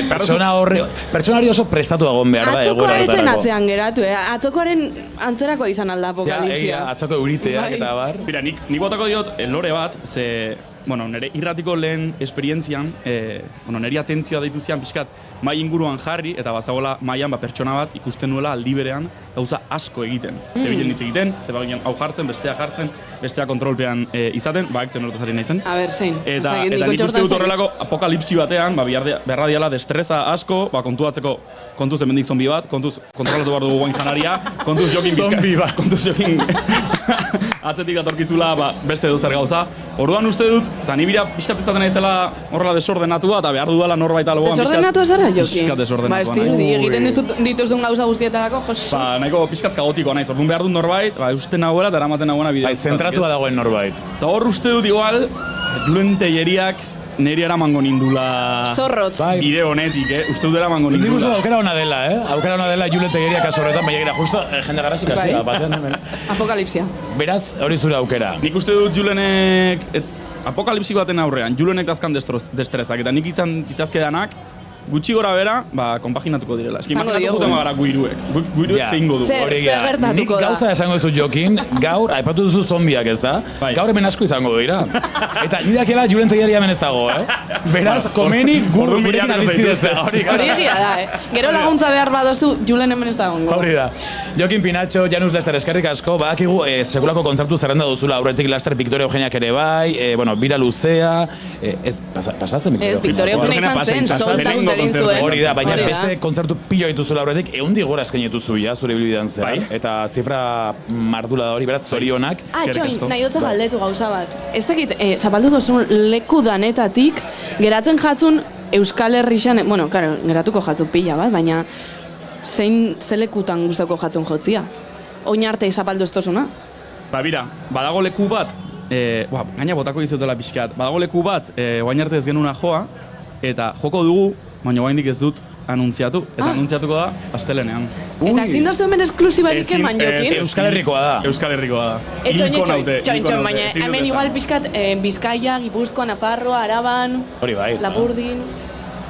pertsonari oso prestatu egon behar da. Atzokoaren atzean geratu, atzokoaren antzerako izan alda apokalipsia. Atzoko euriteak eta bar. Bira, nik botako diot lore bat, ze bueno, nire irratiko lehen esperientzian, nire atentzioa deitu zian pixkat, mai inguruan jarri, eta bazagola maian pertsona bat ikusten nuela aldi berean gauza asko egiten. Zebilen hitz egiten, zebilen hau jartzen, bestea kontrolpean izaten, zen horretaz ari nahi zen. A ber, zein. Eta nik uste dut horrelako apokalipsi batean, beharra diala destreza asko, kontuatzeko, kontuz hemendik zombi bat, kontuz kontrolatu behar dugu guain janaria, kontuz jokin zombi bat. Kontuz jokin atzetik datorkizula beste edo zer gauza. Orduan uste dut, eta nibira pixkat izaten naizela horrela desordenatua, eta behar dudala norbait alboan pixkat. Desordenatua zara, Jokin? Pixkat desordenatua. Ba, estirudi, egiten dituzun gauza guztietarako, josus. Ba, nahiko pixkat kaotikoa naiz, orduan behar dut norbait, uste nagoela eta eramaten nagoena bidea. Zentratua dagoen norbait. Eta hor uste dut igual, Julen Telleriak niri eramango nindula... Zorrotz. Bide honetik, uste dut eramango nindula. Nik uste aukera hona dela, Aukera hona dela Julen Telleriak kaso horretan, baina gira, justo, jende garrazik hasi batean hemen. Apokalipsia. Beraz, hori zure aukera. Nik uste dut Julenek... Apokalipsi baten aurrean, Julenek dazkan destrezak, eta nik itzazkedanak, gutxi gora bera, konpaginatuko direla. Eski imaginatuko tema gara guiruek. Guiruek zein godu. Zer gertatuko da? Nik gauza esango duzu Jokin, gaur, aipatu duzu zombiak ez da? Gaur hemen asko izango dira. Eta nidakela Julen Telleria hemen ez dago, Beraz, komeni gurekin adizkidetza. Hori egia da, Gero laguntza behar badozu, Julen hemen ez dago. Hori da. Jokin Pinatxo, Janus Lester eskerrik asko, badakigu sekulako kontzertu zerrenda duzula, aurretik Laster Victoria Eugeniak ere bai, bira luzea, pasatzen Ez, Victoria Eugenia izan zen, hori da, baina beste kontzertu pilo dituzula aurretik, 100 gora eskenetu zuia, zure bilibidean zehar, eta zifra mardula da hori, beraz, zorionak. Txoin, nahi dut galdetu gauza bat. Ez dakit, zapaldu duzun leku danetatik, geratzen jatzun Euskal Herrixan, bueno, karo, geratuko jatzu pila bat, baina ze lekutan guztako jatzun jotzia? Oin arte zapaldu ez tozuna? Ba, bira, badago leku bat, gaina botako dizutela pixkat, badago leku bat, oain arte ez genuna joa, eta joko dugu, baina oraindik ez dut anuntziatu, eta anuntziatuko da astelenean. Eta ezin dozu hemen esklusibarik eman, Jokin? Euskal Herrikoa da. Euskal Herrikoa da. Txoin, baina hemen igual pixkat Bizkaia, Gipuzkoa, Nafarroa, Araban, Lapurdin...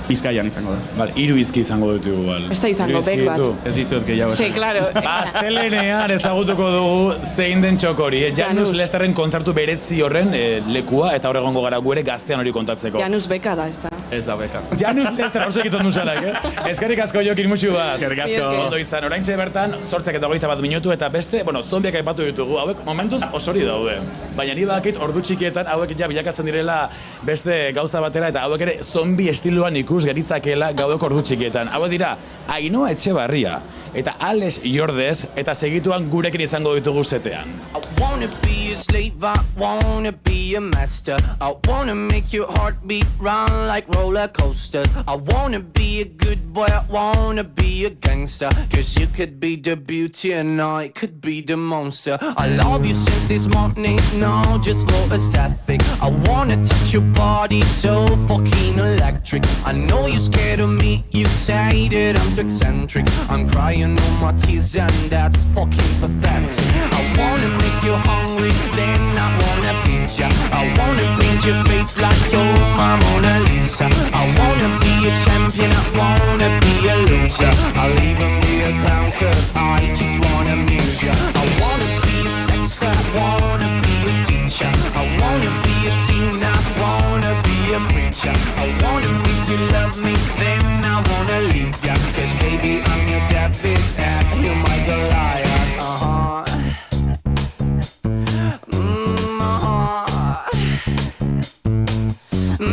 Bizkaian izango da. Vale, 3 izki izango ditu igual. Ez da izango, bek bat. Ez dizuet gehiago. Sí, claro. Astelenean ezagutuko dugu zein den txokori. Janus Lesterren kontzertu beretzi horren lekua, eta hor egongo gara guere gaztean hori kontatzeko. Janus beka da, ez da. Ez da beka. Janus Lester hor segitzen duzanak, Eskerrik asko Jokin musu bat. Eskerrik asko. Ondo izan, oraintxe bertan, 8:21 minutu eta beste, zombiak aipatu ditugu, hauek momentuz osori daude. Baina ni badakit ordu txikietan hauek ja bilakatzen direla beste gauza batera, eta hauek ere zombi estiloan ikus geritzakela gaueko ordu txikietan. Hauek dira, Ainhoa Etxebarria eta Alex Jordez, eta segituan gurekin izango ditugu zetean. I wanna be a slave, I wanna be a master. I wanna make your heartbeat run like roller coasters. I wanna be a good boy, I wanna be a gangster. Cause you could be the beauty and I could be the monster. I love you since this morning, no, just for aesthetic. I wanna touch your body so fucking electric. I know you're scared of me, you say that I'm too eccentric. I'm crying all my tears and that's fucking pathetic. I wanna make you hungry, then I wanna feed ya. I wanna paint your face like you're my Mona Lisa. I wanna be a champion, I wanna be a loser. I'll even be a clown cause I just wanna amuse ya. I wanna be a sexter, I wanna be a teacher. I wanna be a singer, I wanna be a preacher. I wanna make you love me, then I wanna leave ya. Cause baby I'm your David and you're my Goliath.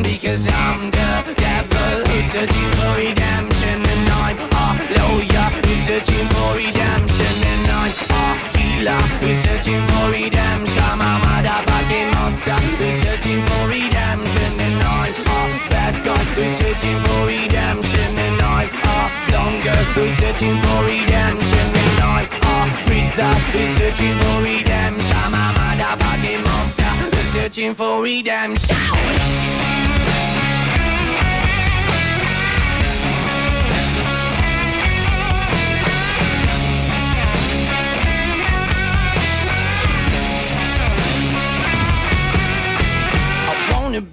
Because I'm the devil who's searching for redemption, and I'm a lawyer who's searching for redemption, and I'm a killer who's searching for redemption. I'm a motherfucking monster who's searching for redemption, and I'm a bad guy who's searching for redemption, and I'm a dumb girl who's searching for redemption, and I'm a freak that who's searching for redemption. I'm a motherfucking monster who's searching for redemption.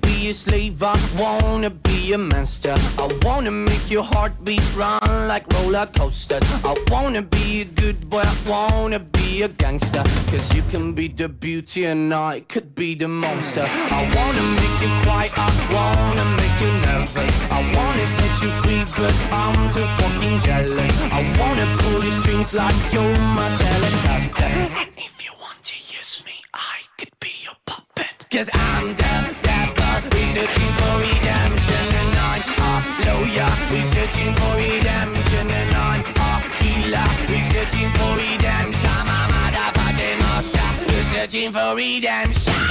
Be a slave, I wanna be a master. I wanna make your heartbeat run like roller coasters. I wanna be a good boy, I wanna be be a gangster, cause you can be the beauty and I could be the monster. I wanna make you quiet, I wanna make you nervous. I wanna set you free, but I'm too fucking jealous. I wanna pull your strings like you're my Telecaster. And if you want to use me, I could be your puppet. Cause I'm the devil, we're searching for redemption. And I'm a lawyer, we're searching for redemption. And I'm a healer, we're searching for redemption. I'm a motherfucking monster, we're searching for redemption.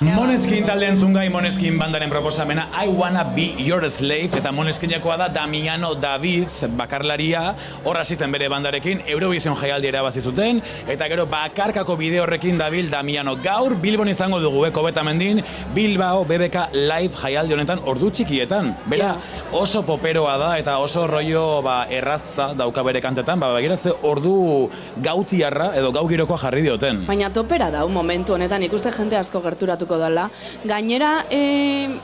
Måneskin taldean zungai Måneskin bandaren proposamena I Wanna Be Your Slave eta Måneskinekoa da Damiano David bakarlaria hor hasi zen bere bandarekin Eurovision jaialdi irabazi zuten eta gero bakarkako bideo horrekin dabil Damiano gaur Bilbon izango dugu Kobetamendin Bilbao BBK Live jaialdi honetan ordu txikietan bera oso poperoa da eta oso rollo erraza dauka bere kantetan begira ze ordu gautiarra edo gau girokoa jarri dioten baina topera da un momentu honetan ikuste jente asko gerturatuko dela. Gainera,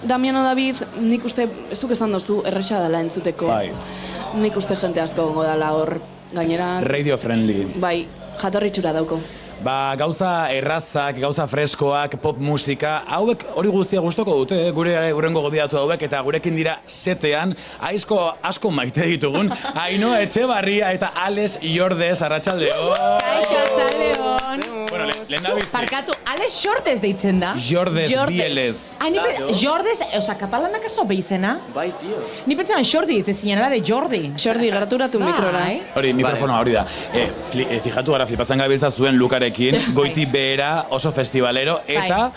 Damiano David, nik uste, zuk esan dozu, erresa dela entzuteko. Bai. Nik uste jente asko gongo dela hor. Gainera... Radio friendly. Bai, jatorri txura dauko. Gauza errazak, gauza freskoak, pop musika, hauek hori guztia gustoko dute, gurengo gobiatu hauek, eta gurekin dira setean, asko maite ditugun, Ainhoa Etxebarria eta Alex Jordes, arratsaldeon. Kaixo, arratsaldeon. Bueno, lehen da bizi. Parkatu, Alex Jordes deitzen da. Jordes, Bieles. Jordes, katalanak aso beizena? Bai, tio. Ni pentsan Jordi, ez zinela de Jordi. Jordi, gerturatu mikrora, Hori, mikrofonoa hori da. Fijatu gara, flipatzen gabiltza zuen Lukarekin, goiti behera, oso festivalero, eta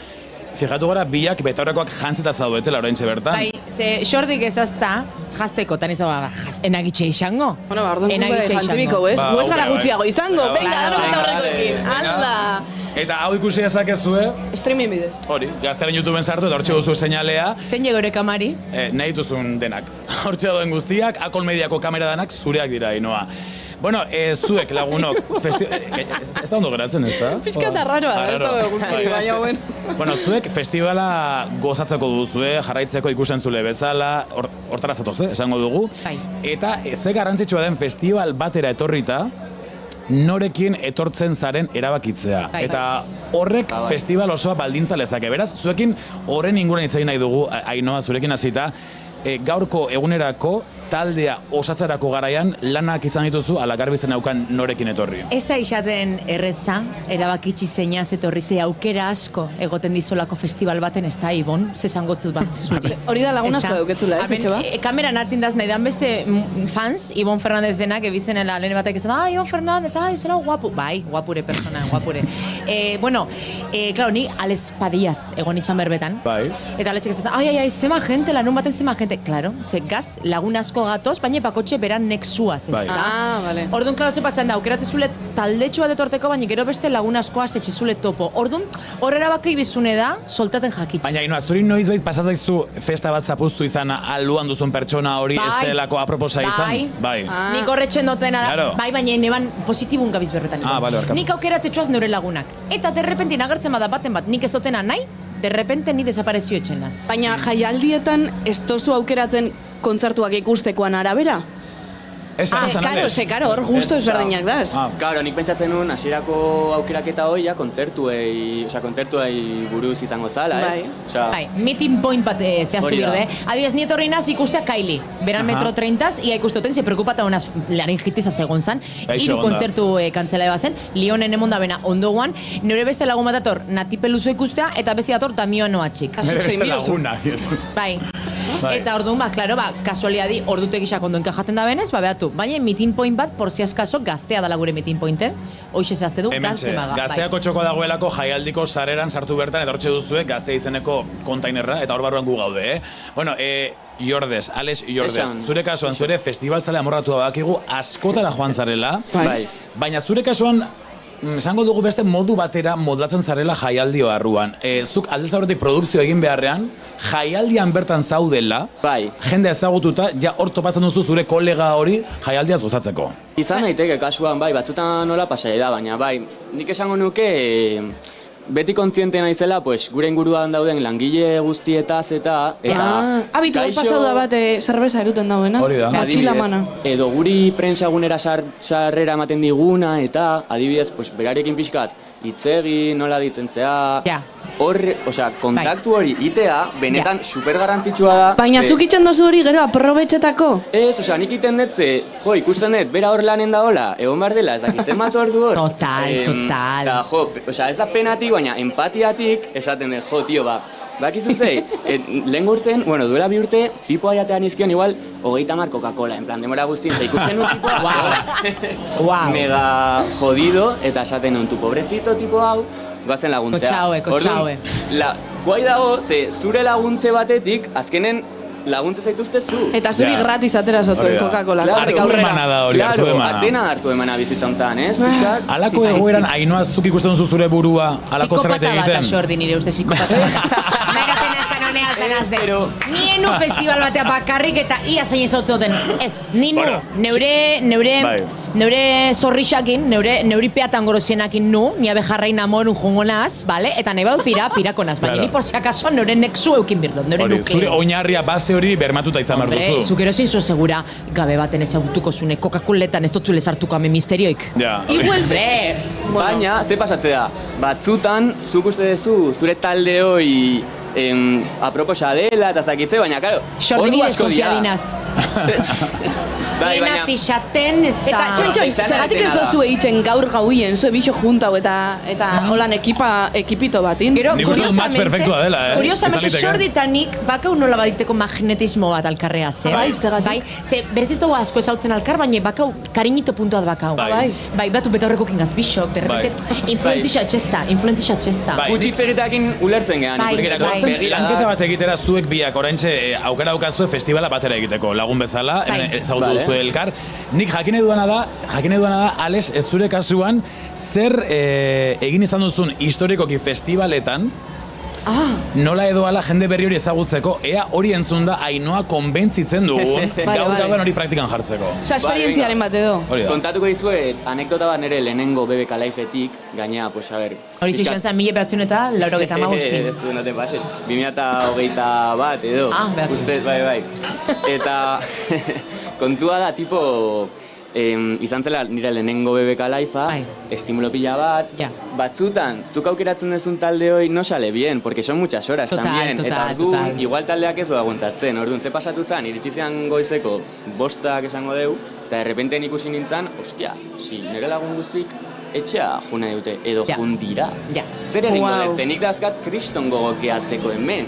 fijatu gara biak betaurrekoak jantzeta zaudetela oraintxe bertan. Bai, ze Jordi gezazta, jazteko, tan izan enagitxe izango. Bueno, orduan gube jantzibiko, ez? Guez gara gutxiago izango, venga, dano betaurrekoekin, hala! Eta hau ikusi ezakezue? Streaming bidez. Hori, gazteren YouTubeen sartu eta hortxe duzu seinalea. Zein jegore kamari? Nahi duzun denak. Hortxe doen guztiak, Akol Mediako kamera danak zureak dira, Ainhoa. Bueno, zuek lagunok, ez da ondo geratzen, ez da? Piskata raroa, ez da guzturi, baina buen. Bueno, zuek festivala gozatzeko duzue, jarraitzeko ikusentzule bezala, hortara zatoz, esango dugu. Eta ze garrantzitsua den festival batera etorrita, norekin etortzen zaren erabakitzea. Eta horrek festival osoa baldintza lezake. Beraz, zuekin horren inguruan hitz egin nahi dugu, Ainhoa, zurekin hasita, gaurko egunerako taldea osatzerako garaian lanak izan dituzu ala garbitzen aukan norekin etorri. Ez da izaten erreza, erabakitsi zeinaz etorri ze aukera asko egoten dizolako festival baten, ez da, Ibon, zesangotzut ba. Hori da lagun asko dauketzula, ez, etxe ba? Kameran atzin daz nahi dan beste fans, Ibon Fernandez denak, ebizenela lehen batek esan, Ibon Fernandez, zela guapu. Bai, guapure persona, guapure. Bueno, claro, ni Alex Padillas egon itxan berbetan. Bai. Eta Alexek esan, ai, zema gente, lanun baten zema gente. Claro, ze gaz, lagun asko gatoz, baina bakotxe beran nexuaz, ez da? Vale. Orduan, klaro, ze pasan da, aukeratze zule taldetxu bat etorteko, baina gero beste lagun askoa zetxe zule topo. Orduan, horrera baka ibizune da, soltaten jakitxe. Baina, Ainhoa, zuri noizbait pasatzaizu festa bat zapuztu izan aluan duzun pertsona hori ez delako aproposa izan? Bai. Nik horretxen dutena, bai, baina neban positibun gabiz berbetan. Nik aukeratze txuaz neure lagunak. Eta derrepentin agertzen bada baten bat, nik ez dutena nahi, derrepente ni desaparezio etxenaz. Baina jaialdietan ez tozu aukeratzen kontzertuak ikustekoan arabera? Karo, hor gustu ezberdinak daz. Karo, nik pentsatzen nuen, hasierako aukeraketa hori, kontzertuei buruz izango zala, ez? Bai, meeting point bat zehaztu birde. Adibidez, ni etorri naz ikustea Kylie. Beran metro 30, ia ikustoten, se preocupata honaz laringitizaz egon zan. Hiru kontzertu kantzela ebazen, Lionen emonda bena ondo guan. Nire beste lagun bat dator, Nati Peluso ikustea, eta beste dator Damiano Atxik. Nire beste laguna, bai. Eta orduan, klaro, kasualiadi ordutegixak ondo enkajaten da benez, behatu. Baina meeting point bat, por si askaso, gaztea dala gure meeting pointen. Hoxe zehazte du, gazte maga. Gazteako txoko dagoelako jaialdiko sareran sartu bertan, eta hortxe duzue, gaztea izeneko kontainerra, eta hor barruan gu gaude, Bueno, Jordes, Alex Jordes, zure kasuan, zure festival zale amorratua bakigu, askotara joan zarela, baina zure kasuan, esango dugu beste modu batera modlatzen zarela jaialdi barruan. Zuk aldez aurretik produkzio egin beharrean, jaialdian bertan zaudela, jende ezagututa, ja hor topatzen duzu zure kolega hori jaialdiaz gozatzeko. Izan daiteke kasuan, batzutan nola pasai da, baina nik esango nuke beti kontziente naizela, gure inguruan dauden langile guztietaz eta... Abitu, pasau da bat zerbeza eruten dauena. Hori da. Atxila mana. Edo guri prentsagunera sarrera ematen diguna eta adibidez, berarekin pixkat, itzegi, nola ditzen zea... kontaktu hori itea, benetan super garrantzitsua da... Baina zuk itzen dozu hori gero aprobetxetako? Ez, nik iten dut ikusten dut, bera hor lanen da hola, egon behar dela, ez dakitzen matu hor du hor. Total. Eta, ez da penatik, baina empatiatik, esaten dut, tio, bakizu zei, lehen urten, duela 2 urte, tipoa jatean izkion igual, 30 Coca-Cola, en plan, demora guztien, ikusten un tipoa, mega jodido, eta esaten un tu pobrecito tipo hau, goazen laguntzea. Kotxaue. Guai dago, zure laguntze batetik, azkenen laguntze zaituzte zu. Eta zuri gratis atera zotzen Coca-Cola. Hartu emana da hori, hartu emana. Atena hartu emana bizitzontan, ez? Alako egoeran, Ainhoa, zuk ikusten duzu zure burua, alako zerbait egiten. Psikopata bat asordi nire uste, psikopata bat. Meratena zanoneaz denazde. Nienu festival batea bakarrik eta ia zein ezautzen duten. Ez, ninu, neure zorrixakin, neuri peatan gorozienakin ni abe jarrain amorun jongonaz, eta nahi badu pirakonaz, baina ni por si acaso neure nexu eukin birdot, neure nukleo. Zure oinarria base hori bermatuta izan behar duzu. Zuk ero zein zuen segura, gabe baten ezagutuko zune Coca-Coletan ez dut sartuko ame misterioik. Igual, baina, ze pasatzea, batzutan, zuk uste duzu, zure talde hoi aproposa dela eta zakitze, baina, karo, Xordini deskonfiadinaz. Nena fixaten ez da... Eta, txon, zergatik ez dozu egiten gaur gauien, zue bixo juntau eta holan ekipito batin. Nik uste dut match perfektua dela, Kuriosamente, Xorditanik bakau nola baditeko magnetismo bat alkarrea, ze? Bai, ze, berez ez dugu asko ezautzen alkar, baina bakau kariñito puntua da bakau. Bai, batu beta horrekokin gazbixok, derrepete, influentzixa txesta. Gutxitzeritakin ulertzen gehan, lanketa bat egitera zuek biak oraintxe aukera daukazue festivala batera egiteko lagun bezala, ezagutu duzu elkar. Nik jakin eduana da, Alex, ez zure kasuan, zer egin izan duzun historikoki festivaletan, nola edoala jende berri hori ezagutzeko, ea hori entzun da Ainhoa konbentzitzen dugun, gaur hori praktikan jartzeko. Osa, esperientziaren bat edo. Kontatuko dizuet, anekdota bat nire lehenengo BBK Live-etik, gainea, pues, a ber... Hori zixen zen, 1985. Ez du noten pases, 2021 edo. Ustez, bai. Eta kontua da, tipo... izan zela nire lehenengo BBK Live-a, estimulo pila bat, batzutan, zuk aukeratzen duzun talde hoi no sale bien, porque son muchas horas también, eta orduan, igual taldeak ez du aguntatzen, orduan, ze pasatu zen, iritsi zean goizeko 5 esango deu, eta derrepenten ikusi nintzen, ostia, nire lagun guztik etxea juna dute, edo jundira. Zer egingo dut, zenik dazkat kriston gogokeatzeko hemen.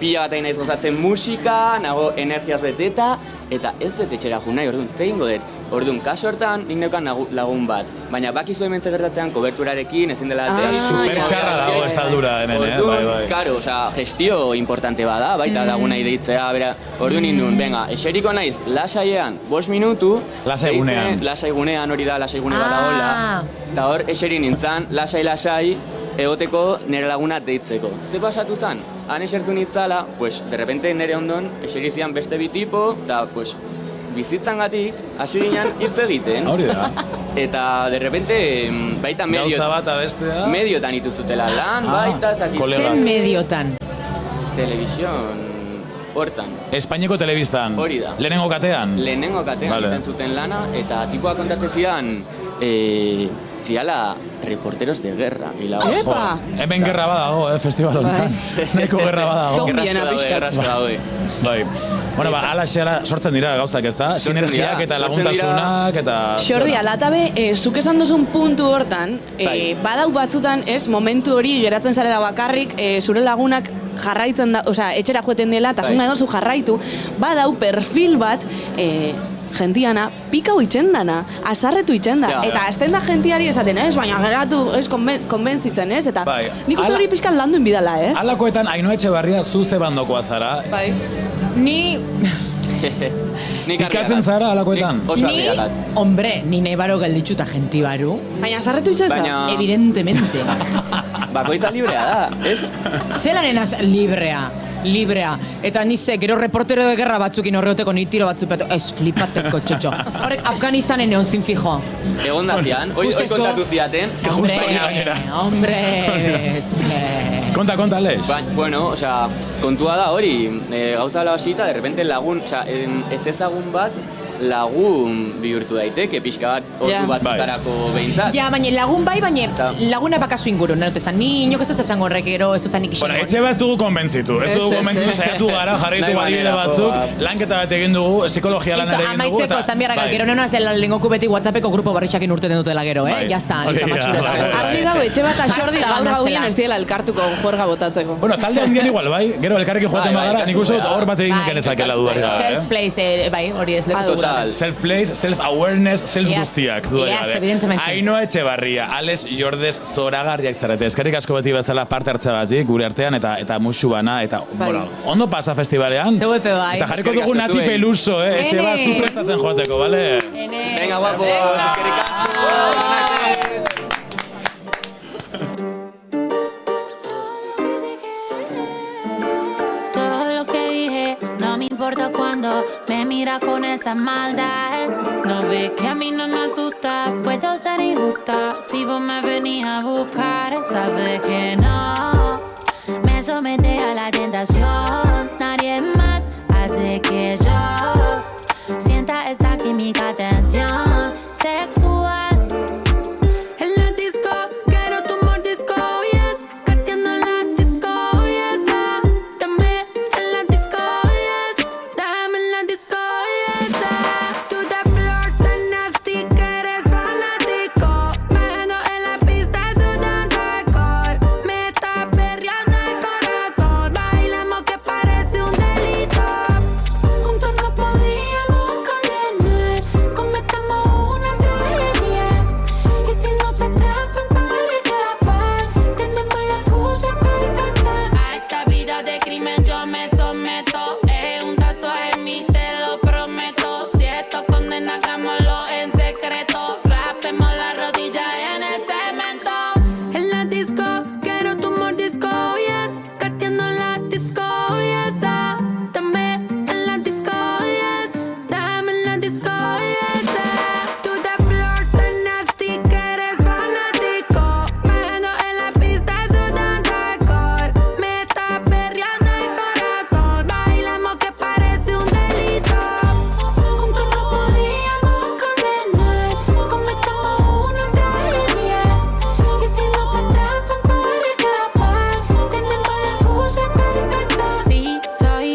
Pila bat naiz gozatzen musika, nago energiaz beteta, eta ez dut etxera jun nahi, orduan, zein godet. Orduan, kaso hortan, nik neukan lagun bat. Baina bakizu hemen gertatzen koberturarekin, ezin dela altea. Supertxarra dago estaldura hemen, bai. Karo, gestio importante bada, baita laguna ideitzea, bera. Orduan indun, venga, eseriko naiz, lasaiean, 5 minutu. Lasaigunean hori da, lasaigune bat dagoela. Eta hor, eserin nintzen, lasai, egoteko nire laguna deitzeko. Ze pasatu zen? Han esertu nintzala, pues, derrepente nire ondon, eserizian beste bi tipo, eta, pues, bizitzangatik hasi ginen hitz egiten. Hori da. Eta, derrepente, baita mediotan ituzutela lan, baita, zakizien. Zen mediotan? Television... hortan. Espainiako telebistan? Hori da. Lehenengo katean? Lehenengo katean egiten zuten lana, eta tipoa kontatzen zidan, ziala reporteros de guerra. Epa! Hemen gerra badago, festival honetan. Neko gerra badago. Gerrasko daude. Bai. Bueno, ala sortzen dira gauzak, ez da? Sinergiak eta laguntasunak eta... Xordi, alatabe, zuk esan duzun puntu hortan, badau batzutan, momentu hori geratzen zarela bakarrik, zure lagunak jarraitzen da, etxera joeten dela, eta zunga edo zu jarraitu, badau perfil bat, gentiana, pikau itxendana, azarretu itxenda, eta azten da gentiari esaten, baina geratu, konbentzitzen, eta nik uste hori pixkan landuen bidala, Alakoetan, Ainhoa Etxebarria, zu ze bandokoa zara? Ni... Ikatzen zara alakoetan? Ni, hombre, ni nahi baro gelditxuta genti baru. Baina, sarretu itxoza? Evidentemente. Bakoitza librea da, ez? Zelan enaz librea. Eta nize, gero reportero de guerra batzukin horreoteko ni tiro batzuk petu. Ez flipateko txotxo. Horrek Afganistanen egon zin fijo. Egon da zian, hoi kontatu ziaten. Hombre, Konta, Alex. Bueno, osea, kontua da hori, gauza dela basita, de repente lagun, osea, ez ezagun bat, lagun bihurtu daiteke, pixka bat, ordu batzutarako behintzat. Ja, baina lagun bai, baina laguna bakazu inguru, nahi dut esan, ni inok ez dut esango horrekero, ez dut zanik isingo. Bueno, etxe bat ez dugu konbentzitu, saiatu gara, jarraitu badire batzuk, lanketa bat egin dugu, psikologia lan ere egin dugu. Amaitzeko, esan biharrak, gero nena zel lengoku beti WhatsAppeko grupo barritxakin urteten dutela gero, jazta, izan matxureta. Argi dago, etxe bat axordi gaur gaudien ez diela elkartuko juerga botatzeko. Bueno, talde handian igual, bai, gero elkarrekin joaten bagara, nik uste dut hor bat egin genezakela dudarik. Self-place, bai, hori ez leku Self-place, self-awareness, self-guztiak. Yes, evidentemente. Ainhoa Etxebarria, Alex Jordez zoragarriak zarete. Eskerrik asko beti bezala parte hartzeagatik gure artean eta musu bana. Eta, bueno, ondo pasa festivalean. Teguepe bai. Eta jarriko dugu Nati Peluso, etxe bat zuprestatzen joateko, bale? Venga, guapos, eskerrik asko. No me importa cuando me mira con esa maldad. No ves que a mí no me asusta. Puedo ser injusta si vos me venís a buscar. Sabes que no me somete a la tentación. Nadie más hace que yo sienta esta química, tensión sexual. En la disco quiero tu mordisco, yes. Cateando la disco, yes. Dame en la disco, yes. Dame en la disco, yes. Tú de flor tan nasty que eres fanático. Mano en la pista sudando alcohol. Me está perreando el corazón. Bailamos que parece un delito. Juntos no podríamos condenar. Cometamos una tragedia. Y si no se atrapan para escapar, tenemos la excusa perfecta. A esta vida de crimen yo me someto. Es un tatuaje en mí, te lo prometo. Si esto condena, hagámoslo en secreto. Rapemos la rodilla en el cemento. En la disco, quiero tu mordisco, yes. Cateando la disco, yes. Dame en la disco, yes. Dame en la disco, yes. Tú de flor tan nasty que eres fanático. Mano en la pista sudando alcohol. Me está perreando el corazón. Bailamos que parece un delito. Juntos no podríamos condenar. Cometamos una tragedia. Y si no se atrapan para escapar, tenemos la excusa perfecta. Sí, soy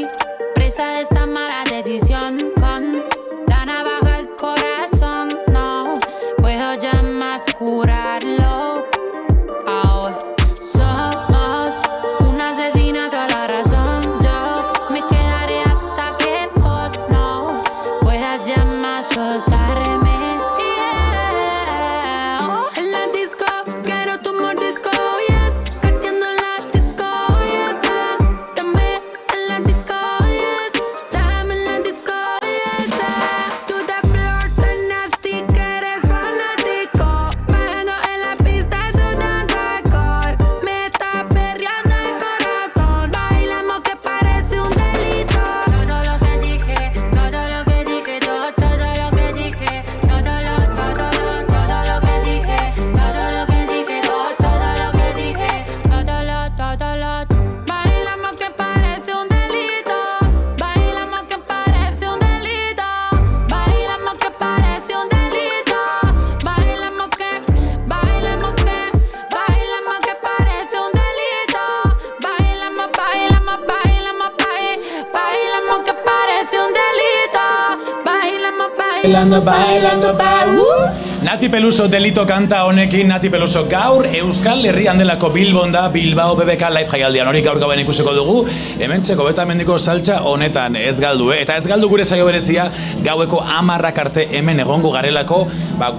presa de esta mala decisión. Con la navaja al corazón, no puedo ya más curarlo. Ahora somos un asesinato a la razón. Yo me quedaré hasta que vos no puedas ya más soltarme. Yeah. En la disco quiero tu mordisco, yes. Cateando la disco, yes. Dame en la disco, yes. Dame en la disco, yes. Tú de flor tan nasty que eres fanático. Mano en la pista sudando alcohol. Me está perreando el corazón. Bailamos que parece un delito. Todo lo que dije, todo lo que dije, todo lo que dije, todo lo que dije, todo lo que dije, todo lo que dije, todo lo. Bailamos que parece un delito. Bailamos que parece un delito. Bailamos que parece un delito. Bailamos que parece un delito. Bailamos que parece un delito. Bailamos. Bailando, Nati Peluso delito kanta honekin, Nati Peluso gaur Euskal Herrian delako Bilbon da Bilbao BBK Live jaialdian. Hori gaur gauen ikusiko dugu, hementzeko betamendiko saltsa honetan ez galdu, Eta ez galdu gure saio berezia gaueko 10 arte hemen egongo garelako,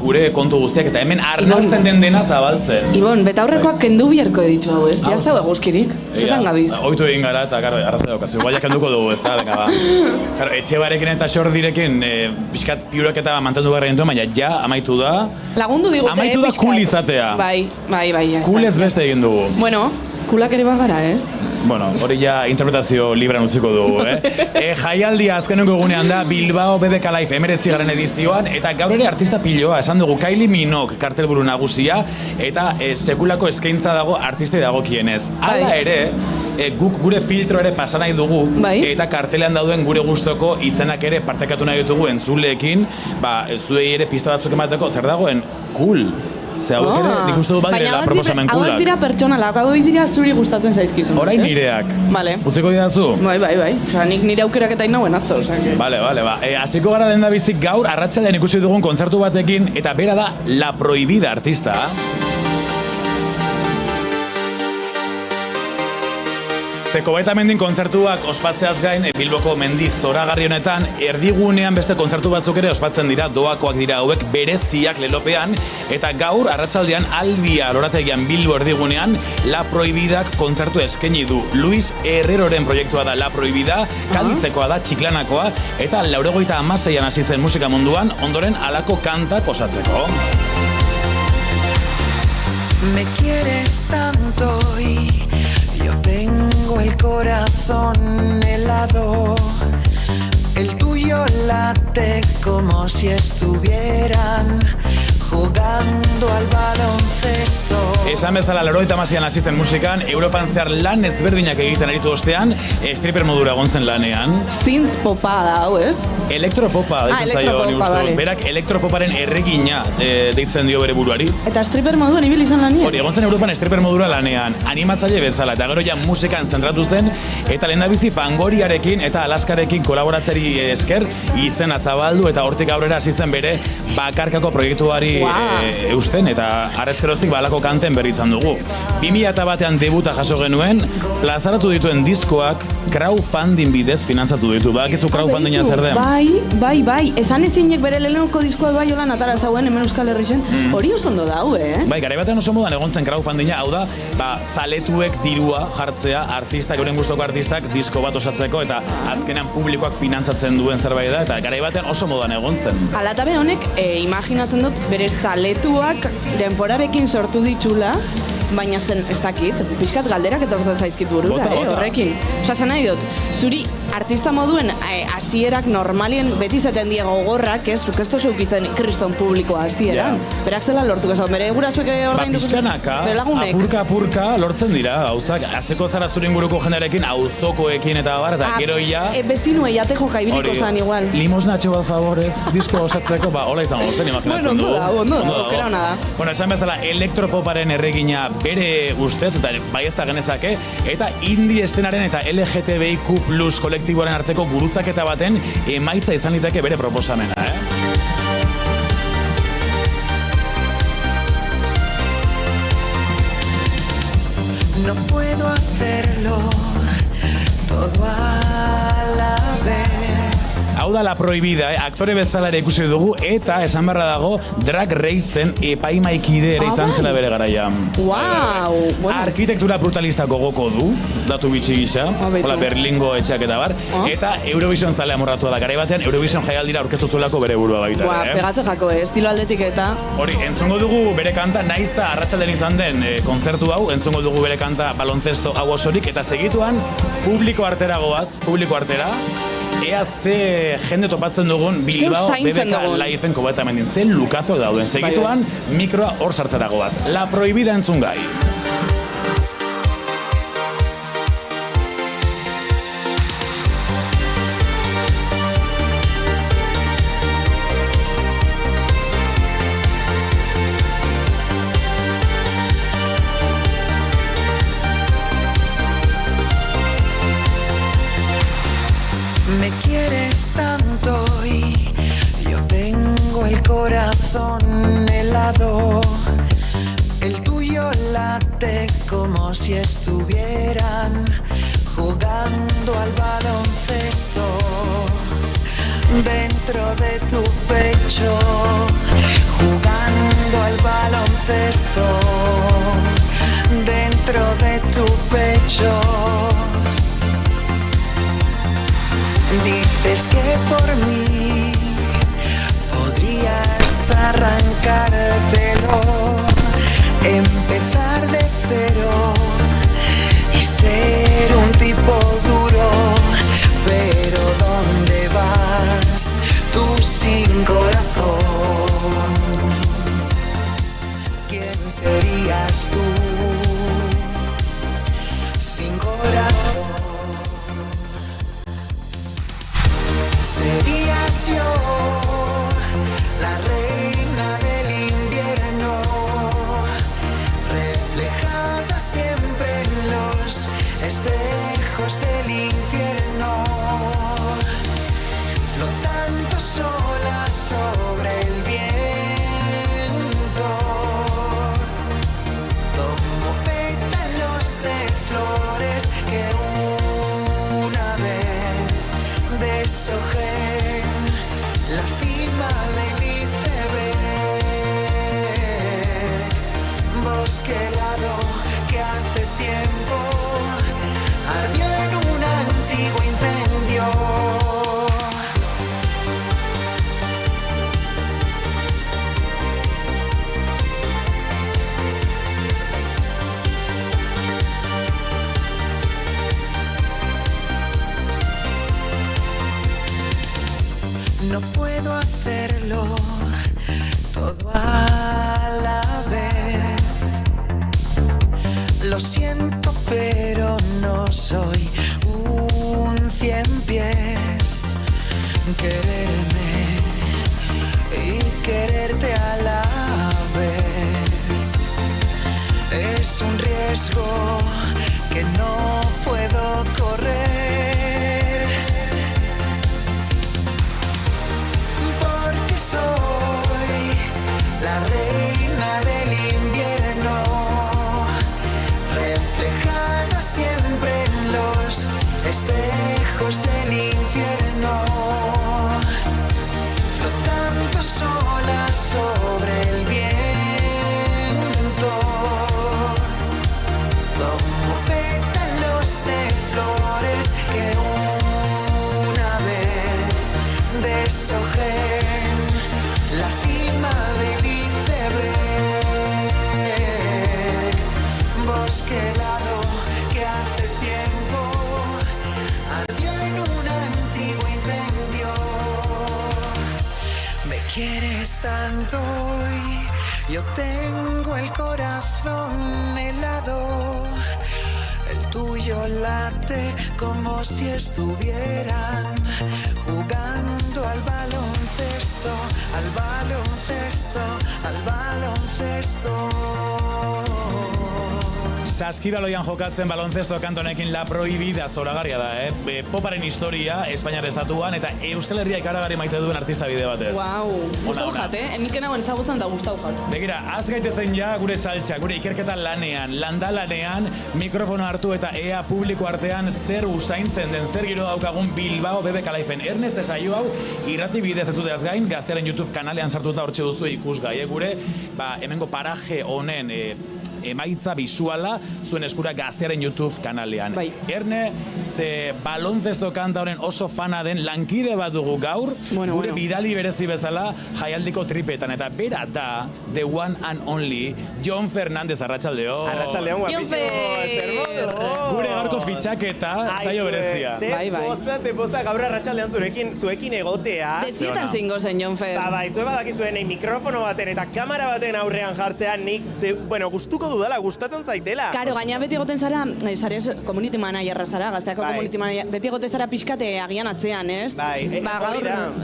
gure kontu guztiak eta hemen arnasten den dena zabaltzen. Ibon, betaurrekoak kendu biharko ditu hau, ez? Jazta hau eguzkirik, zetan gabiz. Oitu egin gara eta arrazai daukazu, guaiak kenduko dugu, ez da, venga ba. Etxebarekin eta Xordirekin pixkat piurak eta mantendu behar egin baina ja amaitu da. Lagundu digute, amaitu da cool izatea. Bai. Cool ez beste egin dugu. Bueno, coolak ere bagara, ez? Bueno, hori ja interpretazio libran utziko dugu, Jaialdia azkeneko egunean da Bilbao BBK Live 19. edizioan, eta gaur ere artista piloa, esan dugu Kylie Minogue kartelburu nagusia, eta sekulako eskaintza dago artistei dagokienez. Hala ere, guk gure filtro ere pasa nahi dugu, eta kartelean dauden gure gustoko izenak ere partekatu nahi ditugu entzuleekin, zuei ere pista batzuk emateko, zer dagoen? Cool! Ze hauek ere, nik uste du badirela proposamen kulak. Hauek dira pertsonalak, hauek dira zuri gustatzen zaizkizun. Orain nireak. Vale. Utziko didazu? Bai. Osa, nik nire aukerak eta inauen atzo, osake. Vale. Hasiko gara lehen da bizik gaur, arratsaldean ikusi dugun kontzertu batekin, eta bera da La Prohibida artista. Zeko betamendin kontzertuak ospatzeaz gain, Bilboko mendi zoragarri honetan, erdigunean beste kontzertu batzuk ere ospatzen dira, doakoak dira hauek bereziak lelopean, eta gaur arratsaldean Albia lorategian Bilbo erdigunean, La Prohibidak kontzertu eskaini du. Luis Herreroren proiektua da La Prohibida, Kadizekoa da, Txiklanakoa, eta 96an hasi zen musika munduan, ondoren halako kantak osatzeko. Me quieres tanto y yo tengo el corazón helado, el tuyo late como si estuvieran jugando al baloncesto. Esan bezala 90an hasi zen musikan, Europan zehar lan ezberdinak egiten aritu ostean, stripper modura egon zen lanean. Synth popa da, hau ez? Elektropopa deitzen zaio ni uste. Berak elektropoparen erregina deitzen dio bere buruari. Eta stripper moduan ibili izan lanian? Hori, egon zen Europan stripper modura lanean, animatzaile bezala, eta gero ja musikan zentratu zen, eta lehendabizi Fangoriarekin eta Alaskarekin kolaboratzeri esker, izena zabaldu eta hortik aurrera hasi zen bere bakarkako proiektuari eusten, eta arrezkeroztik balako kanten berri izan dugu. 2001an debuta jaso genuen, plazaratu dituen diskoak crowdfunding bidez finantzatu ditu. Bakizu crowdfundinga zer den? Bai. Esan ezinek bere lehenoko diskoa bai holan atara zauen hemen Euskal Herrixen. Hori oso ondo dau, Bai, garaibatean oso modan egon zen crowdfundinga, hau da, zaletuek dirua jartzea artistak, euren gustoko artistak disko bat osatzeko, eta azkenean publikoak finantzatzen duen zerbait da, eta garaibatean oso modan egon zen. Alatabe honek, imaginatzen dut, bere zaletuak denporarekin sortu ditxula, baina zen, ez dakit, pixkat galderak etortzen zaizkit burura, horrekin. Osa, esan nahi dut, zuri artista moduen hasierak normalien beti zaten die gogorrak, zuk ez tozu ukitzen kriston publikoa hasieran. Berak zela lortuko zau, bere gurasuek ordainduko pixkanaka, apurka lortzen dira, gauzak, haseko zara zure inguruko jendearekin, auzokoekin eta bar, eta gero ia... Bezinuei ate joka ibiliko zan igual. Limosnatxo bat favorez, disko osatzeko, hola izango zen, imaginatzen du. Ondo da, okera hona da. Bueno, esan bezala, elektropoparen erregina bere ustez, eta bai ez da genezake, eta indie estenaren eta LGTBIQ+ kolektiboaren arteko gurutzaketa baten emaitza izan liteke bere proposamena, No puedo hacerlo todo a la vez. Hau da La Prohibida, aktore bezala ere ikusi dugu, eta esan beharra dago Drag Racen epaimaikide ere izan zela bere garaian. Arkitektura brutalista gogoko du, datu bitxi gisa, hola Berlingo etxeak eta bar, eta Eurovision zale amorratua da, garai batean Eurovision jaialdira aurkeztu zuelako bere burua baita. Pegatze jako, estilo aldetik eta... Hori, entzungo dugu bere kanta, naizta arratsaldean izan den kontzertu hau, entzungo dugu bere kanta baloncesto hau osorik, eta segituan publiko artera goaz, ea ze jende topatzen dugun Bilbao BBK Liveen kobetamendin, ze lukazo dauden. Segituan, mikroa hor sartzera goaz. La Prohibida entzun gai. Me quieres tanto y yo tengo el corazón como si estuvieran jugando al baloncesto dentro de tu pecho, jugando al baloncesto dentro de tu pecho. Dices que por mí podrías arrancártelo, empezar de cero y ser un tipo duro, pero ¿dónde vas tú sin corazón? ¿Quién serías tú sin corazón? Serías yo la reina del invierno, reflejada siempre en los espejos del infierno, flotando sola sobre el viento, como pétalos de flores que una vez deshojen la cima del iceberg, bosque helado que hace tiempo ardió en un antiguo incendio. No puedo hacerlo todo a la vez. Lo siento, pero no soy un 100 pies. Quererme y quererte a la vez es un riesgo que no puedo correr. Soy la reina del invierno, reflejada siempre en los espejos del infierno, flotando sola sobre el viento, como pétalos de flores que una vez deshojen la cima del iceberg, bosque helado que hace tiempo ardió en un antiguo incendio. Me quieres tanto y yo tengo el corazón helado, el tuyo late como si estuvieran jugando al baloncesto, al baloncesto, al baloncesto. Saskibaloian jokatzen baloncesto kantonekin La Prohibida zoragarria da, poparen historia Espainiar estatuan eta Euskal Herria ikaragarri maite duen artista bide batez. Wow, gustau jat, nik nagoen zaguzan da gustau jat. Begira, az gaitezen ja gure saltxa, gure ikerketa lanean, landalanean, mikrofono hartu eta ea publiko artean zer usaintzen den, zer giro daukagun Bilbao BBK Liven. Ernest saio hau irrati bidez etzuteaz gain, Gaztearen YouTube kanalean sartuta hortxe duzu ikusgai, gure hemengo paraje honen emaitza bisuala zuen eskura Gaztearen YouTube kanalean. Bai. Erne, ze baloncesto kanta honen oso fana den lankide bat dugu gaur, gure bidali berezi bezala jaialdiko tripetan, eta bera da the one and only Jon Fernández. Arratsaldeon. Arratsaldeon, guapísimo. Gure gaurko fitxaketa saio berezia. Ze posta gaur arratsaldean zuekin egotea. Desietan zingo zen, Jon Fer. Bai, zue badakizuen mikrofono baten eta kamera baten aurrean jartzea nik, gustuko dudala, gustatzen zaitela. Karo, gaina beti egoten zara, community managerra zara, Gazteako community manager, beti egoten zara pixkate agian atzean, ez? Bai,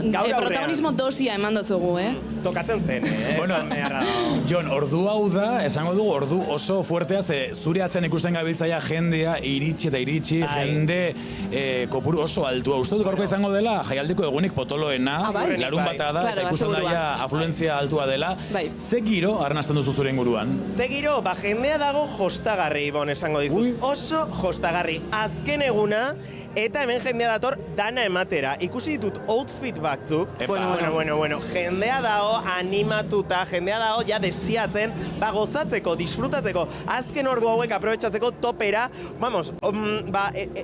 gaur protagonismo dosia eman dutzugu, tokatzen zen, Bueno, Jon, ordu hau da, esango dugu, ordu oso fuertea, ze zure atzen ikusten gabiltzaia jendea, iritsi, jende kopuru oso altua. Uste dut gaurko izango dela, jaialdiko egunik potoloena, larun bata da, eta ikusten daia afluentzia altua dela. Ze giro arnasten duzu zure inguruan? Ze giro, jendea dago jostagarri, Ibon, esango dizut. Oso jostagarri. Azken eguna, eta hemen jendea dator dana ematera. Ikusi ditut outfit batzuk. Bueno, jendea dago animatuta, jendea dago ja desiatzen, gozatzeko, disfrutatzeko, azken ordu hauek aprobetxatzeko topera, vamos,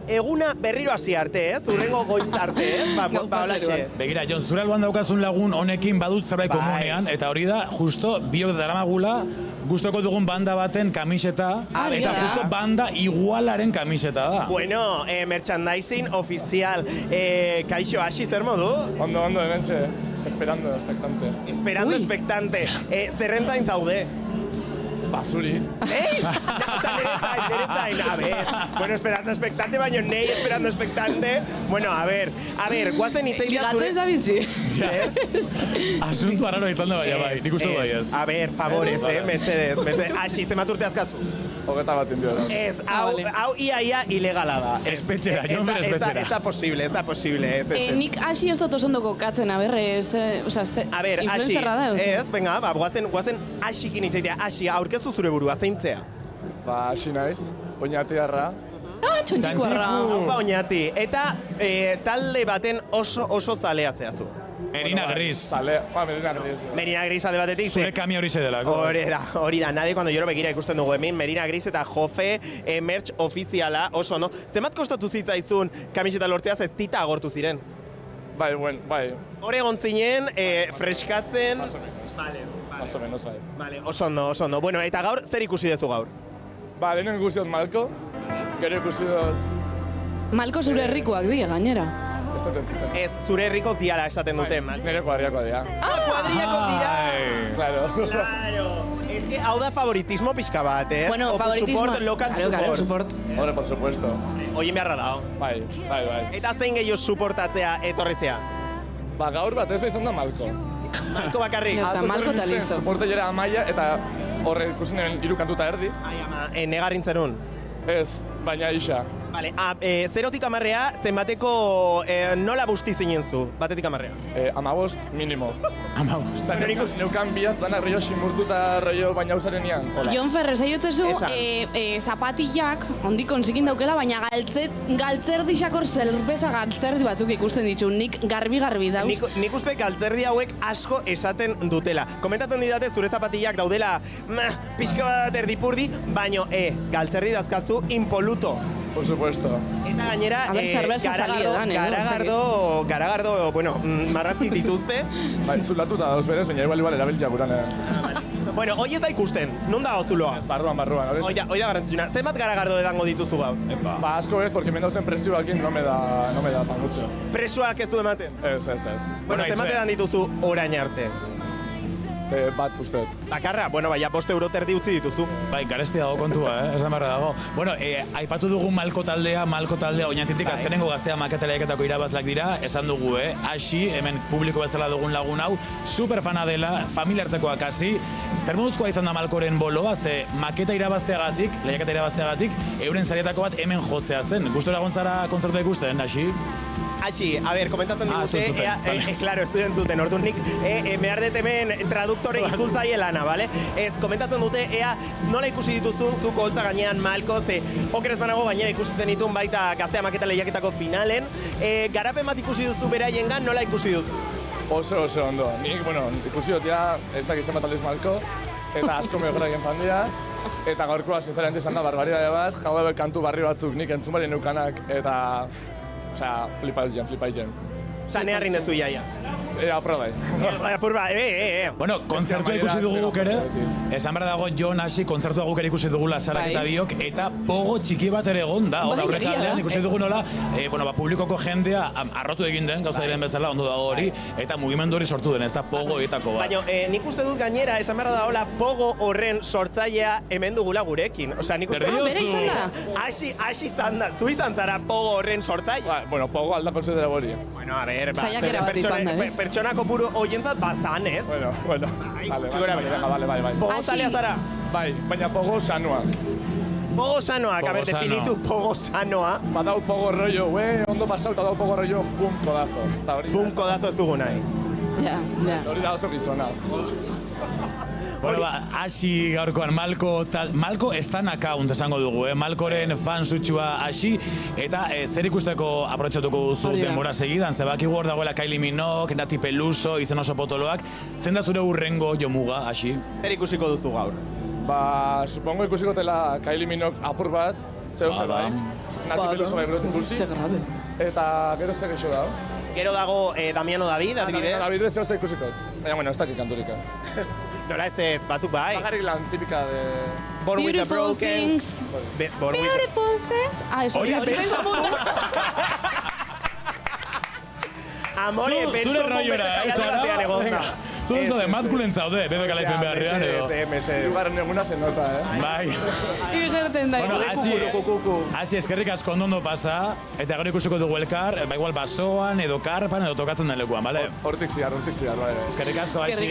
eguna berriro hasi arte, urrengo goiz arte, holaxe. Begira, Jon, zure alboan daukazun lagun honekin badut zerbait komunean, eta hori da, justo, biok daramagula, gustoko dugun banda baten kamiseta, eta justo banda igualaren kamiseta da. Bueno, merchandising oficial. Kaixo, hasi zer modu? Ondo, hementxe. Esperando, expectante. Esperando, expectante. Zerrentzain zaude? Basuri. Osa, nire zain, a ver. Bueno, esperando, expectante, baina nei esperando, expectante. Bueno, a ver, guazen itzeidia zure... Ligatzen zabizi. Asuntu arraro izan da bai, nik uste bai ez. A ver, favorez, mesedez. Asi, zematurte azkazu. Hogeta bat indio da. Ez, hau ia ilegala da. Espetxera, Jon bere espetxera. Ez da posible. Nik hasi ez dut osondoko katzen, a ber, a ver, hasi, ez, venga, guazen hasikin itzaitea, hasi, aurkezu zure burua, zeintzea? Hasi naiz, oinatiarra. Txontxikuarra. Oinati, eta talde baten oso zalea zehazu. Merina Gris. Merina Gris. Merina Gris alde batetik. Zure kami hori zedelako. Hori da, nadie cuando lloro begira ikusten dugu hemen, Merina Gris eta Jofe merch ofiziala oso, no? Zemat kostatu zitzaizun kamiseta lortzea, ze tita agortu ziren? Bai. Hor egon zinen, freskatzen... Más o menos, bai. Vale, oso ondo. Bueno, eta gaur, zer ikusi duzu gaur? Lehenu ikusi dut Malko, gero ikusi dut... Malko zure herrikoak dira, gainera. Ez, zure herrikok diala esaten dute. Nire kuadriakoa dira. Kuadriakoak dira! Claro. Es que hau da favoritismo pixka bat, Bueno, favoritismo. Local support. Hombre, por supuesto. Oien beharra dao. Bai. Eta zein gehiago suportatzea etorrizea? Gaur bat ez izan da Malko. Malko bakarrik. Ya está, Malko eta listo. Suporte jera Amaia eta horre ikusten den 3 kantuta erdi. Ai ama, negarrintzerun. Ez, baina isa. Vale, zerotik amarrea, zenbateko nola busti zinen zu, batetik amarrea? 15 minimo. 15. Zan neukan biat, dana rollo simurtuta rollo baina usaren ian. Jon Ferrez, aiotezu, zapatillak, ondik konsikin daukela, baina galtzerdi xakor zerbeza galtzerdi batzuk ikusten ditu, nik garbi dauz. Nik uste galtzerdi hauek asko esaten dutela. Komentatzen didate zure zapatillak daudela pixka bat erdipurdi, baino galtzerdi dazkazu impoluto. Por supuesto. Eta gainera, garagardo, bueno, marrazki dituzte. Bai, zulatuta dauz berez, baina igual erabiltzea buranean. Bueno, hoi ez da ikusten, non dago zuloa? Barruan. Hoi da garrantzitsuna. Zenbat garagardo edango dituzu gaur? Asko ez, porque mendauzen presioakin no me da pa mucho. Presioak ez du ematen? Ez. Bueno, zenbat edan dituzu orain arte? Bat usteet. Bakarra, bueno, baina 5 euro terdi utzi dituzu. Bai, garesti dago kontua, esan barra dago. Bueno, aipatu dugu Malko taldea oinatitik azkenengo gaztea maketaleaketako irabazlak dira, esan dugu, hasi, hemen publiko bezala dugun lagun hau, superfana dela, familiartekoak hasi. Zer moduzkoa izan da Malkoren boloa, ze maketa irabazteagatik, lehiaketa irabazteagatik, euren zarietako bat hemen jotzea zen. Gustora gontzara kontzertua ikusten, hasi? Hasi, a ver, komentatzen digute, claro, estudiantuten, orduan nik, behar dut hemen traduktore itzultzaile lana, bale? Ez, komentatzen dute, nola ikusi dituzun, zuko holtza gainean Malko, ze okerez banago gainera ikusi zen ditun baita gaztea maketa lehiaketako finalen, garapen bat ikusi duzu beraiengan, nola ikusi duzu? Oso ondo, nik, bueno, ikusi dut ja, ez dakizan bat aldiz Malko, eta asko mehoraien fan dira, eta gaurkoa, sinceramente, izan da barbaridade bat, jau kantu barri batzuk nik entzun bari neukanak, eta... Osea, flipa egin. Osa, neharrin ez du iaia. Apurba. Bueno, kontzertua ikusi dugu guk ere, esan behar dago Jon hasi kontzertua guk ere ikusi dugula Sarak eta biok, eta pogo txiki bat ere egon da, aurrekaldean ikusi dugu nola, publikoko jendea arrotu egin den, gauza diren bezala, ondo dago hori, eta mugimendu hori sortu den, ez da pogo etako bat. Baina, nik uste dut gainera, esan behar da hola, pogo horren sortzailea hemen dugula gurekin. Osa, nik uste dut... Bera izan da? Hasi izan da, zu izan zara pogo horren sortzailea. Bueno, pogo aldako zedera hori. Bueno, a ver, saiakera bat izan da, pertsona kopuru hoientzat bazan, ez? Bueno. Vale. Pogo zalea zara? Bai, baina pogo sanoak. Pogo sanoak, a ber, definitu pogo sanoa. Badau pogo rollo, ondo pasau, eta dau pogo rollo, bum kodazo. Bum kodazo ez dugu nahi. Ja. Hori da oso gizona. Bueno, hasi gaurkoan Malko stan account esango dugu, Malkoren fan sutsua hasi, eta zer ikusteko aprobetxatuko duzu denbora segidan, zebaki hor dagoela Kylie Minogue, Nati Peluso, izen oso potoloak, zein da zure urrengo jomuga hasi? Zer ikusiko duzu gaur? Supongo ikusiko dela Kylie Minogue apur bat, zeu zer bai. Nati Peluso bai berot ikusi. Eta gero zer geixo da. Gero dago Damiano David, adibidez. Damiano David zeu zer ikusikot. Baina, bueno, ez dakik kanturika. Nola ez batzuk bai. Bagarrik lan tipika de... Born with a Broken... Things. Beautiful Things. Hori ez Amore, benso beste jaialdatean egonda. Zure de Madkulen zaude, BBK Laifen beharrean edo. Irugarren eguna zen nota, Bai. Igerten da. Bueno, hasi eskerrik asko ondo pasa, eta gero ikusiko dugu elkar, igual basoan, edo karpan, edo tokatzen den lekuan, bale? Hortik ziar, bai. Eskerrik asko hasi.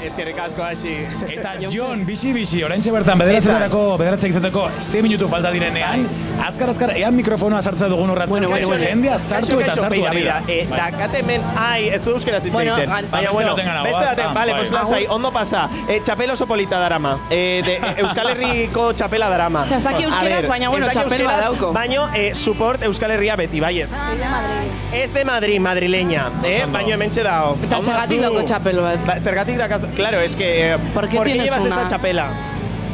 Eskerrik asko hasi. Eta Jon, bizi, oraintxe bertan, bederatzek izateko 6 minutu falta direnean, azkar, ean mikrofonoa sartza dugun horratzen, jendea sartu eta sartu ari da. Dakate men, ez du euskeraz ditzaiten. Baina, bueno, beste daten, bale, pues lasai, ondo pasa. Txapel oso polita darama. Euskal Herriko txapela darama. Ez daki euskeraz, baina, bueno, txapel badauko. Baina, support Euskal Herria beti, baiet. Ez de Madrid, madrileña, baina hementxe dao. Eta zergatik dauko txapel bat. Zergatik dauko, claro, es que... ¿Por qué llevas esa chapela?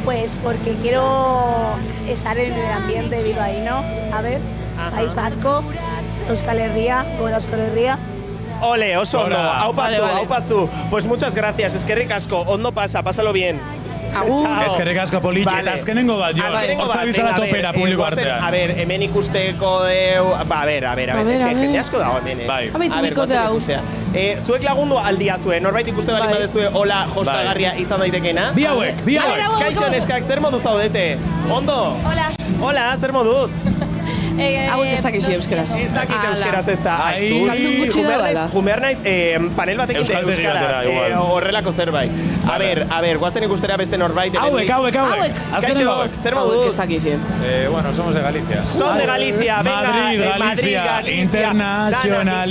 Pues porque quiero estar en el ambiente bilbaíno, ¿sabes? País Vasco, Euskal Herria, Gora Euskal Herria. Ole, oso ondo, aupazu. Pues muchas gracias, eskerrik asko, ondo pásalo bien. Eskerrik asko politxe, eta azkenengo bat, Jon. Hortza bizala topera publiko artean. A ver, hemen ikusteko deu... A ver, es que jende asko dago hemen. Bai. Habeitu dago. Zuek lagundu aldia zuen, norbait ikuste bali badezue hola jostagarria izan daitekena. Bi hauek. Kaixo neskak, zer moduz zaudete? Ondo? Hola, zer moduz? Hauek ez dakixi euskeraz. Ez dakit euskeraz ez da. Euskaldun gutxi da bala. Jumear naiz panel batekin de euskaraz. Horrelako zerbait. A ver, guazen ikustera beste norbait. Hauek. Kaixo, zer moduz? Hauek ez dakixi. Bueno, somos de Galicia. Son de Galicia, venga. Madrid, Galicia.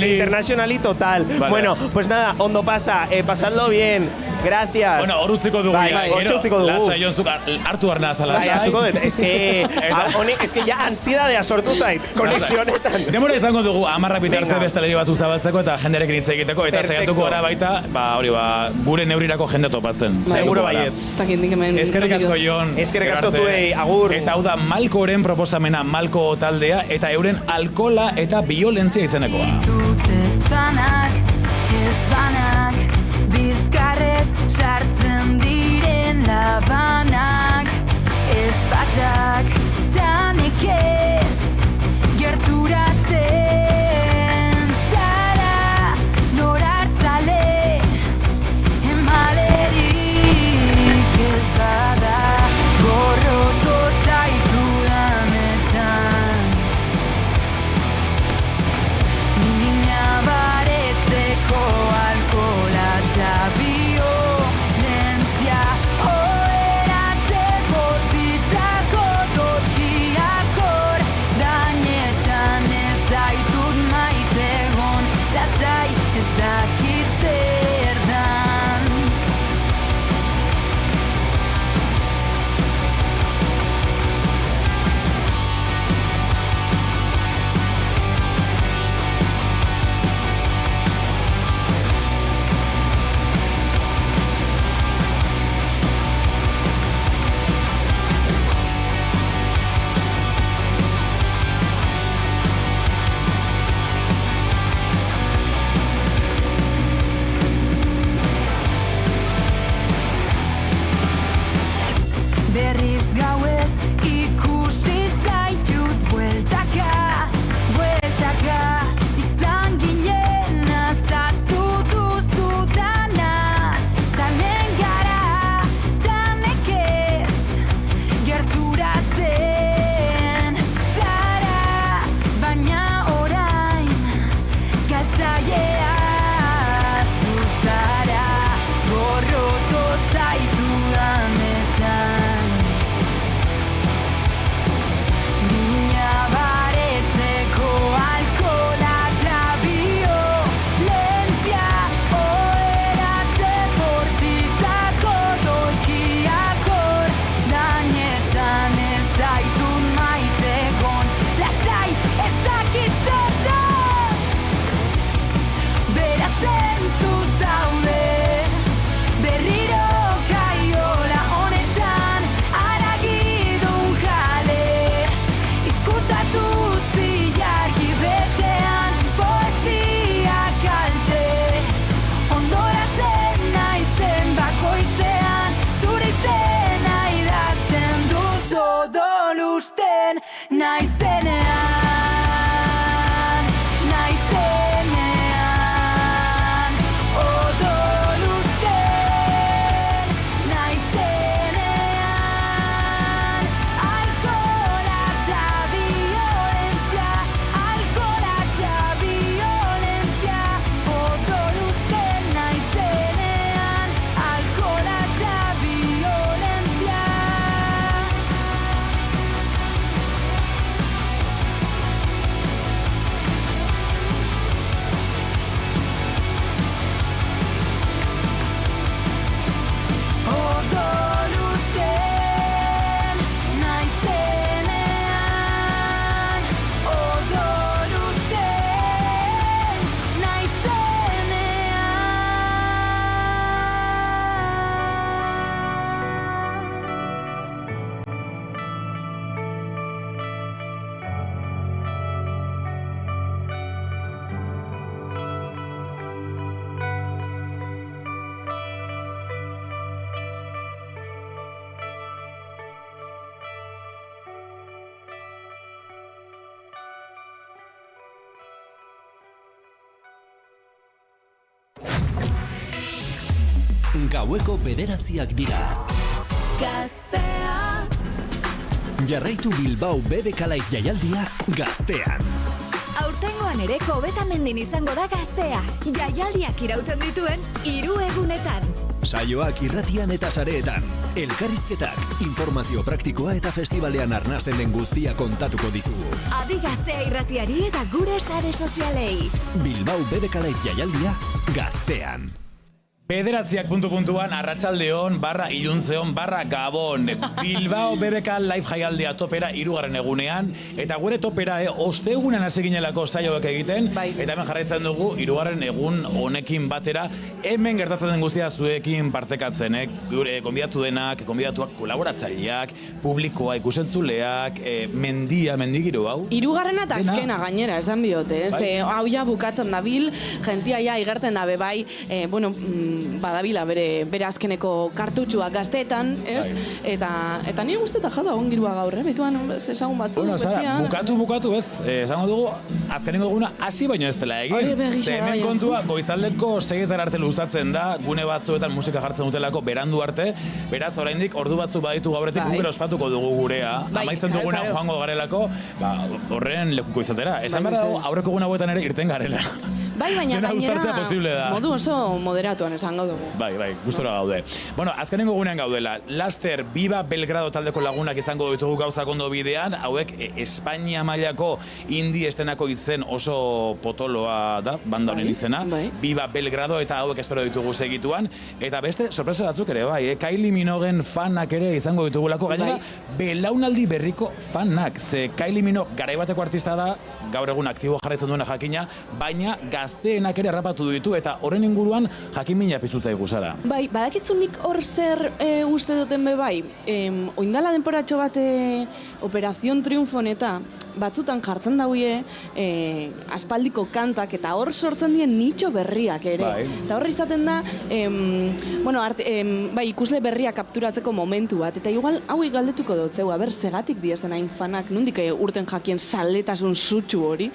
Internacionali total. Bueno, pues nada, ondo pasa, pasadlo bien. Gracias. Bueno, hor utziko dugu. Hor utziko dugu. Lasa, Jon, hartu arnaz, alasa. Hartuko dut, es que ya ansiedadea sortu zait, konexionetan. Demora izango dugu, 10 bitarte beste ledio batzu zabaltzeko eta jenderekin hitz egiteko, eta saiatuko gara baita, gure neurirako jende topatzen. Seguro baiet. Eskerrik asko, Jon. Eskerrik asko zuei, agur. Eta hau da Malkoren proposamena, Malko taldea, eta euren alkola eta violentzia izenekoa. Bizkarrez sartzen diren labanak, ez batak tanek ez gerturatzen zara norartzale emalerik ez bada gorroto zaitu danetan mina baretzeko alko Gaueko 9:00 dira. Gaztea. Jarraitu Bilbao BBK Live jaialdia Gaztean. Aurtengoan ere Kobetamendin izango da Gaztea. Jaialdiak irauten dituen 3 egunetan. Saioak irratian eta sareetan. Elkarrizketak, informazio praktikoa eta festivalean arnasten den guztia kontatuko dizugu. Adi Gaztea irratiari eta gure sare sozialei. Bilbao BBK Live jaialdia Gaztean. Bederatziak puntu-puntuan, arratsaldeon, iluntzeon, gabon. Bilbao BBK Live jaialdia topera 3. egunean, eta gure topera, ostegunan hasi ginelako saioak egiten, eta hemen jarraitzen dugu 3. egun honekin batera, hemen gertatzen den guztia zuekin partekatzen, gure konbidatu denak, konbidatuak kolaboratzaileak, publikoa, ikusentzuleak, mendigiro hau. 3. eta azkena gainera, esan biote, hau ja bukatzen dabil, jentia ja igerten dabe bai, badabila bere azkeneko kartutxua Gazteetan, ez? Eta nire guztetan jada ongirua gaur, betuan esagun batzu, bestia. Bukatu, ez? Esango dugu, azkeneko eguna hasi baino ez dela egin. Ze hemen kontua, goizaldeko 6 arte luzatzen da, gune batzuetan musika jartzen dutelako berandu arte, beraz, oraindik ordu batzu baditu gauretik gukera ospatuko dugu gurea, amaitzen duguna joango garelako, horren lekuko izatera. Esan behar dago, aurreko eguna hauetan ere irten garela. Baina gainera, modu oso moderatuan esango dugu. Bai, gustora gaude. Bueno, azkenengo gunean gaudela. Laster, Viva Belgrado taldeko lagunak izango ditugu gauzak ondo bidean, hauek Espainia mailako indie estenako izen oso potoloa da, banda honen izena. Viva Belgrado, eta hauek espero ditugu segituan. Eta beste, sorpresa batzuk ere, Kylie Minogen fanak ere izango ditugulako, gainera, belaunaldi berriko fanak. Ze Kylie Minogue garaibateko artista da, gaur egun aktibo jarraitzen duena jakina, baina gazteenak ere rapatu ditu, eta horren inguruan jakin mina piztutza igusara. Bai, badakitzunik hor zer uste duten bai, oindala denporatxo bat Operación Triunfon eta batzutan jartzen dauie aspaldiko kantak, eta hor sortzen dien nitxo berriak ere. Eta hor izaten da, ikusle berriak kapturatzeko momentu bat, eta igual hauek galdetuko dut zeu, segatik diezen hain fanak, nondik urten jakien saletasun sutsu hori.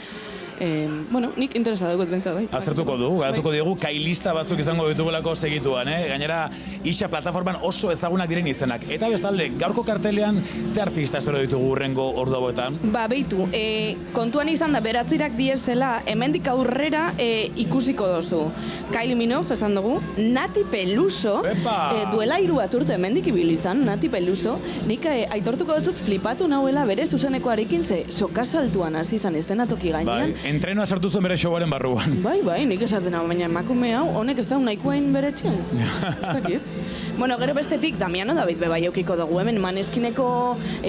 Nik interesa dugu bentsat, bai. Aztertuko dugu, galatuko diegu, kailista batzuk izango ditugulako segituan, Gainera, Ixa plataforman oso ezagunak diren izenak. Eta bestalde, gaurko kartelean, ze artista espero ditugu urrengo ordu hauetan? Beitu, kontuan izan da, beratzirak diezela, hemendik aurrera ikusiko dozu. Kylie Minogue, esan dugu, Nati Peluso, duela 3 bat urte hemendik ibili izan, Nati Peluso, nik aitortuko dut flipatu nahuela bere zuzenekoarekin, ze sokasaltuan hasi izan estenatoki gainean. Entrenoa sartu zuen bere showaren barruan. Bai, nik esaten hau, baina emakume hau, honek ez da nahikoain bere etxean. Ez dakit. Bueno, gero bestetik, Damiano David bebai eukiko dugu, hemen Maneskineko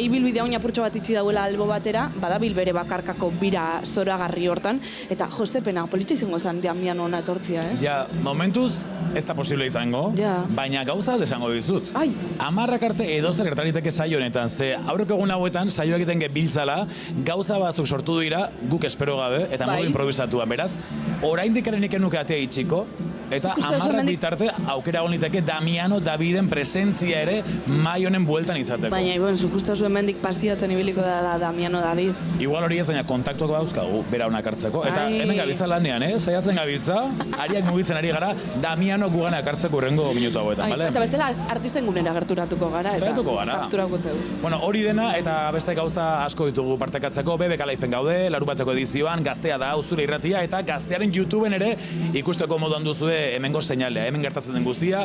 ibilbidea oinapurtxo bat itxi dauela albo batera, badabil bere bakarkako bira zoragarri hortan, eta Josepena, politxa izango zen Damiano ona etortzia, ez? Ja, momentuz ez da posible izango, baina gauza desango dizut. 10 arte edozer gertaliteke saio honetan, ze aurreko egun hauetan saio egiten gebiltzala, gauza batzuk sortu dira, guk espero gabe, eta modu improvisatuan, beraz, oraindik ere nik enuke atea itxiko, eta 10 bitarte aukera goniteke Damiano Daviden presentzia ere mai honen bueltan izateko. Baina, zuk uste zuen mendik pasiatzen ibiliko da Damiano David. Igual hori ez, baina kontaktuak badauzkagu, bera honak hartzeko. Eta hemen gabiltza lanean, saiatzen gabiltza, ariak mugitzen ari gara, Damiano gugana ekartzeko urrengo minutu hauetan, bale? Eta bestela artisten gunera gerturatuko gara, eta kapturako zeu. Bueno, hori dena, eta beste gauza asko ditugu partekatzeko, BBK Liveen gaude, larunbateko edizioan, Gaztea da hau zure irratia, eta Gaztearen YouTubeen ere ikusteko moduan duzue hemengo seinalea, hemen gertatzen den guztia,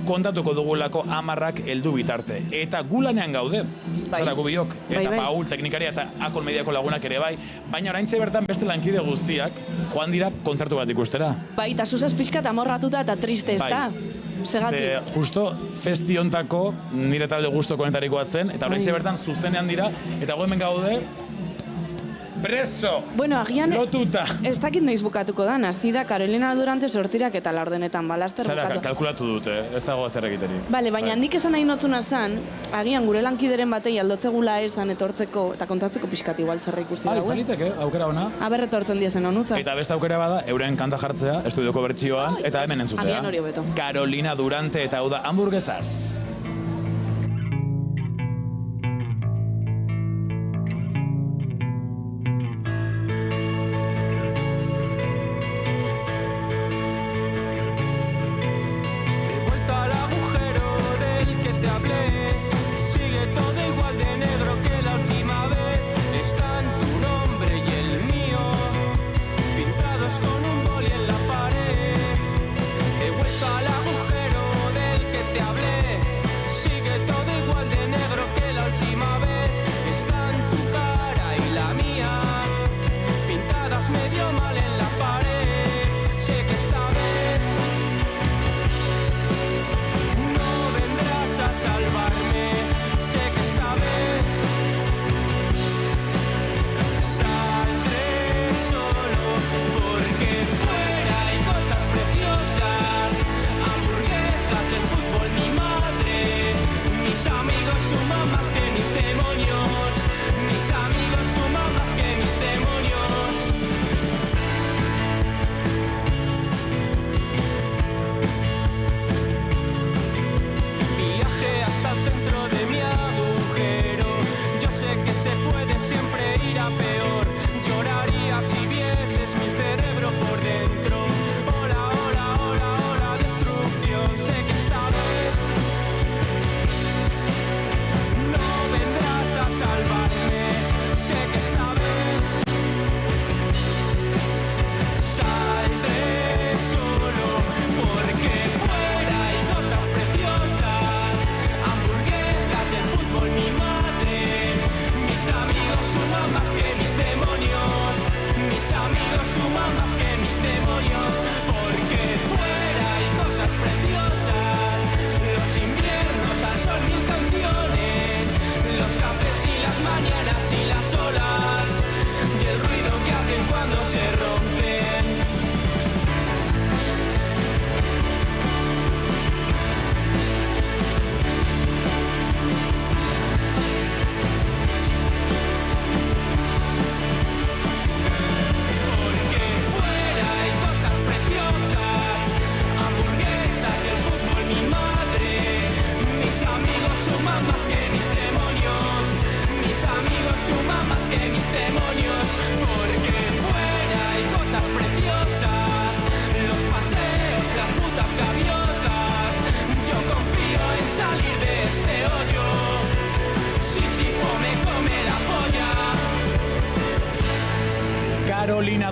kontatuko dugulako 10 heldu bitarte. Eta gulanean gaude, zara gubiok, eta Paul teknikaria eta Akol Mediako lagunak ere bai, baina oraintxe bertan beste lankide guztiak joan dira kontzertu bat ikustera. Bai, eta zuzaz pixkat amorratuta eta triste, ez da? Segatik. Justo, festiontako nire talde gusto komentarikoa zen, eta oraintxe bertan zuzenean dira, eta hemen gaude, preso! Bueno, agian... Lotuta! Ez dakit noiz bukatuko da, hasi da Carolina Durante 8 eta 4 balaster bukatu. Zara, kalkulatu dute, ez dago zer egiterik. Bale, baina nik esan nahi notuna zan, agian gure lankideren batei aldotzegula esan etortzeko eta kontatzeko pixkat igual zerra ikusi dago. Izaliteke, aukera ona. Aber etortzen diazen honutza. Eta beste aukera bada, euren kanta jartzea, estudioko bertsioan, eta hemen entzutea. Agian hori hobeto. Carolina Durante eta hau da hamburguesaz. He vuelto a la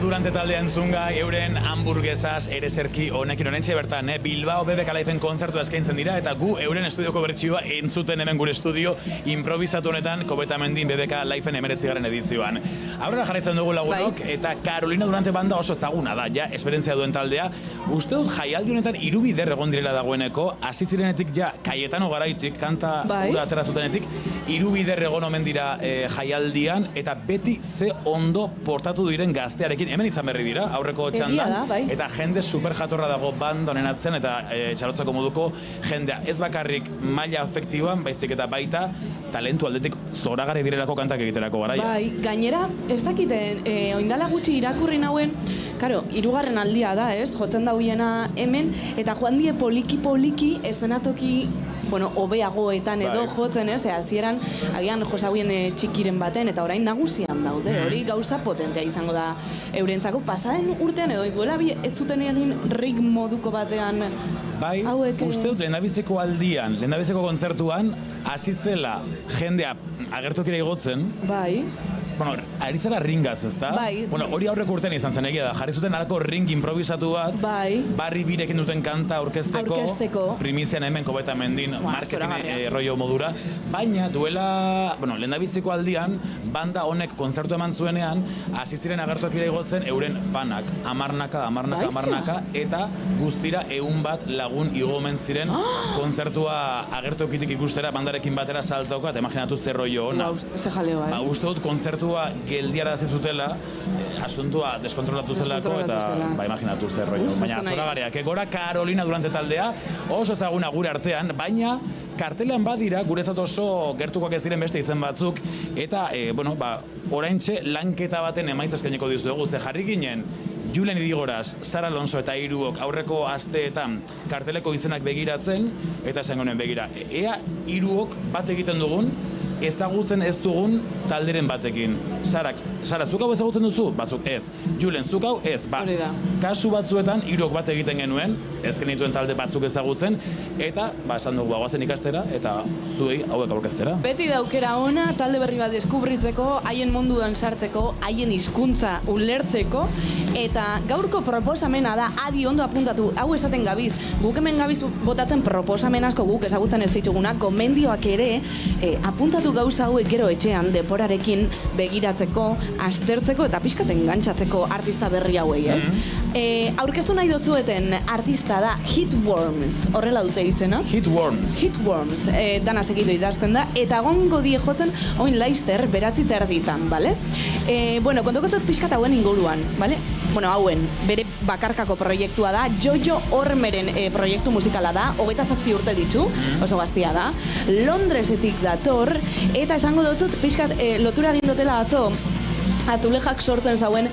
Durante taldea entzungai, euren hamburguesas ereserki honekin orentxe bertan, Bilbao BBK Liven kontzertua eskaintzen dira, eta gu euren estudioko bertsioa entzuten hemen gure estudio improvisatu honetan Kobetamendin BBK Liven 19. edizioan. Aurrera jarraitzen dugu lagunok, eta Carolina Durante banda oso ezaguna da, ja, esperientzia duen taldea. Uste dut jaialdi honetan 3 bider egon direla dagoeneko, hasi zirenetik ja, Cayetano Garaitik, kanta ura atera zutenetik, 3 bider egon omen dira jaialdian, eta beti ze ondo portatu diren gaztearekin, hemen izan berri dira, aurreko txandan, eta jende super jatorra dago banda honen atzen, eta txalotzako moduko jendea. Ez bakarrik maila afektiboan, baizik eta baita talentu aldetik zoragarri direlako kantak egiterako garaia. Bai, gainera, ez dakiten, oindala gutxi irakurri nauen, karo, 3. aldia da, ez? Jotzen dauiena hemen, eta joan die poliki-poliki eszenatoki hobeagoetan edo jotzen, ez? Hasieran agian josauien txikiren baten, eta orain nagusian daude, hori gauza potentea izango da eurentzako. Pasaden urtean edo duela ez zuten egin rig moduko batean. Bai, uste dut lehendabiziko aldian, lehendabiziko kontzertuan, hasi zela jendea agertokira igotzen. Bai. Bueno, ari zela ringaz, ezta? Bai. Bueno, hori aurreko urtean izan zen egia da. Jarri zuten halako ring improvisatu bat. Bai. Barri birekin duten kanta aurkezteko. Primizian hemen Kobetamendin marketing rollo modura. Baina duela, lehendabiziko aldian, banda honek kontzertu eman zuenean, hasi ziren agertokira igotzen euren fanak. Amarnaka, eta guztira 100 lagun igomen ziren kontzertua agertokitik ikustera bandarekin batera saltauka, eta imaginatu zer rollo ona. Ze jaleo, bai. Uste dut kontzertua geldiara zizutela, asuntua deskontrolatu zelako, eta imaginatu zer rollo. Baina zoragarriak, gora Carolina Durante taldea, oso ezaguna gure artean, baina kartelean badira, guretzat oso gertukoak ez diren beste izen batzuk, eta, oraintxe lanketa baten emaitza eskainiko dizuegu, ze jarri ginen, Julen Idigoraz, Sara Alonso eta Hiruok aurreko asteetan karteleko izenak begiratzen, eta esango nuen begira, ea Hiruok bat egiten dugun, ezagutzen ez dugun talderen batekin. Sara, zuk hau ezagutzen duzu? Bazuk ez. Julen, zuk hau ez? Ba, kasu batzuetan Hiruok bat egiten genuen, ez genituen talde batzuk ezagutzen, eta, esan dugu, guazen ikastera, eta zuei hauek aurkeztera. Beti daukera ona, talde berri bat deskubritzeko, haien munduan sartzeko, haien hizkuntza ulertzeko, eta gaurko proposamena da, adi ondo apuntatu, hau esaten gabiz, guk hemen gabiz botatzen proposamen asko guk ezagutzen ez ditugunak, gomendioak ere, apuntatu gauza hauek gero etxean deporarekin begiratzeko, aztertzeko eta pixkaten gantzatzeko artista berri hauei, ez? Aurkeztu nahi dotzueten artista da Hitworms, horrela dute izena? Hitworms, dana segido idazten da, eta gongo die jotzen oin laizter beratzi terditan, bale? Kontokotut pixkat hauen inguruan, bale? Hauen, bere bakarkako proiektua da, Jojo Ormeren proiektu musikala da, 27 urte ditu, oso gaztia da, Londresetik dator, eta esango dutzut pixkat lotura dindotela atzo, azulejak sortzen zauen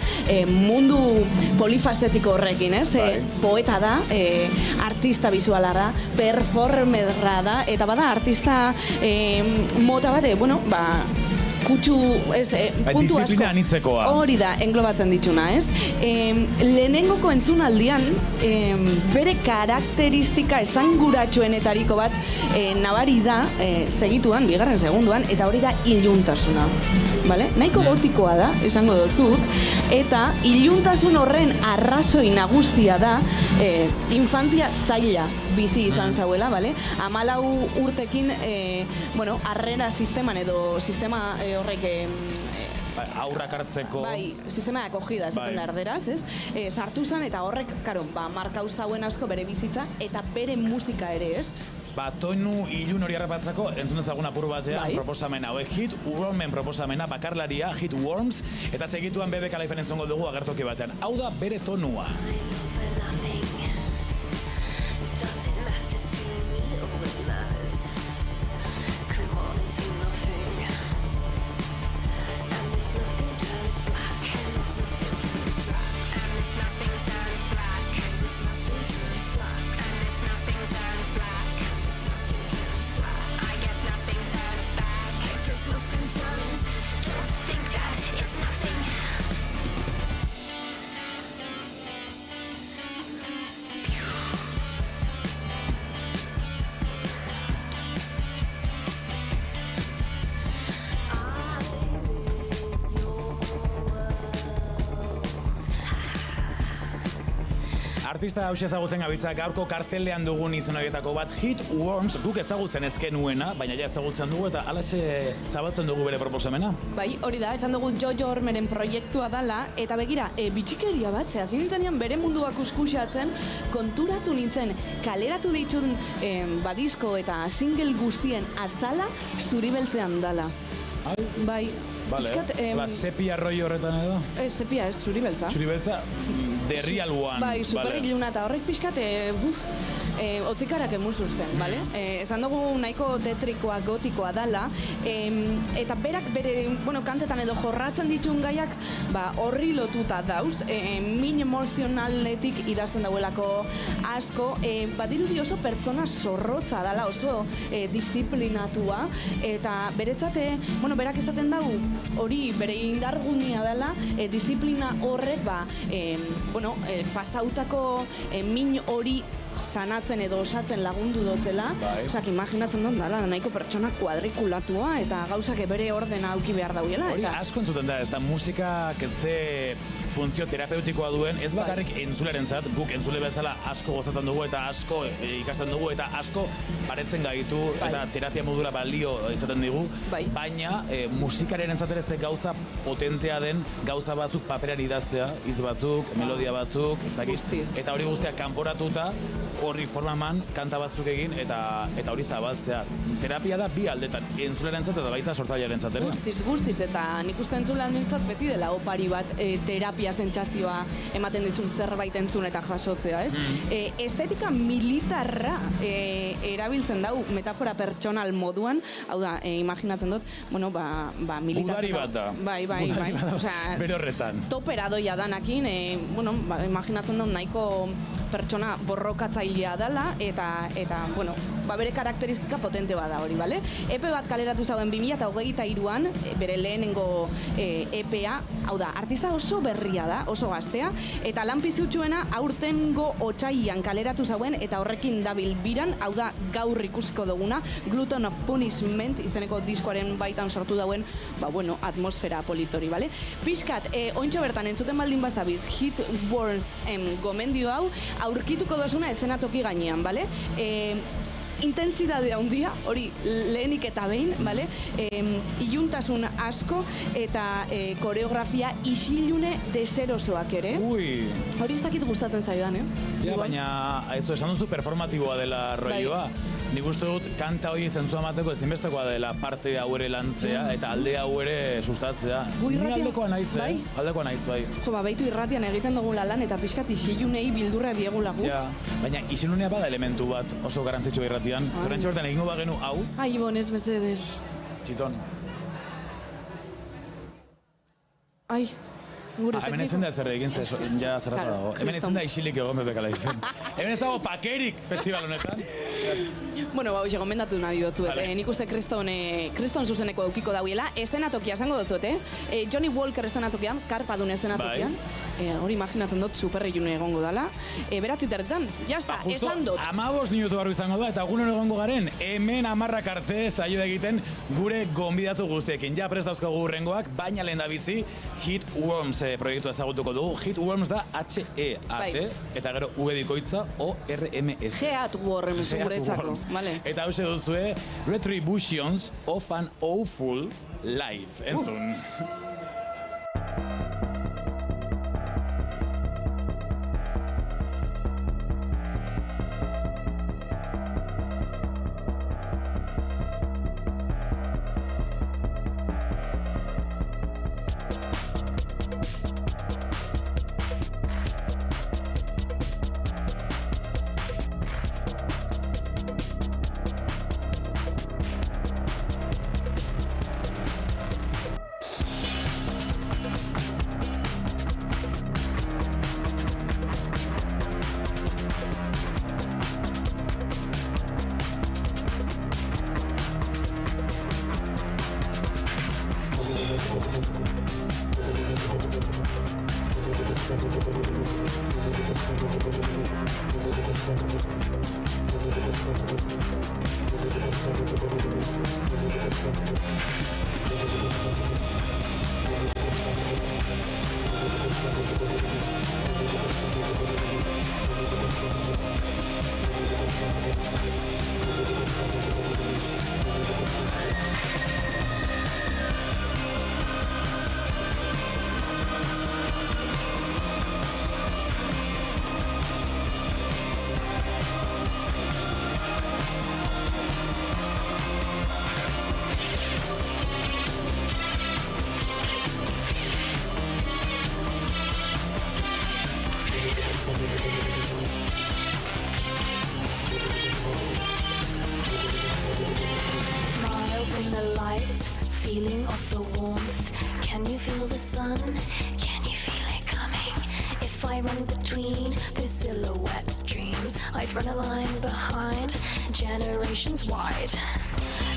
mundu polifastetiko horrekin, ez? Poeta da, artista bizuala da, performerra da, eta bada artista mota bate, kutsu, puntu asko. Disiplina anitzekoa. Hori da, englobatzen dituna, ez? Lehenengoko entzunaldian, bere karakteristika esanguratsuenetariko bat nabari da, segituan, bigarren segunduan, eta hori da iluntasuna. Nahiko gotikoa da, esango dut, eta iluntasun horren arrazoi nagusia da, infantzia zaila bizi izan zauela, 14 urtekin, harrera sisteman edo sistema horrek aurrak hartzeko... sistema de acogida, esaten da erderaz, ez? Sartu zen eta horrek, markau zauen asko bere bizitza eta bere musika ere, ez? Tonu ilun hori harrapatzako, entzun ezagun apur batean proposamena, Hitwormen proposamena, bakarlaria, Hitworms, eta segituan BBK Liven entzongo dugu agertoki batean. Hau da bere tonua. artista hausia ezagutzen gabiltza, gaurko kartelean dugun izen horietako bat, Hit Worms, guk ezagutzen ezkenuena, baina ja ezagutzen dugu eta alaxe zabaltzen dugu bere proposamena. Bai, hori da, esan dugu Jojo Ormeren proiektua dala, eta begira, bitxikeria bat, hasi nintzenean bere munduak uskuxatzen, konturatu nintzen, kaleratu ditun badisko eta single guztien azala zuri beltzean dala. Bai, Piskat, sepia roi horretan edo? Sepia, ez, zuri beltza. Zuri beltza, the real one. Bai, superiluna eta horrek piskat, otzikarak emuzuzten, bale? Esan dugu nahiko tetrikoa, gotikoa dala, eta berak bere, kantetan edo jorratzen ditun gaiak, horri lotuta dauz, min emozionaletik idazten dauelako asko, badirudi oso pertsona zorrotza dala, oso disiplinatua, eta beretzate, berak esaten dugu, hori bere indargunia dela, disiplina horrek, pasautako min hori sanatzen edo osatzen lagundu dutela, osak, imaginatzen dut dela, nahiko pertsona kuadrikulatua eta gauzak bere ordena auki behar dauela. Hori asko entzuten da, ez da musikak ze funtzio terapeutikoa duen, ez bakarrik entzulerentzat, guk entzule bezala asko gozatzen dugu eta asko ikasten dugu eta asko paretzen gaitu eta terapia modura balio izaten digu, baina musikaren entzatera ze gauza potentea den gauza batzuk paperan idaztea, hitz batzuk, melodia batzuk, eta hori guztiak kanporatuta, horri formaman kanta batzuk egin eta hori zabaltzea. Terapia da bi aldetan, entzulerentzat eta baita sortzailearentzat ere. Guztiz, eta nik uste entzulearentzat beti dela opari bat terapia sentsazioa ematen ditzun zerbait entzun eta jasotzea, ez? Estetika militarra erabiltzen dau metafora pertsonal moduan, hau da, imaginatzen dut, militar... Udari bat da. Bai. Bere horretan. Topera doia danakin, imaginatzen dut nahiko pertsona borrokatzailea dela eta bere karakteristika potente bada hori, bale? EP bat kaleratu zauen 2023an, bere lehenengo EPA, hau da, artista oso berria da, oso gaztea, eta lan pizutsuena aurtengo otsailean kaleratu zauen eta horrekin dabil biran, hau da, gaur ikusiko duguna, Glutton of Punishment izeneko diskoaren baitan sortu dauen, atmosfera politori, bale? Piskat, ointxo bertan entzuten baldin bazabiz, Hit Worms gomendio hau, aurkituko dozuna eszenatoki gainean, bale? Intensidade handia, hori lehenik eta behin, bale? Iluntasun asko eta koreografia isilune deserosoak ere. Hori ez dakit gustatzen zaidan, Ja, baina esan duzu performatiboa dela roioa. Nik uste dut kanta hori zentzua mateko ezinbestekoa dela parte hau ere lantzea eta alde hau ere sustatzea. Ni aldekoa naiz, aldekoa naiz, bai. Jo, baitu irratian egiten dugula lan eta pixkat isilunei bildurra diegula guk. Ja, baina isilunea bada elementu bat oso garantzitsua irratian. Zorentxe bertan egingo bagenu hau. Ai, Ibonez, mesedez. Txiton. Ai, gure tekniko. Hemen ezin da zer egin ja zerrata dago. Hemen ezin da isilik egon BBK Live. Hemen ez dago pakerik festival honetan. Hoxe gomendatu nahi dutzuet. Nik uste Kriston zuzeneko eukiko dauela. Eszenatokia esango dutzuet, Johnny Walker eszenatokian, karpadun eszenatokian. Hori imaginatzen dut superrilune egongo dela. Beratziterretan, jazta, esan dut. 15 minutu barru izango da, eta gunen egongo garen, hemen 10 arte saio egiten gure gonbidatu guztiekin. Ja, prest dauzkagu hurrengoak, baina lehen da bizi, Hit Worms proiektua ezagutuko dugu. Hit Worms da H-E-A-T, eta gero V-dikoitza O-R-M-S. Heat Worms guretzako, vale. Eta hause duzue, Retributions of an Awful Life. Entzun. the light, feeling of the warmth. Can you feel the sun? Can you feel it coming? If I run between the silhouette dreams, I'd run a line behind, generations wide.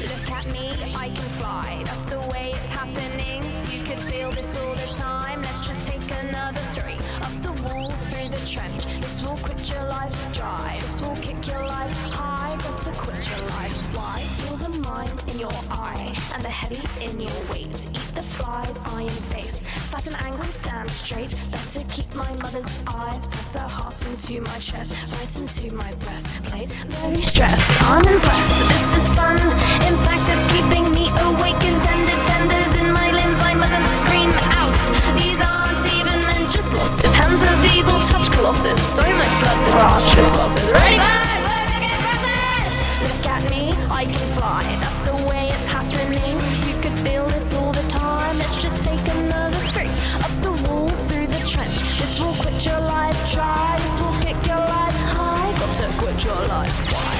Look at me, I can fly, that's the way it's happening. You could feel this all the time, let's just take another 3. Up the wall, through the trench, this will quit your life dry. This will kick your life high, got to quit your life. Why? Feel the mind in your eye, and the heavy in your weight. Eat the flies, iron face, fat and angle, stand straight. Better keep my mother's eyes, press her heart into my chest, right into my breastplate. Very stressed, I'm impressed, this is fun. In practice, keeping me awake and tender fenders in my limbs, I mustn't scream out. These aren't even men, just losses. Hands of evil touch colossus. So much blood, there are just glosses. Ready, guys, we're gonna get presses. Look at me, I can fly. That's the way it's happening. You could feel this all the time. Let's just take another 3. Up the wall, through the trench. This will quit your life dry. This will kick your life high. Got to quit your life wide.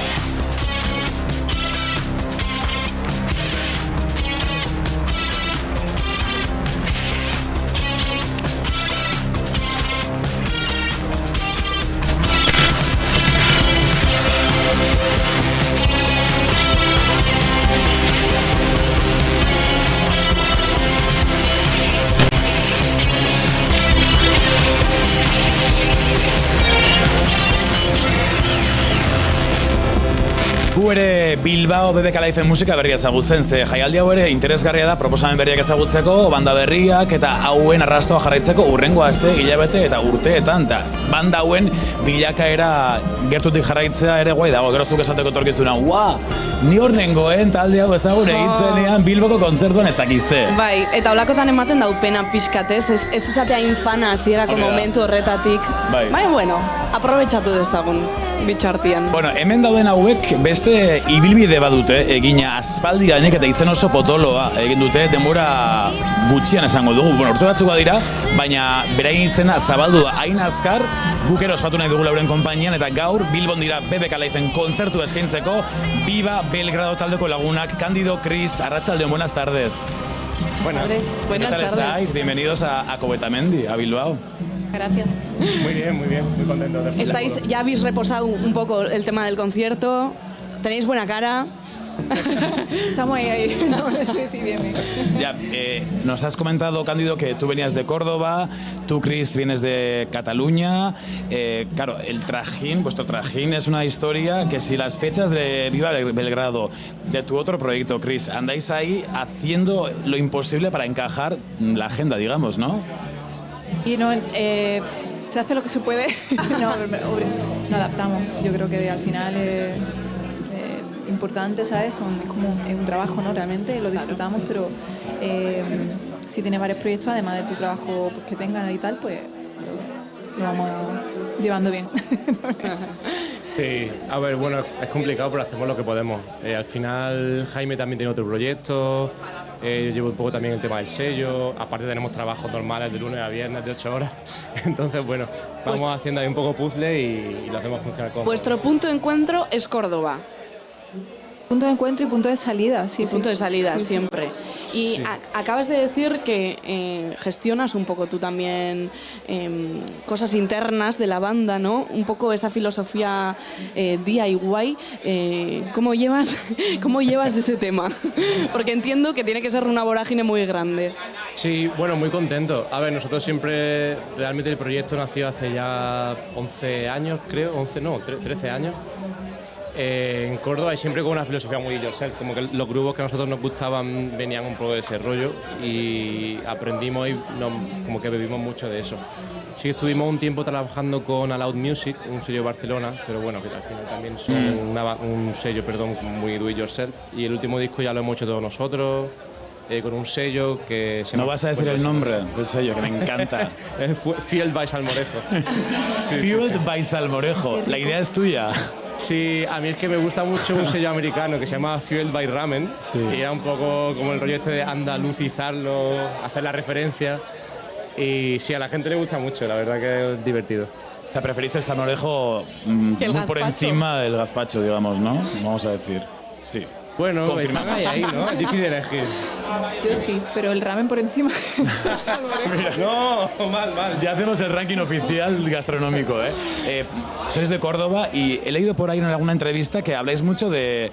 Gu ere Bilbao BBK Liven musika berria ezagutzen, ze jaialdi hau ere interesgarria da proposamen berriak ezagutzeko, banda berriak eta hauen arrastoa jarraitzeko urrengo aste, hilabete eta urteetan, eta banda hauen bilakaera gertutik jarraitzea ere guai dago, gero zuk esateko etorkizuna, ni hor nengoen talde hau ezagun egitzenean Bilboko kontzertuan ez dakizze. Bai, eta holakotan ematen dau pena pixkat, ez izatea infana hasierako momentu horretatik. Bai, bueno, aprobetxatu dezagun. Bitxartian. Bueno, hemen dauden hauek beste ibilbide badute egina aspaldi gainek eta izen oso potoloa egin dute denbora gutxian esango dugu. Bueno, urte batzuk dira, baina beraien izena zabaldu da hain azkar, guk ere ospatu nahi dugu lauren konpainian eta gaur Bilbon dira BBK Liven kontzertu eskaintzeko Viva Belgrado taldeko lagunak, Candido, Cris, Arratsaldeon, buenas tardes. Buenas ¿Qué tal estáis? Bienvenidos a Covetamendi, a Bilbao. Gracias. Muy bien, muy contento. Ya habéis reposado un poco el tema del concierto, tenéis buena cara. Estamos ahí. No, sí, bien. Ya, nos has comentado, Cándido, que tú venías de Córdoba, tú, Cris, vienes de Cataluña. Claro, vuestro trajín es una historia que si las fechas de Viva Belgrado, de tu otro proyecto, Cris, andáis ahí haciendo lo imposible para encajar la agenda, digamos, ¿no? Y no, se hace lo que se puede, no adaptamos. Yo creo que al final es importante, ¿sabes? Es un trabajo, ¿no? Realmente lo disfrutamos, pero si tienes varios proyectos, además de tu trabajo pues, que tengan y tal, pues lo vamos llevando bien. Sí, a ver, bueno, es complicado, pero hacemos lo que podemos. Al final, Jaime también tiene otro proyecto. Yo llevo un poco también el tema del sello, aparte tenemos trabajos normales de lunes a viernes de 8 horas, entonces bueno, vamos haciendo ahí un poco puzzle y lo hacemos funcionar como... Vuestro punto de encuentro es Córdoba. Punto de encuentro y punto de salida, sí. Punto de salida, sí, siempre. Y acabas de decir que gestionas un poco tú también cosas internas de la banda, ¿no? Un poco esa filosofía DIY. ¿Cómo llevas ese tema? Porque entiendo que tiene que ser una vorágine muy grande. Sí, bueno, muy contento. A ver, nosotros siempre, realmente el proyecto nació hace ya 11 años, creo, 13 años. En Córdoba y siempre con una filosofía muy yourself, como que los grupos que a nosotros nos gustaban venían un poco de ese rollo y aprendimos y como que bebimos mucho de eso. Sí, estuvimos un tiempo trabajando con Aloud Music, un sello de Barcelona, pero bueno, que al final también son un sello, muy do it yourself, y el último disco ya lo hemos hecho todos nosotros. Con un sello que se No vas a decir el nombre del sello, que me encanta. Fueled by Salmorejo. Fueled by Salmorejo. La idea es tuya. Sí, a mí es que me gusta mucho un sello americano que se llama Fueled by Ramen, y era un poco como el rollo este de andalucizarlo, hacer la referencia, y sí, a la gente le gusta mucho, la verdad que es divertido. O sea, preferís el salmorejo muy por encima del gazpacho, digamos, ¿no? Vamos a decir. Sí. Bueno, están ahí, ¿no? Es difícil elegir. Yo sí, pero el ramen por encima. No, mal. Ya hacemos el ranking oficial gastronómico, sois de Córdoba y he leído por ahí en alguna entrevista que habláis mucho de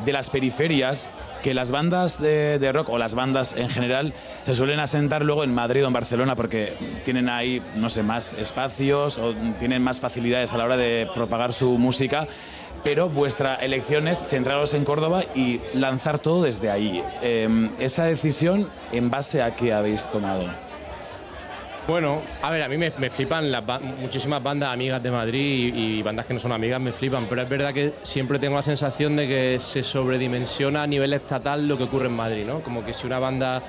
las periferias, que las bandas de rock o las bandas en general se suelen asentar luego en Madrid o en Barcelona porque tienen ahí, no sé, más espacios o tienen más facilidades a la hora de propagar su música, pero vuestra elección es centraros en Córdoba y lanzar todo desde ahí. Esa decisión, ¿en base a qué habéis tomado? Bueno, a ver, a mí me flipan muchísimas bandas amigas de Madrid y bandas que no son amigas me flipan, pero es verdad que siempre tengo la sensación de que se sobredimensiona a nivel estatal lo que ocurre en Madrid, ¿no? Como que si una banda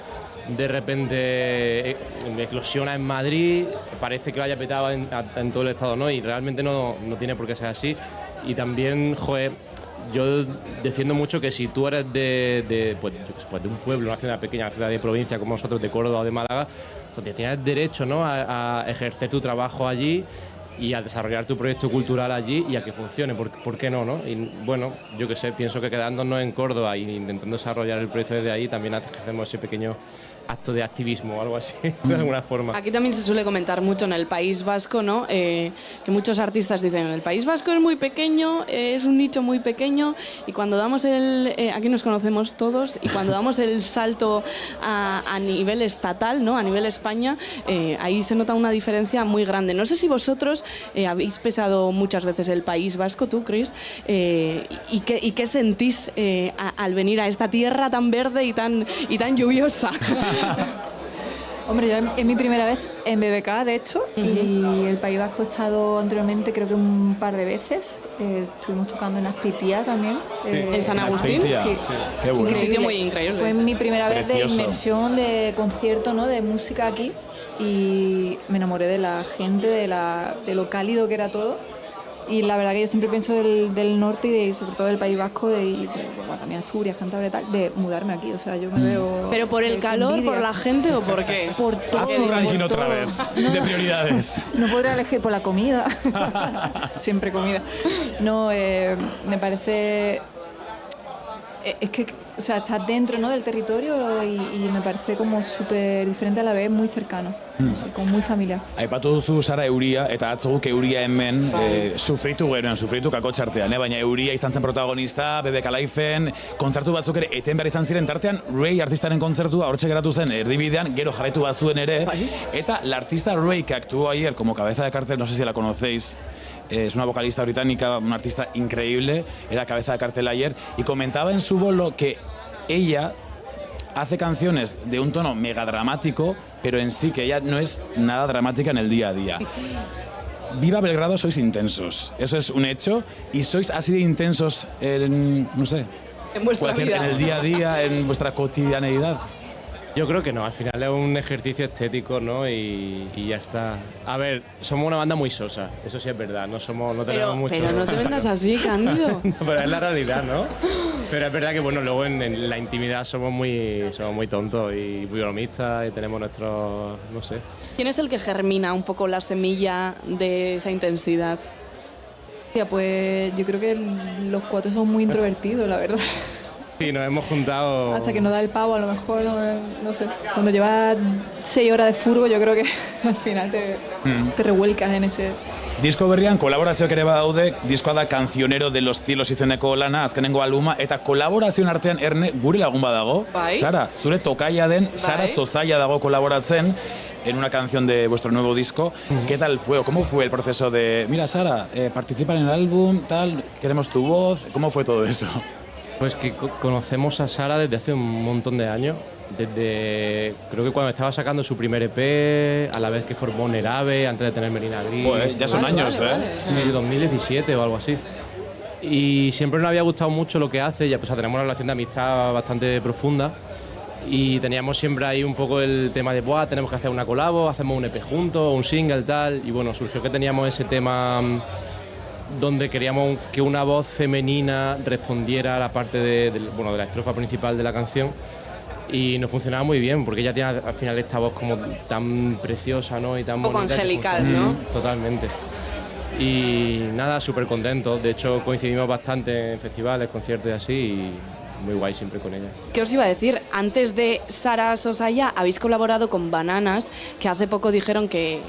de repente eclosiona en Madrid, parece que lo haya petado en todo el estado, ¿no? Y realmente no tiene por qué ser así. Y también, joder, yo defiendo mucho que si tú eres de un pueblo, una ciudad pequeña, una ciudad de provincia como nosotros, de Córdoba o de Málaga, pues tienes derecho, ¿no?, a ejercer tu trabajo allí y a desarrollar tu proyecto cultural allí y a que funcione. ¿Por qué no, no? Y bueno, yo qué sé, pienso que quedándonos en Córdoba e intentando desarrollar el proyecto desde ahí, también hacemos ese pequeño acto de activismo o algo así, de alguna forma. Aquí también se suele comentar mucho en el País Vasco, ¿no? Que muchos artistas dicen, el País Vasco es muy pequeño, es un nicho muy pequeño, y cuando damos aquí nos conocemos todos, y cuando damos el salto a nivel estatal, ¿no?, a nivel España, ahí se nota una diferencia muy grande. No sé si vosotros habéis pesado muchas veces el País Vasco, tú, Chris, y qué sentís al venir a esta tierra tan verde y tan lluviosa. Hombre, yo es mi primera vez en BBK, de hecho, y el País Vasco he estado anteriormente creo que un par de veces. Estuvimos tocando en Azpeitia también. ¿En San Agustín? Sí. Qué bueno. Un sitio muy increíble. Fue mi primera vez Precioso. de inmersión, de concierto, ¿no?, de música aquí, y me enamoré de la gente, de lo cálido que era todo. Y la verdad que yo siempre pienso del norte y sobre todo del País Vasco, bueno, también Asturias, Cantabria y tal, de mudarme aquí. O sea, yo me veo... ¿Pero por el calor, por la gente o por qué? Por todo. Haz tu ranking otra vez, de prioridades. No podría elegir por la comida. Siempre comida. No, me parece... Es que, o sea, estás dentro, ¿no?, del territorio y me parece como súper diferente a la vez, muy cercano, no sé, como muy familiar. Aipatu duzu Sara euria, eta atzo guk euria hemen sufritu kakotxartean, baina euria izan zen protagonista, BBK Liven, kontzertu batzuk ere eten behar izan ziren tartean, Ray artistaren kontzertua hortxe geratu zen erdibidean, gero jarraitu bazuen ere, eta la artista Ray, que actuó ayer como cabeza de cartel, no sé si la conocéis, es una vocalista británica, una artista increíble, era cabeza de cartel ayer, y comentaba en su bolo que ella hace canciones de un tono mega dramático, pero en sí que ella no es nada dramática en el día a día. Viva Belgrado, sois intensos, eso es un hecho, y sois así de intensos en, no sé, en vuestra vida, en el día a día, en vuestra cotidianeidad. Yo creo que no, al final es un ejercicio estético, ¿no? Y ya está. A ver, somos una banda muy sosa, eso sí es verdad, no tenemos mucho... Pero no te vendas así, Cándido. No, pero es la realidad, ¿no? Pero es verdad que, bueno, luego en la intimidad somos muy tontos y muy bromistas y tenemos nuestros, no sé... ¿Quién es el que germina un poco la semilla de esa intensidad? Ya, pues yo creo que los cuatro son muy introvertidos, la verdad. Sí, nos hemos juntado... Hasta que nos da el pavo, a lo mejor, no sé. Cuando llevas 6 horas de furgo, yo creo que al final te revuelcas en ese... Disko berrian kolaborazioak ere badaude, diskoa da Cancionero de los Cielos izeneko lana, azkenengo albuma, eta kolaborazioen artean Erne gure lagun badago. Bai. Sara, zure tokaia den Sara Zozaia dago kolaboratzen en una canción de vuestro nuevo disco. ¿Qué tal fue o cómo fue el proceso de, mira Sara, participa en el álbum, tal, queremos tu voz? ¿Cómo fue todo eso? Pues que conocemos a Sara desde hace un montón de años, creo que cuando estaba sacando su primer EP, a la vez que formó Nerabe, antes de tener Melina Gris. Pues ya son años, Sí, 2017 o algo así. Y siempre nos había gustado mucho lo que hace, ya pues tenemos una relación de amistad bastante profunda. Y teníamos siempre ahí un poco el tema de, buah, tenemos que hacer una colabo, hacemos un EP juntos, un single, tal. Y bueno, surgió que teníamos ese tema donde queríamos que una voz femenina respondiera a la parte de la estrofa principal de la canción, y nos funcionaba muy bien porque ella tiene al final esta voz como tan preciosa, ¿no? Y tan un poco bonita, angelical, ¿no? Totalmente. Y nada, súper contentos. De hecho, coincidimos bastante en festivales, conciertos y así, y muy guay siempre con ella. ¿Qué os iba a decir? Antes de Sara Sosaya habéis colaborado con Bananas, que hace poco dijeron que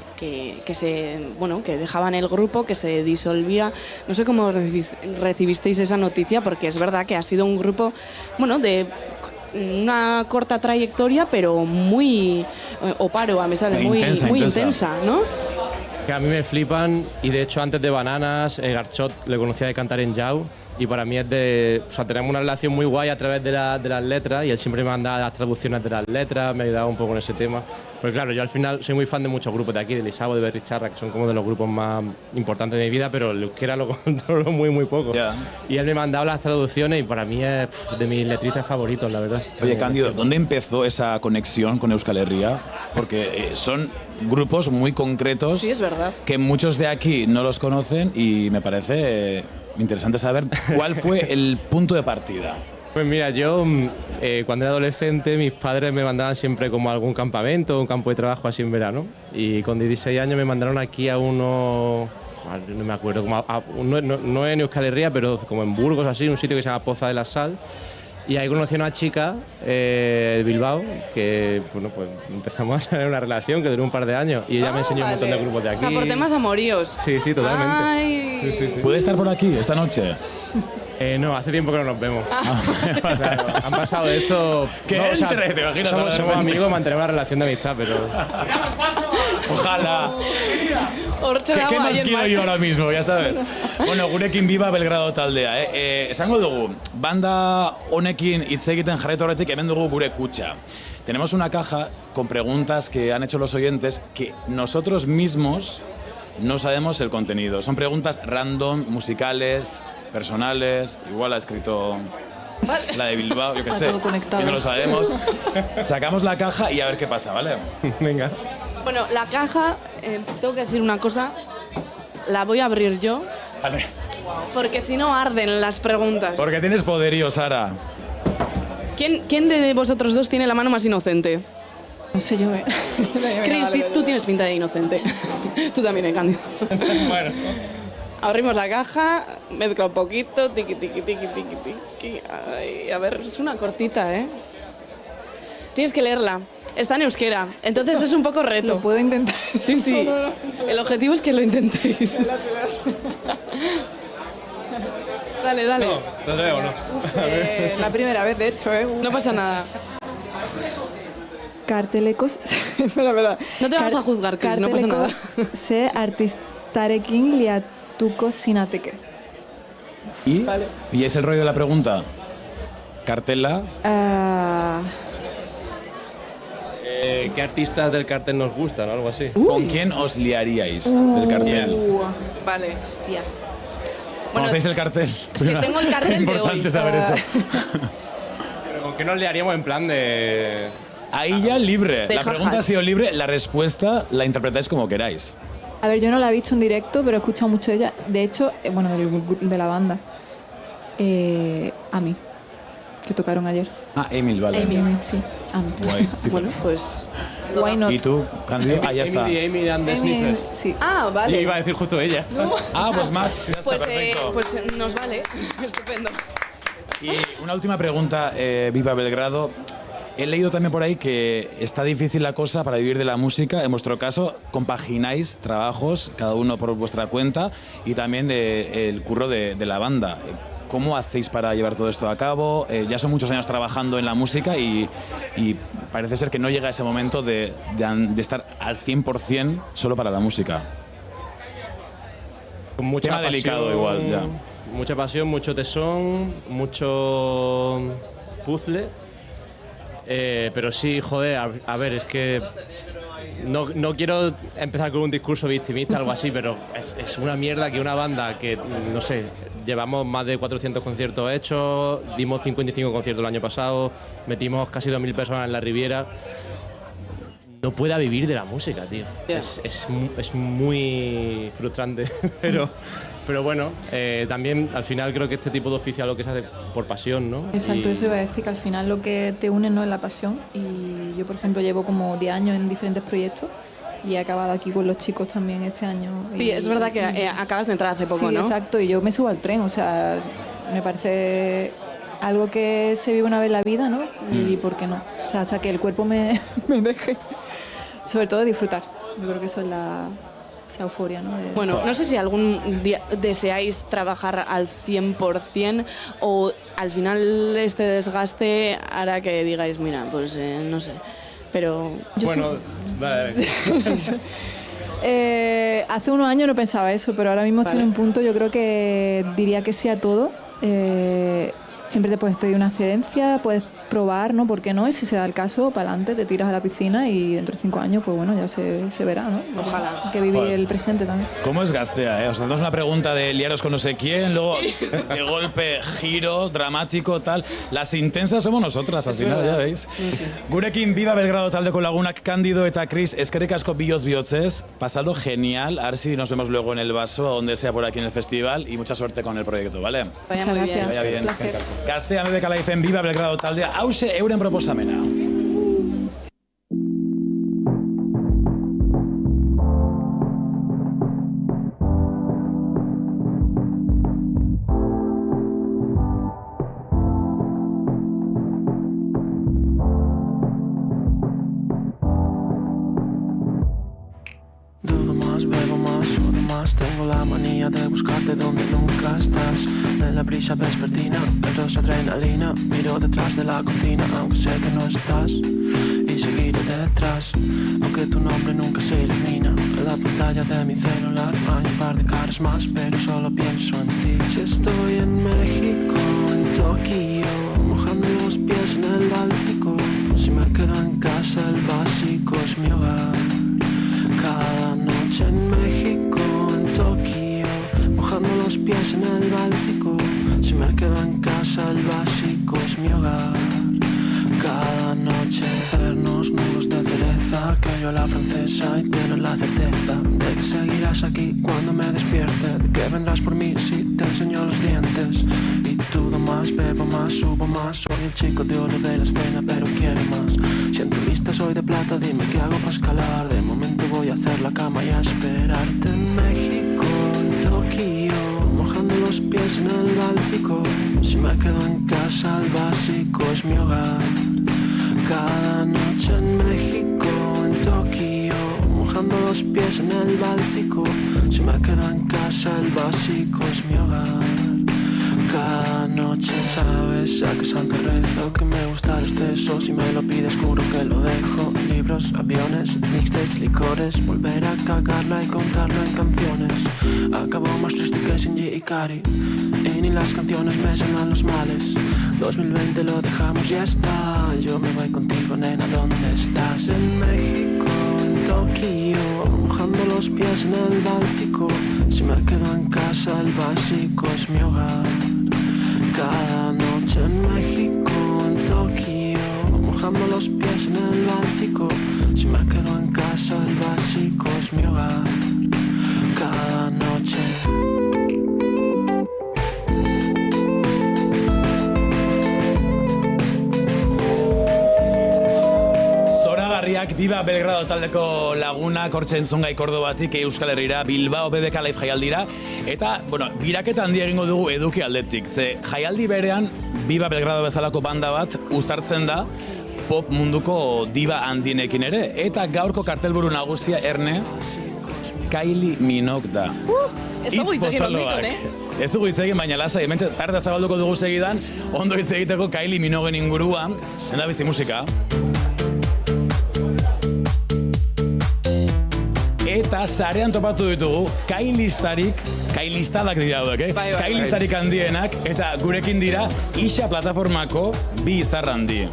dejaban el grupo, que se disolvía. No sé cómo recibisteis esa noticia, porque es verdad que ha sido un grupo, de una corta trayectoria, pero muy oparoa, me sale, muy intensa, ¿no? Que a mí me flipan, y de hecho antes de Bananas, Garchot le conocía de cantar en Jau, y para mí tenemos una relación muy guay a través de las letras, y él siempre me mandaba las traducciones de las letras, me ayudaba un poco en ese tema. Porque claro, yo al final soy muy fan de muchos grupos de aquí, de Lisabo, de Berricharra, que son como de los grupos más importantes de mi vida, pero el euskera lo controlo muy poco. Yeah. Y él me mandaba las traducciones y para mí es de mis letristas favoritos, la verdad. Oye, Cándido, ¿dónde empezó esa conexión con Euskal Herria? Porque son grupos muy concretos. Sí, es verdad. Que muchos de aquí no los conocen y me parece interesante saber cuál fue el punto de partida. Pues mira, yo cuando era adolescente mis padres me mandaban siempre como a algún campamento, un campo de trabajo así en verano, y con 16 años me mandaron aquí a no me acuerdo, no en Euskal Herria, pero como en Burgos, así, un sitio que se llama Poza de la Sal. Y ahí conocí a una chica de Bilbao que, pues empezamos a tener una relación que duró un par de años y ella me enseñó un montón de grupos de aquí. O sea, por temas amoríos. Sí, totalmente. Ay. Sí. ¿Puede estar por aquí esta noche? No, hace tiempo que no nos vemos. Claro, han pasado de esto... ¡Que entre! ¿Te imaginas? Somos amigos, mantenemos una relación de amistad, pero... ¡Ojalá! ¿Qué más quiero yo ahora mismo, ya sabes? Bueno, gurekin viva Belgrado taldea, esango dugu, banda honekin hitz egiten jarraitu horretik hemen dugu gure kutxa. Tenemos una caja con preguntas que han hecho los oyentes que nosotros mismos no sabemos el contenido. Son preguntas random, musicales, personales, igual ha escrito la de Bilbao, yo qué sé, y no lo sabemos. Sacamos la caja y a ver qué pasa, ¿vale? Venga. Bueno, la caja, tengo que decir una cosa, la voy a abrir yo. Vale. Porque si no arden las preguntas. Porque tienes poderío, Sara. ¿Quién de vosotros dos tiene la mano más inocente? No sé yo, Cristi, tú tienes pinta de inocente. Tú también, Cándido. Bueno. Abrimos la caja, mezcla un poquito, tiqui, tiqui, tiqui, tiqui, tiqui. Ay, a ver, es una cortita, ¿eh? Tienes que leerla. Está en euskera, entonces es un poco reto. Lo puedo intentar. Sí. El objetivo es que lo intentéis. Dale. No, ¿te leo o no? La primera vez, de hecho, No pasa nada. Kartelecos... espera. No te vamos a juzgar, Cris, no pasa nada. Ze artistarekin liatuko zinateke. ¿Y? Vale. ¿Y es el rollo de la pregunta? ¿Cartela? ¿Qué artistas del cartel nos gustan o algo así? ¿Con quién os liaríais del cartel? Vale. Hostia. ¿Conocéis el cartel? Es que tengo el cartel de hoy. Importante saber eso. ¿Pero con qué nos liaríamos en plan de...? Ahí ya libre. De La pregunta jajas. ha sido libre, la respuesta la interpretáis como queráis. A ver, yo no la he visto en directo, pero he escuchado mucho de ella. De hecho, de la banda. A mí, que tocaron ayer. Ah, Emil, vale. Emil, sí. A mí. Guay, sí, Bueno, pues... Why not? ¿Y tú, Cándido? Ah, ya está. Amy and the Sniffers. Sí. Ah, vale. Yo iba a decir justo ella. Ah, pues match, ya está, Pues, perfecto. pues nos vale. Estupendo. Y una última pregunta, Viva Belgrado. He leído también por ahí que está difícil la cosa para vivir de la música. En vuestro caso, compagináis trabajos, cada uno por vuestra cuenta, y también el curro de la banda. ¿Cómo hacéis para llevar todo esto a cabo? Ya son muchos años trabajando en la música y parece ser que no llega ese momento de estar al 100% solo para la música. Con mucha Tema pasión, delicado igual, ya. Mucha pasión, mucho tesón, mucho puzzle. Pero sí, joder, a ver, es que no quiero empezar con un discurso victimista o algo así, pero es una mierda que una banda que, no sé, llevamos más de 400 conciertos hechos, dimos 55 conciertos el año pasado, metimos casi 2.000 personas en la Riviera, no pueda vivir de la música, tío. Yeah. Es muy frustrante, pero bueno, también al final creo que este tipo de oficio es lo que se hace por pasión, ¿no? Exacto, eso iba a decir, que al final lo que te une no es la pasión. Y yo, por ejemplo, llevo como 10 años en diferentes proyectos y he acabado aquí con los chicos también este año. Sí, es verdad que acabas de entrar hace poco, sí, ¿no? Exacto, y yo me subo al tren, o sea, me parece algo que se vive una vez en la vida, ¿no? Y ¿por qué no? O sea, hasta que el cuerpo me deje. Sobre todo disfrutar. Yo creo que eso es esa euforia, ¿no? Bueno, no sé si algún día deseáis trabajar al 100% o al final este desgaste hará que digáis, mira, pues no sé, pero... Bueno, vale. Hace unos años no pensaba eso, pero ahora mismo estoy en un punto, yo creo que diría que sí a todo. Siempre te puedes pedir una excedencia, puedes probar, ¿no? ¿Por qué no? Y si se da el caso, para adelante, te tiras a la piscina y dentro de 5 años, pues bueno, ya se verá, ¿no? Ojalá. Hay que vivir el presente también. ¿Cómo es Gaztea, O sea, tenemos una pregunta de liaros con no sé quién, luego de golpe, giro, dramático, tal. Las intensas somos nosotras, al final, ya veis. Sí. Gurekin Viva Belgrado taldeko lagunak Cándido eta Cris, eskerrik asko bihotzez, pasado genial, a ver si nos vemos luego en el vaso, o donde sea por aquí en el festival, y mucha suerte con el proyecto, ¿vale? Vaya muy bien. Vaya bien. Placer. Gaztea BBK Liven Viva Belgrado taldea, hause euren proposamena. Dudo más, bebo más, sudo más. Tengo la manía de buscarte donde nunca estás. En la brisa vespertina, el rosa adrenalina. Miro detrás de la cortina, aunque sé que no estás. Y seguiré detrás, aunque tu nombre nunca se ilumina. En la pantalla de mi celular hay un par de caras más, pero solo pienso en ti. Si estoy en México, en Tokio, mojando los pies en el Báltico. Si me quedo en casa, el básico es mi hogar. Cada noche en México, en Tokio, mojando los pies en el Báltico. Si me quedo en casa, el básico es mi hogar. Cada noche hacernos nudos de cereza, que yo a la francesa y tienes la certeza de que seguirás aquí cuando me despierte, de que vendrás por mí si te enseño los dientes. Y dudo más, bebo más, subo más, soy el chico de oro de la escena, pero quiero más. Si en tu lista soy de plata, dime qué hago para escalar. De momento voy a hacer la cama y a esperarte en México, en Tokio, mojando los pies en el Báltico. Si me quedo en casa, el básico es mi hogar. Cada noche en México, en Tokio, mojando los pies en el Báltico. Si me quedo en casa, el básico es mi hogar. Cada noche, sabes, a que santo rezo, que me gusta el exceso. Si me lo pides, juro que lo dejo. Libros, aviones, mixtapes, licores, volver a cagarla y contarlo en canciones. Acabo más triste que Shinji Ikari, y ni las canciones me sanan los males. 2020 lo dejamos y ya está. Yo me voy contigo, nena, ¿dónde estás? En México, en Tokio, mojando los pies en el Báltico. Si me quedo en casa, el básico es mi hogar. Cada noche en México, en Tokio, mojando los pies en el Báltico. Si me quedo en casa, el básico es mi hogar. Cada noche. Viva Belgrado taldeko lagunak hortxe entzungai Kordobatik Euskal Herrira Bilbao BBK Live jaialdira. Eta, bueno, biraketa handia egingo dugu eduki aldetik. Ze jaialdi berean Viva Belgrado bezalako banda bat uztartzen da pop munduko diva handienekin ere. Eta gaurko kartelburu nagusia Erne, Kylie Minogue da. Ez dugu hitz egin ondikon, Ez dugu hitz egin, baina lasai, hemen tarda zabalduko dugu segidan, ondo hitz egiteko Kylie Minogueen inguruan, enda bizi musika. Eta sarean topatu ditugu Kylistadak dira hauek, Kylistarik handienak, eta gurekin dira Ixa plataformako bi izar handi.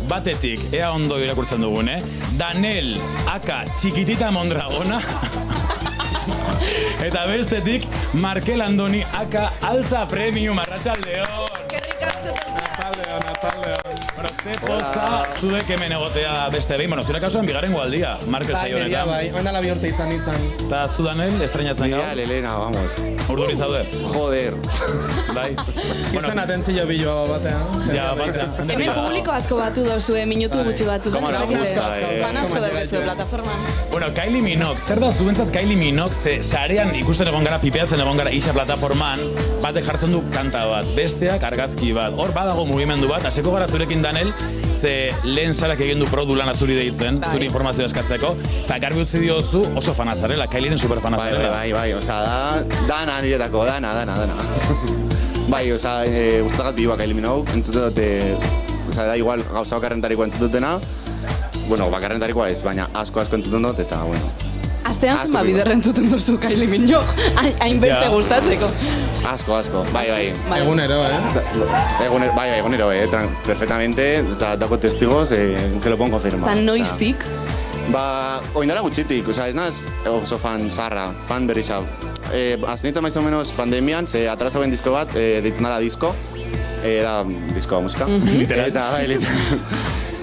Batetik, ea ondo irakurtzen dugun, Danel, aka Txikitita Mondragona, eta bestetik Markel Andoni, aka Alza Premium, arratsaldeon. Arratsaldeon. Bueno, ze poza zuek hemen egotea beste behin, bueno, zure kasuan bigarren aldia, Markel saio honetan. Bai, oindala bi urte izan nintzen. Eta zu Danel, estrenatzen gau? Ja, Lelena, vamos. Urduri zaude? Joder. Bai. Izan atentzio biloa batean. Ja, batean. Hemen publiko asko batu dozue, minutu gutxi batu. Koma na gusta, Fan asko dauketzu plataforman. Bueno, Kylie Minogue, zer da zuentzat Kylie Minogue, ze sarean ikusten egon gara, pipeatzen egon gara isa plataforman, batek jartzen du kanta bat, besteak argazki bat. Hor badago mugimendu bat, haseko gara zurekin Danel, ze lehen sarak egin du produ lana zuri deitzen, zuri informazioa eskatzeko, eta garbi utzi diozu oso fanazarela, Kylieren superfana zarela. Bai, osea, dana niretako, dana. Bai, osea, guztagat biba Kylie Minogue, entzute dute, osea, da igual gauza bakarrentarikoa entzututena, bueno, bakarrentarikoa ez, baina asko entzuten dut, eta, bueno. Astean zuma biderren entzuten duzu Kylie Minogue, hainbeste gustatzeko. Asko, bai. Egunero, Egunero, perfectamente, osea, dako testigos, que lo puedo confirmar. Eta noiztik? Oindala gutxitik, osea, ez naz oso fan zarra, fan berri xau. Aznitzen maiz o menos pandemian, ze atraz hauen disko bat, deitzen dala disko, da diskoa musika. Literal.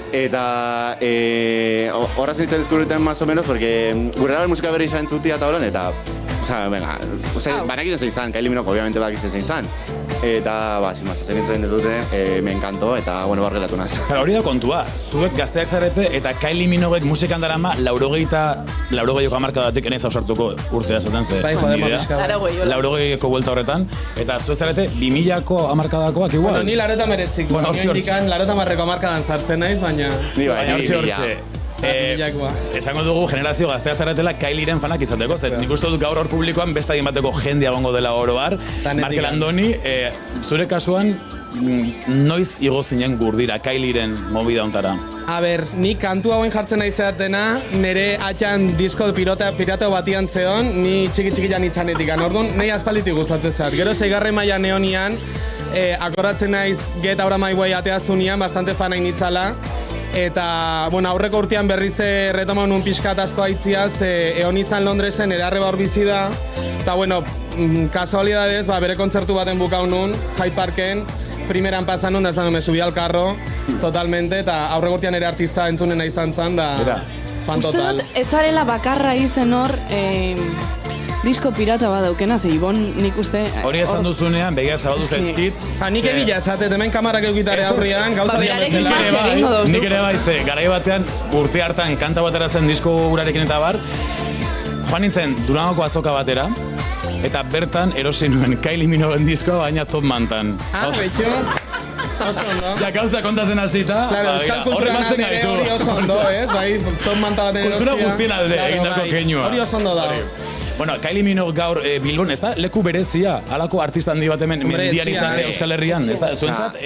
Eta horra zenitzen deskubriten más o menos, porque gure gara musika berri izan entzutia eta holan, eta banakiten zein zan, Kylie Minogue obviamente bakizien zein zan. Eta, zimaz, zenitzen dezuten, me encantó, eta, bueno, bargelatu naz. Hori da kontua, zuek gazteak zarete eta Kylie Minoguek musikan darama 80 hamarkadatik enez ausartuko urtea esaten ze. Bai, joder, mapiska. 80ko buelta horretan, eta zuek zarete 2000ko hamarkadakoak igual. Bueno, ni 89, bueno, indikan 80ko hamarkadan sartzen naiz, baina... Baina hortxe. Esango dugu generazio gaztea zaretela Kylieren fanak izateko, zer nik uste dut gaur hor publikoan beste adin bateko jendea gongo dela oro bar. Markel Andoni, zure kasuan noiz igo zinen gurdira Kylieren movida ontara? A ber, ni kantu hauen jartzen nahi zeatena, nire atxan disko pirateo batian zeon, ni txiki-txikian itzanetik. Orduan, nahi aspalditik gustatzen zat. Gero 6. maila neonian, akoratzen naiz Get Out of My Way ateazunian, bastante fan hain itzala. Eta, bueno, aurreko urtean berriz retoma nun pixkat asko aitziaz, egon itzan Londresen, ere arreba hor bizi da. Eta, bueno, kasualidadez, bere kontzertu baten bukau nun, Hyde Parken, primeran pasan nun, da esan me subí al carro, totalmente, eta aurreko urtean ere artista entzunena izan zan, da fan total. Uste dut, ez zarela bakarra izen hor, disko pirata badaukena, ze Ibon nik uste... Hori esan duzunean, begia zabaldu zaizkit. Nik egila esatet, hemen kamarak eukitare aurrian, gauza bian nik ere bai, ze garai batean, urte hartan, kanta batera zen disko urarekin eta bar, joan nintzen Durangoko azoka batera, eta bertan erosi nuen Kylie Minogueen diskoa, baina Top Mantan. Betxo. Oso ondo. Ja, gauza kontatzen hasita. Claro, euskal kulturan ere hori oso ondo, ez? Bai, Top Manta baten erostia. Kultura guztien alde, egindako keinua. Hori oso ondo da. Bueno, Kylie Minogue gaur Bilbon, ez da leku berezia, halako artista handi bat hemen mendian izate Euskal Herrian, ez da, zuentzat,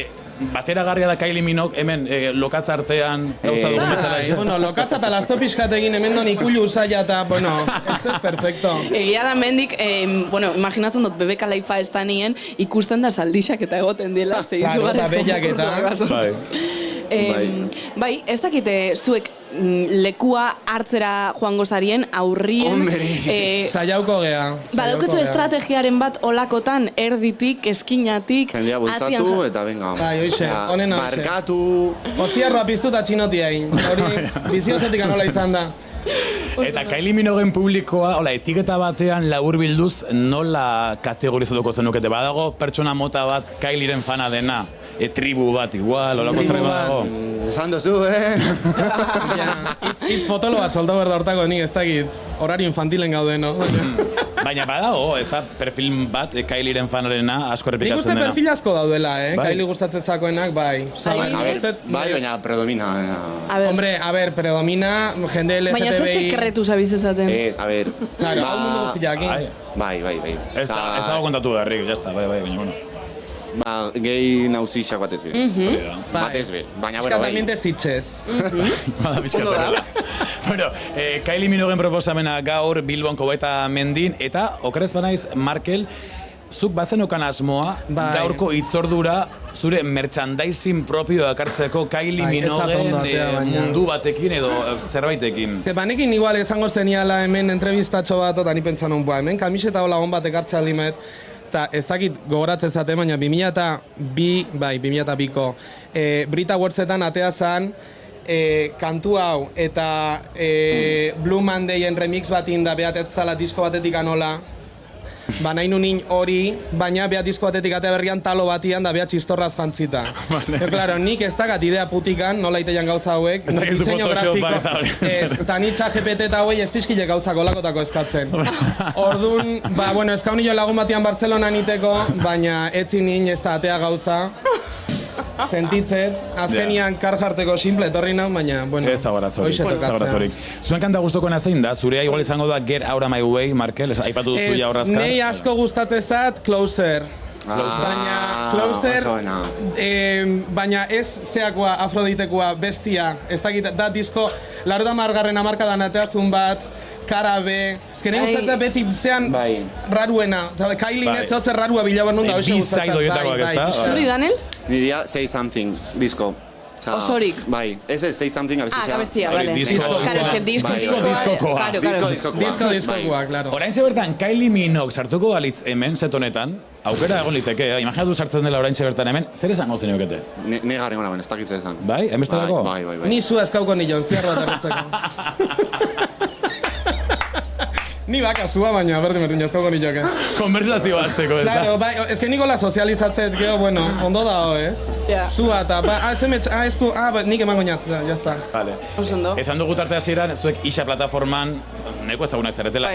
bateragarria da Kylie Minogue hemen lokatza artean gauza dugun bezala. Bueno, lokatza eta lasto pixkat egin hemen don ikullu usaila eta, bueno, esto es perfecto. Egia da mendik, bueno, imaginatzen dut Bebeka Laifa ez da nien, ikusten da zaldixak eta egoten dila, eta behiak eta. Bai, ez dakite zuek lekua hartzera joango zarien aurrien. Saiauko gea. Badauketu estrategiaren bat olakotan, erditik, eskinatik, jendea bultzatu eta venga. Bai, hoxe, honen hau. Markatu. Oziarroa piztu eta txinotia egin. Hori, biziozetik anola izan da. Eta Kylie Minogueen publikoa, etiketa batean laburbilduz nola kategorizatuko zenukete? Badago pertsona mota bat Kylieren fana dena, tribu bat igual, olako zerri badago? Esan duzu, Itz potoloa solda berda hortako nik ez dakit, horario infantilen gaude, no? Baina badago, ez da perfil bat Kylieren fanarena asko repikatzen dena. Nik uste perfil asko daudela, Kylie gustatzen zakoenak, bai. Bai, baina predomina. Hombre, a ver, predomina jende LGTBI... Baina ze sekretu zabiz esaten. A ver... Claro, hau mundu guztiak, Bai. Ez dago kontatu beharrik, jazta, bai, baina, bueno. Gehi nauzixak batez be. Batez be, baina bueno, bai. Eskatamiente zitxez. Bada pixka perrela. Bueno, Kylie Minogueen proposamena gaur Bilbonko eta mendin, eta okerez banaiz, Markel, zuk bazenokan asmoa, gaurko itzordura, zure merchandising propio ekartzeko Kylie Minoguen mundu batekin edo zerbaitekin. Banekin igual esango zeniala hemen entrevistatxo bat, eta ni pentsan hemen kamiseta hola hon bat ekartzea limet, eta ez dakit gogoratzen zate, baina 2002ko Brit Awardsetan atea zan kantu hau eta Blue Mondayen remix bat inda behatetzala disko batetik anola. Ba nahi nunin hori, baina behat disko batetik atea berrian talo batian da behat txistorraz jantzita. Claro, nik ez dakat idea putikan, nola itean gauza hauek, diseño grafiko, eta nitza GPT eta hauei ez dizkile gauzak olakotako eskatzen. Orduan, ba, bueno, eskaunillo lagun batian Bartzelonan iteko, baina etzin nin ez da atea gauza. Sentitzet, azkenian karjarteko simple etorri nau, baina, bueno, hoxe tokatzea. Zuen kanta gustukoena zein da? Zurea igual izango da Get Out of My Way, Markel, aipatu duzu ja horrazka. Nei asko gustatzezat Closer. Baina Closer, baina ez zeakoa Afroditekoa bestia, ez dakit, da disko, 80. hamarkadan ateazun bat, Karabe, ezkene gustatzen beti zean raruena, Kylie ez zer rarua bilaban nunda hoxe gustatzen. Zuri, Daniel? Niria Say Something, disko. Osorik. Bai, ese Say Something abestia. Abestia, vale. Claro, es que diskokoa. Diskokoa, claro. Oraintxe bertan Kylie Minogue sartuko balitz hemen, set honetan, aukera egon liteke, imaginatu sartzen dela oraintxe bertan hemen, zer esango zeniokete? Ne garen gona, ez dakitze esan. Bai, enbestelako? Bai. Ni zu eskauko nion, ziar bat erretzeko. Ni baka zua, baina berdin jazkauko nioke. Konversazio azteko, ez da? Claro, bai, ez que nikola sozializatzet, gero, bueno, ondo dago, ez? Zua eta, ez du, nik emango niat, jazta. Vale. Esan dugu tarte hasieran, zuek Ixa plataforman, neko ezagunak zaretela.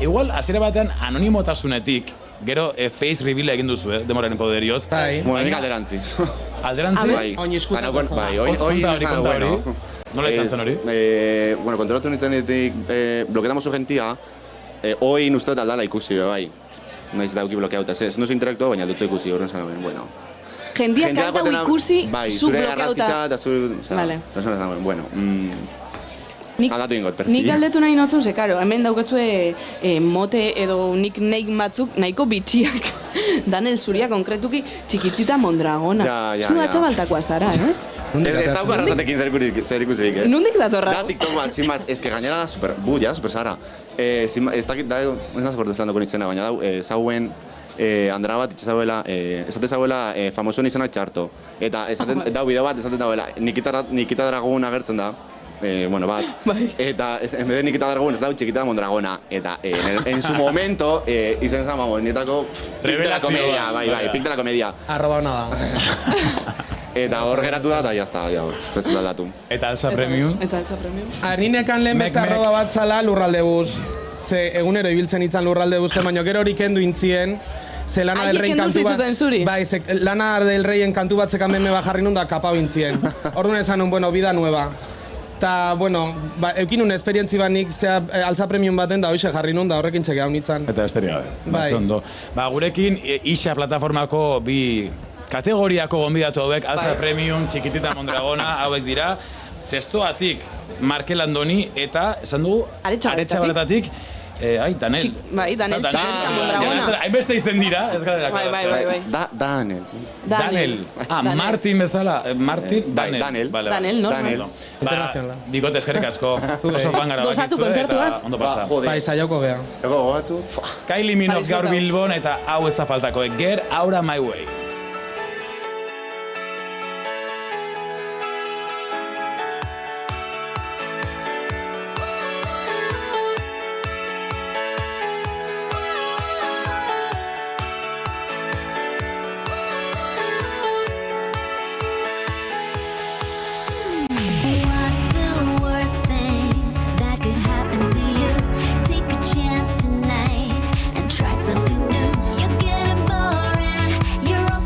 Igual, hasiera batean, anonimotasunetik, gero face reveal egin duzu, demoraren poderioz. Bueno, nik alderantziz. Alderantziz? Oin eskutan. Bai, konta hori. Nola izan zen hori? Bueno, kontrolatu nintzenetik, bloketamos su gentia, hoi uste aldala ikusi, bai. Naiz dauki blokeauta, ez nuzu interaktua, baina dutzu ikusi, horren zan ben, bueno. Jendia kanta ikusi, zu zure blokeauta. arrazkitza eta zure... Vale. Bueno, aldatu ingot, perfil. Nik galdetu nahi notzun, ze, karo, hemen daukatzue mote edo nickname batzuk nahiko bitxiak. Daniel Zuria konkretuki txikitzita Mondragona. Zu atxabaltakoa zara, ez? Ez dauka arrazatekin zer ikusirik, eh? Nundik datorra? Da TikTok bat, sin más, ez que gainera da super bulla, super sara. Ez dakit, ez naz bortezlandoko nintzena, baina dau, zauen Andra bat itxezauela, esate zauela famosoen izanak txarto. Eta dau bideo bat, esaten dauela, Nikita Dragun agertzen da. Bueno, bat. Eta en vez de Nikita Dragun, ez dau Txikita Mondragona. Eta en su momento, izen zan, vamos, nietako pic de la comedia, bai, pic de la comedia. Arroba hona da. Eta hor geratu da, eta jazta, ez da datu. Eta Alsa Premium? Eta Alsa Premium? Ninekan lehen beste arroba bat zala Lurralde Bus. Ze egunero ibiltzen itzan Lurralde Busen, baina gero hori kendu intzien. Ze Lana del Reyen kantu bat... Bai, ze Lana del Reyen kantu bat zekan meme bajarri nun da kapau intzien. Orduan esan un, bueno, vida nueva. Ta, bueno, eukin un esperientzi banik zea Alsa Premium baten da hoxe jarri nun da horrekin txeke hau nintzen. Eta besterik gabe. Bai. Gurekin Ixa plataformako bi kategoriako gonbidatu hauek, Alsa Premium, Txikitita Mondragona, hauek dira, zestoatik Markel Andoni eta, esan dugu, Aretxabaletatik, Danel. Bai, Danel, Txikitita Mondragona. Hainbeste izen dira, ez gara dira. Bai. Danel. Martin bezala, Martin, Danel. Danel, no? Internazionala. Bikote, eskerrik asko. Oso fan gara gozatu kontzertuaz. Ondo pasa. Bai, saioko geha. Ego, gogatu. Kylie Minogue gaur Bilbon eta hau ez da faltako. Get Out of My Way. You're all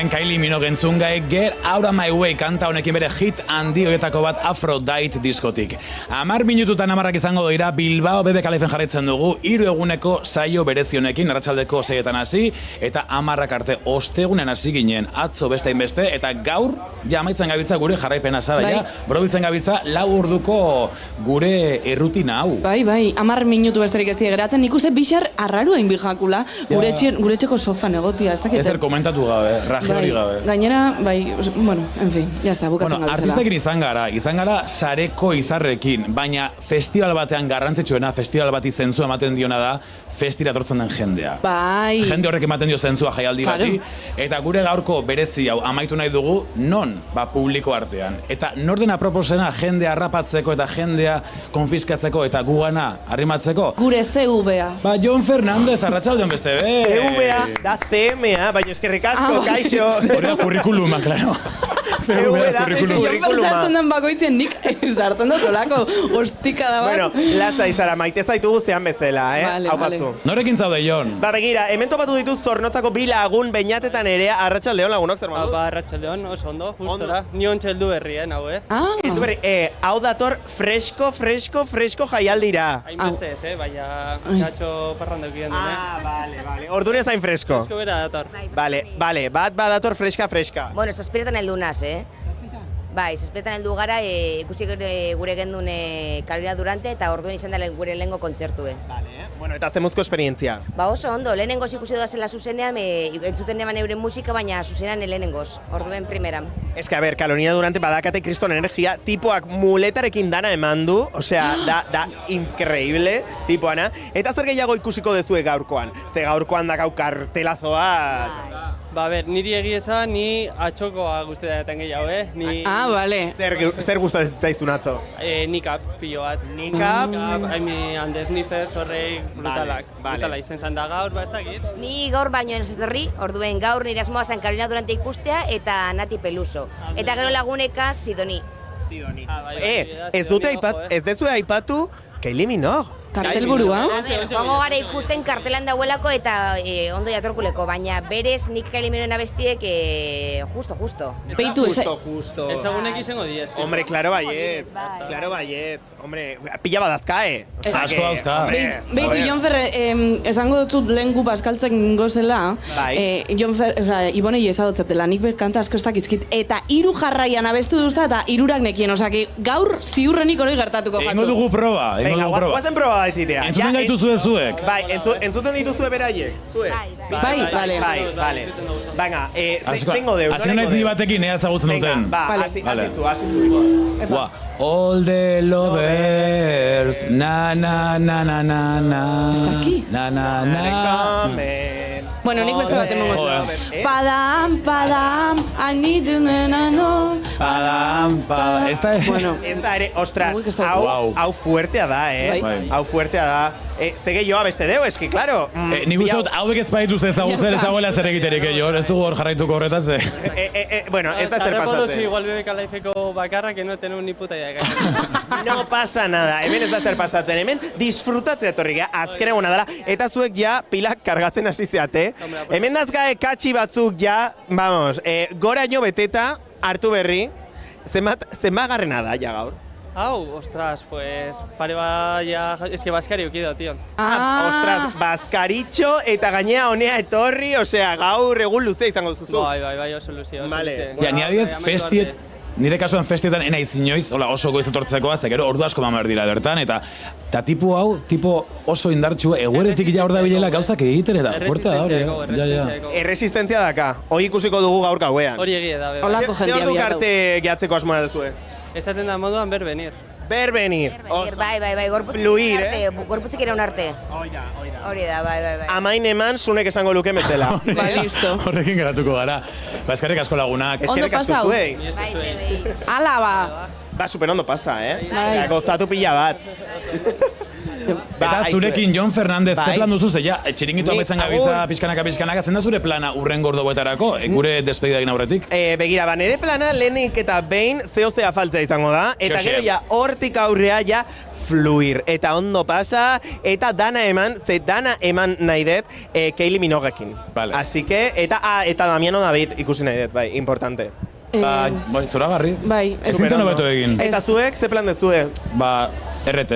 Kylie Minogue entzungai, Get Out of My Way kanta honekin bere hit handi horietako bat Aphrodite diskotik. 10 minututan 10 izango dira Bilbao BBK Liven jarraitzen dugu, 3 eguneko saio berezionekin, arratsaldeko 6etan hasi, eta 10 arte ostegunen hasi ginen, atzo beste hainbeste, eta gaur ja amaitzen gabiltza gure jarraipena zara, ja, borobiltzen gabiltza 4 orduko gure errutina hau. Bai, 10 minutu besterik ez die geratzen, nik uste bixar arrarua inbijakula, gure etxeko sofan egotia, ez dakit. Ezer komentatu gabe, raje hori gabe. Gainera, bueno, en fin, ya está, bukatzen gabizela. Artistekin izan gara sareko izarrekin, baina festival batean garrantzitsuena, festival bati zentzua ematen diona da, festira etortzen den jendea. Bai. Jende horrek ematen dio zentzua jaialdi bati, eta gure gaurko berezi hau amaitu nahi dugu, non? Publiko artean. Eta norden aproposena jendea harrapatzeko eta jendea konfiskatzeko eta gugana arrimatzeko? Gure CVA. Jon Fernandez, arratsaldeon beste be. CVA da CMA, baina eskerrik asko, kaixo. Hori da kurrikuluma, claro. CVA da Jon sartzen den bakoitzen nik sartzen dut olako ostika da bat. Bueno, lasa izara, maite zaitu guztian bezala, Vale. Norekin zaude, Jon? Begira, hemen topatu dituz Zornotzako bi lagun beñatetan ere, arratsaldeon lagunok zer modu? Arratsaldeon, oso ondo, justora. Ni ontsa heldu berrien, hau, Heldu berri, hau dator fresko jaialdira. Hainbeste ez, baina zehatxo parran daukien dune. Vale. Orduan ez hain fresko. Fresko bera dator. Vale, bat dator freska. Bueno, zazpiretan heldu naz, Bai, zazpiretan heldu gara, ikusi gure gendun Carolina Durante eta orduan izan da gure lehengo kontzertue. Bueno, eta zemuzko esperientzia? Oso ondo, lehenengoz ikusi dudazela zuzenean, entzuten eman euren musika, baina zuzenean lehenengoz, orduen primeran. Ez que, a ber, Carolina Durante badakate kriston energia, tipoak muletarekin dana eman du, osea, da increíble tipoana, eta zer gehiago ikusiko dezue gaurkoan? Ze gaurkoan dakau kartelazoa... Niri egieza, ni atxokoa guztetan gehiago, Vale. Zer gustatzen zaizun atzo? Nikap, pilo bat. Nikap? Haimi Andes Nifers horrei brutala izen zan da gaur, ez dakit. Ni gaur baino ez etorri, orduen gaur nire asmoa zen Carolina Durante ikustea eta Nati Peluso. Eta gero laguneka Sidoni. Ez dezu aipatu Kylie Minogue. Kartelburua? Joango gara ikusten kartelan dauelako eta ondo jatorkuleko, baina berez nik Kylie Minogueen abestiek justo. Peitu justo. Ezagunek izango diez. Hombre, claro baiet. Hombre, pila badazkae. Asko dauzka. Beitu, Jon Ferre, esango dut lehen gu paskaltzen gozela, Ibonei ezadotzatela, nik kanta asko ez dakizkit, eta 3 jarraian abestu duzta eta 3 nekien, osaki gaur ziurrenik hori gertatuko jatzu. Ingo dugu proba. Guazen proba baititea. Entzuten gaituzue zuek. Bai, entzuten dituzue beraiek. Bai, vale. Venga, zengo deu. Hasi naiz ni batekin ea ezagutzen duten. Hasi zu. All the lovers, na. ¿Está aquí? Na. Bueno, nik beste bat emongo. Padam, I need you, no. Padam. Esta ere, ostras, hau fuertea da, Hau fuertea da. Ze gehiagoa beste deu, eski, claro. Nik uste dut, hauek ez baituz ezagutzen ezaguela zer egiterik, ez dugu hor jarraituko horretaz, Bueno, ez da zer pasatzen. Igual BBK Liveko bakarra, que no tenun ni puta idea. No pasa nada, hemen ez da zer pasatzen, hemen disfrutatzea etorri, azken eguna dela, eta zuek ja pilak kargatzen hasi zeate. Hemen dazgae katxi batzuk ja, vamos, goraino beteta hartu berri, zenbagarrena da ja gaur. Hau, ostras, pues, pare ba, ja, eske baskari ukido, tío. Ostras, baskaritxo eta gainea honea etorri, osea, gaur egun luzea izango zuzu. Bai, oso luzea. Ja, ni adiez festiet, nire kasuan festietan enaiz inoiz, oso goiz etortzekoa, ze gero ordu asko mamar dira bertan, eta tipo hau, oso indartxu, egueretik ja hor da bilela gauzak egiten, eta fuertea da hori. Erresistentzia daka, hoi ikusiko dugu gaur gauean. Hori egie da, Olako jentia biarrau. Arte gehatzeko asmoa duzue? Ezaten da moduan berbenir. Bai, gorputzik iraun arte. Hori da, bai. Amain eman, zunek esango luke metela. Bai, listo. Horrekin geratuko gara. Eskerrik asko lagunak. Ondo pasau. Ala, Ba, super ondo pasa, Gozatu pila bat. Eta zurekin Jon Fernandez, zer plan duzu, ja, txiringitu amaitzen gabiltza pizkanaka, zen da zure plana urren gordoetarako, gure despedida egin aurretik? Begira, nire plana lehenik eta behin zehozea faltzea izango da, eta gero ja hortik aurrea ja fluir, eta ondo pasa, eta dana eman nahi dut Kylie Minoguekin. Así que, eta Damiano David ikusi nahi dut, bai, importante. Zoragarri. Bai. Zubitzen hobeto egin. Eta zuek, ze plan dezue? RT,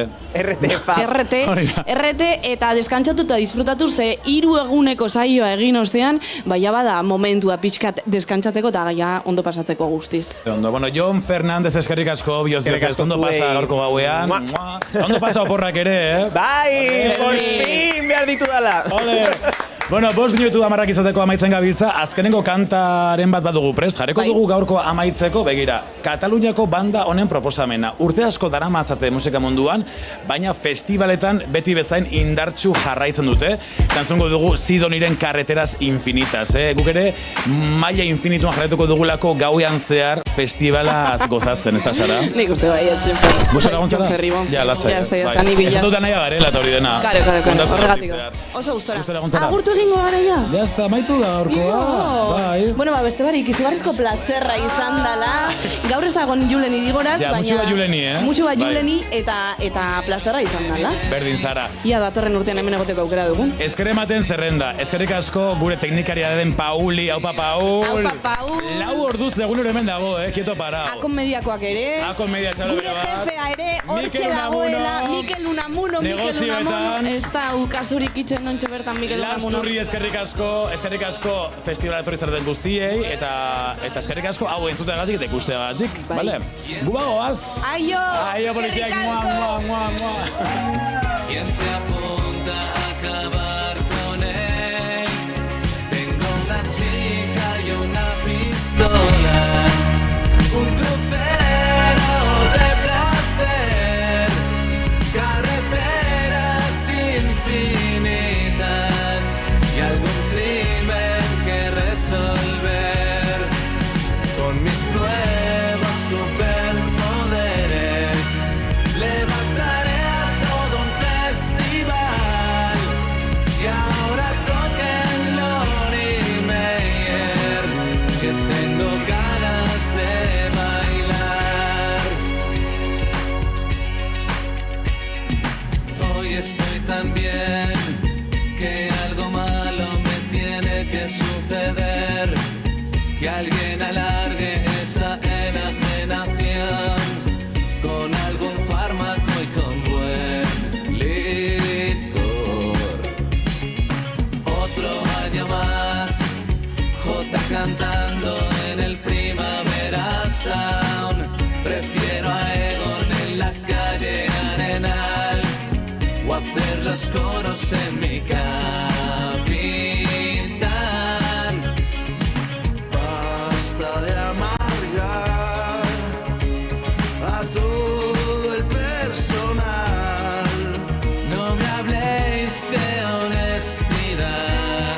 eta deskantzatu eta disfrutatu ze 3 eguneko saioa egin ostean, baina bada momentua pixkat deskantzatzeko eta gaia ondo pasatzeko guztiz. Bueno, Jon Fernandez eskerrik asko, bioz, ondo pasa gaurko gauean. Ondo pasa oporrak ere, Bai, por fin behar ditu dala. Bueno, 5 minutu amarrak izateko amaitzen gabiltza, azkenengo kantaren bat badugu prest, jarreko dugu gaurko amaitzeko, begira, Kataluniako banda honen proposamena. Urte asko daramatzate musika munduan, baina festivaletan beti bezain indartsu jarraitzen dute. Tantzungo dugu Sidoniren Carreteras Infinitas, Guk ere maila infinituan jarraituko dugulako gauean zehar festivalaz gozatzen, ez da, Sara? Nik uste bai, ez. Guzara gontzara? Ja, lasai. Ez dut nahi agarela eta hori dena. Karo, horregatik. Oso gustora. Agurtu egingo gara ja? Ja, está, maitu da horkoa. Bai. Bueno, beste barik, izugarrizko plazerra izan dela. Gaur ez dagoen Julen idigoraz, baina... Musu bat Juleni, Musu bat Juleni eta plazerra izan dela. Berdin, Sara. Ia datorren urtean hemen egoteko aukera dugu. Esker ematen zerrenda. Eskerrik asko gure teknikaria den Pauli. Aupa, Paul. Aupa, Paul. 4 orduz egun ere hemen dago, quieto parao. Akon mediakoak ere. Akon media txalo bere bat. Gure jefea ere, hortxe dagoela. Mikel Unamuno. Ez da ukasurik itxen nontxe bertan Mikel Unamuno. Lasturri eskerrik asko festivala etorri zareten guztiei, eta eskerrik asko hau entzuteagatik eta ikusteagatik, bale? Gu bagoaz! Aio! Aio, politiak! ¿Quién se apunta a acabar con él? Tengo una chica y una pistola, un crucero de placer, carreteras infinitas y algún crimen que resolver. Con mis nuevos superpoderes levantaré a todo un festival y ahora toquen Lonnie Meyers, que tengo ganas de bailar. Hoy estoy tan bien que algo malo me tiene que suceder, que alguien alargue esta enajenación con algún fármaco y con buen licor. Otro año más, Jota cantando en el Primavera Sound. Prefiero a Egon en la calle Arenal o hacer los coros en mi Capitán. Basta de amargar a todo el personal. No me habléis de honestidad,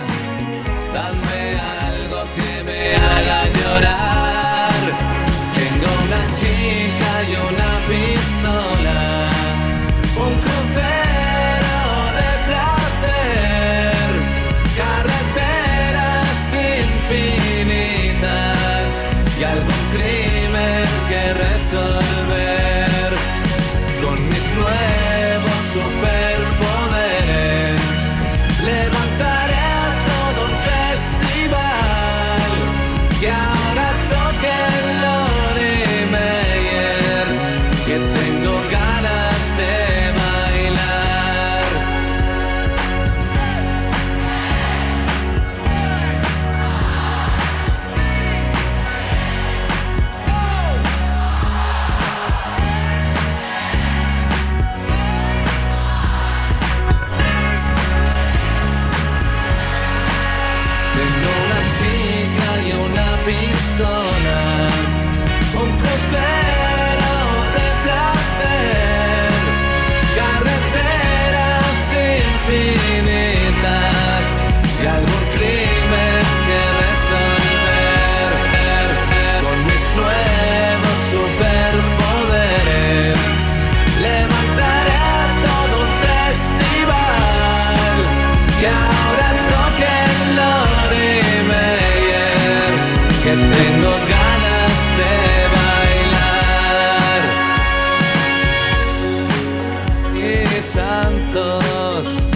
dadme algo que me haga llorar. Tengo una chica y una pistola, un crucero de placer, Santos.